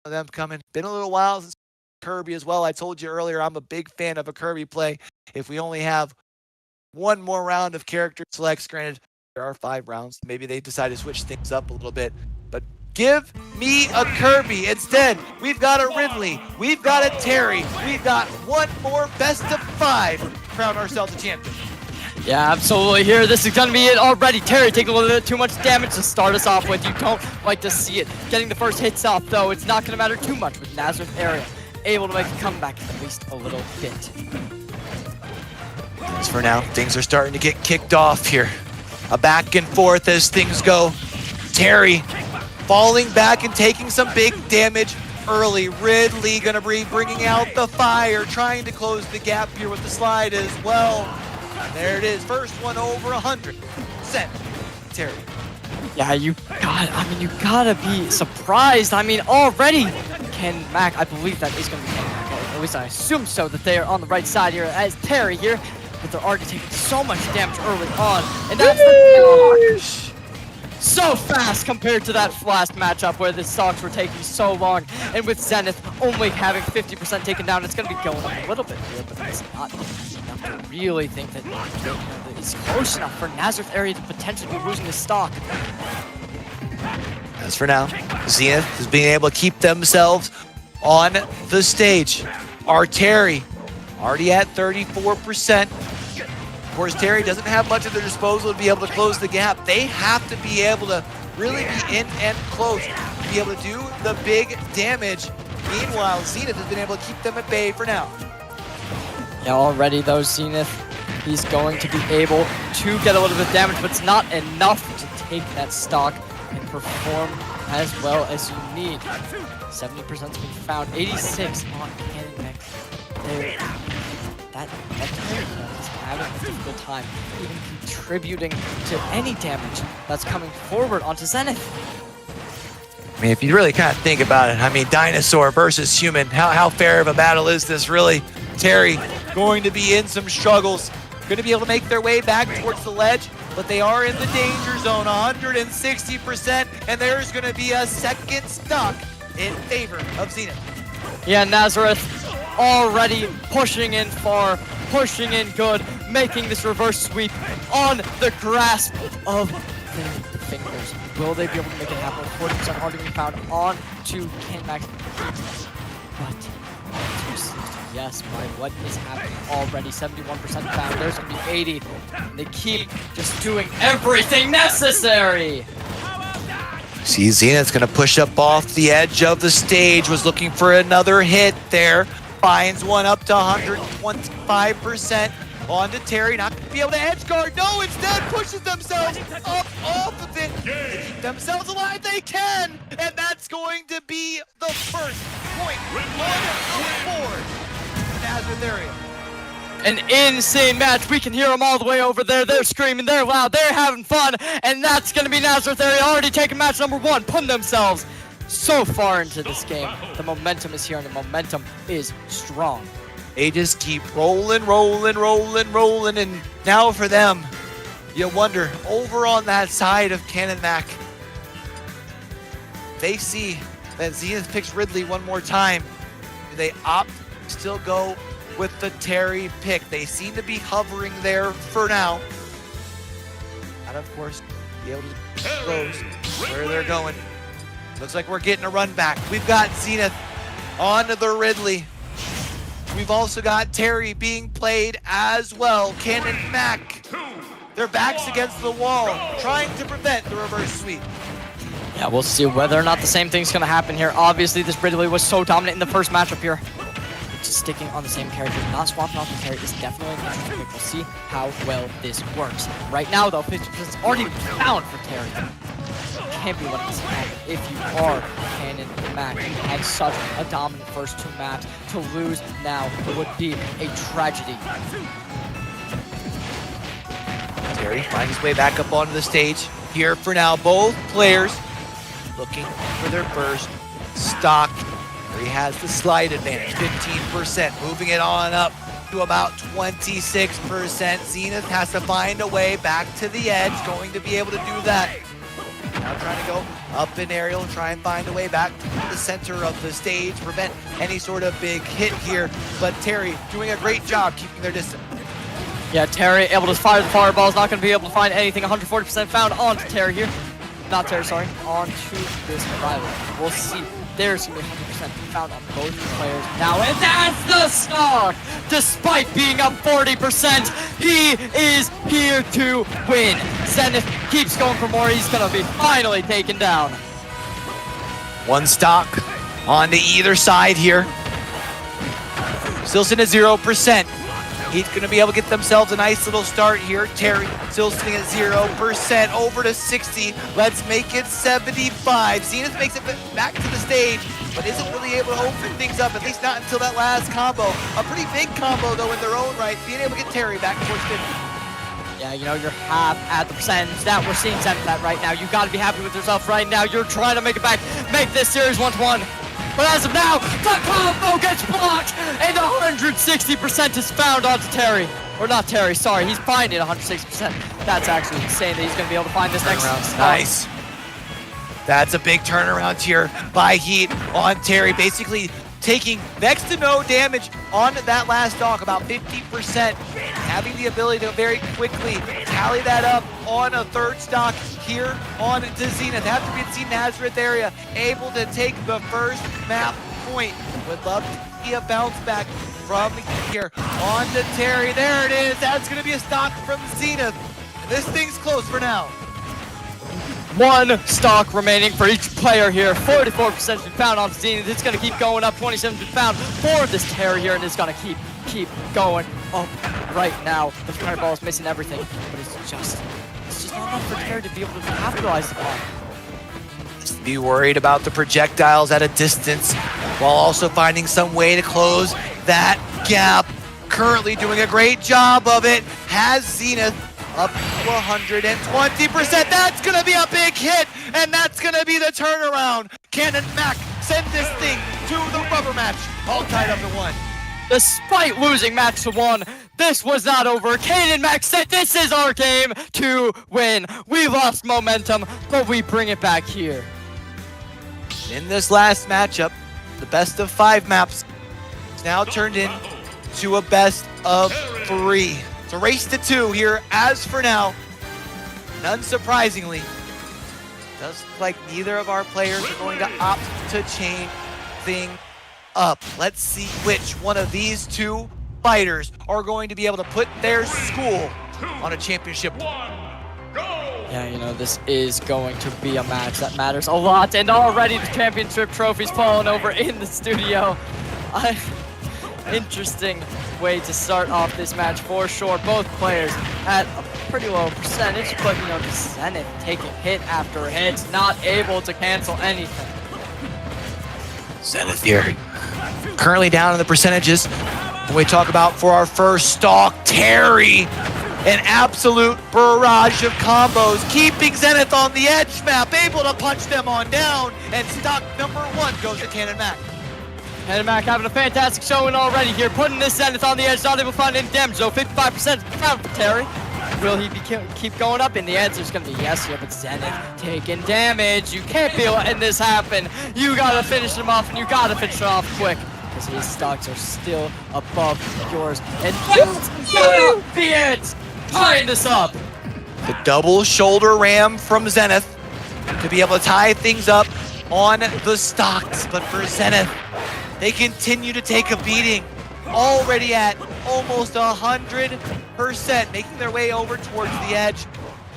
Been a little while since Kirby as well. I told you earlier, I'm a big fan of a Kirby play. If we only have one more round of character selects, granted, there are 5 rounds. Maybe they decide to switch things up a little bit. But give me a Kirby. Instead, we've got a Ridley. We've got a Terry. We've got one more best of 5 to crown ourselves a champion. Yeah, absolutely. Here, this is going to be it already. Terry taking a little bit too much damage to start us off with. You don't like to see it. Getting the first hits off, though, it's not going to matter too much with Nazareth area. Able to make a comeback at least a little bit. As for now, things are starting to get kicked off here. A back and forth as things go. Terry falling back and taking some big damage early. Ridley gonna be bringing out the fire, trying to close the gap here with the slide as well. And there it is, first one over 100%. Terry. Yeah, you gotta be surprised. I mean, already Ken Mac, I believe that is gonna be Ken Mac. At least I assume so, that they are on the right side here as Terry here. But they're already taking so much damage early on. And that's the so fast compared to that last matchup where the stocks were taking so long. And with Zenith only having 50% taken down, it's going to be going up a little bit here, but it's not enough to really think that it's close enough for Nazareth area to potentially be losing the stock. As for now, Zenith is being able to keep themselves on the stage. Our Terry already at 34%. Of course, Terry doesn't have much at their disposal to be able to close the gap. They have to be able to really be in and close to be able to do the big damage. Meanwhile, Zenith has been able to keep them at bay for now. Yeah, already though, Zenith, he's going to be able to get a little bit of damage, but it's not enough to take that stock and perform as well as you need. 70%'s been found, 86 on Cannon Mech. That Terry is having a difficult time even contributing to any damage that's coming forward onto Zenith. I mean, if you really kind of think about it, I mean, dinosaur versus human, how fair of a battle is this really? Terry going to be in some struggles. going to be able to make their way back towards the ledge, but they are in the danger zone, 160%, and there's going to be a second stock in favor of Zenith. Yeah, Nazareth already pushing in far, pushing in good, making this reverse sweep on the grasp of their fingers. Will they be able to make it happen? 40% already been found on to Kenmax. But yes, by what is happening already, 71% found. There's gonna be 80. And they keep just doing everything necessary. See, Zenith's going to push up off the edge of the stage, was looking for another hit there. Finds one up to 125% onto Terry, not going to be able to edge guard. No, instead pushes themselves up off of it. To keep themselves alive, they can. And that's going to be the first point on the board. Nazareth area. An insane match. We can hear them all the way over there. They're screaming, they're loud, they're having fun, and that's going to be Nazareth area already taking match number 1, putting themselves so far into this game. The momentum is here, and the momentum is strong. They just keep rolling, and now for them, you wonder, over on that side of Cannon Mac, they see that Zenith picks Ridley one more time. Do they opt to still go with the Terry pick? They seem to be hovering there for now. And of course, be able to close where they're going. Looks like we're getting a run back. We've got Zenith onto the Ridley. We've also got Terry being played as well. Cannon Mac, their backs against the wall, trying to prevent the reverse sweep. Yeah, we'll see whether or not the same thing's going to happen here. Obviously, this Ridley was so dominant in the first matchup here. Just sticking on the same character, not swapping off the Terry is definitely an interesting pick. We'll see how well this works. Right now, though, 50% is already found for Terry. Can't be letting this happen if you are Cannon Mac. You had such a dominant first 2 maps. To lose now would be a tragedy. Terry finds his way back up onto the stage. Here for now, both players looking for their first stock. He has the slide advantage, 15%, moving it on up to about 26%. Zenith has to find a way back to the edge, going to be able to do that. Now trying to go up in aerial, try and find a way back to the center of the stage, prevent any sort of big hit here. But Terry doing a great job keeping their distance. Yeah, Terry able to fire the fireballs, not going to be able to find anything. 140% found onto Terry here. Not Terry, sorry, onto this rival. We'll see. There's going to be 100% found on both players now, and that's the stock! Despite being up 40%, he is here to win. Zenith keeps going for more. He's going to be finally taken down. One stock onto either side here. Still sitting at 0%. He's going to be able to get themselves a nice little start here. Terry still sitting at 0%, over to 60. Let's make it 75. Zenith makes it back to the stage, but isn't really able to open things up, at least not until that last combo. A pretty big combo, though, in their own right, being able to get Terry back towards 50. Yeah, you know, you're half at the percentage that we're seeing Zenith at right now. You got to be happy with yourself right now. You're trying to make it back, make this series 1-1. But as of now, the combo gets blocked, and 160% is found onto Terry. Or not Terry, sorry, he's finding 160%. That's actually insane that he's going to be able to find this next round. Nice. That's a big turnaround here by Heat on Terry, basically taking next to no damage on that last stock, about 50%, having the ability to very quickly tally that up on a third stock here on to Zenith. After we've seen Nazareth area able to take the first map point. Would love to see a bounce back from here on to Terry. There it is. That's going to be a stock from Zenith. This thing's close for now. 1 stock remaining for each player here. 44% has been found on Zenith. It's going to keep going up. 27 has been found for this Terry here, and it's going to keep going up right now. The fireball is missing everything, but it's just not enough for Terry to be able to capitalize upon. Be worried about the projectiles at a distance, while also finding some way to close that gap. Currently doing a great job of it. Has Zenith up to 120%. That's going to be a big hit, and that's going to be the turnaround. Cannon Mac send this thing to the rubber match, all tied up to 1. Despite losing match to 1, This was not over. Kane and Max said this is our game to win. We lost momentum, but we bring it back here. In this last matchup, the best of 5 maps is now turned into a best of 3. It's a race to 2 here as for now. And unsurprisingly, it does look like neither of our players are going to opt to change things up. Let's see which one of these 2 fighters are going to be able to put their school on a championship. Yeah, you know, this is going to be a match that matters a lot, and already the championship trophy's fallen over in the studio. Interesting way to start off this match for sure. Both players at a pretty low percentage, but you know, the Zenith taking hit after hit, not able to cancel anything. Zenith here, currently down in the percentages. When we talk about for our first stock, Terry, an absolute barrage of combos, keeping Zenith on the edge map, able to punch them on down, and stock number 1 goes to Cannon Mac. Cannon Mac having a fantastic showing already here, putting this Zenith on the edge, not able to find any damage, so 55% found for Terry. Will he keep going up? And the answer is going to be yes here, but Zenith taking damage. You can't be letting this happen. You got to finish him off, and you got to finish it off quick, because his stocks are still above yours. And you be it! Tying this up. The double shoulder ram from Zenith to be able to tie things up on the stocks. But for Zenith, they continue to take a beating, already at almost 100%, making their way over towards the edge.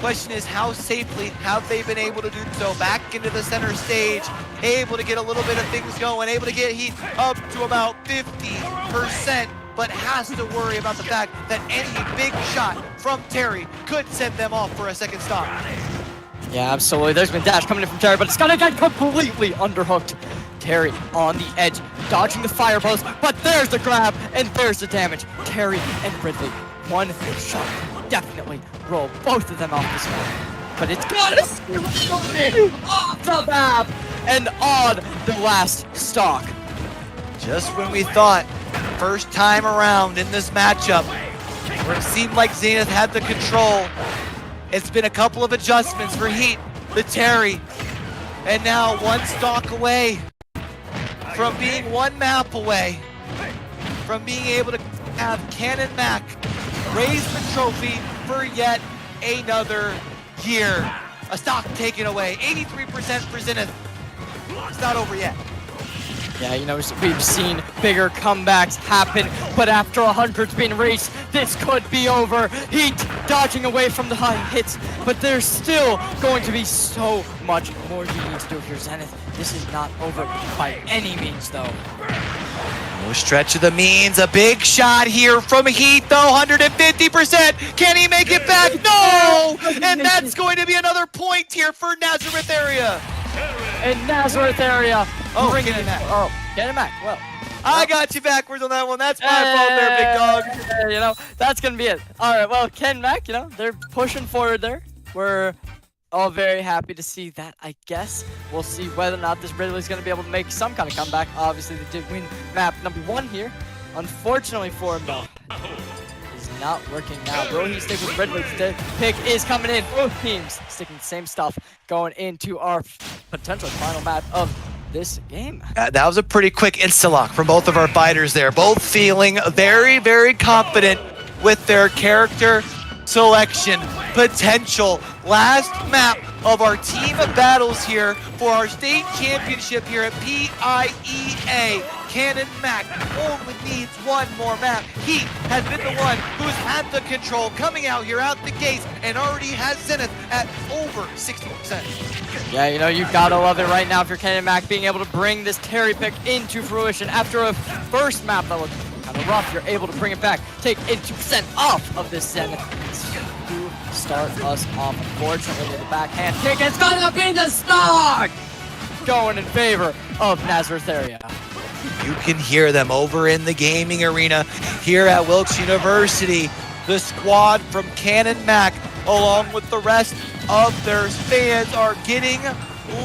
Question is, how safely have they been able to do so? Back into the center stage, able to get a little bit of things going, able to get heat up to about 50%, but has to worry about the fact that any big shot from Terry could send them off for a second stop. Yeah, absolutely. There's been dash coming in from Terry, but it's gonna get completely underhooked. Terry on the edge, dodging the fire post, but there's the grab, and there's the damage. Terry and Ridley, one shot, definitely roll both of them off this map. But it's gonna off the map and on the last stock. Just when we thought, first time around in this matchup, where it seemed like Zenith had the control, it's been a couple of adjustments for Heat, the Terry, and now one stock away from being 1 map away from being able to have Cannon Mac raise the trophy for yet another year. A stock taken away, 83% for Zenith. It's not over yet. Yeah, you know, we've seen bigger comebacks happen, but after 100's been reached, this could be over. Heat dodging away from the high hits, but there's still going to be so much more you need to do here, Zenith. This is not over by any means, though. No stretch of the means. A big shot here from Heat, though. 150%. Can he make it back? No! And that's going to be another point here for Nazareth area. In Nazareth area. Oh, bringing Cannon it Mac. Oh, Cannon Mac. Well, I got you backwards on that one. That's my fault there, big dog. You know, that's going to be it. All right, well, Ken Mac, you know, they're pushing forward there. We're all very happy to see that, I guess. We'll see whether or not this Ridley's going to be able to make some kind of comeback. Obviously, they did win map number 1 here. Unfortunately for him, though, is not working now. Will he stick with Ridley? The pick is coming in. Both teams sticking the same stuff going into our potential final map of this game. That was a pretty quick insta-lock from both of our fighters there. Both feeling very, very confident with their character selection potential. Last map of our team of battles here for our state championship here at PIEA. Cannon Mac only needs 1 more map. He has been the one who's had the control coming out here out the gates and already has Zenith at over 60%. Yeah, you know, you gotta love it right now if you're Cannon Mac being able to bring this Terry pick into fruition. After a first map that looked kind of rough, you're able to bring it back, take 82% off of this Zenith to start us off. Unfortunately, with the backhand kick, it's gonna be the stock going in favor of Nazareth area. You can hear them over in the gaming arena here at Wilkes University. The squad from Cannon Mac, along with the rest of their fans, are getting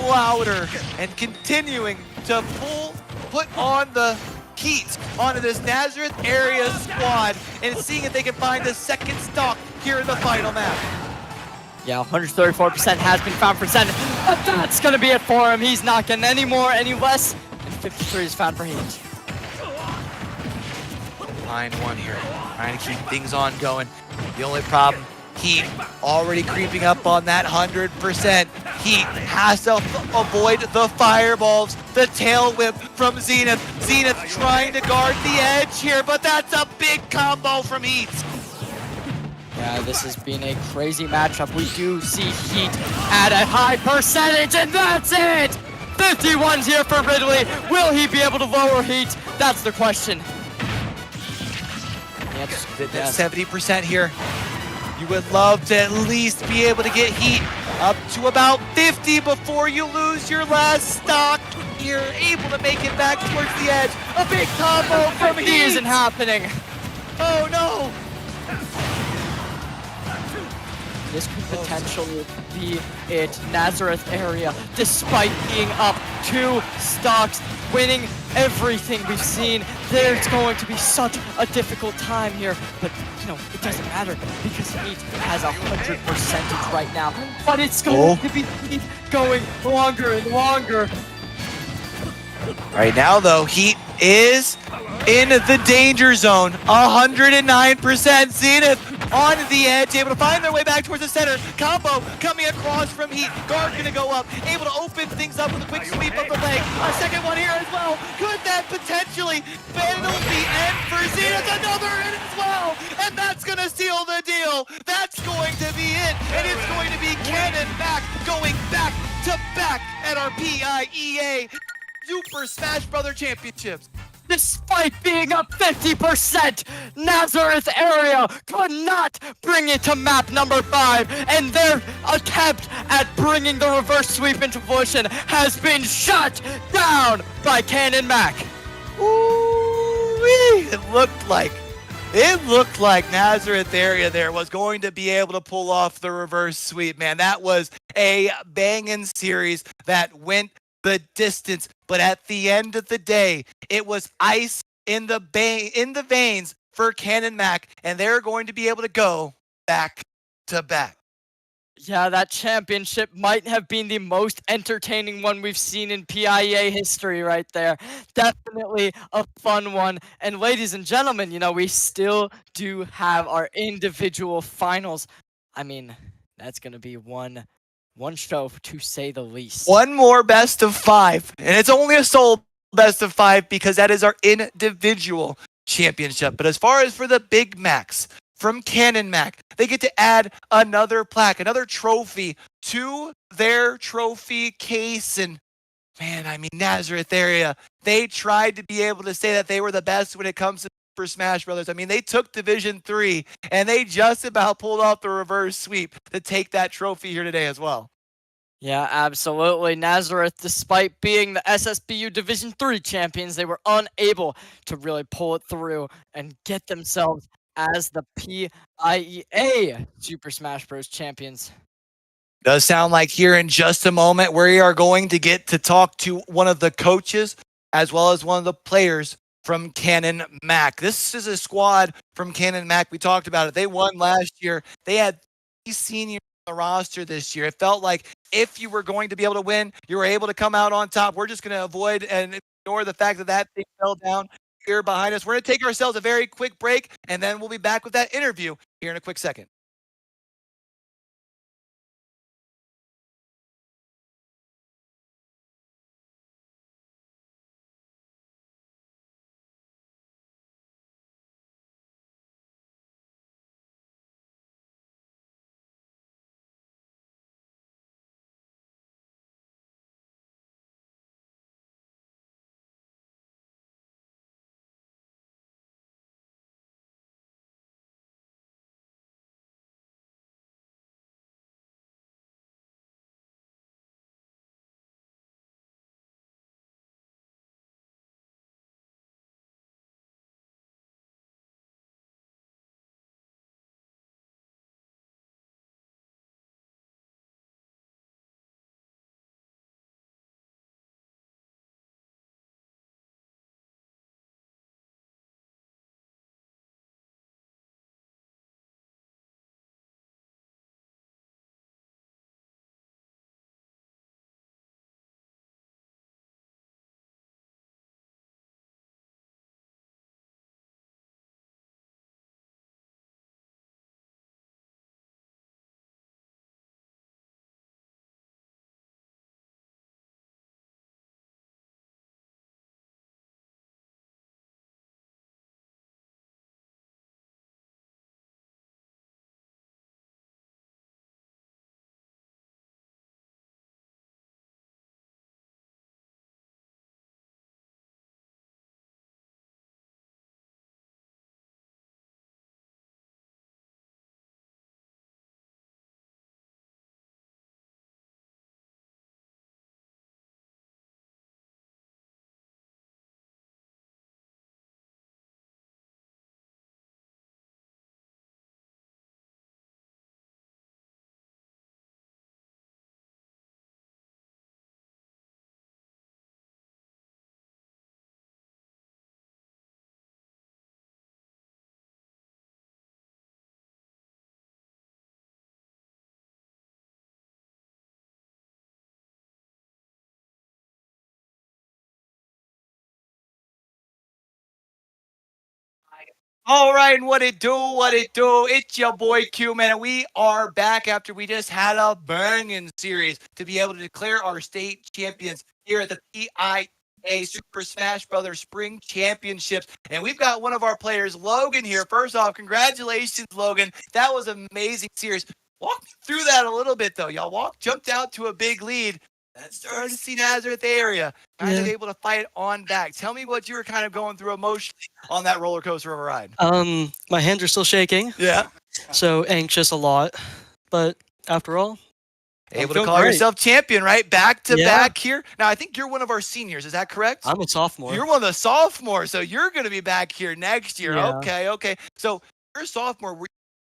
louder and continuing to put on the heat onto this Nazareth area squad and seeing if they can find a second stock here in the final map. Yeah, 134% has been found for Zen, but that's gonna be it for him. He's not getting any more, any less, and 53 is found for Heat. Line one here, trying to keep things on going. The only problem, Heat already creeping up on that 100%. Heat has to avoid the fireballs, the tail whip from Zenith. Zenith trying to guard the edge here, but that's a big combo from Heat. Yeah, this has been a crazy matchup. We do see Heat at a high percentage, and that's it! 51's here for Ridley. Will he be able to lower Heat? That's the question. That's 70% here. You would love to at least be able to get Heat up to about 50 before you lose your last stock. You're able to make it back towards the edge. A big combo from Heat. It isn't happening. Oh no! This could potentially be it. Nazareth area, despite being up 2 stocks, winning everything we've seen, there's going to be such a difficult time here. But, you know, it doesn't matter because Heat has 100% right now. But it's going to be Heat going longer and longer. Right now, though, Heat is in the danger zone. 109% Zenith on the edge, able to find their way back towards the center. Combo coming across from Heat. Guard gonna go up, able to open things up with a quick sweep of the leg. A second one here as well. Could that potentially penalty end for Zenith? Another in as well, and that's gonna seal the deal. That's going to be it, and it's going to be Cannon back, going back to back at our PIEA Super Smash Brother Championships. Despite being up 50%, Nazareth area could not bring it to map number 5, and their attempt at bringing the reverse sweep into fruition has been shut down by Cannon Mac. Ooh-wee. It looked like Nazareth area there was going to be able to pull off the reverse sweep, man. That was a banging series that went the distance, but at the end of the day, it was ice in the veins for Cannon Mac, and they're going to be able to go back to back. Yeah, that championship might have been the most entertaining one we've seen in PIEA history right there. Definitely a fun one. And ladies and gentlemen, you know, we still do have our individual finals. I mean, that's going to be one show to say the least. One more best of 5, and it's only a sole best of 5 because that is our individual championship. But as far as for the Big Macs from Cannon Mac, they get to add another plaque, another trophy to their trophy case. And man, I mean, Nazareth area, they tried to be able to say that they were the best when it comes to Super Smash Brothers. I mean, they took Division 3 and they just about pulled off the reverse sweep to take that trophy here today as well. Yeah, absolutely. Nazareth, despite being the SSBU Division 3 champions, they were unable to really pull it through and get themselves as the PIEA Super Smash Bros. Champions. Does sound like here in just a moment we are going to get to talk to one of the coaches as well as one of the players from Cannon Mac. This is a squad from Cannon Mac. We talked about it. They won last year. They had 3 seniors on the roster this year. It felt like if you were going to be able to win, you were able to come out on top. We're just going to avoid and ignore the fact that that thing fell down here behind us. We're going to take ourselves a very quick break, and then we'll be back with that interview here in a quick second. All right, and what it do, what it do? It's your boy Q, man. We are back after we just had a banging series to be able to declare our state champions here at the PIA Super Smash Brothers Spring Championships. And we've got one of our players, Logan, here. First off, congratulations, Logan. That was an amazing series. Walk me through that a little bit, though. Y'all jumped out to a big lead. That started to see Nazareth area. Kind of able to fight on back. Tell me what you were kind of going through emotionally on that roller coaster of a ride. My hands are still shaking, Yeah. so anxious a lot. But after all, Able to feeling call great. yourself champion, right? Back to Yeah. back here. Now, I think you're one of our seniors. Is that correct? I'm a sophomore. You're one of the sophomores, so you're going to be back here next year. Yeah. Okay. So you're a sophomore.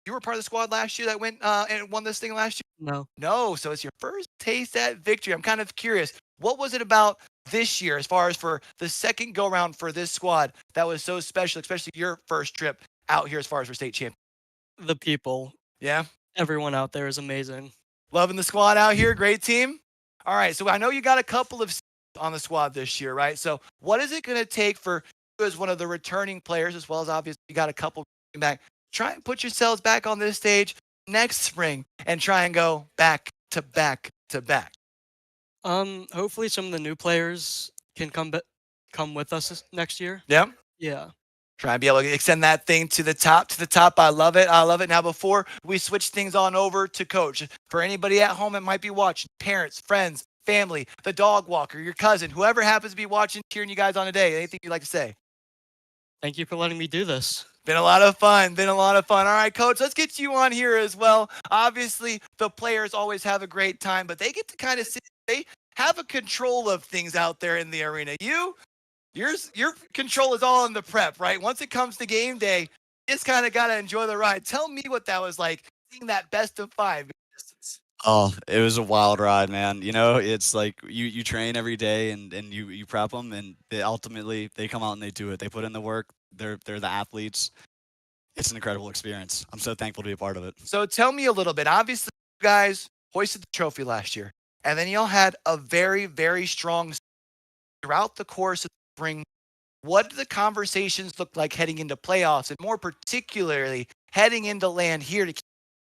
You were part of the squad last year that went and won this thing last year? No. No. So it's your first taste at victory. I'm kind of curious. What was it about this year, as far as for the second go-round for this squad, that was so special, especially your first trip out here as far as for state champion? The people, Yeah? everyone out there is amazing. Loving the squad out here. Great team. All right. So I know you got a couple of on the squad this year, right? So what is it going to take for you as one of the returning players, as well as obviously you got a couple back, try and put yourselves back on this stage next spring and try and go back to back to back? Hopefully some of the new players can come with us next year. Yeah. Yeah. Try and be able to extend that thing to the top, I love it. I love it. Now, before we switch things on over to coach, for anybody at home that might be watching, parents, friends, family, the dog walker, your cousin, whoever happens to be watching, cheering you guys on today, anything you'd like to say? Thank you for letting me do this. Been a lot of fun. All right, coach, let's get you on here as well. Obviously, the players always have a great time, but they get to kind of they have a control of things out there in the arena. Your control is all in the prep, right? Once it comes to game day, you just kind of got to enjoy the ride. Tell me what that was like, seeing that best of 5. Oh, it was a wild ride, man. You know, it's like you train every day and you prep them, and ultimately they come out and they do it. They put in the work. They're the athletes. It's an incredible experience. I'm so thankful to be a part of it. So tell me a little bit. Obviously, you guys hoisted the trophy last year, and then y'all had a very, very strong throughout the course of the spring. What do the conversations look like heading into playoffs, and more particularly heading into land here to keep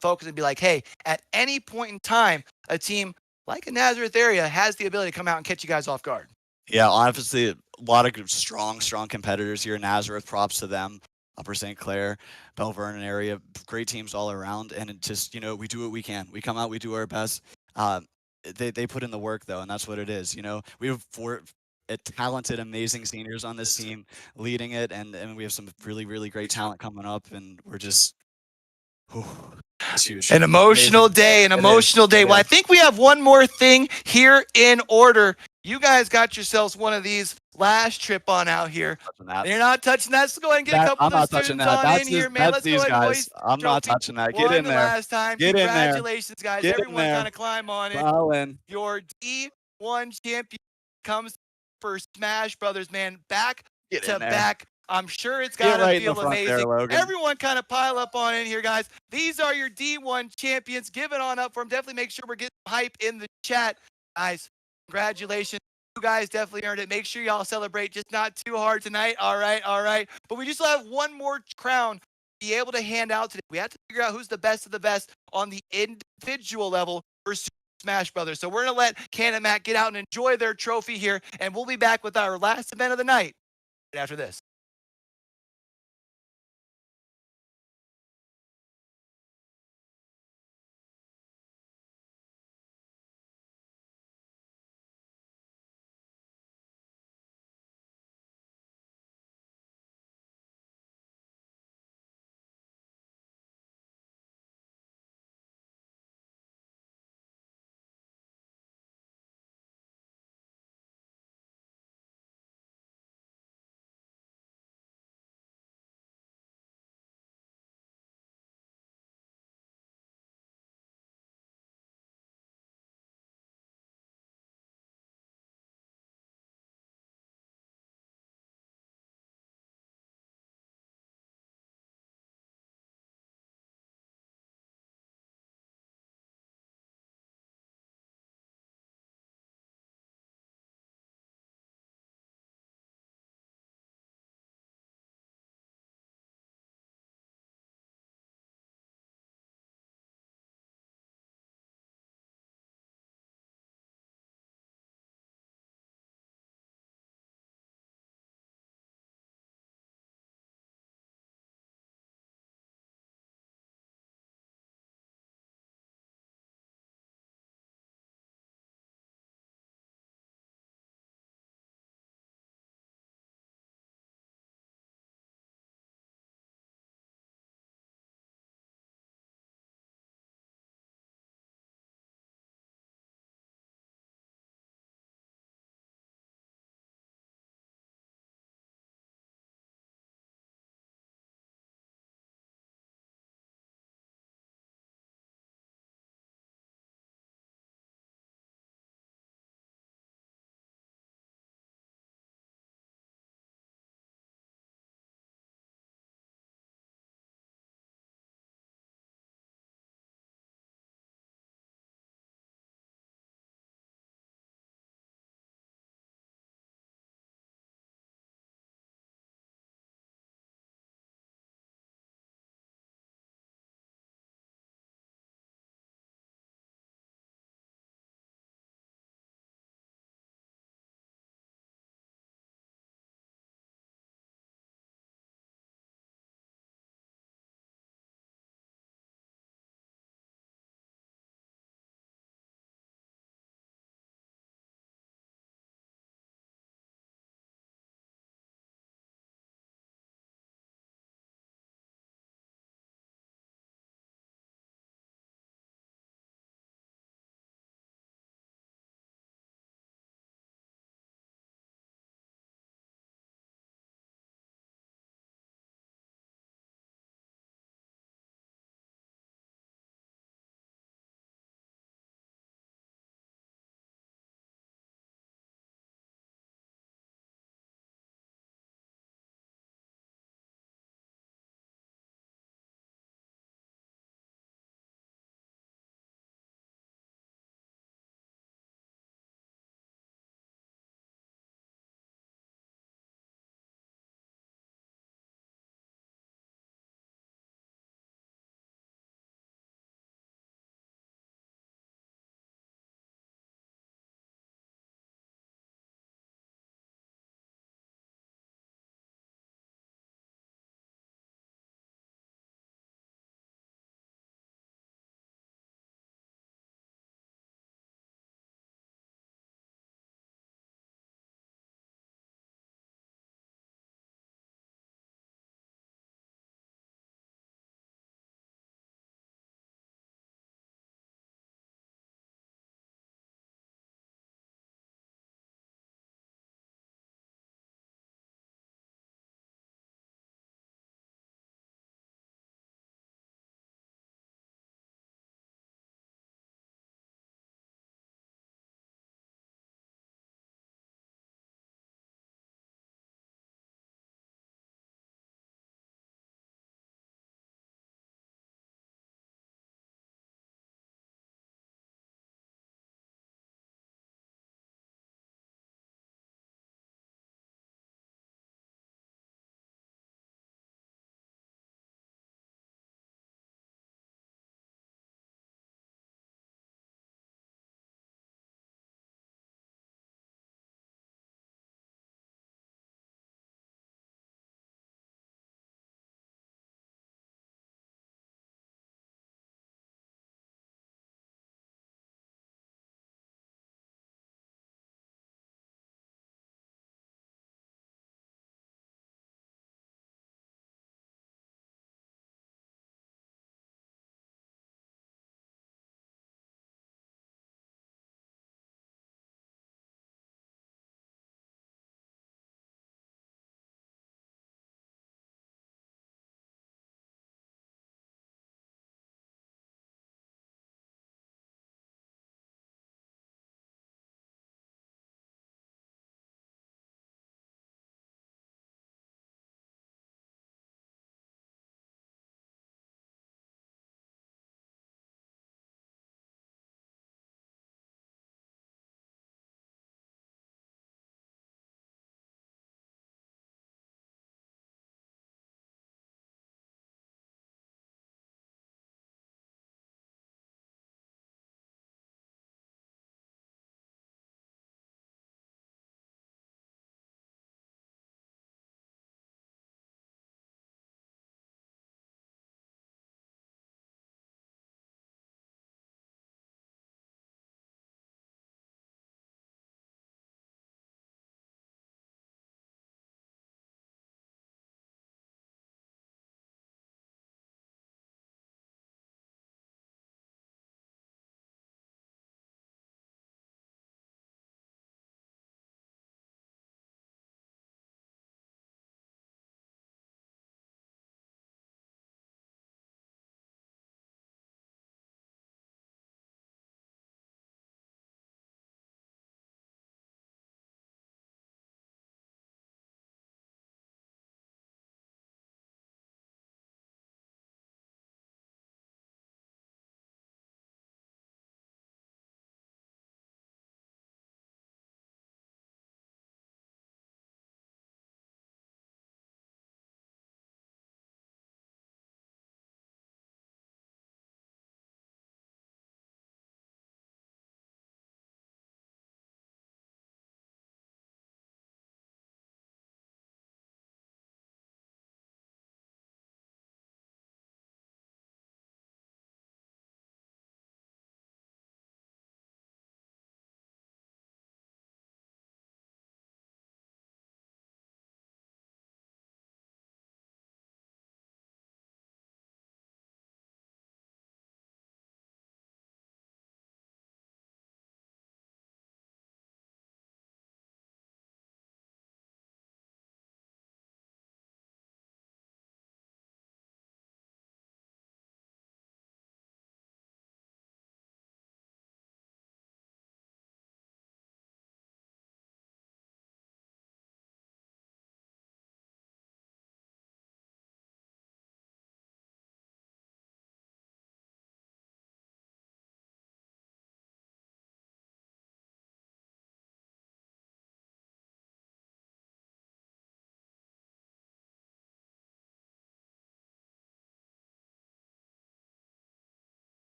focus and be like, hey, at any point in time, a team like a Nazareth area has the ability to come out and catch you guys off guard? Yeah, obviously a lot of strong competitors here in Nazareth. Props to them. Upper St. Clair, Bell Vernon area, great teams all around. And it just, we do what we can. We come out, we do our best. They put in the work, though, and that's what it is. We have 4 talented, amazing seniors on this team leading it, and we have some really, really great talent coming up, and we're just, it's huge. An emotional Amazing. day, an emotional day. Well, I think we have one more thing here in order. You guys got yourselves one of these last trip on out here. You're not touching that. Let's go ahead and get a couple I'm of not the touching students that. on in here, man. Let's go These ahead and guys. hoist I'm not trophy. touching that. Get Won in the there. last time. Get in there. Congratulations, guys. Get in Everyone there. kind of climb on it. Dial in. Your D1 champion comes for Smash Brothers, man. Back Get to in there. back. I'm sure it's Get got to right in the feel front amazing. there, Logan. Everyone kind of pile up on in here, guys. These are your D1 champions. Give it on up for them. Definitely make sure we're getting hype in the chat. Guys, congratulations. You guys definitely earned it. Make sure y'all celebrate, just not too hard tonight. All right. But we just have one more crown to be able to hand out today. We have to figure out who's the best of the best on the individual level for Smash Brothers. So we're going to let Ken and Matt get out and enjoy their trophy here, and we'll be back with our last event of the night right after this.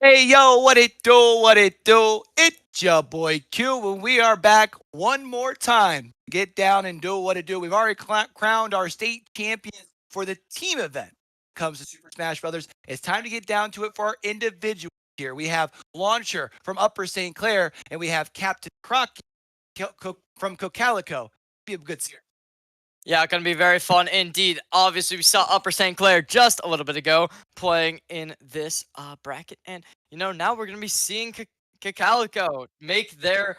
Hey, yo, what it do, what it do? It's your boy Q, and we are back one more time. Get down and do what it do. We've already crowned our state champions for the team event. Comes to Super Smash Brothers. It's time to get down to it for our individual here. We have Launcher from Upper St. Clair, and we have Captain Croc from Cocalico. Be a good series. Yeah, going to be very fun indeed. Obviously, we saw Upper St. Clair just a little bit ago playing in this bracket. And, now we're going to be seeing Cocalico make their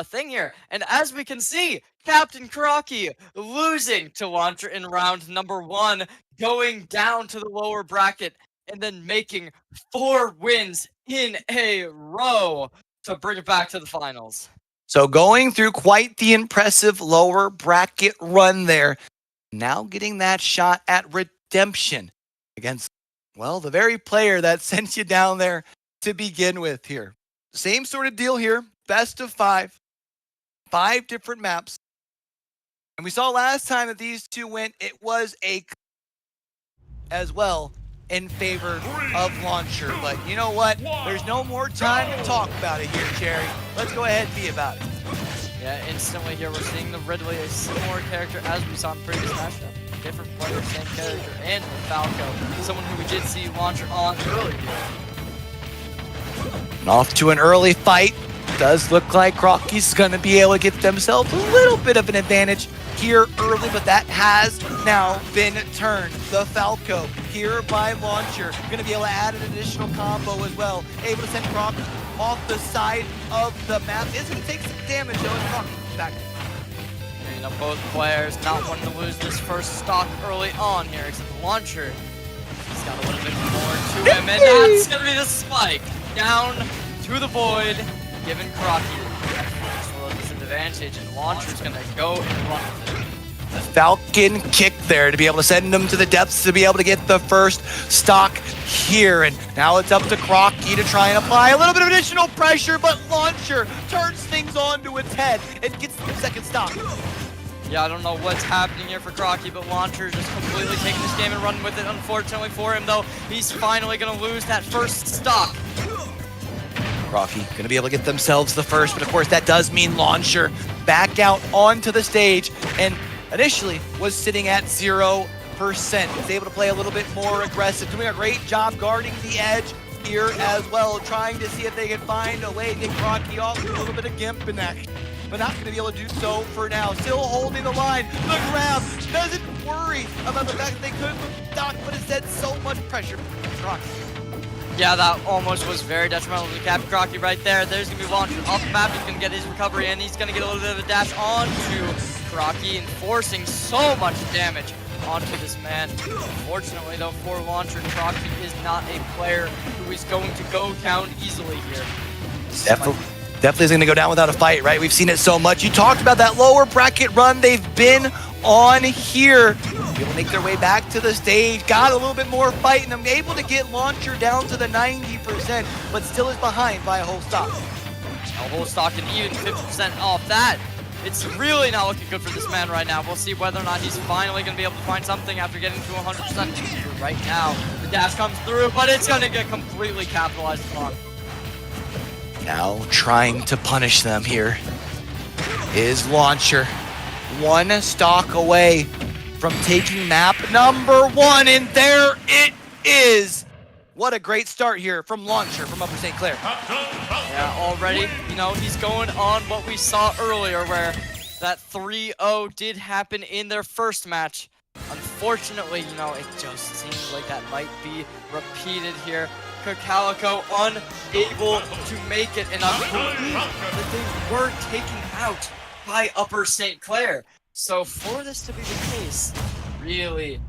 thing here. And as we can see, Captain Crocky losing to Launcher in round number 1, going down to the lower bracket, and then making 4 wins in a row to bring it back to the finals. So going through quite the impressive lower bracket run there. Now getting that shot at redemption against, well, the very player that sent you down there to begin with here. Same sort of deal here. Best of 5. 5 different maps. And we saw last time that these two went, it was a as well in favor of Launcher. But you know what? There's no more time to talk about it here, Cherry. Let's go ahead and be about it. Yeah, instantly here we're seeing the Ridley, a similar character as we saw in previous matchup. Different player, same character, and Falco, someone who we did see Launcher on earlier. And off to an early fight. Does look like Crocky's going to be able to get themselves a little bit of an advantage here early, but that has now been turned. The Falco here by Launcher, going to be able to add an additional combo as well. Able to send Croc off the side of the map. Is going to take some damage though as Croc back. Both players not wanting to lose this first stock early on here, except the Launcher. He's got a little bit more to him, and that's going to be the spike. Down to the void, giving Crocky that disadvantage, and Launcher's going to go and run with it. The Falcon kick there to be able to send him to the depths to be able to get the first stock here. And now it's up to Crocky to try and apply a little bit of additional pressure, but Launcher turns things onto its head and gets the second stock. Yeah, I don't know what's happening here for Crocky, but Launcher just completely taking this game and running with it. Unfortunately for him, though, he's finally going to lose that first stock. Crocky going to be able to get themselves the first, but of course that does mean Launcher back out onto the stage, and initially was sitting at 0%. Was able to play a little bit more aggressive, doing a great job guarding the edge here as well, trying to see if they can find a way to get Crocky off with a little bit of gimp in action. But not going to be able to do so for now. Still holding the line. The grab doesn't worry about the fact that they could stock, but instead so much pressure from Crocky. Yeah, that almost was very detrimental to Captain Crocky right there. There's going to be Launcher off the map. He's going to get his recovery, and he's going to get a little bit of a dash onto Crocky, enforcing so much damage onto this man. Unfortunately, though, for Launcher, Crocky is not a player who is going to go down easily here. Definitely is going to go down without a fight, right? We've seen it so much. You talked about that lower bracket run they've been on here. Able to make their way back to the stage. Got a little bit more fight, and I'm able to get Launcher down to the 90%, but still is behind by a whole stock. A whole stock and even 50% off that. It's really not looking good for this man right now. We'll see whether or not he's finally going to be able to find something after getting to 100%. Right now, the dash comes through, but it's going to get completely capitalized upon. Now trying to punish them here is Launcher. 1 stock away from taking map number 1, and there it is. What a great start here from Launcher from Upper St. Clair. Yeah, already, he's going on what we saw earlier, where that 3-0 did happen in their first match. Unfortunately, it just seems like that might be repeated here. Cocalico unable to make it, and I believe that they were taken out by Upper St. Clair. So for this to be the case, really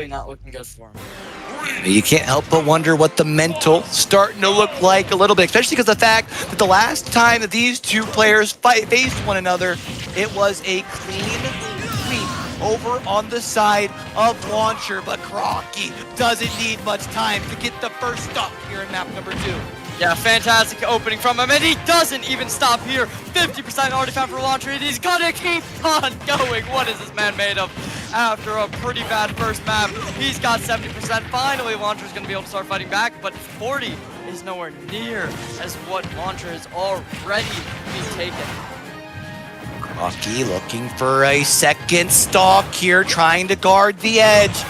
not looking good for him. You can't help but wonder what the mental starting to look like a little bit, especially because of the fact that the last time that these two players faced one another, it was a clean sweep over on the side of Launcher, but Crocky doesn't need much time to get the first stop here in map number 2. Yeah, fantastic opening from him, and he doesn't even stop here. 50% already found for Launcher, and he's gonna keep on going. What is this man made of? After a pretty bad first map, he's got 70%. Finally, Launcher's gonna be able to start fighting back, but 40 is nowhere near as what Launcher has already been taken. Rocky looking for a second stock here, trying to guard the edge.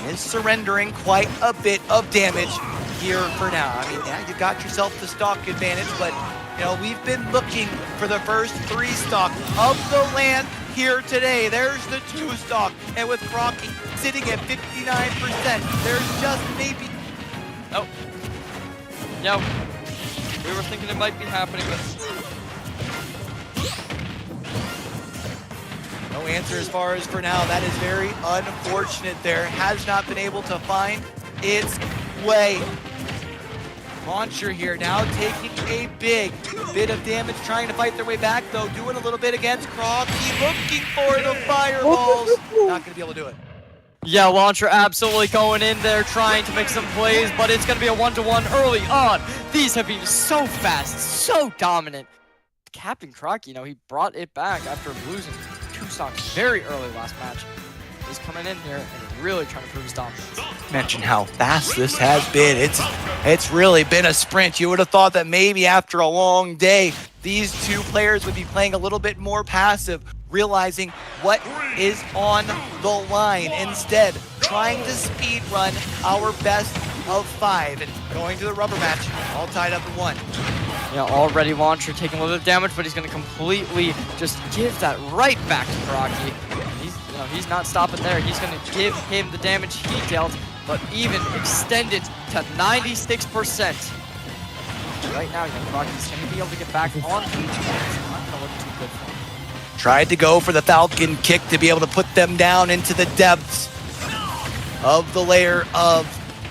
Is surrendering quite a bit of damage here for now. I mean, yeah, you got yourself the stock advantage, but you know, we've been looking for the first 3 stock of the land here today. There's the 2 stock, and with Rocky sitting at 59%, there's just maybe... Oh. Yeah, we were thinking it might be happening, but... No answer as far as for now. That is very unfortunate there. Has not been able to find its way. Launcher here now taking a big bit of damage, trying to fight their way back though, doing a little bit against Crocky, looking for the fireballs. Not gonna be able to do it. Yeah, Launcher absolutely going in there, trying to make some plays, but it's gonna be a 1-to-1 early on. These have been so fast, so dominant. Captain Crocky, you know, he brought it back after losing 2 stocks very early last match. He's coming in here and really trying to prove his dominance. Mention how fast this has been. It's really been a sprint. You would have thought that maybe after a long day, these 2 players would be playing a little bit more passive, realizing what is on the line. Instead, trying to speed run our best of 5 and going to the rubber match, all tied up in 1. Yeah, already Launcher taking a little bit of damage, but he's going to completely just give that right back to Crocky. He's not stopping there. He's going to give him the damage he dealt, but even extend it to 96%. Right now, Crocky's going to be able to get back on. It's not going to look too good for him. Tried to go for the Falcon kick to be able to put them down into the depths of the layer of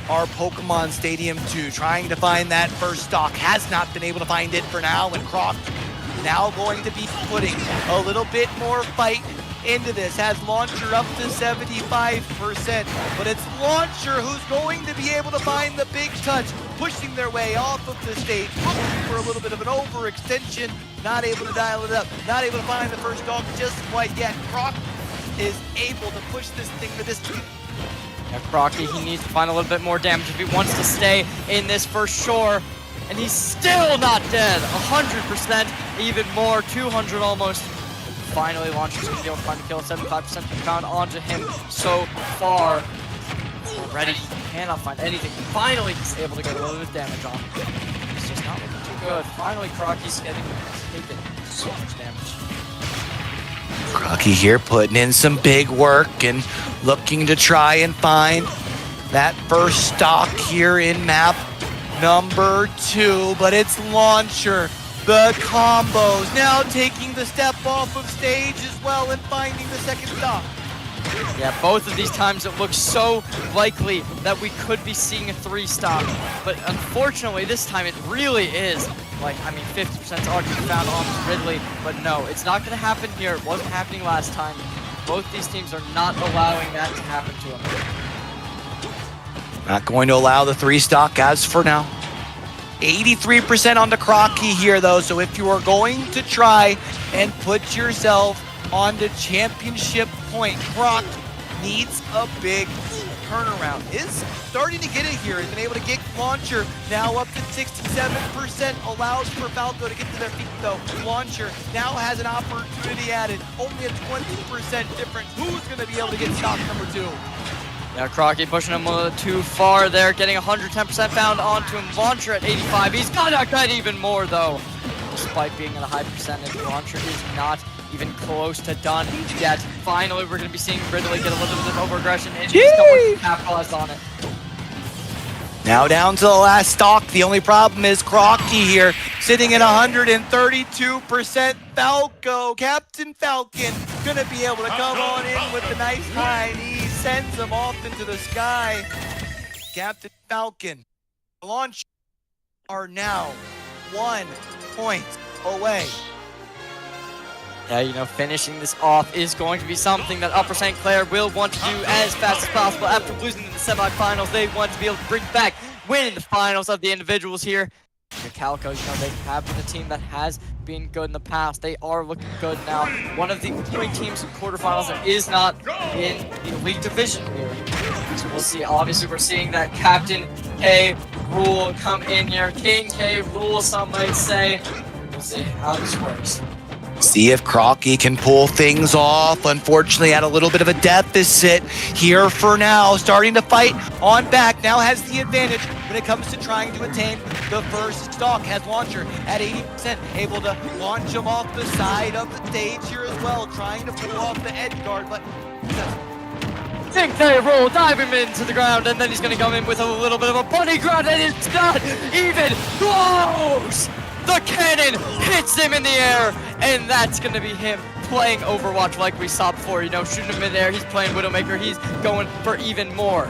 our Pokemon Stadium 2. Trying to find that first stock. Has not been able to find it for now, and Croc now going to be putting a little bit more fight into this. Has Launcher up to 75%, but it's Launcher who's going to be able to find the big touch, pushing their way off of the stage, looking for a little bit of an overextension, not able to dial it up, not able to find the first dog just quite yet. Croc is able to push this thing to this team. Now Crocky, he needs to find a little bit more damage if he wants to stay in this first shore, and he's still not dead. 100%, even more, 200 almost. Finally, Launcher's going to be able to find a kill. 75% found onto him so far. Already, he cannot find anything. Finally, he's able to get a little bit of damage on him. It's just not looking too good. Finally, Crocky's taking so much damage. Crocky here putting in some big work and looking to try and find that first stock here in map number 2, but it's Launcher. The combos now taking the step off of stage as well and finding the second stock. Yeah, both of these times it looks so likely that we could be seeing a 3 stock, but unfortunately this time it really is. Like, I mean, 50% already found on Ridley, but no, it's not going to happen here. It wasn't happening last time. Both these teams are not allowing that to happen to them. Not going to allow the 3 stock as for now. 83% onto Crocky here though, so if you are going to try and put yourself on the championship point, Croc needs a big turnaround. Is starting to get it here. He's been able to get Launcher now up to 67%. Allows for Falco to get to their feet though. Launcher now has an opportunity added. Only a 20% difference. Who's going to be able to get stock number 2? Yeah, Crocky pushing him a little too far there, getting 110% found onto him. Launcher at 85. He's got to cut even more though. Despite being at a high percentage, Launcher is not even close to done yet. Finally, we're going to be seeing Ridley get a little bit of overaggression, and he's going to capitalize on it. Now down to the last stock. The only problem is Crocky here, sitting at 132%. Falco, Captain Falcon, gonna be able to come on in with the nice high knee, sends him off into the sky. Captain Falcon, launch are now 1 point away. Yeah, you know, finishing this off is going to be something that Upper St. Clair will want to do as fast as possible. After losing in the semifinals, they want to be able to bring back winning the finals of the individuals here. The Calico, you know, they have been a team that has been good in the past. They are looking good now. One of the only teams in quarterfinals that is not in the elite division here. So we'll see. Obviously, we're seeing that Captain K rule come in here. King K rule, some might say. We'll see how this works. See if Crocky can pull things off. Unfortunately, at a little bit of a deficit here for now. Starting to fight on back. Now has the advantage when it comes to trying to attain the first stock. Has Launcher at 80%. Able to launch him off the side of the stage here as well. Trying to pull off the edge guard, but King K roll, dive him into the ground, and then he's going to come in with a little bit of a bunny ground, and it's not even close! The cannon hits him in the air, and that's going to be him playing Overwatch like we saw before. You know, shooting him in there, he's playing Widowmaker, he's going for even more.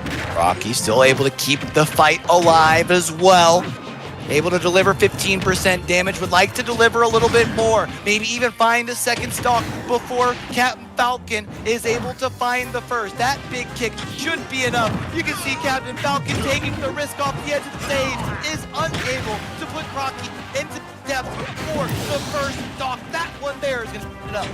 Crocky still able to keep the fight alive as well. Able to deliver 15% damage, would like to deliver a little bit more. Maybe even find a second stock before Captain Falcon is able to find the first. That big kick should be enough. You can see Captain Falcon taking the risk off the edge of the stage, is unable to put Crocky into depth for the first stock. That one there is going to put it up.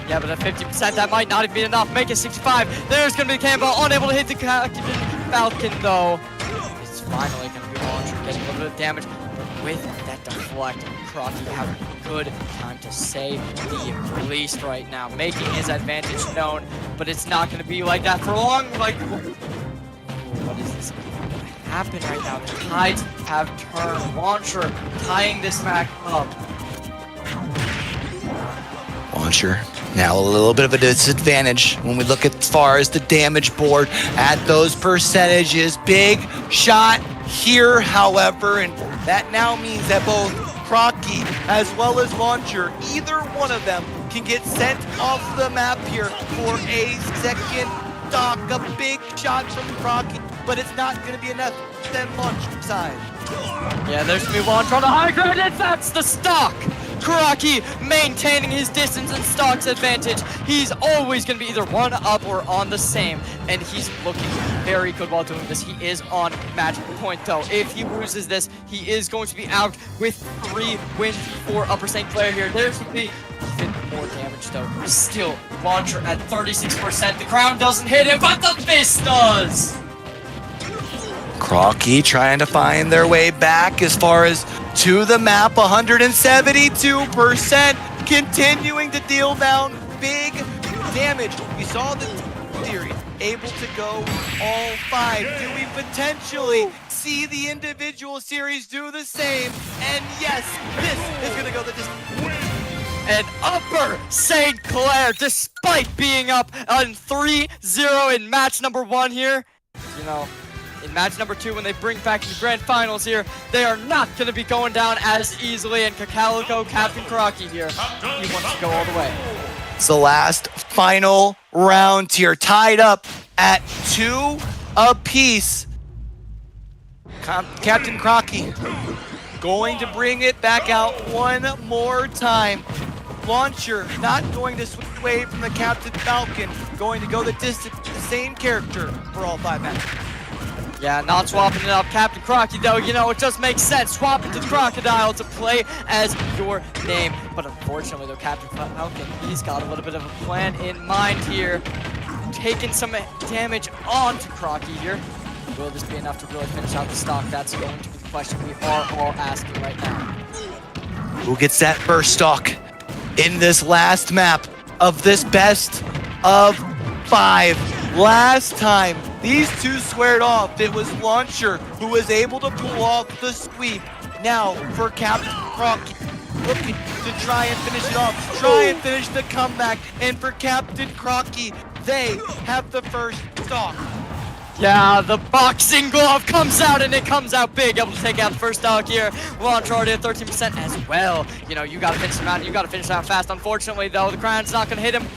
Yeah, but at 50%, that might not even be enough. Make it 65. There's going to be Cannonball, unable to hit the Captain Falcon, though. It's finally going to be Launcher getting a little bit of damage. But with that deflect, Crocky having a good time to say the least right now. Making his advantage known, but it's not going to be like that for long. Like, what is this going to happen right now? The tides have turned. Launcher tying this back up. Launcher now a little bit of a disadvantage when we look as far as the damage board at those percentages. Big shot here, however, and that now means that both Crocky as well as Launcher, either one of them can get sent off the map here for a second stock. A big shot from Crocky, but it's not going to be enough to then launch side. Yeah, there's going to be Launcher on the high ground, and that's the stock! Crocky maintaining his distance and stock's advantage. He's always going to be either one up or on the same, and he's looking very good while doing this. He is on match point, though. If he loses this, he is going to be out with 3 wins for Upper St. Clair here. There's going to be even more damage, though. Still, Launcher at 36%. The crown doesn't hit him, but the fist does! Crocky trying to find their way back as far as to the map, 172%, continuing to deal down big damage. We saw the series able to go all 5. Do we potentially see the individual series do the same? And yes, this is going to go the distance. And Upper St. Clair, despite being up on 3-0 in match number 1 here, you know, in match number 2, when they bring back the grand finals here, they are not going to be going down as easily. And Cacalico, Captain Crocky here, he wants to go all the way. It's the last final round here, tied up at 2 apiece. Captain Crocky going to bring it back out one more time. Launcher not going to switch away from the Captain Falcon, going to go the distance, the same character for all 5 matches. Yeah, not swapping it up. Captain Crocky, though, you know, it just makes sense. Swapping to Crocodile to play as your name. But unfortunately, though, Captain Falcon, he's got a little bit of a plan in mind here. Taking some damage onto Crocky here. Will this be enough to really finish out the stock? That's going to be the question we are all asking right now. Who gets that first stock in this last map of this best of 5? Last time these two squared off, it was Launcher who was able to pull off the sweep. Now for Captain Crocky, looking to try and finish it off, try and finish the comeback. And for Captain Crocky, they have the first stock. Yeah, the boxing glove comes out, and it comes out big, able to take out the first stock here. Launcher already at 13% as well. You know, you got to finish him out, and you got to finish out fast. Unfortunately, though, the crown's not going to hit him.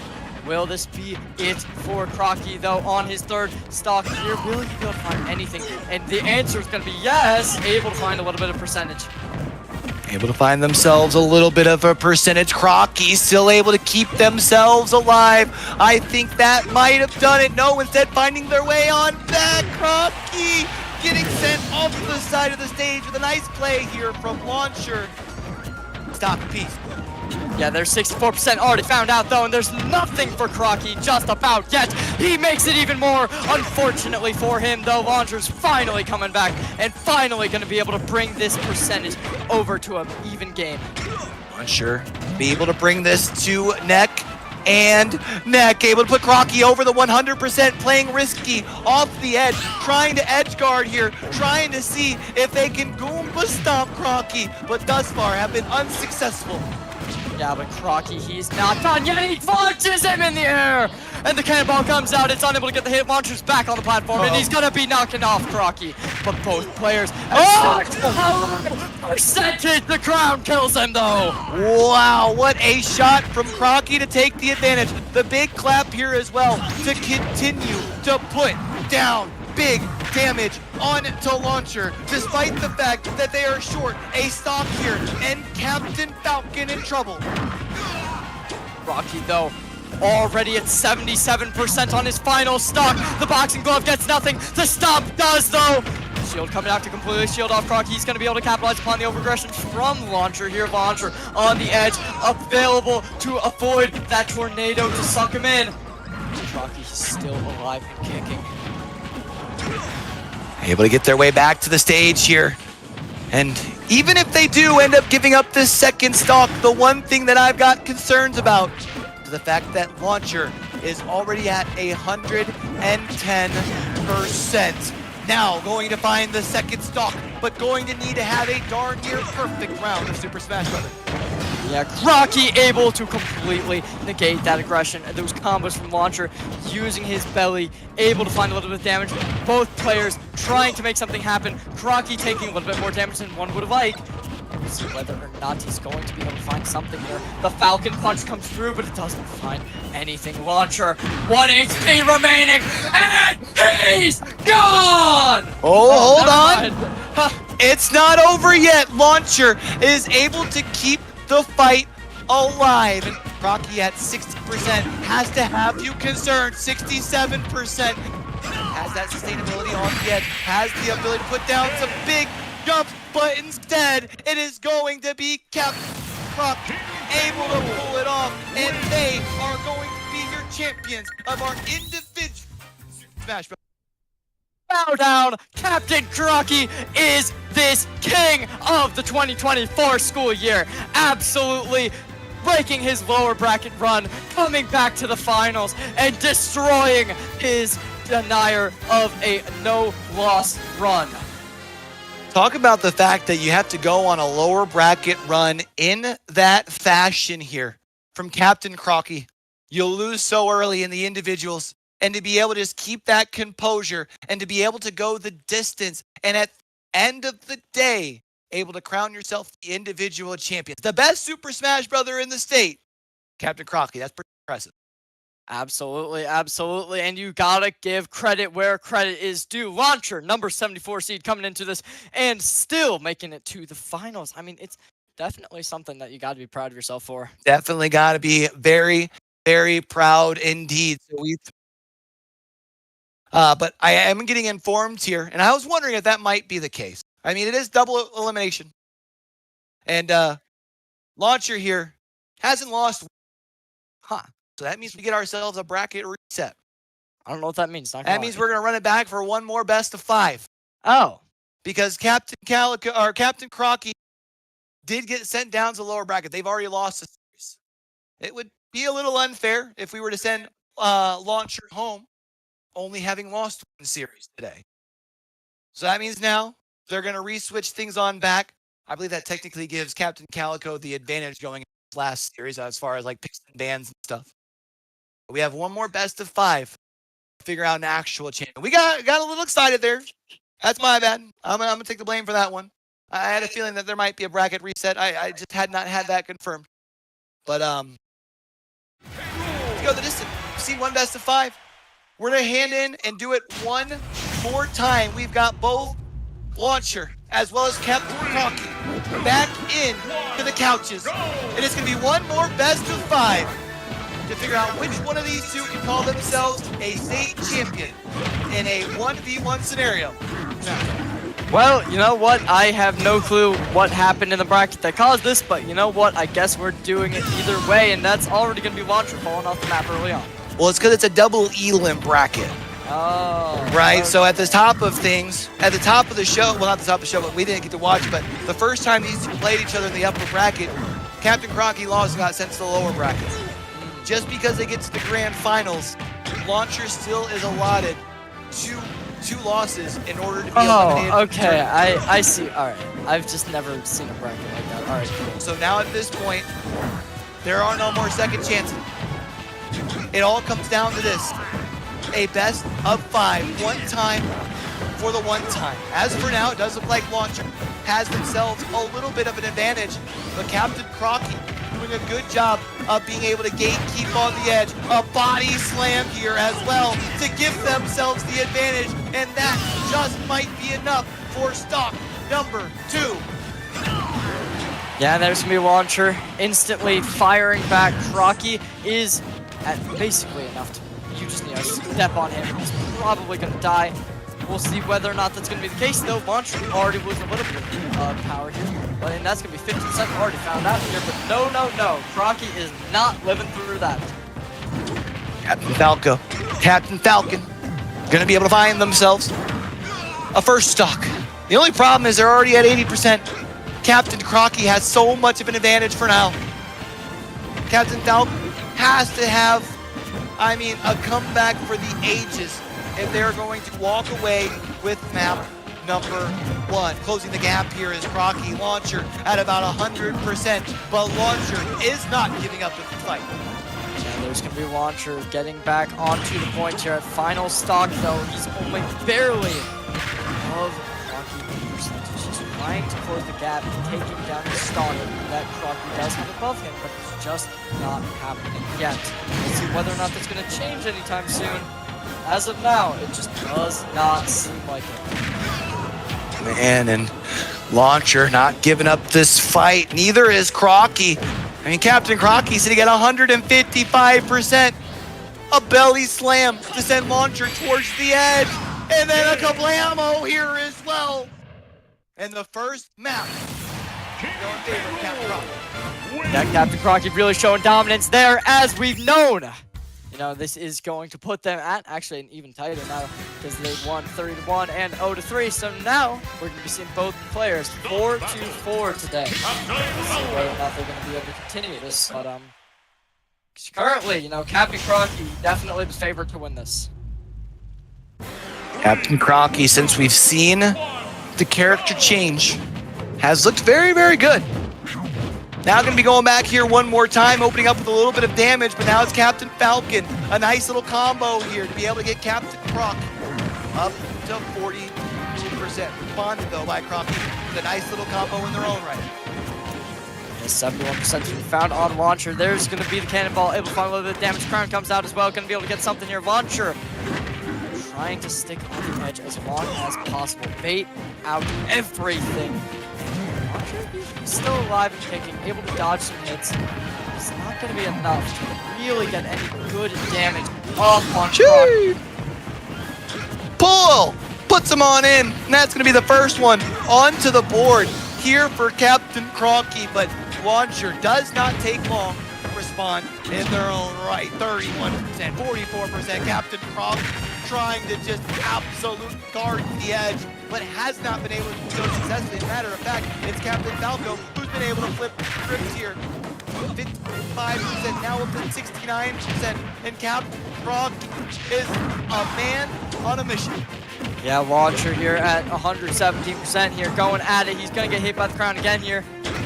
Will this be it for Crocky, though, on his 3rd stock here? Will he be able to find anything? And the answer is going to be yes, able to find a little bit of percentage. Able to find themselves a little bit of a percentage. Crocky still able to keep themselves alive. I think that might have done it. No, instead finding their way on back. Crocky getting sent off to the side of the stage with a nice play here from Launcher. stock apiece. Yeah, there's 64% already found out though, and there's nothing for Crocky just about yet. He makes it even more. Unfortunately for him though, Launcher's finally coming back and finally going to be able to bring this percentage over to an even game. Unsure, be able to bring this to neck and neck, able to put Crocky over the 100%, playing risky, off the edge, trying to edge guard here, trying to see if they can Goomba stomp Crocky, but thus far have been unsuccessful. Yeah, but Crocky, he's not done yet. He launches him in the air, and the cannonball comes out. It's unable to get the hit. Launcher's back on the platform, and he's gonna be knocking off Crocky. But both players, percentage, the crown kills him though. Wow, what a shot from Crocky to take the advantage. The big clap here as well to continue to put down big damage on to Launcher, despite the fact that they are short a stock here, and Captain Falcon in trouble. Crocky though, already at 77% on his final stock. The boxing glove gets nothing. The stop does though. Shield coming out to completely shield off Crocky. He's going to be able to capitalize upon the overaggression from Launcher here. Launcher on the edge, available to avoid that tornado to suck him in. Crocky is still alive and kicking. Able to get their way back to the stage here. And even if they do end up giving up this second stock, the one thing that I've got concerns about is the fact that Launcher is already at 110%. Now going to find the second stock, but going to need to have a darn near perfect round of Super Smash Bros. Yeah, Crocky able to completely negate that aggression. Those combos from Launcher, using his belly, able to find a little bit of damage. Both players trying to make something happen. Crocky taking a little bit more damage than one would have liked. We'll see whether or not he's going to be able to find something here. The Falcon Punch comes through, but it doesn't find anything. Launcher, 1 HP remaining, and he's gone! Oh, hold on! Huh. It's not over yet. Launcher is able to keep the fight alive, and Crocky at 60% has to have you concerned. 67% has that sustainability on the edge, has the ability to put down some big jumps, but instead it is going to be Captain Crocky able to pull it off, and they are going to be your champions of our individual Smash Bros. Bow down, Captain Crocky is this king of the 2024 school year. Absolutely breaking his lower bracket run, coming back to the finals, and destroying his denier of a no-loss run. Talk about the fact that you have to go on a lower bracket run in that fashion here from Captain Crocky. You'll lose so early in the individuals, and to be able to just keep that composure and to be able to go the distance, and at the end of the day, able to crown yourself the individual champion. The best Super Smash Brother in the state, Captain Crocky. That's pretty impressive. Absolutely, absolutely, and you gotta give credit where credit is due. Launcher, number 74 seed, coming into this and still making it to the finals. I mean, it's definitely something that you gotta be proud of yourself for. Definitely got to be very, very proud indeed. So but I am getting informed here, and I was wondering if that might be the case. I mean, it is double elimination, and Launcher here hasn't lost. Huh. So that means we get ourselves a bracket reset. I don't know what that means. That means we're going to run it back for one more best of 5. Oh. Because Captain Calico or Captain Crocky did get sent down to the lower bracket. They've already lost the series. It would be a little unfair if we were to send Launcher home only having lost one series today. So that means now they're going to re-switch things on back. I believe that technically gives Captain Calico the advantage going into this last series as far as like picks and bans and stuff. We have one more best of 5 to figure out an actual champion. We got a little excited there. That's my bad. I'm gonna take the blame for that one. I had a feeling that there might be a bracket reset. I just had not had that confirmed. But let's go the distance. See, one best of 5. We're gonna hand in and do it one more time. We've got both Launcher as well as Captain Crocky back in to the couches. And it's gonna be one more best of 5 to figure out which one of these two can call themselves a state champion in a 1v1 scenario. Now, Well, you know what? I have no clue what happened in the bracket that caused this, but you know what? I guess we're doing it either way, and that's already going to be Launcher falling off the map early on. Well, it's because it's a double elim bracket. Oh. Right, okay. so at the top of things, at the top of the show, well, not the top of the show, but we didn't get to watch, but the first time these two played each other in the upper bracket, Captain Crocky lost and got sent to the lower bracket. Just because they get to the grand finals, Launcher still is allotted two losses in order to be eliminated. Oh, okay, I see. All right, I've just never seen a bracket like that. All right, cool. So now at this point, there are no more second chances. It all comes down to this. A best of 5, one time for the one time. As for now, it does look like Launcher has themselves a little bit of an advantage, but Captain Crocky doing a good job of being able to gatekeep on the edge. A body slam here as well to give themselves the advantage, and that just might be enough for stock number 2. Yeah, there's gonna be Launcher instantly firing back. Crocky is at basically enough to, you just need to step on him. He's probably gonna die. We'll see whether or not that's gonna be the case though. Launcher already losing a little bit of power here, and that's gonna be 50%. Already found out here, but no. Crocky is not living through that. Captain Falcon, gonna be able to find themselves a first stock. The only problem is they're already at 80%. Captain Crocky has so much of an advantage for now. Captain Falcon has to have, a comeback for the ages if they're going to walk away with map number 1. Closing the gap here is Crocky. Launcher at about 100%, but Launcher is not giving up the fight. Yeah, there's gonna be Launcher getting back onto the point here at final stock though. He's only barely above Crocky percentage. He's trying to close the gap, taking down the stock that Crocky does have above him, but it's just not happening yet. We'll see whether or not that's gonna change anytime soon. As of now, it just does not seem like it. Man, and Launcher not giving up this fight. Neither is Crocky. Captain Crocky sitting at 155%. A belly slam to send Launcher towards the edge. And then a kablamo here as well. And the first map going in favor of Captain Crocky. That Captain Crocky really showing dominance there, as we've known. This is going to put them at actually an even tighter now because they won 3-1 and 0-3. So now we're going to be seeing both players 4-4 today. We'll see whether or not they're going to be able to continue this. But currently, Captain Crocky definitely the favorite to win this. Captain Crocky, since we've seen the character change, has looked very, very good. Now going to be going back here one more time, opening up with a little bit of damage, but now it's Captain Falcon. A nice little combo here to be able to get Captain Croc up to 42%. Responded though by Crocky with a nice little combo in their own right. 71% to be found on Launcher. There's going to be the cannonball, able to find a little bit of damage. Crown comes out as well, going to be able to get something here. Launcher trying to stick on the edge as long as possible. Bait out everything. He's still alive and kicking, able to dodge some hits. It's not going to be enough to really get any good damage off on Croc. Pull! Puts him on in, and that's going to be the first one onto the board here for Captain Crocky, but Launcher does not take long to respond in their own right. 31%, 44%. Captain Croc trying to just absolute guard the edge, but has not been able to do so successfully. As a matter of fact, it's Captain Falco who's been able to flip scripts here. 55%, now up to 69%, and Captain Croc is a man on a mission. Yeah, Launcher here at 117% here, going at it. He's going to get hit by the crown again here.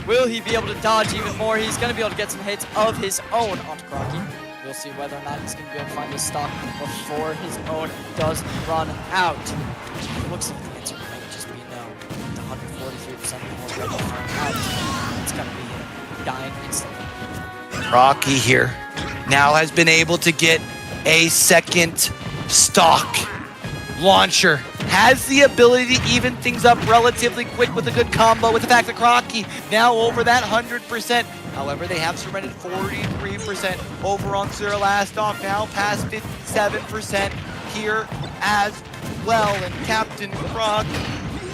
Will he be able to dodge even more? He's going to be able to get some hits of his own onto Crocky. We'll see whether or not he's going to be able to find his stock before his own does run out. It looks like the answer might just be no. With 143% already run out. It's going to be him dying instantly. Crocky here now has been able to get a second stock. Launcher has the ability to even things up relatively quick with a good combo, with the fact that Crocky now over that 100%. However, they have surrendered 43% over onto their last stock, now past 57% here as well. And Captain Croc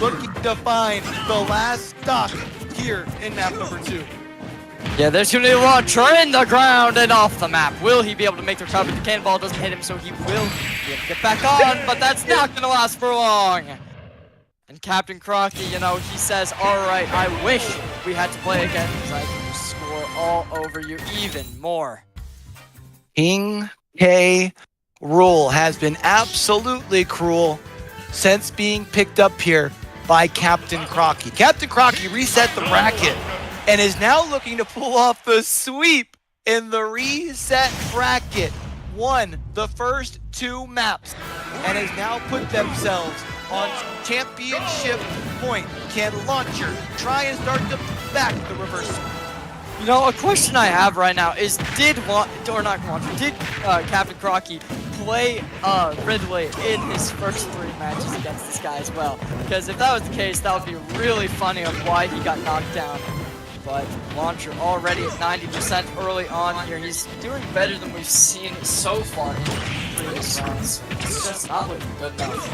looking to find the last stock here in map number 2. Yeah, there's gonna be a launcher in the ground and off the map. Will he be able to make the recovery? The cannonball doesn't hit him, so he will be able to get back on, but that's not gonna last for long. And Captain Crocky, you know, he says, alright, I wish we had to play again because I can just score all over you even more. King K. Rool has been absolutely cruel since being picked up here by Captain Crocky. Captain Crocky reset the bracket and is now looking to pull off the sweep in the reset bracket. Won the first 2 maps and has now put themselves on championship point. Can Launcher try and start to back the reverse? You know, a question I have right now is, did Captain Crocky play Ridley in his first 3 matches against this guy as well? Because if that was the case, that would be really funny of why he got knocked down. But Launcher already at 90% early on here. He's doing better than we've seen so far in previous rounds. It's just not looking good enough.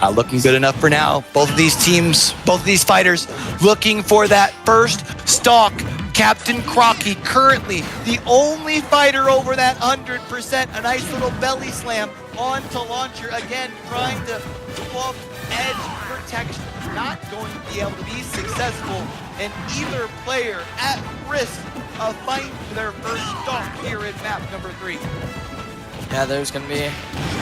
Not looking good enough for now. Both of these teams, both of these fighters looking for that first stock. Captain Crocky currently the only fighter over that 100%. A nice little belly slam onto Launcher. Again, trying to pull off edge protection. Not going to be able to be successful. And either player at risk of finding their first stock here in map number 3. Yeah, there's going to be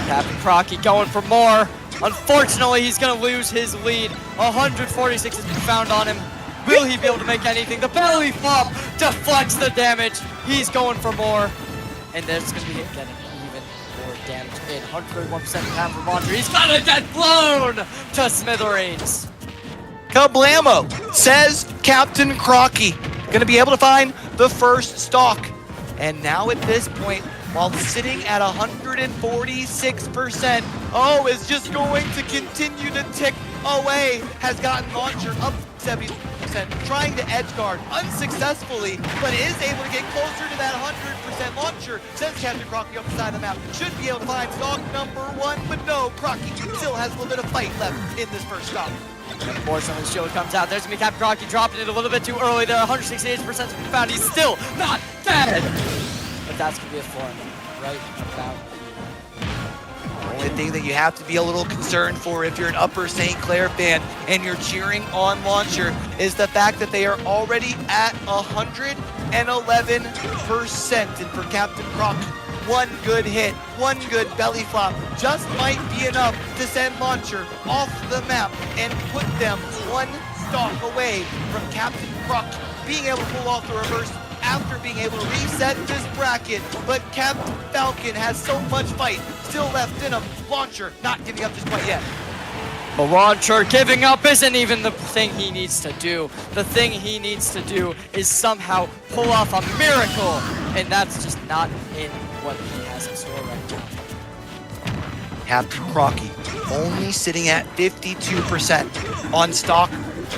Captain Crocky going for more. Unfortunately, he's going to lose his lead. 146 has been found on him. Will he be able to make anything? The belly flop deflects the damage. He's going for more. And there's going to be getting even more damage in. 131% down for Launcher. He's going to get blown to smithereens. Kablamo, says Captain Crocky. Going to be able to find the first stock. And now at this point, while sitting at 146%, is just going to continue to tick away. Has gotten Launcher up 70%, trying to edge guard unsuccessfully, but is able to get closer to that 100%. Launcher, says Captain Crocky up the side of the map, should be able to find stock number 1, but no, Crocky still has a little bit of fight left in this first stock. Unfortunately, the shield comes out. There's going to be Captain Crocky dropping it a little bit too early there. 168% has been found. He's still not dead. But that's going to be a form right about here. The only thing that you have to be a little concerned for if you're an Upper St. Clair fan and you're cheering on Launcher is the fact that they are already at 111%. And for Captain Crocky, 1 good hit, 1 good belly flop just might be enough to send Launcher off the map and put them 1 stock away from Captain Crocky being able to pull off the reverse after being able to reset this bracket. But Captain Falcon has so much fight still left in him. Launcher not giving up just quite yet. But Launcher giving up isn't even the thing he needs to do. The thing he needs to do is somehow pull off a miracle. And that's just not in what he has in store right now. Captain Crocky only sitting at 52% on stock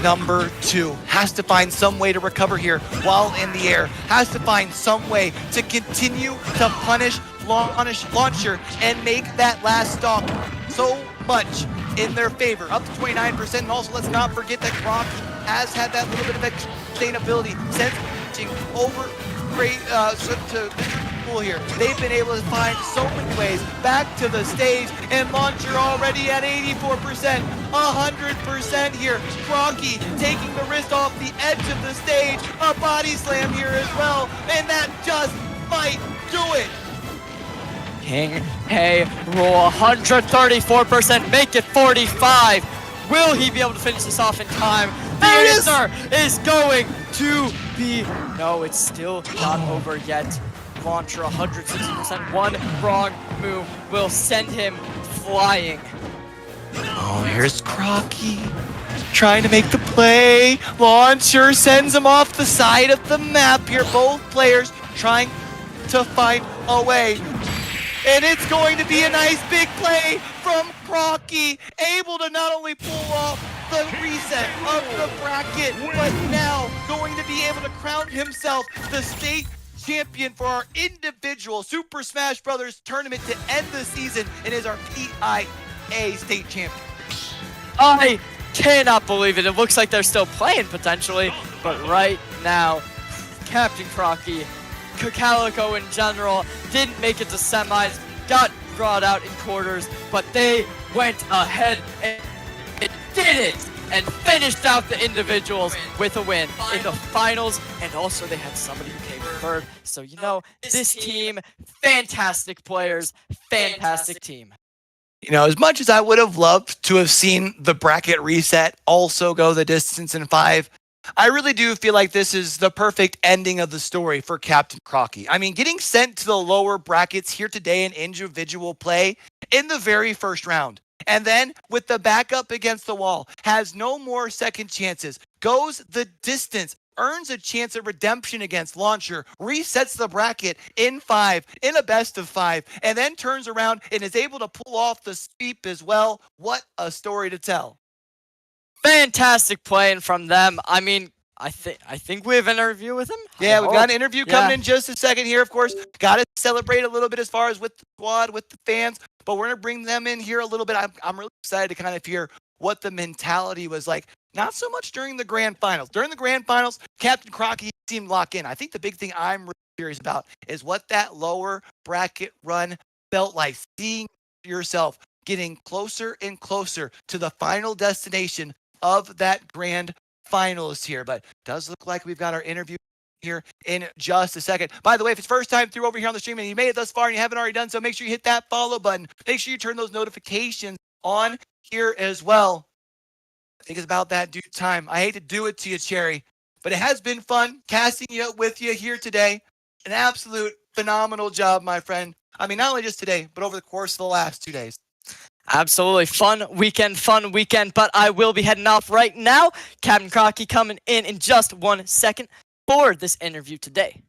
number 2. Has to find some way to recover here while in the air. Has to find some way to continue to punish Launcher and make that last stock so much in their favor. Up to 29%. And also, let's not forget that Croc has had that little bit of sustainability since reaching over great to pool here. They've been able to find so many ways back to the stage, and Launcher already at 84%, 100% here. Crocky taking the wrist off the edge of the stage, a body slam here as well, and that just might do it. King K. Rool 134%, make it 45. Will he be able to finish this off in time? The answer is going to be no, it's still not over yet. Launcher 160%, 1 wrong move will send him flying. Oh, here's Crocky trying to make the play. Launcher sends him off the side of the map here. Both players trying to find a way. And it's going to be a nice big play from Crocky, able to not only pull off the reset of the bracket, but now going to be able to crown himself the state champion for our individual Super Smash Bros. Tournament to end the season, and is our PIEA state champion. I cannot believe it. It looks like they're still playing potentially, but right now, Captain Crocky, Calico in general, didn't make it to semis, got brought out in quarters, but they went ahead and did it and finished out the individuals with a win in the finals. And also they had somebody who came third. So, you know, this team, fantastic players, fantastic team. You know, as much as I would have loved to have seen the bracket reset also go the distance in 5, I really do feel like this is the perfect ending of the story for Captain Crocky. I mean, getting sent to the lower brackets here today in individual play in the very first round. And then with the backup against the wall, has no more second chances, goes the distance, earns a chance at redemption against Launcher, resets the bracket in 5, in a best of 5, and then turns around and is able to pull off the sweep as well. What a story to tell. Fantastic playing from them. I mean, I think we have an interview with him. Yeah, we've got an interview coming in just a second here. Of course, got to celebrate a little bit as far as with the squad, with the fans, but we're going to bring them in here a little bit. I'm really excited to kind of hear what the mentality was like. Not so much during the grand finals. During the grand finals, Captain Crocky seemed locked in. I think the big thing I'm really curious about is what that lower bracket run felt like. Seeing yourself getting closer and closer to the final destination of that grand finals here. But does look like we've got our interview here in just a second. By the way, if it's first time through over here on the stream and you made it thus far and you haven't already done so, make sure you hit that follow button. Make sure you turn those notifications on here as well. I think it's about that due time. I hate to do it to you, Cherry, but it has been fun casting you up with you here today. An absolute phenomenal job, my friend. I mean, not only just today, but over the course of the last 2 days. Absolutely. Fun weekend, but I will be heading off right now. Captain Crocky coming in just 1 second for this interview today.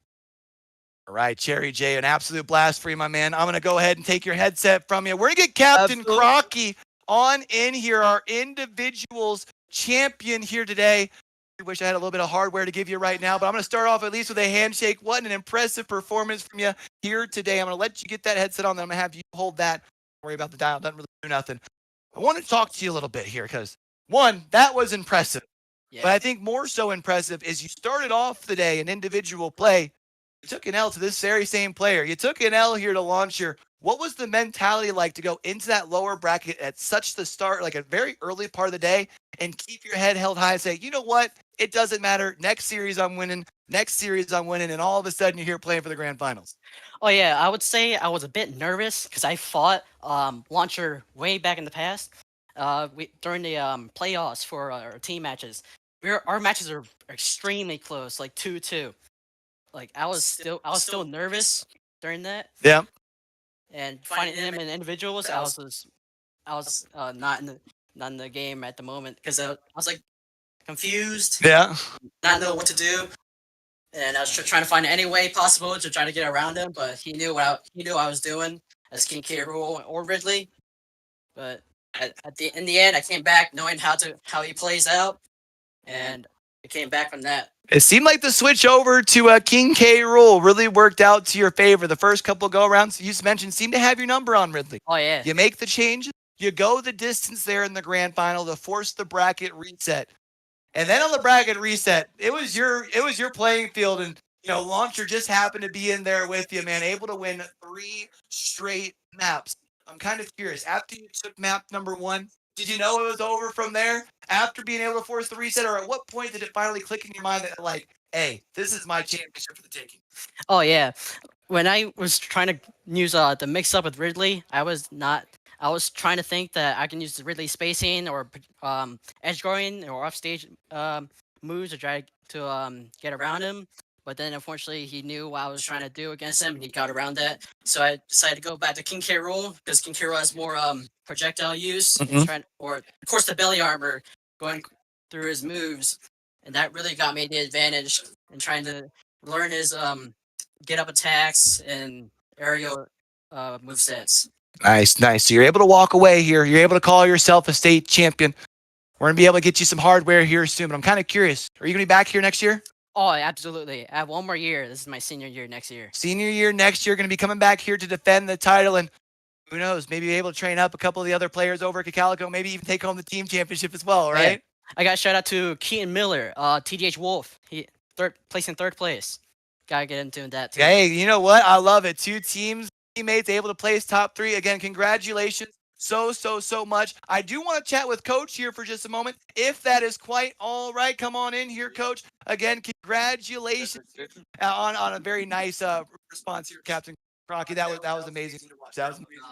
All right, Cherry J, an absolute blast for you, my man. I'm going to go ahead and take your headset from you. We're going to get Captain Crocky on in here, our individuals champion here today. I wish I had a little bit of hardware to give you right now, but I'm going to start off at least with a handshake. What an impressive performance from you here today. I'm going to let you get that headset on, then I'm going to have you hold that. Don't worry about the dial. Doesn't really do nothing. I want to talk to you a little bit here because, one, that was impressive. Yeah. But I think more so impressive is you started off the day in individual play. You took an L to this very same player. You took an L here to Launcher. What was the mentality like to go into that lower bracket at such the start, like a very early part of the day, and keep your head held high and say, you know what? It doesn't matter. Next series I'm winning. Next series I'm winning. And all of a sudden you're here playing for the grand finals. Oh yeah, I would say I was a bit nervous because I fought Launcher way back in the past. During the playoffs for our team matches, our matches are extremely close, like 2-2. Like I was still nervous during that. Yeah. And finding him in individuals, I was not in the game at the moment because I was like confused. Yeah. Not know what to do. And I was trying to find any way possible to try to get around him, but he knew what I was doing as King K. Rool or Ridley. But in the end, I came back knowing how he plays out, and I came back from that. It seemed like the switch over to King K. Rool really worked out to your favor. The first couple of go-arounds you just mentioned seemed to have your number on Ridley. Oh yeah. You make the change, you go the distance there in the grand final to force the bracket reset. And then on the bracket reset, it was your playing field, and Launcher just happened to be in there with you, man, able to win 3 straight maps. I'm kind of curious. After you took map number 1, did you know it was over from there? After being able to force the reset, or at what point did it finally click in your mind that, like, hey, this is my championship for the taking? Oh yeah. When I was trying to use the mix up with Ridley, I was trying to think that I can use the Ridley spacing or edge guarding or off stage moves to try to get around him. But then unfortunately he knew what I was trying to do against him and he got around that. So I decided to go back to King K. Rool because King K. Rool has more projectile use or of course the belly armor going through his moves. And that really got me the advantage in trying to learn his get up attacks and aerial movesets. Nice. So you're able to walk away here. You're able to call yourself a state champion. We're going to be able to get you some hardware here soon, but I'm kind of curious. Are you going to be back here next year? Oh, absolutely. I have 1 more year. This is my senior year next year. Senior year next year, going to be coming back here to defend the title. And who knows, maybe be able to train up a couple of the other players over at Calico, maybe even take home the team championship as well, right? Yeah. I got shout out to Keaton Miller, TDH Wolf. He placed in third place. Gotta get him doing that too. Hey, you know what? I love it. 2 teammates able to place top 3. Again, congratulations so much. I do want to chat with Coach here for just a moment, if that is quite all right. Come on in here, Coach. Again, congratulations on a very nice response here, Captain Crocky. That was amazing. That was amazing.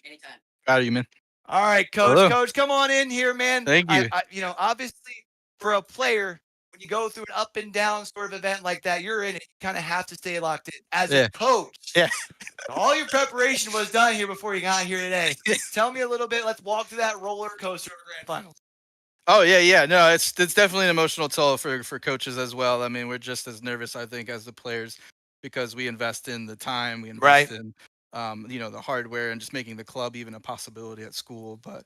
Anytime. Proud of you, man. All right, Coach. Hello. Coach, come on in here, man. Thank you. You know, obviously, for a player, when you go through an up and down sort of event like that, you're in it. You kind of have to stay locked in. As a coach, all your preparation was done here before you got here today. Tell me a little bit. Let's walk through that roller coaster of grand finals. Oh yeah. No, it's definitely an emotional toll for coaches as well. I mean, we're just as nervous, I think, as the players because we invest in the time, we invest in the hardware and just making the club even a possibility at school. But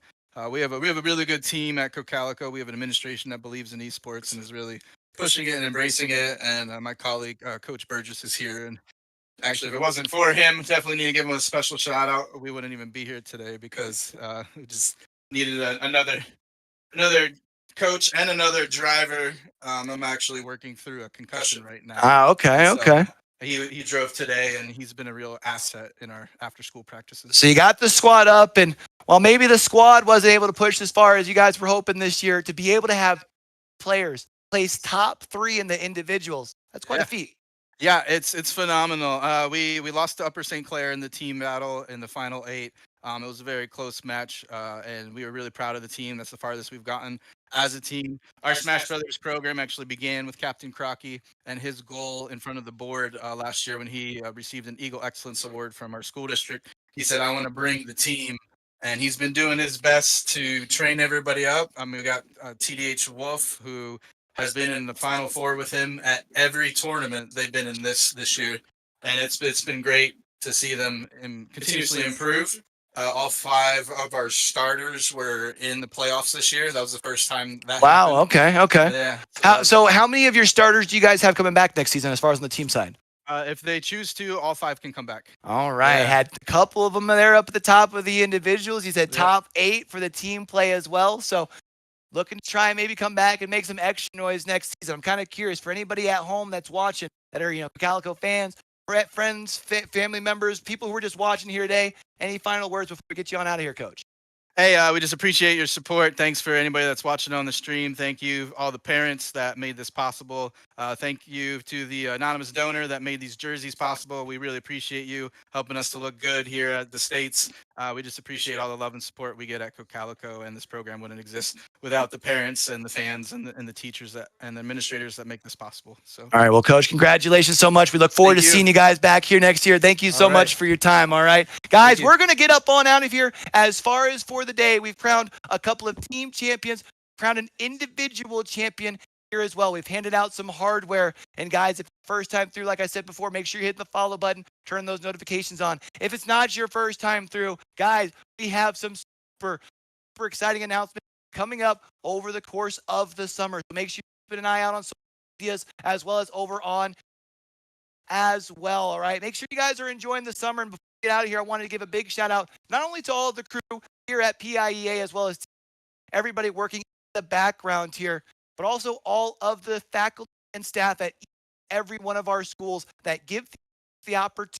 we have a really good team at Calico. We have an administration that believes in esports and is really pushing it and embracing it. And my colleague, Coach Burgess, is here. And actually, if it wasn't for him, definitely need to give him a special shout out. We wouldn't even be here today because we just needed another coach and another driver. I'm actually working through a concussion right now. Okay. He drove today, and he's been a real asset in our after-school practices. So you got the squad up, and while maybe the squad wasn't able to push as far as you guys were hoping this year, to be able to have players place top 3 in the individuals, that's quite a feat. Yeah, it's phenomenal. We lost to Upper St. Clair in the team battle in the final 8. It was a very close match, and we were really proud of the team. That's the farthest we've gotten as a team. Our Smash Brothers program actually began with Captain Crocky and his goal in front of the board last year when he received an Eagle Excellence Award from our school district. He said, I want to bring the team, and he's been doing his best to train everybody up. We got TDH Wolf, who has been in the Final 4 with him at every tournament they've been in this year, and it's been great to see them continuously improve. All 5 of our starters were in the playoffs this year. That was the first time that happened. Okay. Yeah. So how many of your starters do you guys have coming back next season as far as on the team side? If they choose to, all 5 can come back. All right. Yeah. Had a couple of them there up at the top of the individuals. You said top 8 for the team play as well. So looking to try and maybe come back and make some extra noise next season. I'm kind of curious for anybody at home that's watching that are, Calico fans, friends, family members, people who are just watching here today. Any final words before we get you on out of here, Coach? Hey, we just appreciate your support. Thanks for anybody that's watching on the stream. Thank you, all the parents that made this possible. Thank you to the anonymous donor that made these jerseys possible. We really appreciate you helping us to look good here at the States. We just appreciate all the love and support we get at Calico, and this program wouldn't exist without the parents and the fans and the teachers and the administrators that make this possible. So, all right, well, Coach, congratulations so much. We look forward to seeing you guys back here next year. Thank you so much for your time. All right, guys, we're gonna get up on out of here. As far as for the day, we've crowned a couple of team champions, crowned an individual champion here as well. We've handed out some hardware. And guys, if it's first time through, like I said before, make sure you hit the follow button, turn those notifications on. If it's not your first time through, guys, we have some super exciting announcements coming up over the course of the summer. So make sure you keep an eye out on social medias as well as over on as well. All right. Make sure you guys are enjoying the summer. And before we get out of here, I wanted to give a big shout out not only to all of the crew here at PIEA as well as everybody working in the background here, but also all of the faculty and staff at every one of our schools that give the opportunity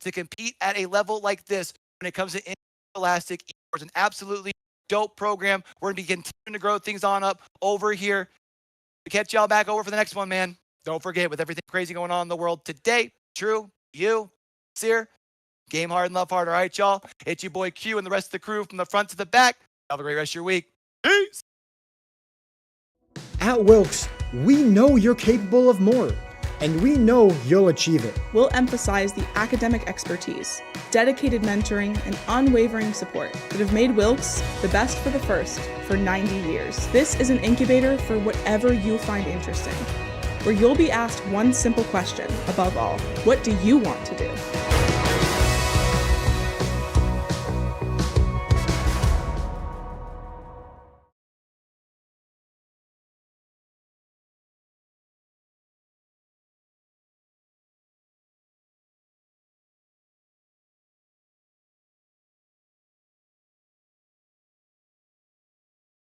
to compete at a level like this when it comes to Interscholastic Esports. An absolutely dope program. We're going to be continuing to grow things on up over here. We catch y'all back over for the next one, man. Don't forget, with everything crazy going on in the world today, True, you, Sear, game hard and love hard. All right, y'all. It's your boy Q and the rest of the crew from the front to the back. Have a great rest of your week. Peace. At Wilkes, we know you're capable of more, and we know you'll achieve it. We'll emphasize the academic expertise, dedicated mentoring, and unwavering support that have made Wilkes the best for the first for 90 years. This is an incubator for whatever you find interesting, where you'll be asked one simple question above all: what do you want to do?